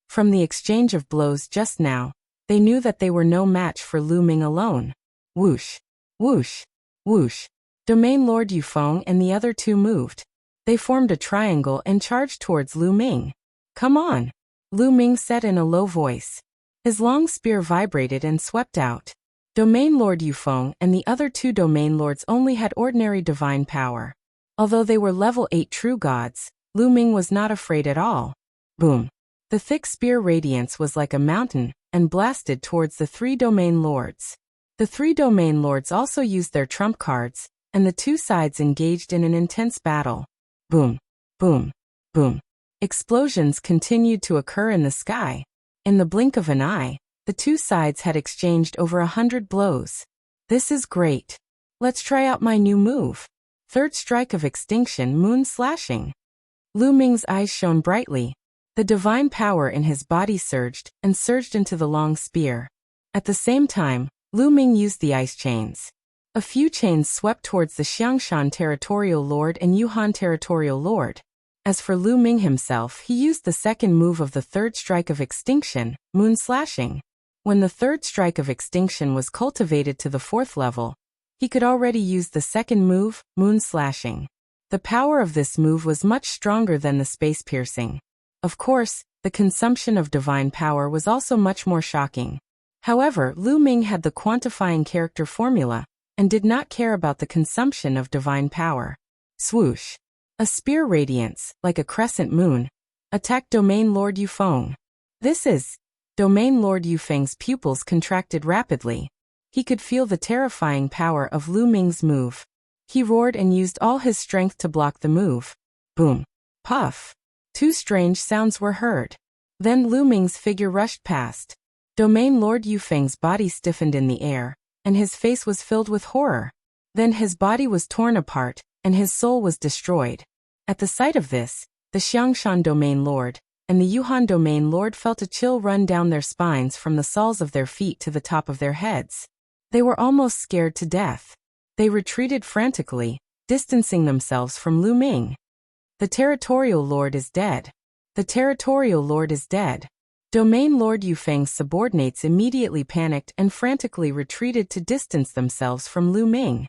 From the exchange of blows just now, they knew that they were no match for Lu Ming alone. Whoosh, whoosh, whoosh. Domain Lord Yufeng and the other 2 moved. They formed a triangle and charged towards Lu Ming. Come on, Lu Ming said in a low voice. His long spear vibrated and swept out. Domain Lord Yufeng and the other 2 domain lords only had ordinary divine power. Although they were level 8 true gods, Lu Ming was not afraid at all. Boom. The thick spear radiance was like a mountain, and blasted towards the 3 domain lords. The 3 domain lords also used their trump cards, and the 2 sides engaged in an intense battle. Boom, boom, boom. Explosions continued to occur in the sky. In the blink of an eye, the 2 sides had exchanged over 100 blows. This is great. Let's try out my new move. Third strike of extinction, moon slashing. Lu Ming's eyes shone brightly. The divine power in his body surged into the long spear. At the same time, Lu Ming used the ice chains. A few chains swept towards the Xiangshan Territorial Lord and Yuhan Territorial Lord. As for Lu Ming himself, he used the second move of the third strike of extinction, moon slashing. When the third strike of extinction was cultivated to the 4th level, he could already use the second move, moon slashing. The power of this move was much stronger than the space piercing. Of course, the consumption of divine power was also much more shocking. However, Lu Ming had the quantifying character formula, and did not care about the consumption of divine power. Swoosh. A spear radiance, like a crescent moon, attacked Domain Lord Yufeng. Domain Lord Yufeng's pupils contracted rapidly. He could feel the terrifying power of Lu Ming's move. He roared and used all his strength to block the move. Boom. Puff. 2 strange sounds were heard. Then Lu Ming's figure rushed past. Domain Lord Yufeng's body stiffened in the air, and his face was filled with horror. Then his body was torn apart, and his soul was destroyed. At the sight of this, the Xiangshan Domain Lord and the Yuhan Domain Lord felt a chill run down their spines from the soles of their feet to the top of their heads. They were almost scared to death. They retreated frantically, distancing themselves from Lu Ming. The Territorial Lord is dead. The Territorial Lord is dead. Domain Lord Yufeng's subordinates immediately panicked and frantically retreated to distance themselves from Lu Ming.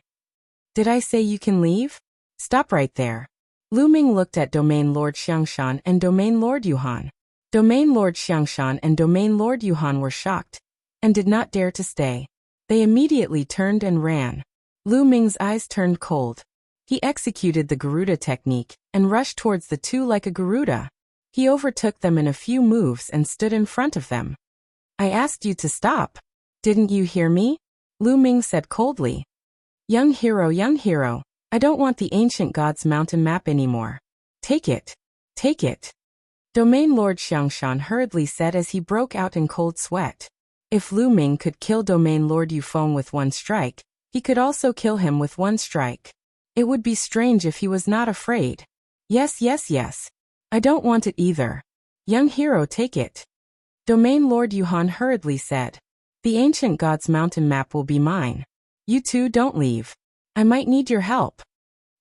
Did I say you can leave? Stop right there. Lu Ming looked at Domain Lord Xiangshan and Domain Lord Yuhan. Domain Lord Xiangshan and Domain Lord Yuhan were shocked. and did not dare to stay. They immediately turned and ran. Lu Ming's eyes turned cold. He executed the Garuda technique and rushed towards the two like a Garuda. He overtook them in a few moves and stood in front of them. I asked you to stop. Didn't you hear me? Lu Ming said coldly. Young hero, I don't want the ancient gods mountain map anymore. Take it. Take it. Domain Lord Xiangshan hurriedly said as he broke out in cold sweat. If Lu Ming could kill Domain Lord Yufeng with one strike, he could also kill him with one strike. It would be strange if he was not afraid. Yes. I don't want it either. Young hero, take it. Domain Lord Yuhan hurriedly said. The ancient gods mountain map will be mine. You two don't leave. I might need your help.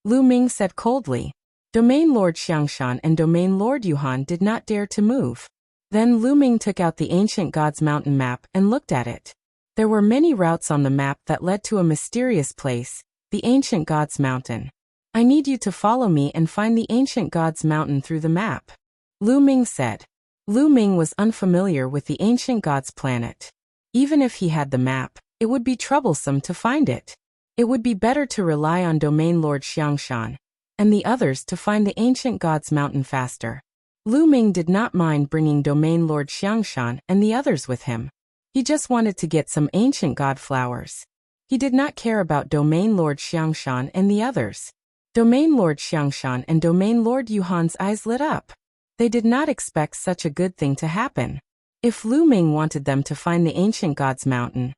Lu Ming said coldly. Domain Lord Xiangshan and Domain Lord Yuhan did not dare to move. Then Lu Ming took out the ancient gods mountain map and looked at it. There were many routes on the map that led to a mysterious place, the ancient gods mountain. I need you to follow me and find the ancient gods mountain through the map. Lu Ming said. Lu Ming was unfamiliar with the ancient gods planet. Even if he had the map, it would be troublesome to find it. It would be better to rely on Domain Lord Xiangshan and the others to find the ancient gods mountain faster. Lu Ming did not mind bringing Domain Lord Xiangshan and the others with him. He just wanted to get some ancient god flowers. He did not care about Domain Lord Xiangshan and the others. Domain Lord Xiangshan and Domain Lord Yuhan's eyes lit up. They did not expect such a good thing to happen. If Lu Ming wanted them to find the ancient gods mountain,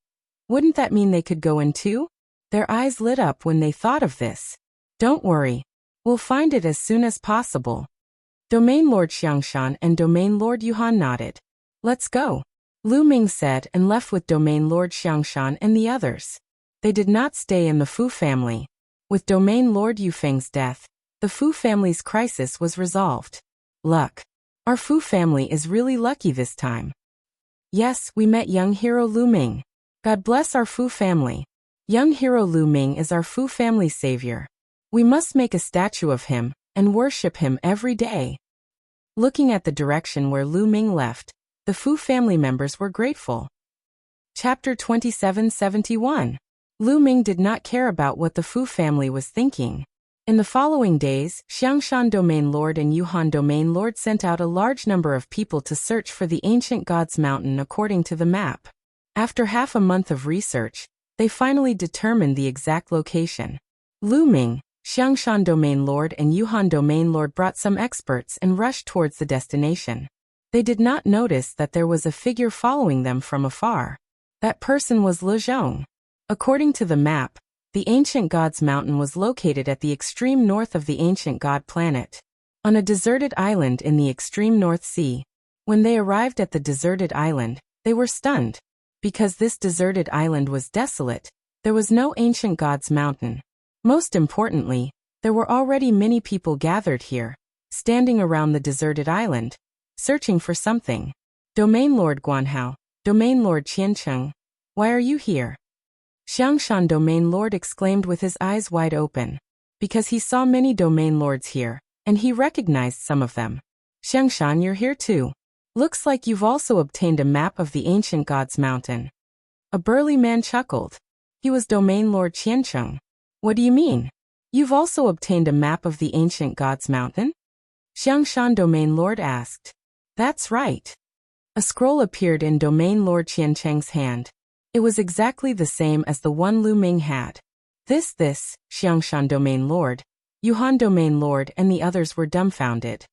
wouldn't that mean they could go in too? Their eyes lit up when they thought of this. Don't worry. We'll find it as soon as possible. Domain Lord Xiangshan and Domain Lord Yuhan nodded. Let's go. Lu Ming said and left with Domain Lord Xiangshan and the others. They did not stay in the Fu family. With Domain Lord Yufeng's death, the Fu family's crisis was resolved. Luck. Our Fu family is really lucky this time. Yes, we met young hero Lu Ming. God bless our Fu family. Young hero Lu Ming is our Fu family savior. We must make a statue of him and worship him every day. Looking at the direction where Lu Ming left, the Fu family members were grateful. Chapter 2771. Lu Ming did not care about what the Fu family was thinking. In the following days, Xiangshan Domain Lord and Yuhan Domain Lord sent out a large number of people to search for the ancient gods mountain according to the map. After half a month of research, they finally determined the exact location. Lu Ming, Xiangshan Domain Lord and Yuhan Domain Lord brought some experts and rushed towards the destination. They did not notice that there was a figure following them from afar. That person was Le Zhong. According to the map, the ancient gods mountain was located at the extreme north of the ancient god planet, on a deserted island in the extreme North Sea. When they arrived at the deserted island, they were stunned. Because this deserted island was desolate, there was no ancient gods mountain. Most importantly, there were already many people gathered here, standing around the deserted island, searching for something. Domain Lord Guanhao, Domain Lord Qiancheng, why are you here? Xiangshan Domain Lord exclaimed with his eyes wide open, because he saw many Domain Lords here, and he recognized some of them. Xiangshan, you're here too. Looks like you've also obtained a map of the ancient gods mountain. A burly man chuckled. He was Domain Lord Qiancheng. What do you mean? You've also obtained a map of the ancient gods mountain? Xiangshan Domain Lord asked. That's right. A scroll appeared in Domain Lord Qiancheng's hand. It was exactly the same as the one Lu Ming had. This, Xiangshan Domain Lord, Yuhan Domain Lord and the others were dumbfounded.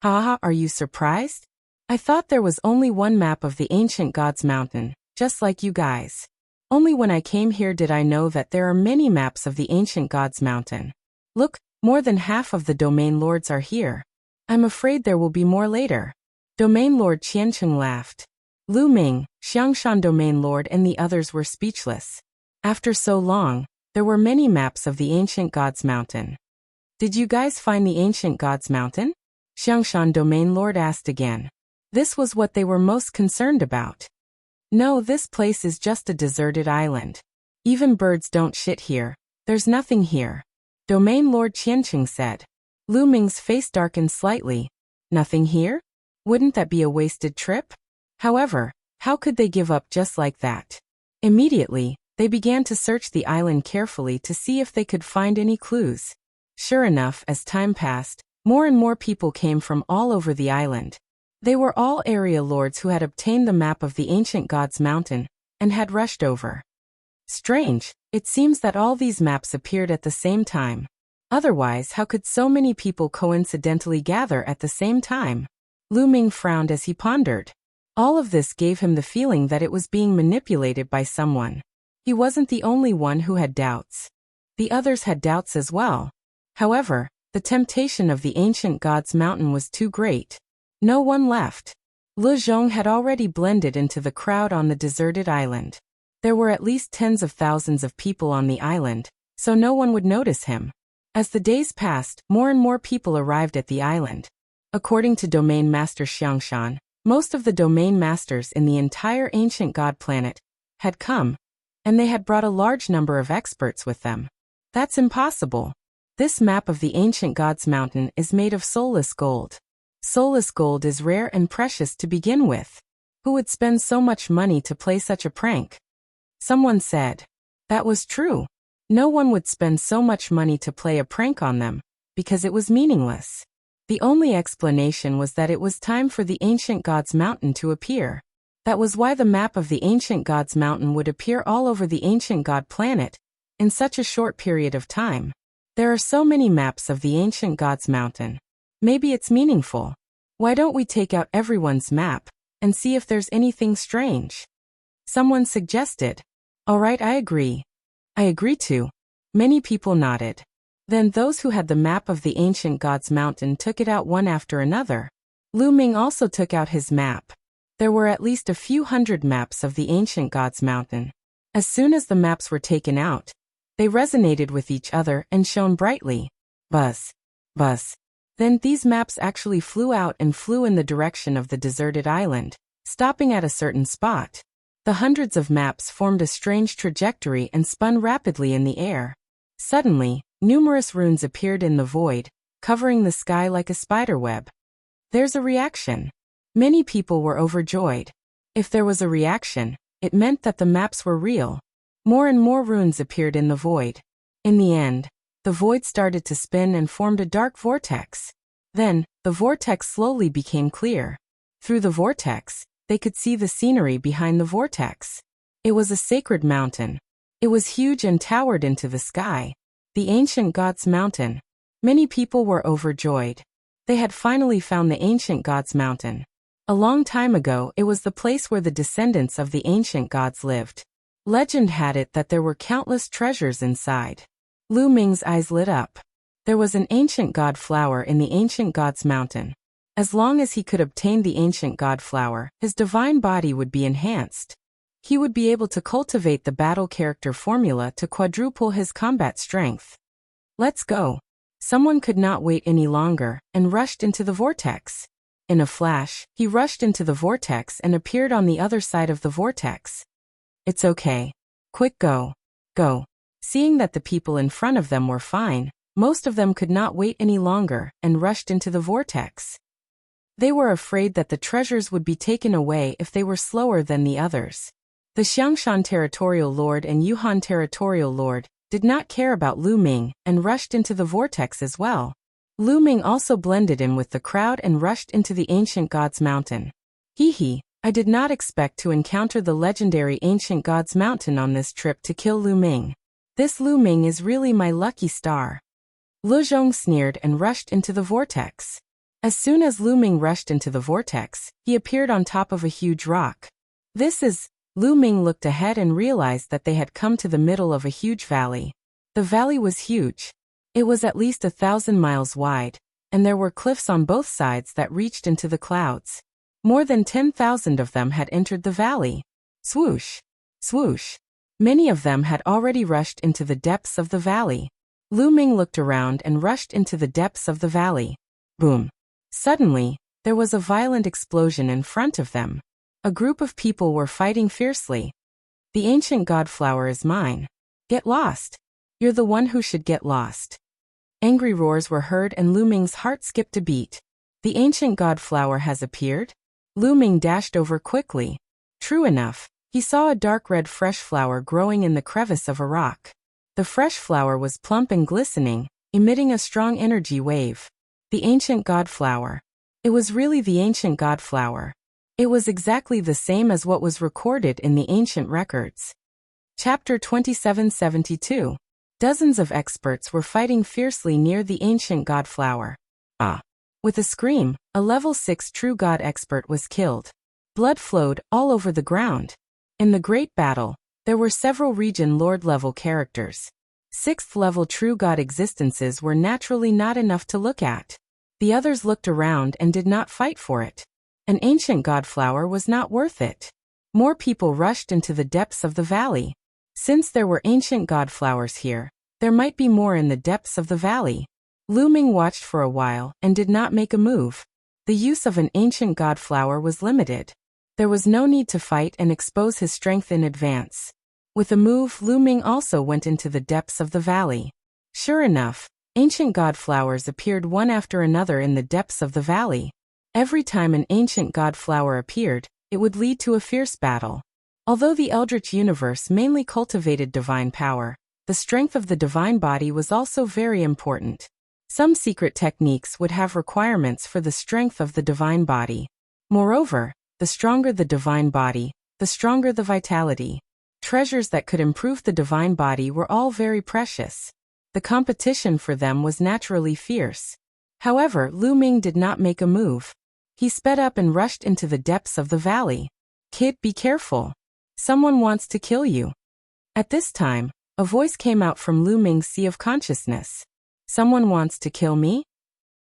Haha, are you surprised? I thought there was only one map of the ancient gods mountain, just like you guys. Only when I came here did I know that there are many maps of the ancient gods mountain. Look, more than half of the Domain Lords are here. I'm afraid there will be more later. Domain Lord Qiancheng laughed. Lu Ming, Xiangshan Domain Lord and the others were speechless. After so long, there were many maps of the ancient gods mountain. Did you guys find the ancient gods mountain? Xiangshan Domain Lord asked again. This was what they were most concerned about. No, this place is just a deserted island. Even birds don't shit here. There's nothing here. Domain Lord Qiancheng said. Lu Ming's face darkened slightly. Nothing here? Wouldn't that be a wasted trip? However, How could they give up just like that? Immediately, they began to search the island carefully to see if they could find any clues. Sure enough, as time passed, more and more people came from all over the island. They were all area lords who had obtained the map of the ancient gods' mountain and had rushed over. Strange, it seems that all these maps appeared at the same time. Otherwise, how could so many people coincidentally gather at the same time? Lu Ming frowned as he pondered. All of this gave him the feeling that it was being manipulated by someone. He wasn't the only one who had doubts. The others had doubts as well. However, the temptation of the ancient gods' mountain was too great. No one left. Le Zhong had already blended into the crowd on the deserted island. There were at least tens of thousands of people on the island, so no one would notice him. As the days passed, more and more people arrived at the island. According to Domain Master Xiangshan, most of the domain masters in the entire ancient god planet had come, and they had brought a large number of experts with them. That's impossible. This map of the ancient gods' mountain is made of soulless gold. Soulless gold is rare and precious to begin with. Who would spend so much money to play such a prank? Someone said. That was true. No one would spend so much money to play a prank on them, because it was meaningless. The only explanation was that it was time for the ancient gods' mountain to appear. That was why the map of the ancient gods' mountain would appear all over the ancient god planet in such a short period of time. There are so many maps of the ancient gods' mountain. Maybe it's meaningful. Why don't we take out everyone's map and see if there's anything strange? Someone suggested. All right, I agree. I agree too. Many people nodded. Then those who had the map of the ancient gods' mountain took it out one after another. Lu Ming also took out his map. There were at least a few hundred maps of the ancient gods' mountain. As soon as the maps were taken out, they resonated with each other and shone brightly. Buzz. Buzz. Then these maps actually flew out and flew in the direction of the deserted island, stopping at a certain spot. The hundreds of maps formed a strange trajectory and spun rapidly in the air. Suddenly, numerous runes appeared in the void, covering the sky like a spiderweb. There's a reaction. Many people were overjoyed. If there was a reaction, it meant that the maps were real. More and more runes appeared in the void. In the end, the void started to spin and formed a dark vortex. Then, the vortex slowly became clear. Through the vortex, they could see the scenery behind the vortex. It was a sacred mountain. It was huge and towered into the sky. The ancient gods' mountain. Many people were overjoyed. They had finally found the ancient gods' mountain. A long time ago, it was the place where the descendants of the ancient gods lived. Legend had it that there were countless treasures inside. Lu Ming's eyes lit up. There was an ancient god flower in the ancient god's mountain. As long as he could obtain the ancient god flower, his divine body would be enhanced. He would be able to cultivate the battle character formula to quadruple his combat strength. Let's go. Someone could not wait any longer and rushed into the vortex. In a flash, he rushed into the vortex and appeared on the other side of the vortex. It's okay. Quick, go. Go. Seeing that the people in front of them were fine, most of them could not wait any longer and rushed into the vortex. They were afraid that the treasures would be taken away if they were slower than the others. The Xiangshan Territorial Lord and Yuhan Territorial Lord did not care about Lu Ming and rushed into the vortex as well. Lu Ming also blended in with the crowd and rushed into the ancient god's mountain. Hee, I did not expect to encounter the legendary ancient god's mountain on this trip to kill Lu Ming. This Lu Ming is really my lucky star. Lu Zhong sneered and rushed into the vortex. As soon as Lu Ming rushed into the vortex, he appeared on top of a huge rock. Lu Ming looked ahead and realized that they had come to the middle of a huge valley. The valley was huge. It was at least 1,000 miles wide, and there were cliffs on both sides that reached into the clouds. More than 10,000 of them had entered the valley. Swoosh! Swoosh! Many of them had already rushed into the depths of the valley. Lu Ming looked around and rushed into the depths of the valley. Boom! Suddenly, there was a violent explosion in front of them. A group of people were fighting fiercely. The ancient god flower is mine. Get lost. You're the one who should get lost. Angry roars were heard and Lu Ming's heart skipped a beat. The ancient god flower has appeared? Lu Ming dashed over quickly. True enough, he saw a dark red fresh flower growing in the crevice of a rock. The fresh flower was plump and glistening, emitting a strong energy wave. The ancient god flower. It was really the ancient god flower. It was exactly the same as what was recorded in the ancient records. Chapter 2772. Dozens of experts were fighting fiercely near the ancient god flower. With a scream, a level 6 true god expert was killed. Blood flowed all over the ground. In the great battle, there were several region lord level characters. 6th level true god existences were naturally not enough to look at. The others looked around and did not fight for it. An ancient god flower was not worth it. More people rushed into the depths of the valley. Since there were ancient god flowers here, there might be more in the depths of the valley. Lu Ming watched for a while and did not make a move. The use of an ancient god flower was limited. There was no need to fight and expose his strength in advance. With a move, Lu Ming also went into the depths of the valley. Sure enough, ancient god flowers appeared one after another in the depths of the valley. Every time an ancient god flower appeared, it would lead to a fierce battle. Although the Eldritch universe mainly cultivated divine power, the strength of the divine body was also very important. Some secret techniques would have requirements for the strength of the divine body. Moreover, the stronger the divine body, the stronger the vitality. Treasures that could improve the divine body were all very precious. The competition for them was naturally fierce. However, Lu Ming did not make a move. He sped up and rushed into the depths of the valley. Kid, be careful. Someone wants to kill you. At this time, a voice came out from Lu Ming's sea of consciousness. Someone wants to kill me?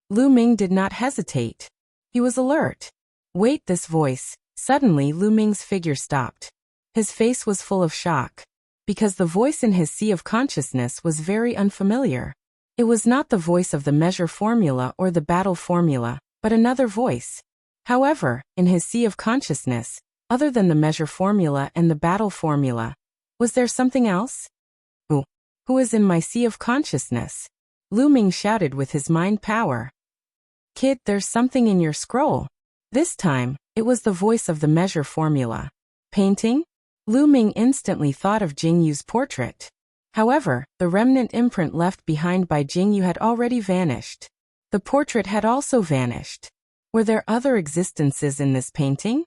Lu Ming did not hesitate. He was alert. Wait, this voice. Suddenly Lu Ming's figure stopped. His face was full of shock. Because the voice in his sea of consciousness was very unfamiliar. It was not the voice of the measure formula or the battle formula, but another voice. However, in his sea of consciousness, other than the measure formula and the battle formula, was there something else? Who is in my sea of consciousness? Lu Ming shouted with his mind power. Kid, there's something in your scroll. This time, it was the voice of the measure formula. Painting? Lu Ming instantly thought of Jing Yu's portrait. However, the remnant imprint left behind by Jing Yu had already vanished. The portrait had also vanished. Were there other existences in this painting?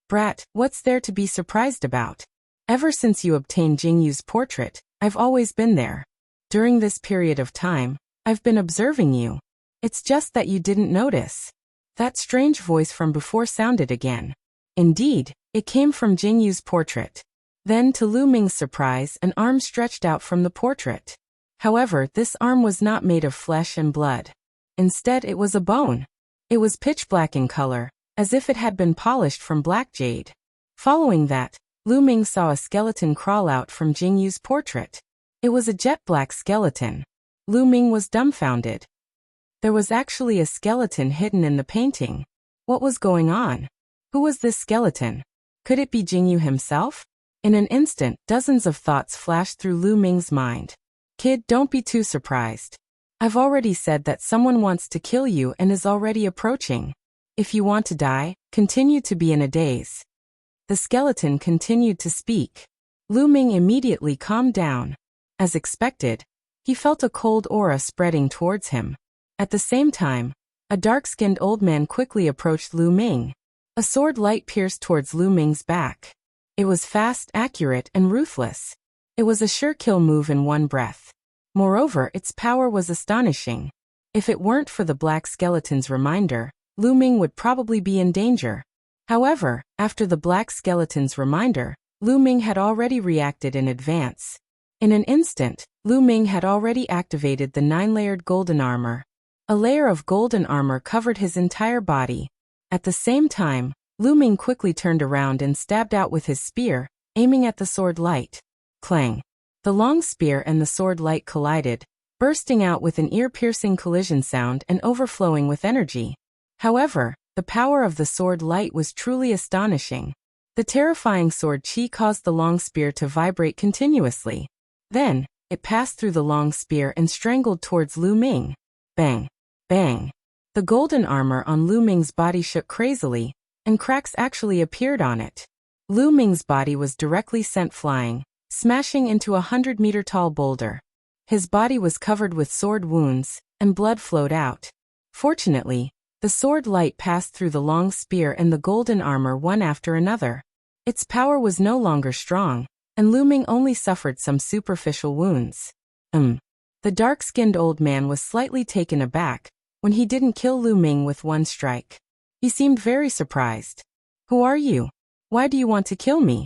Brat, what's there to be surprised about? Ever since you obtained Jing Yu's portrait, I've always been there. During this period of time, I've been observing you. It's just that you didn't notice. That strange voice from before sounded again. Indeed, it came from Jing Yu's portrait. Then, to Lu Ming's surprise, an arm stretched out from the portrait. However, this arm was not made of flesh and blood. Instead, it was a bone. It was pitch black in color, as if it had been polished from black jade. Following that, Lu Ming saw a skeleton crawl out from Jing Yu's portrait. It was a jet black skeleton. Lu Ming was dumbfounded. There was actually a skeleton hidden in the painting. What was going on? Who was this skeleton? Could it be Jing Yu himself? In an instant, dozens of thoughts flashed through Lu Ming's mind. Kid, don't be too surprised. I've already said that someone wants to kill you and is already approaching. If you want to die, continue to be in a daze. The skeleton continued to speak. Lu Ming immediately calmed down. As expected, he felt a cold aura spreading towards him. At the same time, a dark-skinned old man quickly approached Lu Ming. A sword light pierced towards Lu Ming's back. It was fast, accurate, and ruthless. It was a sure kill move in one breath. Moreover, its power was astonishing. If it weren't for the black skeleton's reminder, Lu Ming would probably be in danger. However, after the black skeleton's reminder, Lu Ming had already reacted in advance. In an instant, Lu Ming had already activated the 9-layered golden armor. A layer of golden armor covered his entire body. At the same time, Lu Ming quickly turned around and stabbed out with his spear, aiming at the sword light. Clang! The long spear and the sword light collided, bursting out with an ear-piercing collision sound and overflowing with energy. However, the power of the sword light was truly astonishing. The terrifying sword chi caused the long spear to vibrate continuously. Then, it passed through the long spear and strangled towards Lu Ming. Bang! Bang! The golden armor on Lu Ming's body shook crazily, and cracks actually appeared on it. Lu Ming's body was directly sent flying, smashing into a 100-meter-tall boulder. His body was covered with sword wounds, and blood flowed out. Fortunately, the sword light passed through the long spear and the golden armor one after another. Its power was no longer strong, and Lu Ming only suffered some superficial wounds. The dark-skinned old man was slightly taken aback when he didn't kill Lu Ming with one strike. He seemed very surprised. "Who are you? Why do you want to kill me?"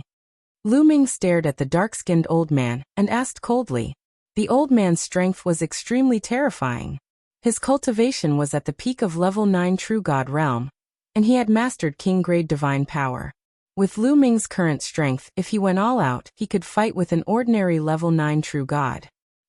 Lu Ming stared at the dark-skinned old man and asked coldly. The old man's strength was extremely terrifying. His cultivation was at the peak of level 9 True God realm, and he had mastered King-grade divine power. With Lu Ming's current strength, if he went all out, he could fight with an ordinary level 9 True God.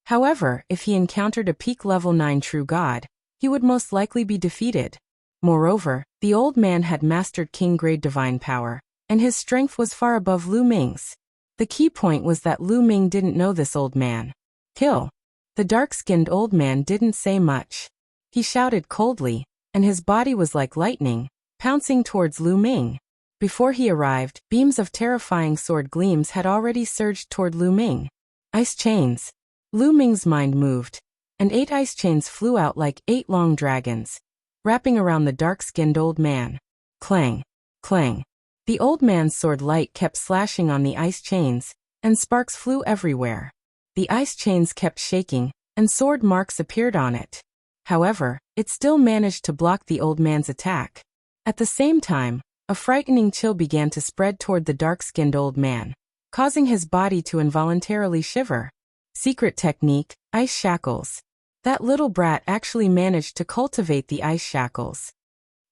However, if he encountered a peak level 9 True God, he would most likely be defeated. Moreover, the old man had mastered King-grade divine power, and his strength was far above Lu Ming's. The key point was that Lu Ming didn't know this old man. "Kill." The dark-skinned old man didn't say much. He shouted coldly, and his body was like lightning, pouncing towards Lu Ming. Before he arrived, beams of terrifying sword gleams had already surged toward Lu Ming. Ice chains. Lu Ming's mind moved, and 8 ice chains flew out like 8 long dragons, wrapping around the dark-skinned old man. Clang, clang. The old man's sword light kept slashing on the ice chains, and sparks flew everywhere. The ice chains kept shaking, and sword marks appeared on it. However, it still managed to block the old man's attack. At the same time, a frightening chill began to spread toward the dark-skinned old man, causing his body to involuntarily shiver. Secret technique, ice shackles. That little brat actually managed to cultivate the ice shackles.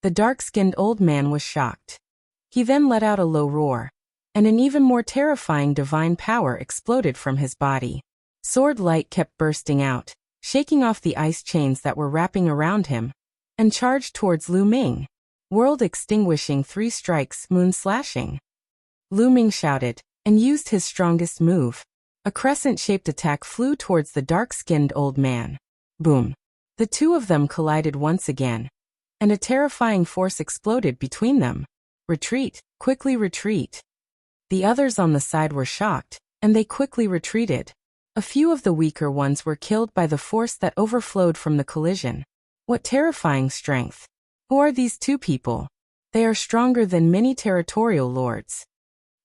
The dark-skinned old man was shocked. He then let out a low roar, and an even more terrifying divine power exploded from his body. Sword light kept bursting out, shaking off the ice chains that were wrapping around him, and charged towards Lu Ming. World extinguishing 3 strikes, moon slashing. Lu Ming shouted, and used his strongest move. A crescent-shaped attack flew towards the dark-skinned old man. Boom. The two of them collided once again, and a terrifying force exploded between them. Retreat, quickly retreat. The others on the side were shocked, and they quickly retreated. A few of the weaker ones were killed by the force that overflowed from the collision. What terrifying strength! Who are these two people? They are stronger than many territorial lords.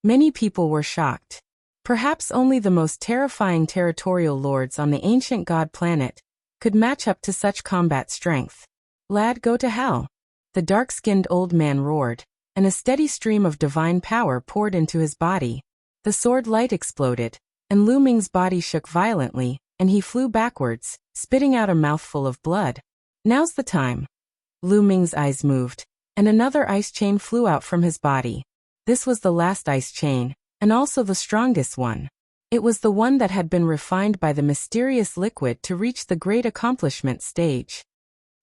Many people were shocked. Perhaps only the most terrifying territorial lords on the ancient god planet could match up to such combat strength. Lad, go to hell. The dark-skinned old man roared, and a steady stream of divine power poured into his body. The sword light exploded, and Lu Ming's body shook violently, and he flew backwards, spitting out a mouthful of blood. Now's the time. Lu Ming's eyes moved, and another ice chain flew out from his body. This was the last ice chain, and also the strongest one. It was the one that had been refined by the mysterious liquid to reach the great accomplishment stage.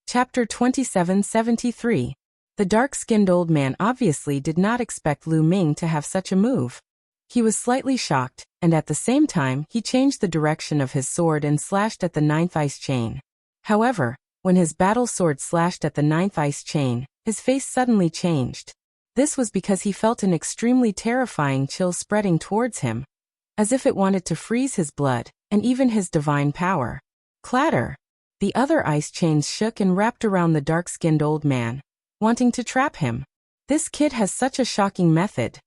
Chapter 2773. The dark-skinned old man obviously did not expect Lu Ming to have such a move. He was slightly shocked, and at the same time he changed the direction of his sword and slashed at the 9th ice chain. However, when his battle sword slashed at the 9th ice chain, his face suddenly changed. This was because he felt an extremely terrifying chill spreading towards him, as if it wanted to freeze his blood, and even his divine power. Clatter! The other ice chains shook and wrapped around the dark-skinned old man, wanting to trap him. This kid has such a shocking method.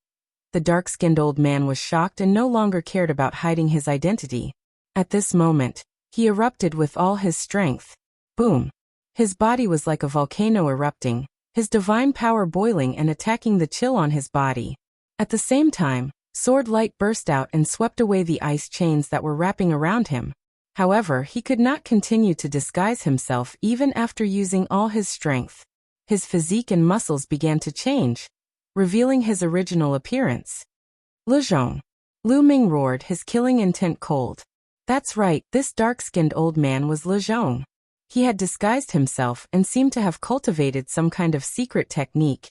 The dark-skinned old man was shocked and no longer cared about hiding his identity. At this moment, he erupted with all his strength. Boom! His body was like a volcano erupting, his divine power boiling and attacking the chill on his body. At the same time, sword light burst out and swept away the ice chains that were wrapping around him. However, he could not continue to disguise himself even after using all his strength. His physique and muscles began to change, revealing his original appearance. Lezhong! Lu Ming roared, his killing intent cold. That's right, this dark-skinned old man was Lezhong. He had disguised himself and seemed to have cultivated some kind of secret technique.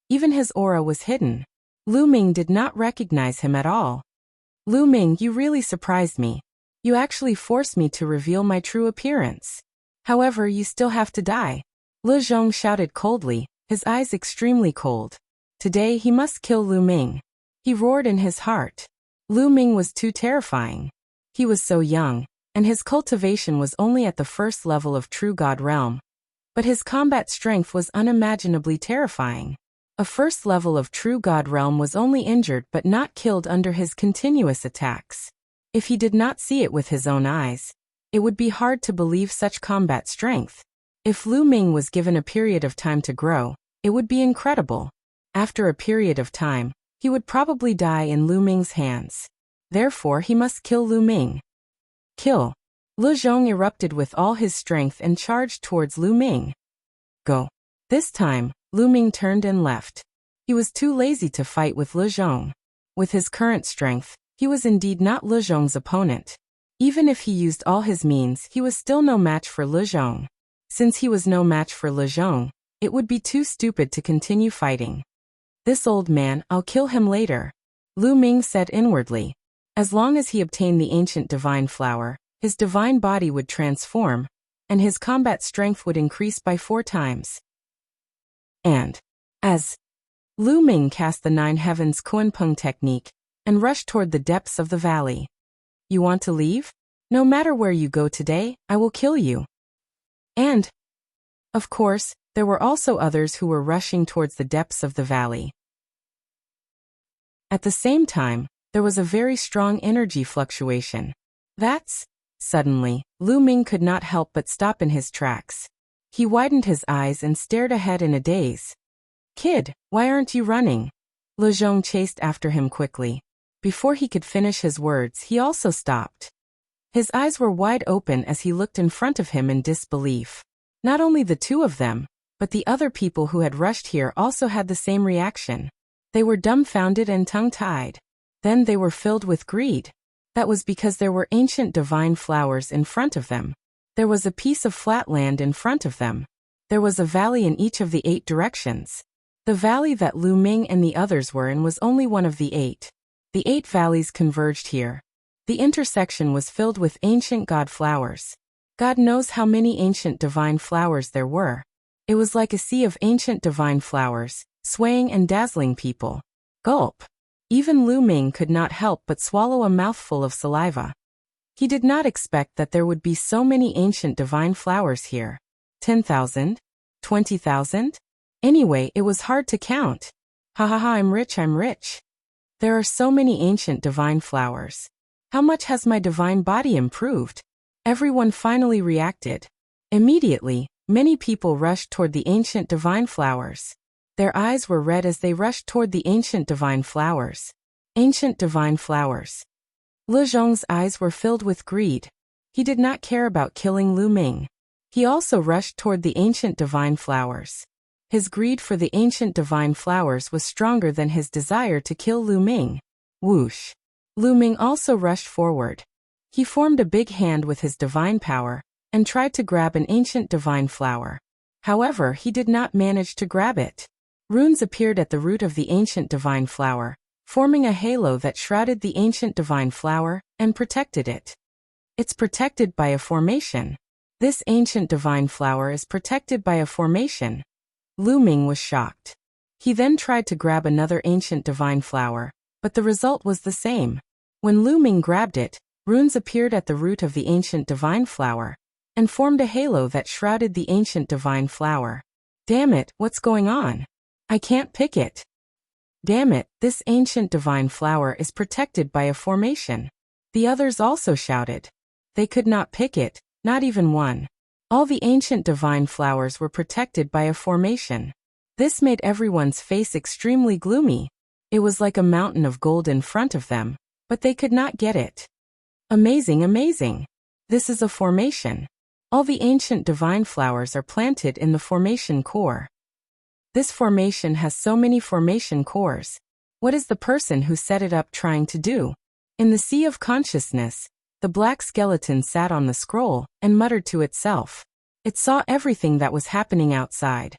Even his aura was hidden. Lu Ming did not recognize him at all. Lu Ming, you really surprised me. You actually forced me to reveal my true appearance. However, you still have to die. Lezhong shouted coldly, his eyes extremely cold. Today he must kill Lu Ming. he roared in his heart. Lu Ming was too terrifying. He was so young, and his cultivation was only at the first level of true God realm. But his combat strength was unimaginably terrifying. A first level of true God realm was only injured but not killed under his continuous attacks. If he did not see it with his own eyes, it would be hard to believe such combat strength. If Lu Ming was given a period of time to grow, it would be incredible. After a period of time, he would probably die in Lu Ming's hands. Therefore he must kill Lu Ming. Kill! Le Zhong erupted with all his strength and charged towards Lu Ming. Go! This time, Lu Ming turned and left. He was too lazy to fight with Le Zhong. With his current strength, he was indeed not Le Zhong's opponent. Even if he used all his means, he was still no match for Le Zhong. Since he was no match for Le Zhong, it would be too stupid to continue fighting. This old man, I'll kill him later, Lu Ming said inwardly. As long as he obtained the ancient divine flower, his divine body would transform, and his combat strength would increase by 4 times. And, as Lu Ming cast the 9 heavens Kunpeng technique, and rushed toward the depths of the valley. You want to leave? No matter where you go today, I will kill you. And, of course, there were also others who were rushing towards the depths of the valley. At the same time, there was a very strong energy fluctuation. Suddenly, Lu Ming could not help but stop in his tracks. He widened his eyes and stared ahead in a daze. Kid, why aren't you running? Le Zhong chased after him quickly. Before he could finish his words, he also stopped. His eyes were wide open as he looked in front of him in disbelief. Not only the 2 of them, but the other people who had rushed here also had the same reaction. They were dumbfounded and tongue-tied. Then they were filled with greed. That was because there were ancient divine flowers in front of them. There was a piece of flat land in front of them. There was a valley in each of the 8 directions. The valley that Lu Ming and the others were in was only one of the 8. The 8 valleys converged here. The intersection was filled with ancient god flowers. God knows how many ancient divine flowers there were. It was like a sea of ancient divine flowers, swaying and dazzling people. Gulp! Even Lu Ming could not help but swallow a mouthful of saliva. He did not expect that there would be so many ancient divine flowers here. 10,000? 20,000? Anyway, it was hard to count. Ha ha ha, I'm rich. There are so many ancient divine flowers. How much has my divine body improved? Everyone finally reacted. Immediately, many people rushed toward the ancient divine flowers. Their eyes were red as they rushed toward the ancient divine flowers. Ancient divine flowers. Le Zhong's eyes were filled with greed. He did not care about killing Lu Ming. He also rushed toward the ancient divine flowers. His greed for the ancient divine flowers was stronger than his desire to kill Lu Ming. Whoosh! Lu Ming also rushed forward. He formed a big hand with his divine power, and tried to grab an ancient divine flower. However, he did not manage to grab it. Runes appeared at the root of the ancient divine flower, forming a halo that shrouded the ancient divine flower and protected it. It's protected by a formation. This ancient divine flower is protected by a formation. Lu Ming was shocked. He then tried to grab another ancient divine flower, but the result was the same. When Lu Ming grabbed it, runes appeared at the root of the ancient divine flower, and formed a halo that shrouded the ancient divine flower. Damn it, what's going on? I can't pick it. Damn it, this ancient divine flower is protected by a formation. The others also shouted. They could not pick it, not even one. All the ancient divine flowers were protected by a formation. This made everyone's face extremely gloomy. It was like a mountain of gold in front of them, but they could not get it. Amazing. This is a formation. All the ancient divine flowers are planted in the formation core. This formation has so many formation cores. What is the person who set it up trying to do? In the sea of consciousness, the black skeleton sat on the scroll and muttered to itself. It saw everything that was happening outside.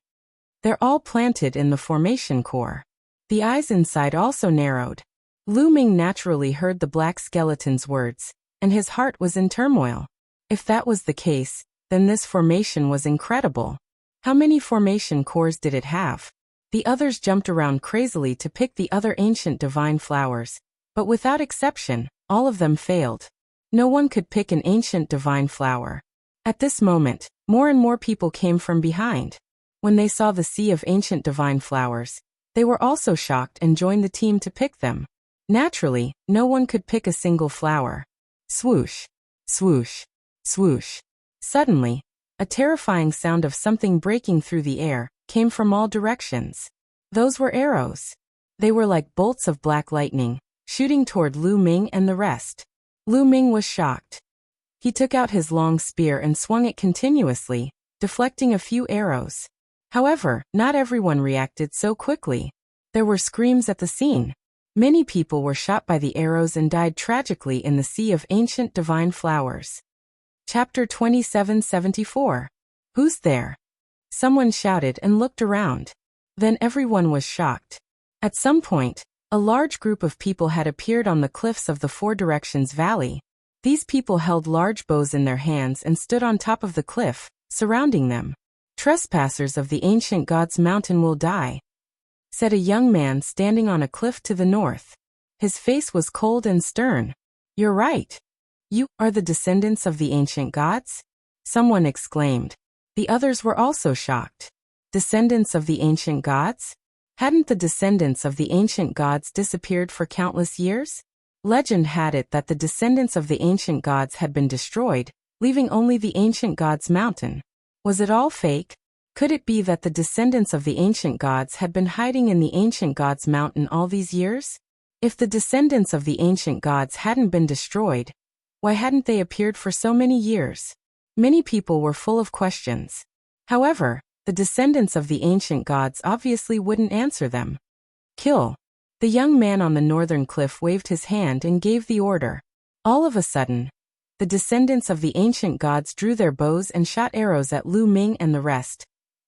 They're all planted in the formation core. The eyes inside also narrowed. Lu Ming naturally heard the black skeleton's words, and his heart was in turmoil. If that was the case, then this formation was incredible. How many formation cores did it have? The others jumped around crazily to pick the other ancient divine flowers, but without exception, all of them failed. No one could pick an ancient divine flower. At this moment, more and more people came from behind. When they saw the sea of ancient divine flowers, they were also shocked and joined the team to pick them. Naturally, no one could pick a single flower. Swoosh, swoosh, swoosh. Suddenly, a terrifying sound of something breaking through the air came from all directions. Those were arrows. They were like bolts of black lightning, shooting toward Lu Ming and the rest. Lu Ming was shocked. He took out his long spear and swung it continuously, deflecting a few arrows. However, not everyone reacted so quickly. There were screams at the scene. Many people were shot by the arrows and died tragically in the sea of ancient divine flowers. Chapter 2774. Who's there? Someone shouted and looked around. Then everyone was shocked. At some point, a large group of people had appeared on the cliffs of the Four Directions Valley. These people held large bows in their hands and stood on top of the cliff, surrounding them. "Trespassers of the ancient gods' mountain will die," said a young man standing on a cliff to the north. His face was cold and stern. "You're right. You are the descendants of the ancient gods?" someone exclaimed. The others were also shocked. Descendants of the ancient gods? Hadn't the descendants of the ancient gods disappeared for countless years? Legend had it that the descendants of the ancient gods had been destroyed, leaving only the ancient gods' mountain. Was it all fake? Could it be that the descendants of the ancient gods had been hiding in the ancient gods' mountain all these years? If the descendants of the ancient gods hadn't been destroyed, why hadn't they appeared for so many years? Many people were full of questions. However, the descendants of the ancient gods obviously wouldn't answer them. "Kill." The young man on the northern cliff waved his hand and gave the order. All of a sudden, the descendants of the ancient gods drew their bows and shot arrows at Lu Ming and the rest,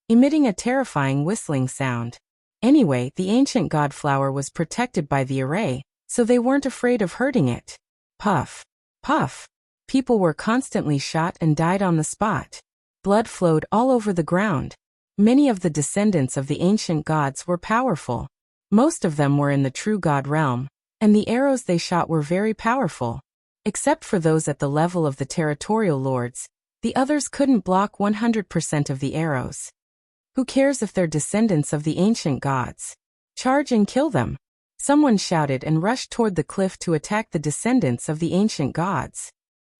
emitting a terrifying whistling sound. Anyway, the ancient god flower was protected by the array, so they weren't afraid of hurting it. Puff, puff. People were constantly shot and died on the spot. Blood flowed all over the ground. Many of the descendants of the ancient gods were powerful. Most of them were in the true god realm, and the arrows they shot were very powerful. Except for those at the level of the territorial lords, the others couldn't block 100% of the arrows. Who cares if they're descendants of the ancient gods? Charge and kill them. Someone shouted and rushed toward the cliff to attack the descendants of the ancient gods.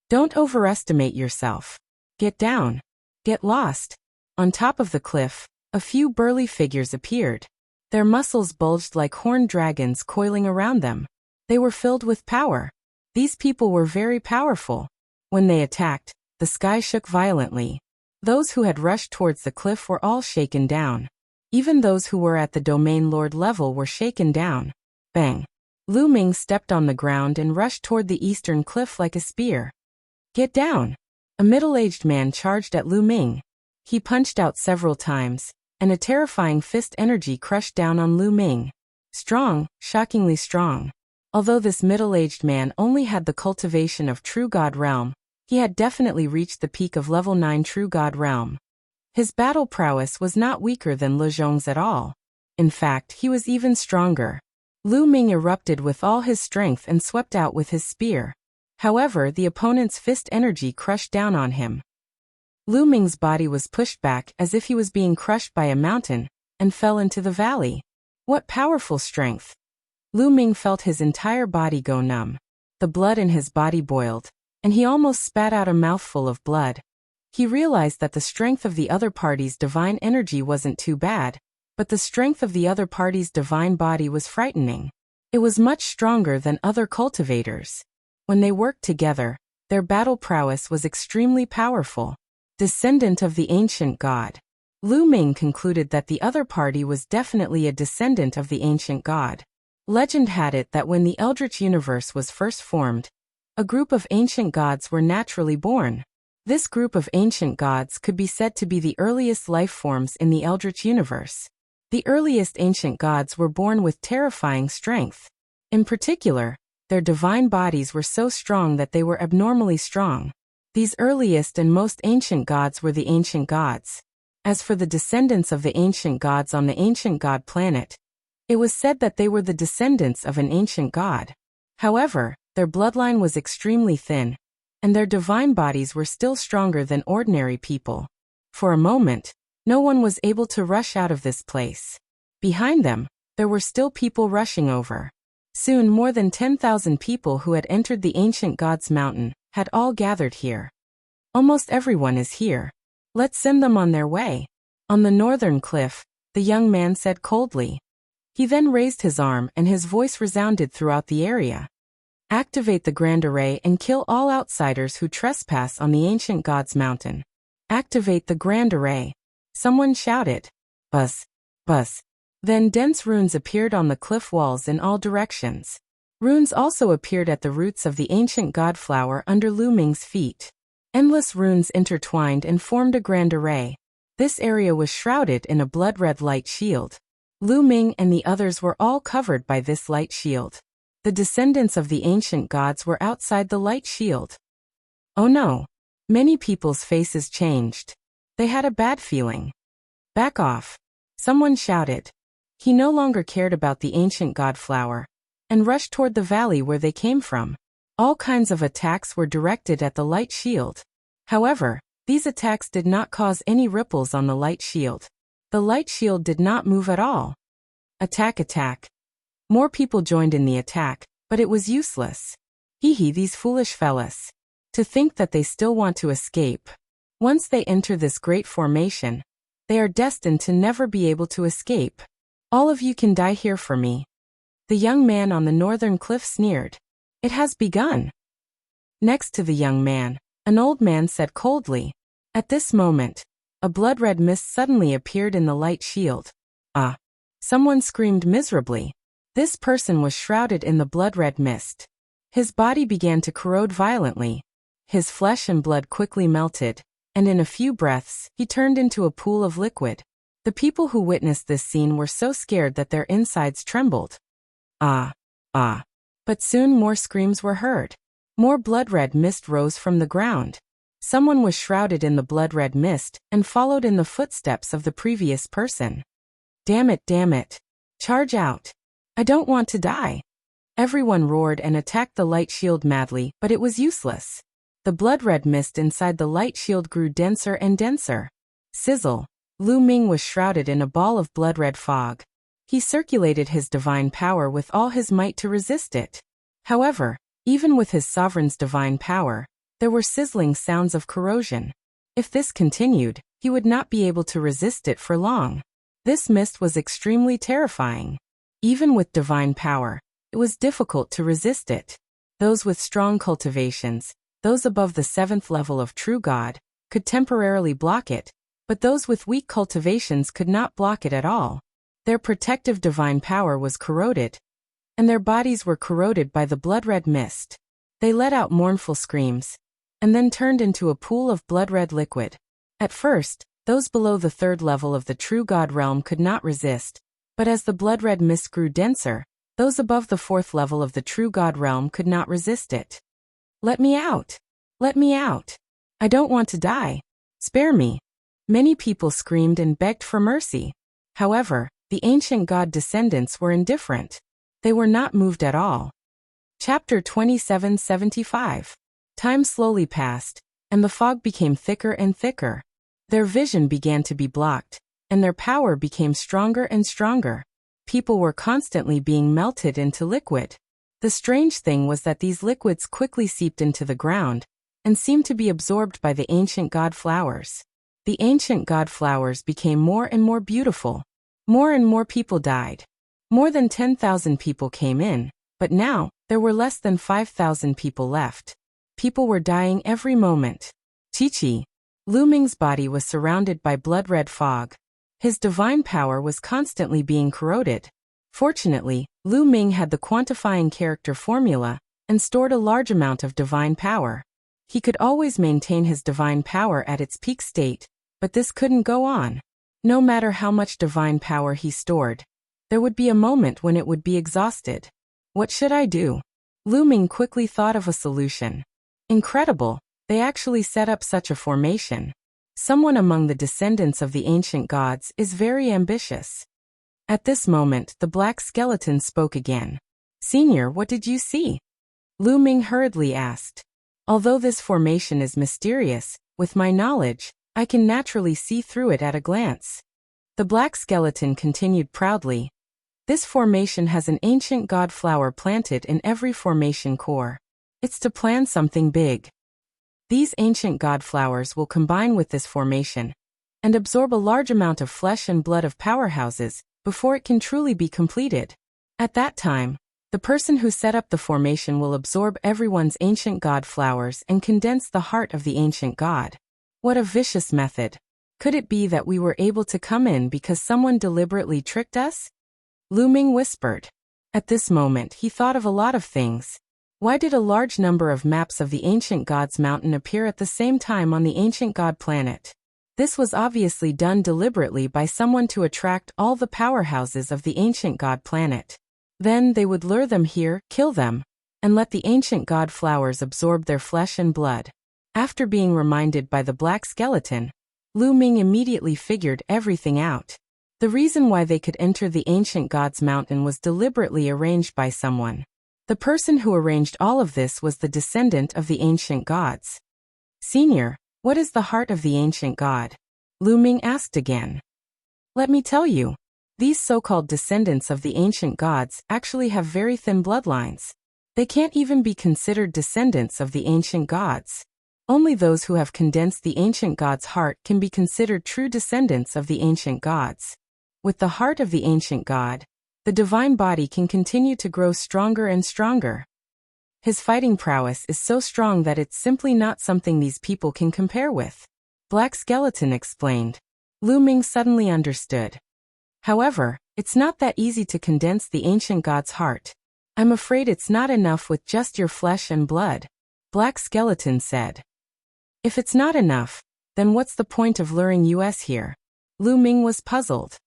Don't overestimate yourself. Get down. Get lost. On top of the cliff, a few burly figures appeared. Their muscles bulged like horned dragons coiling around them. They were filled with power. These people were very powerful. When they attacked, the sky shook violently. Those who had rushed towards the cliff were all shaken down. Even those who were at the domain lord level were shaken down. Bang! Lu Ming stepped on the ground and rushed toward the eastern cliff like a spear. Get down! A middle-aged man charged at Lu Ming. He punched out several times, and a terrifying fist energy crushed down on Lu Ming. Strong, shockingly strong. Although this middle-aged man only had the cultivation of True God Realm, he had definitely reached the peak of level 9 True God Realm. His battle prowess was not weaker than Le Zhong's at all. In fact, he was even stronger. Lu Ming erupted with all his strength and swept out with his spear. However, the opponent's fist energy crushed down on him. Lu Ming's body was pushed back as if he was being crushed by a mountain, and fell into the valley. What powerful strength! Lu Ming felt his entire body go numb. The blood in his body boiled, and he almost spat out a mouthful of blood. He realized that the strength of the other party's divine energy wasn't too bad, but the strength of the other party's divine body was frightening. It was much stronger than other cultivators. When they worked together, their battle prowess was extremely powerful. Descendant of the ancient god. Lu Ming concluded that the other party was definitely a descendant of the ancient god. Legend had it that when the Eldritch universe was first formed, a group of ancient gods were naturally born. This group of ancient gods could be said to be the earliest life forms in the Eldritch universe. The earliest ancient gods were born with terrifying strength. In particular, their divine bodies were so strong that they were abnormally strong. These earliest and most ancient gods were the ancient gods. As for the descendants of the ancient gods on the ancient god planet, it was said that they were the descendants of an ancient god. However, their bloodline was extremely thin, and their divine bodies were still stronger than ordinary people. For a moment, no one was able to rush out of this place. Behind them, there were still people rushing over. Soon more than 10,000 people who had entered the ancient gods' mountain had all gathered here. Almost everyone is here. Let's send them on their way. On the northern cliff, the young man said coldly. He then raised his arm and his voice resounded throughout the area. Activate the Grand Array and kill all outsiders who trespass on the ancient gods' mountain. Activate the Grand Array. Someone shouted. Buzz. Buzz. Then dense runes appeared on the cliff walls in all directions. Runes also appeared at the roots of the ancient god flower under Lu Ming's feet. Endless runes intertwined and formed a grand array. This area was shrouded in a blood-red light shield. Lu Ming and the others were all covered by this light shield. The descendants of the ancient gods were outside the light shield. Oh no! Many people's faces changed. They had a bad feeling. Back off! Someone shouted. He no longer cared about the ancient god flower, and rushed toward the valley where they came from. All kinds of attacks were directed at the light shield. However, these attacks did not cause any ripples on the light shield. The light shield did not move at all. Attack, attack. More people joined in the attack, but it was useless. Hee, these foolish fellas. To think that they still want to escape. Once they enter this great formation, they are destined to never be able to escape. All of you can die here for me. The young man on the northern cliff sneered. It has begun. Next to the young man, an old man said coldly. At this moment, a blood-red mist suddenly appeared in the light shield. Ah! Someone screamed miserably. This person was shrouded in the blood-red mist. His body began to corrode violently. His flesh and blood quickly melted, and in a few breaths, he turned into a pool of liquid. The people who witnessed this scene were so scared that their insides trembled. Ah! Ah! But soon more screams were heard. More blood-red mist rose from the ground. Someone was shrouded in the blood-red mist and followed in the footsteps of the previous person. Damn it, damn it. Charge out. I don't want to die. Everyone roared and attacked the light shield madly, but it was useless. The blood-red mist inside the light shield grew denser and denser. Sizzle. Lu Ming was shrouded in a ball of blood-red fog. He circulated his divine power with all his might to resist it. However, even with his sovereign's divine power, there were sizzling sounds of corrosion. If this continued, he would not be able to resist it for long. This mist was extremely terrifying. Even with divine power, it was difficult to resist it. Those with strong cultivations, those above the 7th level of true God, could temporarily block it, but those with weak cultivations could not block it at all. Their protective divine power was corroded, and their bodies were corroded by the blood-red mist. They let out mournful screams, and then turned into a pool of blood-red liquid. At first, those below the 3rd level of the true God realm could not resist, but as the blood-red mist grew denser, those above the 4th level of the true God realm could not resist it. Let me out! Let me out! I don't want to die. Spare me! Many people screamed and begged for mercy. However, the ancient god descendants were indifferent. They were not moved at all. Chapter 2775. Time slowly passed, and the fog became thicker and thicker. Their vision began to be blocked, and their power became stronger and stronger. People were constantly being melted into liquid. The strange thing was that these liquids quickly seeped into the ground, and seemed to be absorbed by the ancient god flowers. The ancient god flowers became more and more beautiful. More and more people died. More than 10,000 people came in, but now, there were less than 5,000 people left. People were dying every moment. Chi-Chi. Lu Ming's body was surrounded by blood-red fog. His divine power was constantly being corroded. Fortunately, Lu Ming had the quantifying character formula, and stored a large amount of divine power. He could always maintain his divine power at its peak state, but this couldn't go on. No matter how much divine power he stored, there would be a moment when it would be exhausted. What should I do? Lu Ming quickly thought of a solution. Incredible, they actually set up such a formation. Someone among the descendants of the ancient gods is very ambitious. At this moment, the black skeleton spoke again. Senior, what did you see? Lu Ming hurriedly asked. Although this formation is mysterious, with my knowledge, I can naturally see through it at a glance. The black skeleton continued proudly. This formation has an ancient god flower planted in every formation core. It's to plan something big. These ancient god flowers will combine with this formation and absorb a large amount of flesh and blood of powerhouses before it can truly be completed. At that time, the person who set up the formation will absorb everyone's ancient god flowers and condense the heart of the ancient god. What a vicious method. Could it be that we were able to come in because someone deliberately tricked us? Lu Ming whispered. At this moment, he thought of a lot of things. Why did a large number of maps of the ancient god's mountain appear at the same time on the ancient god planet? This was obviously done deliberately by someone to attract all the powerhouses of the ancient god planet. Then they would lure them here, kill them, and let the ancient god flowers absorb their flesh and blood. After being reminded by the black skeleton, Lu Ming immediately figured everything out. The reason why they could enter the ancient god's mountain was deliberately arranged by someone. The person who arranged all of this was the descendant of the ancient gods. Senior, what is the heart of the ancient god? Lu Ming asked again. Let me tell you. These so-called descendants of the ancient gods actually have very thin bloodlines. They can't even be considered descendants of the ancient gods. Only those who have condensed the ancient god's heart can be considered true descendants of the ancient gods. With the heart of the ancient god, the divine body can continue to grow stronger and stronger. His fighting prowess is so strong that it's simply not something these people can compare with. Black Skeleton explained. Lu Ming suddenly understood. However, it's not that easy to condense the ancient god's heart. I'm afraid it's not enough with just your flesh and blood, Black Skeleton said. If it's not enough, then what's the point of luring us here? Lu Ming was puzzled.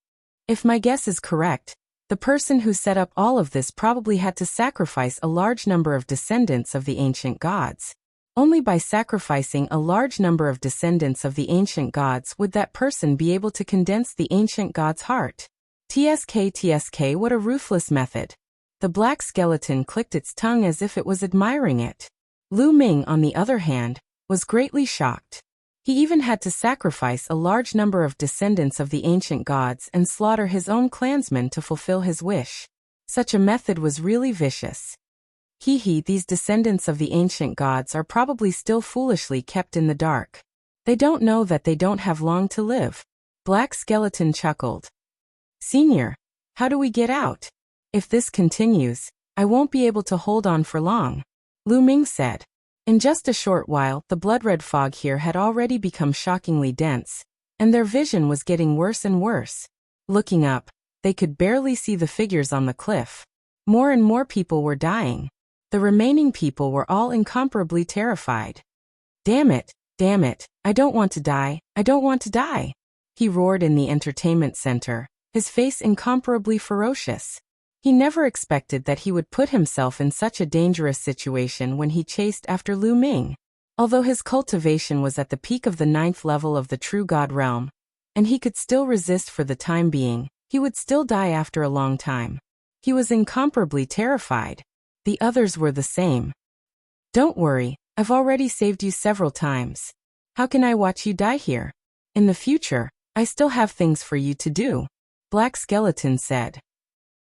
If my guess is correct, the person who set up all of this probably had to sacrifice a large number of descendants of the ancient gods. Only by sacrificing a large number of descendants of the ancient gods would that person be able to condense the ancient god's heart. TSK, what a ruthless method. The black skeleton clicked its tongue as if it was admiring it. Lu Ming, on the other hand, was greatly shocked. He even had to sacrifice a large number of descendants of the ancient gods and slaughter his own clansmen to fulfill his wish. Such a method was really vicious. These descendants of the ancient gods are probably still foolishly kept in the dark. They don't know that they don't have long to live. Black Skeleton chuckled. Senior, how do we get out? If this continues, I won't be able to hold on for long, Lu Ming said. In just a short while, the blood-red fog here had already become shockingly dense, and their vision was getting worse and worse. Looking up, they could barely see the figures on the cliff. More and more people were dying. The remaining people were all incomparably terrified. Damn it, I don't want to die, he roared in the entertainment center, his face incomparably ferocious. He never expected that he would put himself in such a dangerous situation when he chased after Lu Ming. Although his cultivation was at the peak of the 9th level of the true god realm, and he could still resist for the time being, he would still die after a long time. He was incomparably terrified. The others were the same. Don't worry, I've already saved you several times. How can I watch you die here? In the future, I still have things for you to do, Black Skeleton said.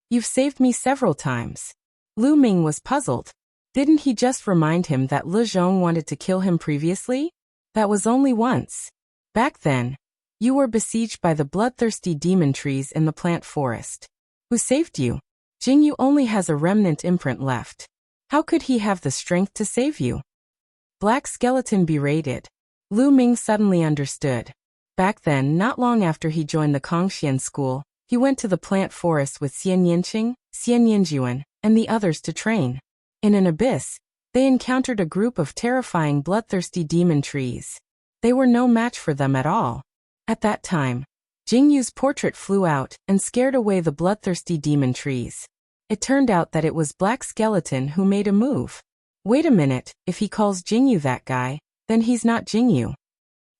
You've saved me several times. Lu Ming was puzzled. Didn't he just remind him that Le Zhong wanted to kill him previously? That was only once. Back then, you were besieged by the bloodthirsty demon trees in the plant forest. Who saved you? Jingyu only has a remnant imprint left. How could he have the strength to save you? Black Skeleton berated. Lu Ming suddenly understood. Back then, not long after he joined the Kongxian school, he went to the plant forest with Xian Yinqing, Xian Yinjuan, and the others to train. In an abyss, they encountered a group of terrifying bloodthirsty demon trees. They were no match for them at all. At that time, Jingyu's portrait flew out and scared away the bloodthirsty demon trees. It turned out that it was Black Skeleton who made a move. Wait a minute, if he calls Jingyu that guy, then he's not Jingyu.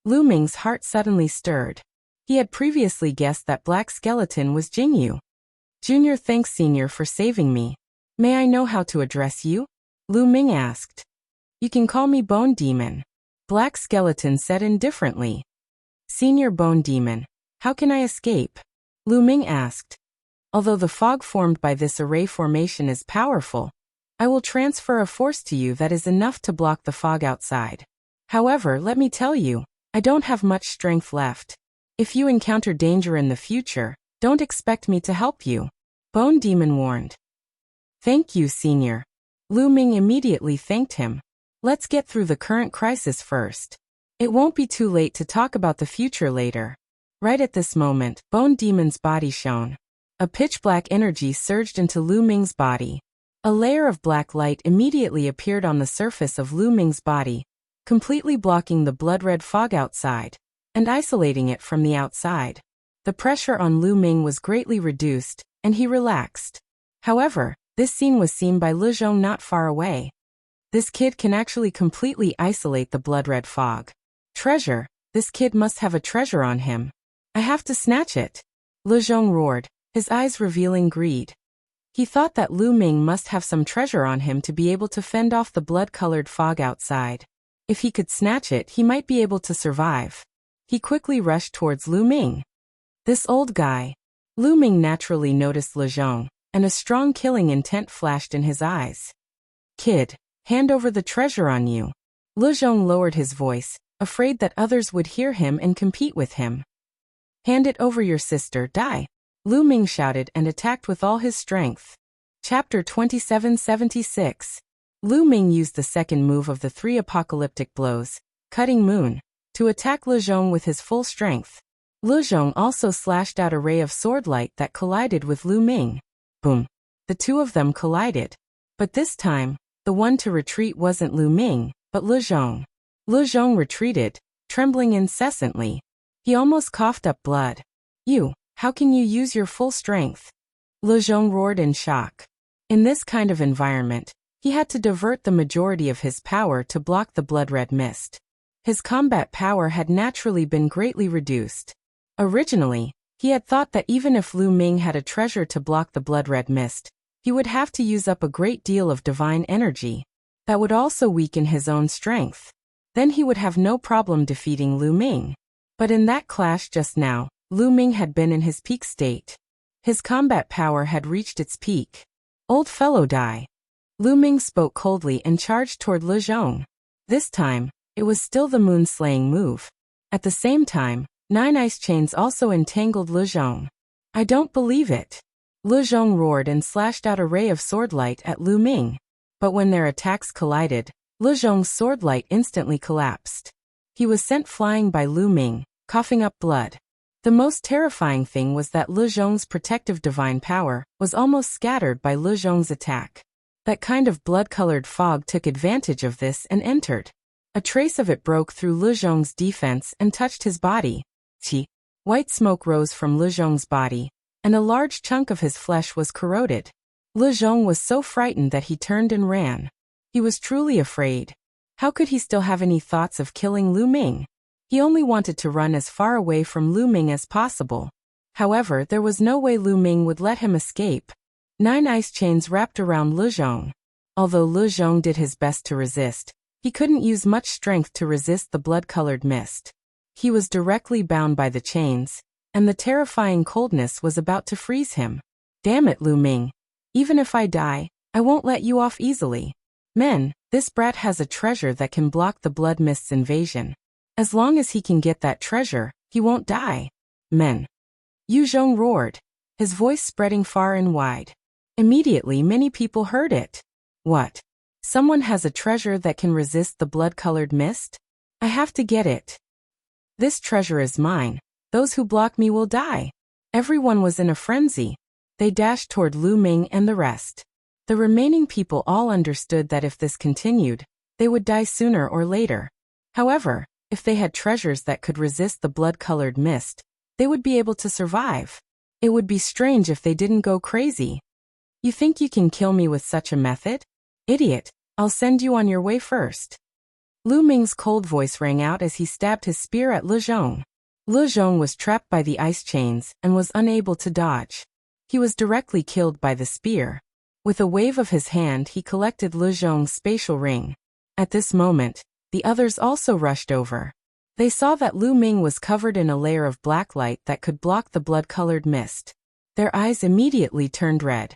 Lu Ming's heart suddenly stirred. He had previously guessed that Black Skeleton was Jingyu. Junior, thanks Senior for saving me. May I know how to address you? Lu Ming asked. You can call me Bone Demon. Black Skeleton said indifferently. Senior Bone Demon, how can I escape? Lu Ming asked. Although the fog formed by this array formation is powerful, I will transfer a force to you that is enough to block the fog outside. However, let me tell you, I don't have much strength left. If you encounter danger in the future, don't expect me to help you. Bone Demon warned. Thank you, Senior. Lu Ming immediately thanked him. Let's get through the current crisis first. It won't be too late to talk about the future later. Right at this moment, Bone Demon's body shone. A pitch-black energy surged into Lu Ming's body. A layer of black light immediately appeared on the surface of Lu Ming's body, completely blocking the blood-red fog outside, and isolating it from the outside. The pressure on Lu Ming was greatly reduced, and he relaxed. However, this scene was seen by Le Zhong not far away. This kid can actually completely isolate the blood-red fog. Treasure, this kid must have a treasure on him. I have to snatch it. Le Zhong roared, his eyes revealing greed. He thought that Lu Ming must have some treasure on him to be able to fend off the blood-colored fog outside. If he could snatch it, he might be able to survive. He quickly rushed towards Lu Ming. This old guy. Lu Ming naturally noticed Le Zhong, and a strong killing intent flashed in his eyes. Kid, hand over the treasure on you. Le Zhong lowered his voice, afraid that others would hear him and compete with him. Hand it over, your sister, die. Lu Ming shouted and attacked with all his strength. Chapter 2776. Lu Ming used the second move of the 3 apocalyptic blows, Cutting Moon, to attack Le Zhong with his full strength. Le Zhong also slashed out a ray of sword light that collided with Lu Ming. Boom. The two of them collided. But this time, the one to retreat wasn't Lu Ming, but Le Zhong. Le Zhong retreated, trembling incessantly. He almost coughed up blood. How can you use your full strength? Le Zhong roared in shock. In this kind of environment, he had to divert the majority of his power to block the blood-red mist. His combat power had naturally been greatly reduced. Originally, he had thought that even if Lu Ming had a treasure to block the blood-red mist, he would have to use up a great deal of divine energy. That would also weaken his own strength. Then he would have no problem defeating Lu Ming. But in that clash just now, Lu Ming had been in his peak state. His combat power had reached its peak. Old fellow, die. Lu Ming spoke coldly and charged toward Le Zhong. This time, it was still the moon-slaying move. At the same time, 9 ice chains also entangled Le Zhong. I don't believe it. Le Zhong roared and slashed out a ray of sword light at Lu Ming. But when their attacks collided, Le Zhong's sword light instantly collapsed. He was sent flying by Lu Ming, coughing up blood. The most terrifying thing was that Le Zhong's protective divine power was almost scattered by Le Zhong's attack. That kind of blood-colored fog took advantage of this and entered. A trace of it broke through Le Zhong's defense and touched his body. White smoke rose from Le Zhong's body, and a large chunk of his flesh was corroded. Le Zhong was so frightened that he turned and ran. He was truly afraid. How could he still have any thoughts of killing Lu Ming? He only wanted to run as far away from Lu Ming as possible. However, there was no way Lu Ming would let him escape. 9 ice chains wrapped around Le Zhong. Although Le Zhong did his best to resist, he couldn't use much strength to resist the blood-colored mist. He was directly bound by the chains, and the terrifying coldness was about to freeze him. Damn it, Lu Ming. Even if I die, I won't let you off easily. Men, this brat has a treasure that can block the blood mist's invasion. As long as he can get that treasure, he won't die. Men. Yu Zhong roared, his voice spreading far and wide. Immediately many people heard it. What? Someone has a treasure that can resist the blood-colored mist? I have to get it. This treasure is mine. Those who block me will die. Everyone was in a frenzy. They dashed toward Lu Ming and the rest. The remaining people all understood that if this continued, they would die sooner or later. However, if they had treasures that could resist the blood-colored mist, they would be able to survive. It would be strange if they didn't go crazy. You think you can kill me with such a method? Idiot, I'll send you on your way first. Lu Ming's cold voice rang out as he stabbed his spear at Le Zhong. Le Zhong was trapped by the ice chains and was unable to dodge. He was directly killed by the spear. With a wave of his hand he collected Le Zhong's spatial ring. At this moment, the others also rushed over. They saw that Lu Ming was covered in a layer of black light that could block the blood-colored mist. Their eyes immediately turned red.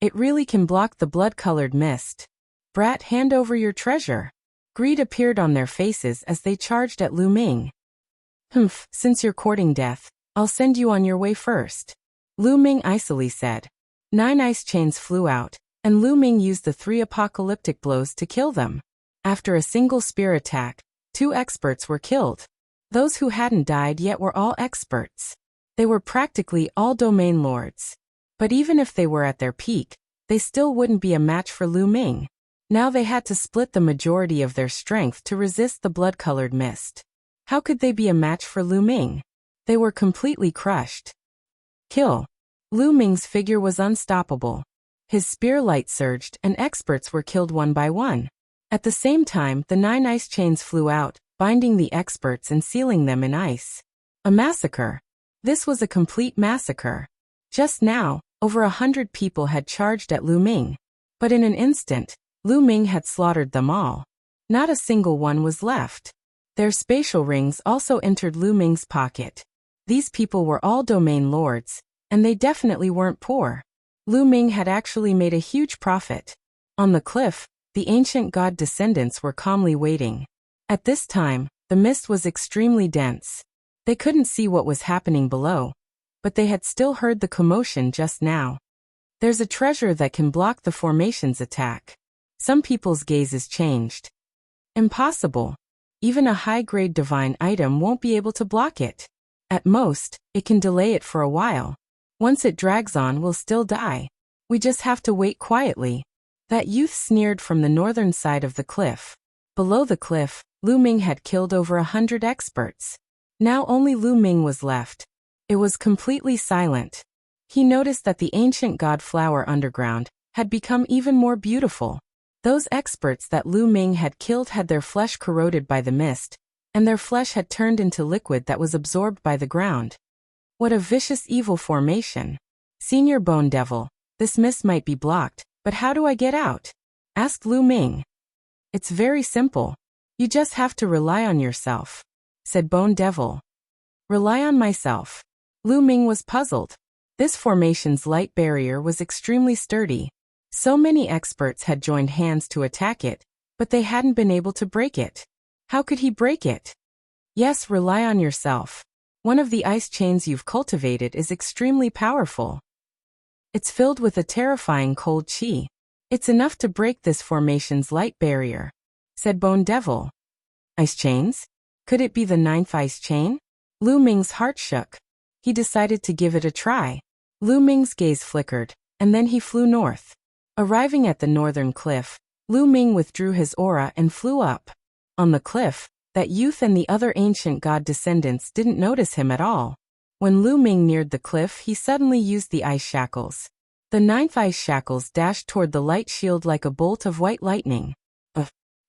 It really can block the blood-colored mist. Brat, hand over your treasure. Greed appeared on their faces as they charged at Lu Ming. Humph, since you're courting death, I'll send you on your way first. Lu Ming icily said. 9 ice chains flew out, and Lu Ming used the 3 apocalyptic blows to kill them. After a single spear attack, 2 experts were killed. Those who hadn't died yet were all experts. They were practically all domain lords. But even if they were at their peak, they still wouldn't be a match for Lu Ming. Now they had to split the majority of their strength to resist the blood-colored mist. How could they be a match for Lu Ming? They were completely crushed. Kill. Lu Ming's figure was unstoppable. His spear light surged and experts were killed one by one. At the same time, the 9 ice chains flew out, binding the experts and sealing them in ice. A massacre. This was a complete massacre. Just now, over 100 people had charged at Lu Ming. But in an instant, Lu Ming had slaughtered them all. Not a single one was left. Their spatial rings also entered Lu Ming's pocket. These people were all domain lords, and they definitely weren't poor. Lu Ming had actually made a huge profit. On the cliff, the ancient god descendants were calmly waiting. At this time, the mist was extremely dense. They couldn't see what was happening below, but they had still heard the commotion just now. There's a treasure that can block the formation's attack. Some people's gazes changed. Impossible. Even a high-grade divine item won't be able to block it. At most, it can delay it for a while. Once it drags on, we'll still die. We just have to wait quietly. That youth sneered from the northern side of the cliff. Below the cliff, Lu Ming had killed over 100 experts. Now only Lu Ming was left. It was completely silent. He noticed that the ancient god flower underground had become even more beautiful. Those experts that Lu Ming had killed had their flesh corroded by the mist, and their flesh had turned into liquid that was absorbed by the ground. What a vicious evil formation. Senior Bone Devil, this mist might be blocked, but how do I get out? Asked Lu Ming. It's very simple. You just have to rely on yourself, said Bone Devil. Rely on myself. Lu Ming was puzzled. This formation's light barrier was extremely sturdy. So many experts had joined hands to attack it, but they hadn't been able to break it. How could he break it? Yes, rely on yourself. One of the ice chains you've cultivated is extremely powerful. It's filled with a terrifying cold chi. It's enough to break this formation's light barrier, said Bone Devil. Ice chains? Could it be the 9th ice chain? Lu Ming's heart shook. He decided to give it a try. Lu Ming's gaze flickered, and then he flew north. Arriving at the northern cliff, Lu Ming withdrew his aura and flew up. On the cliff, that youth and the other ancient god descendants didn't notice him at all. When Lu Ming neared the cliff, he suddenly used the ice shackles. The 9th ice shackles dashed toward the light shield like a bolt of white lightning.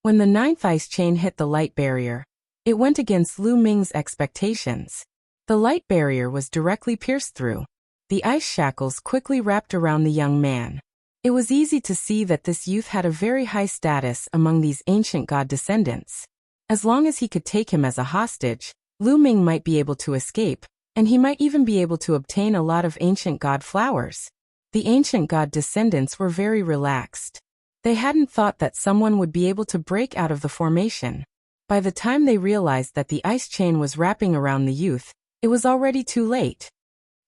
When the 9th ice chain hit the light barrier, it went against Lu Ming's expectations. The light barrier was directly pierced through. The ice shackles quickly wrapped around the young man. It was easy to see that this youth had a very high status among these ancient god descendants. As long as he could take him as a hostage, Lu Ming might be able to escape, and he might even be able to obtain a lot of ancient god flowers. The ancient god descendants were very relaxed. They hadn't thought that someone would be able to break out of the formation. By the time they realized that the ice chain was wrapping around the youth, it was already too late.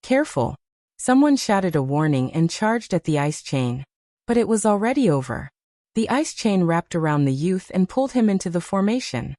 Careful! Someone shouted a warning and charged at the ice chain. But it was already over. The ice chain wrapped around the youth and pulled him into the formation.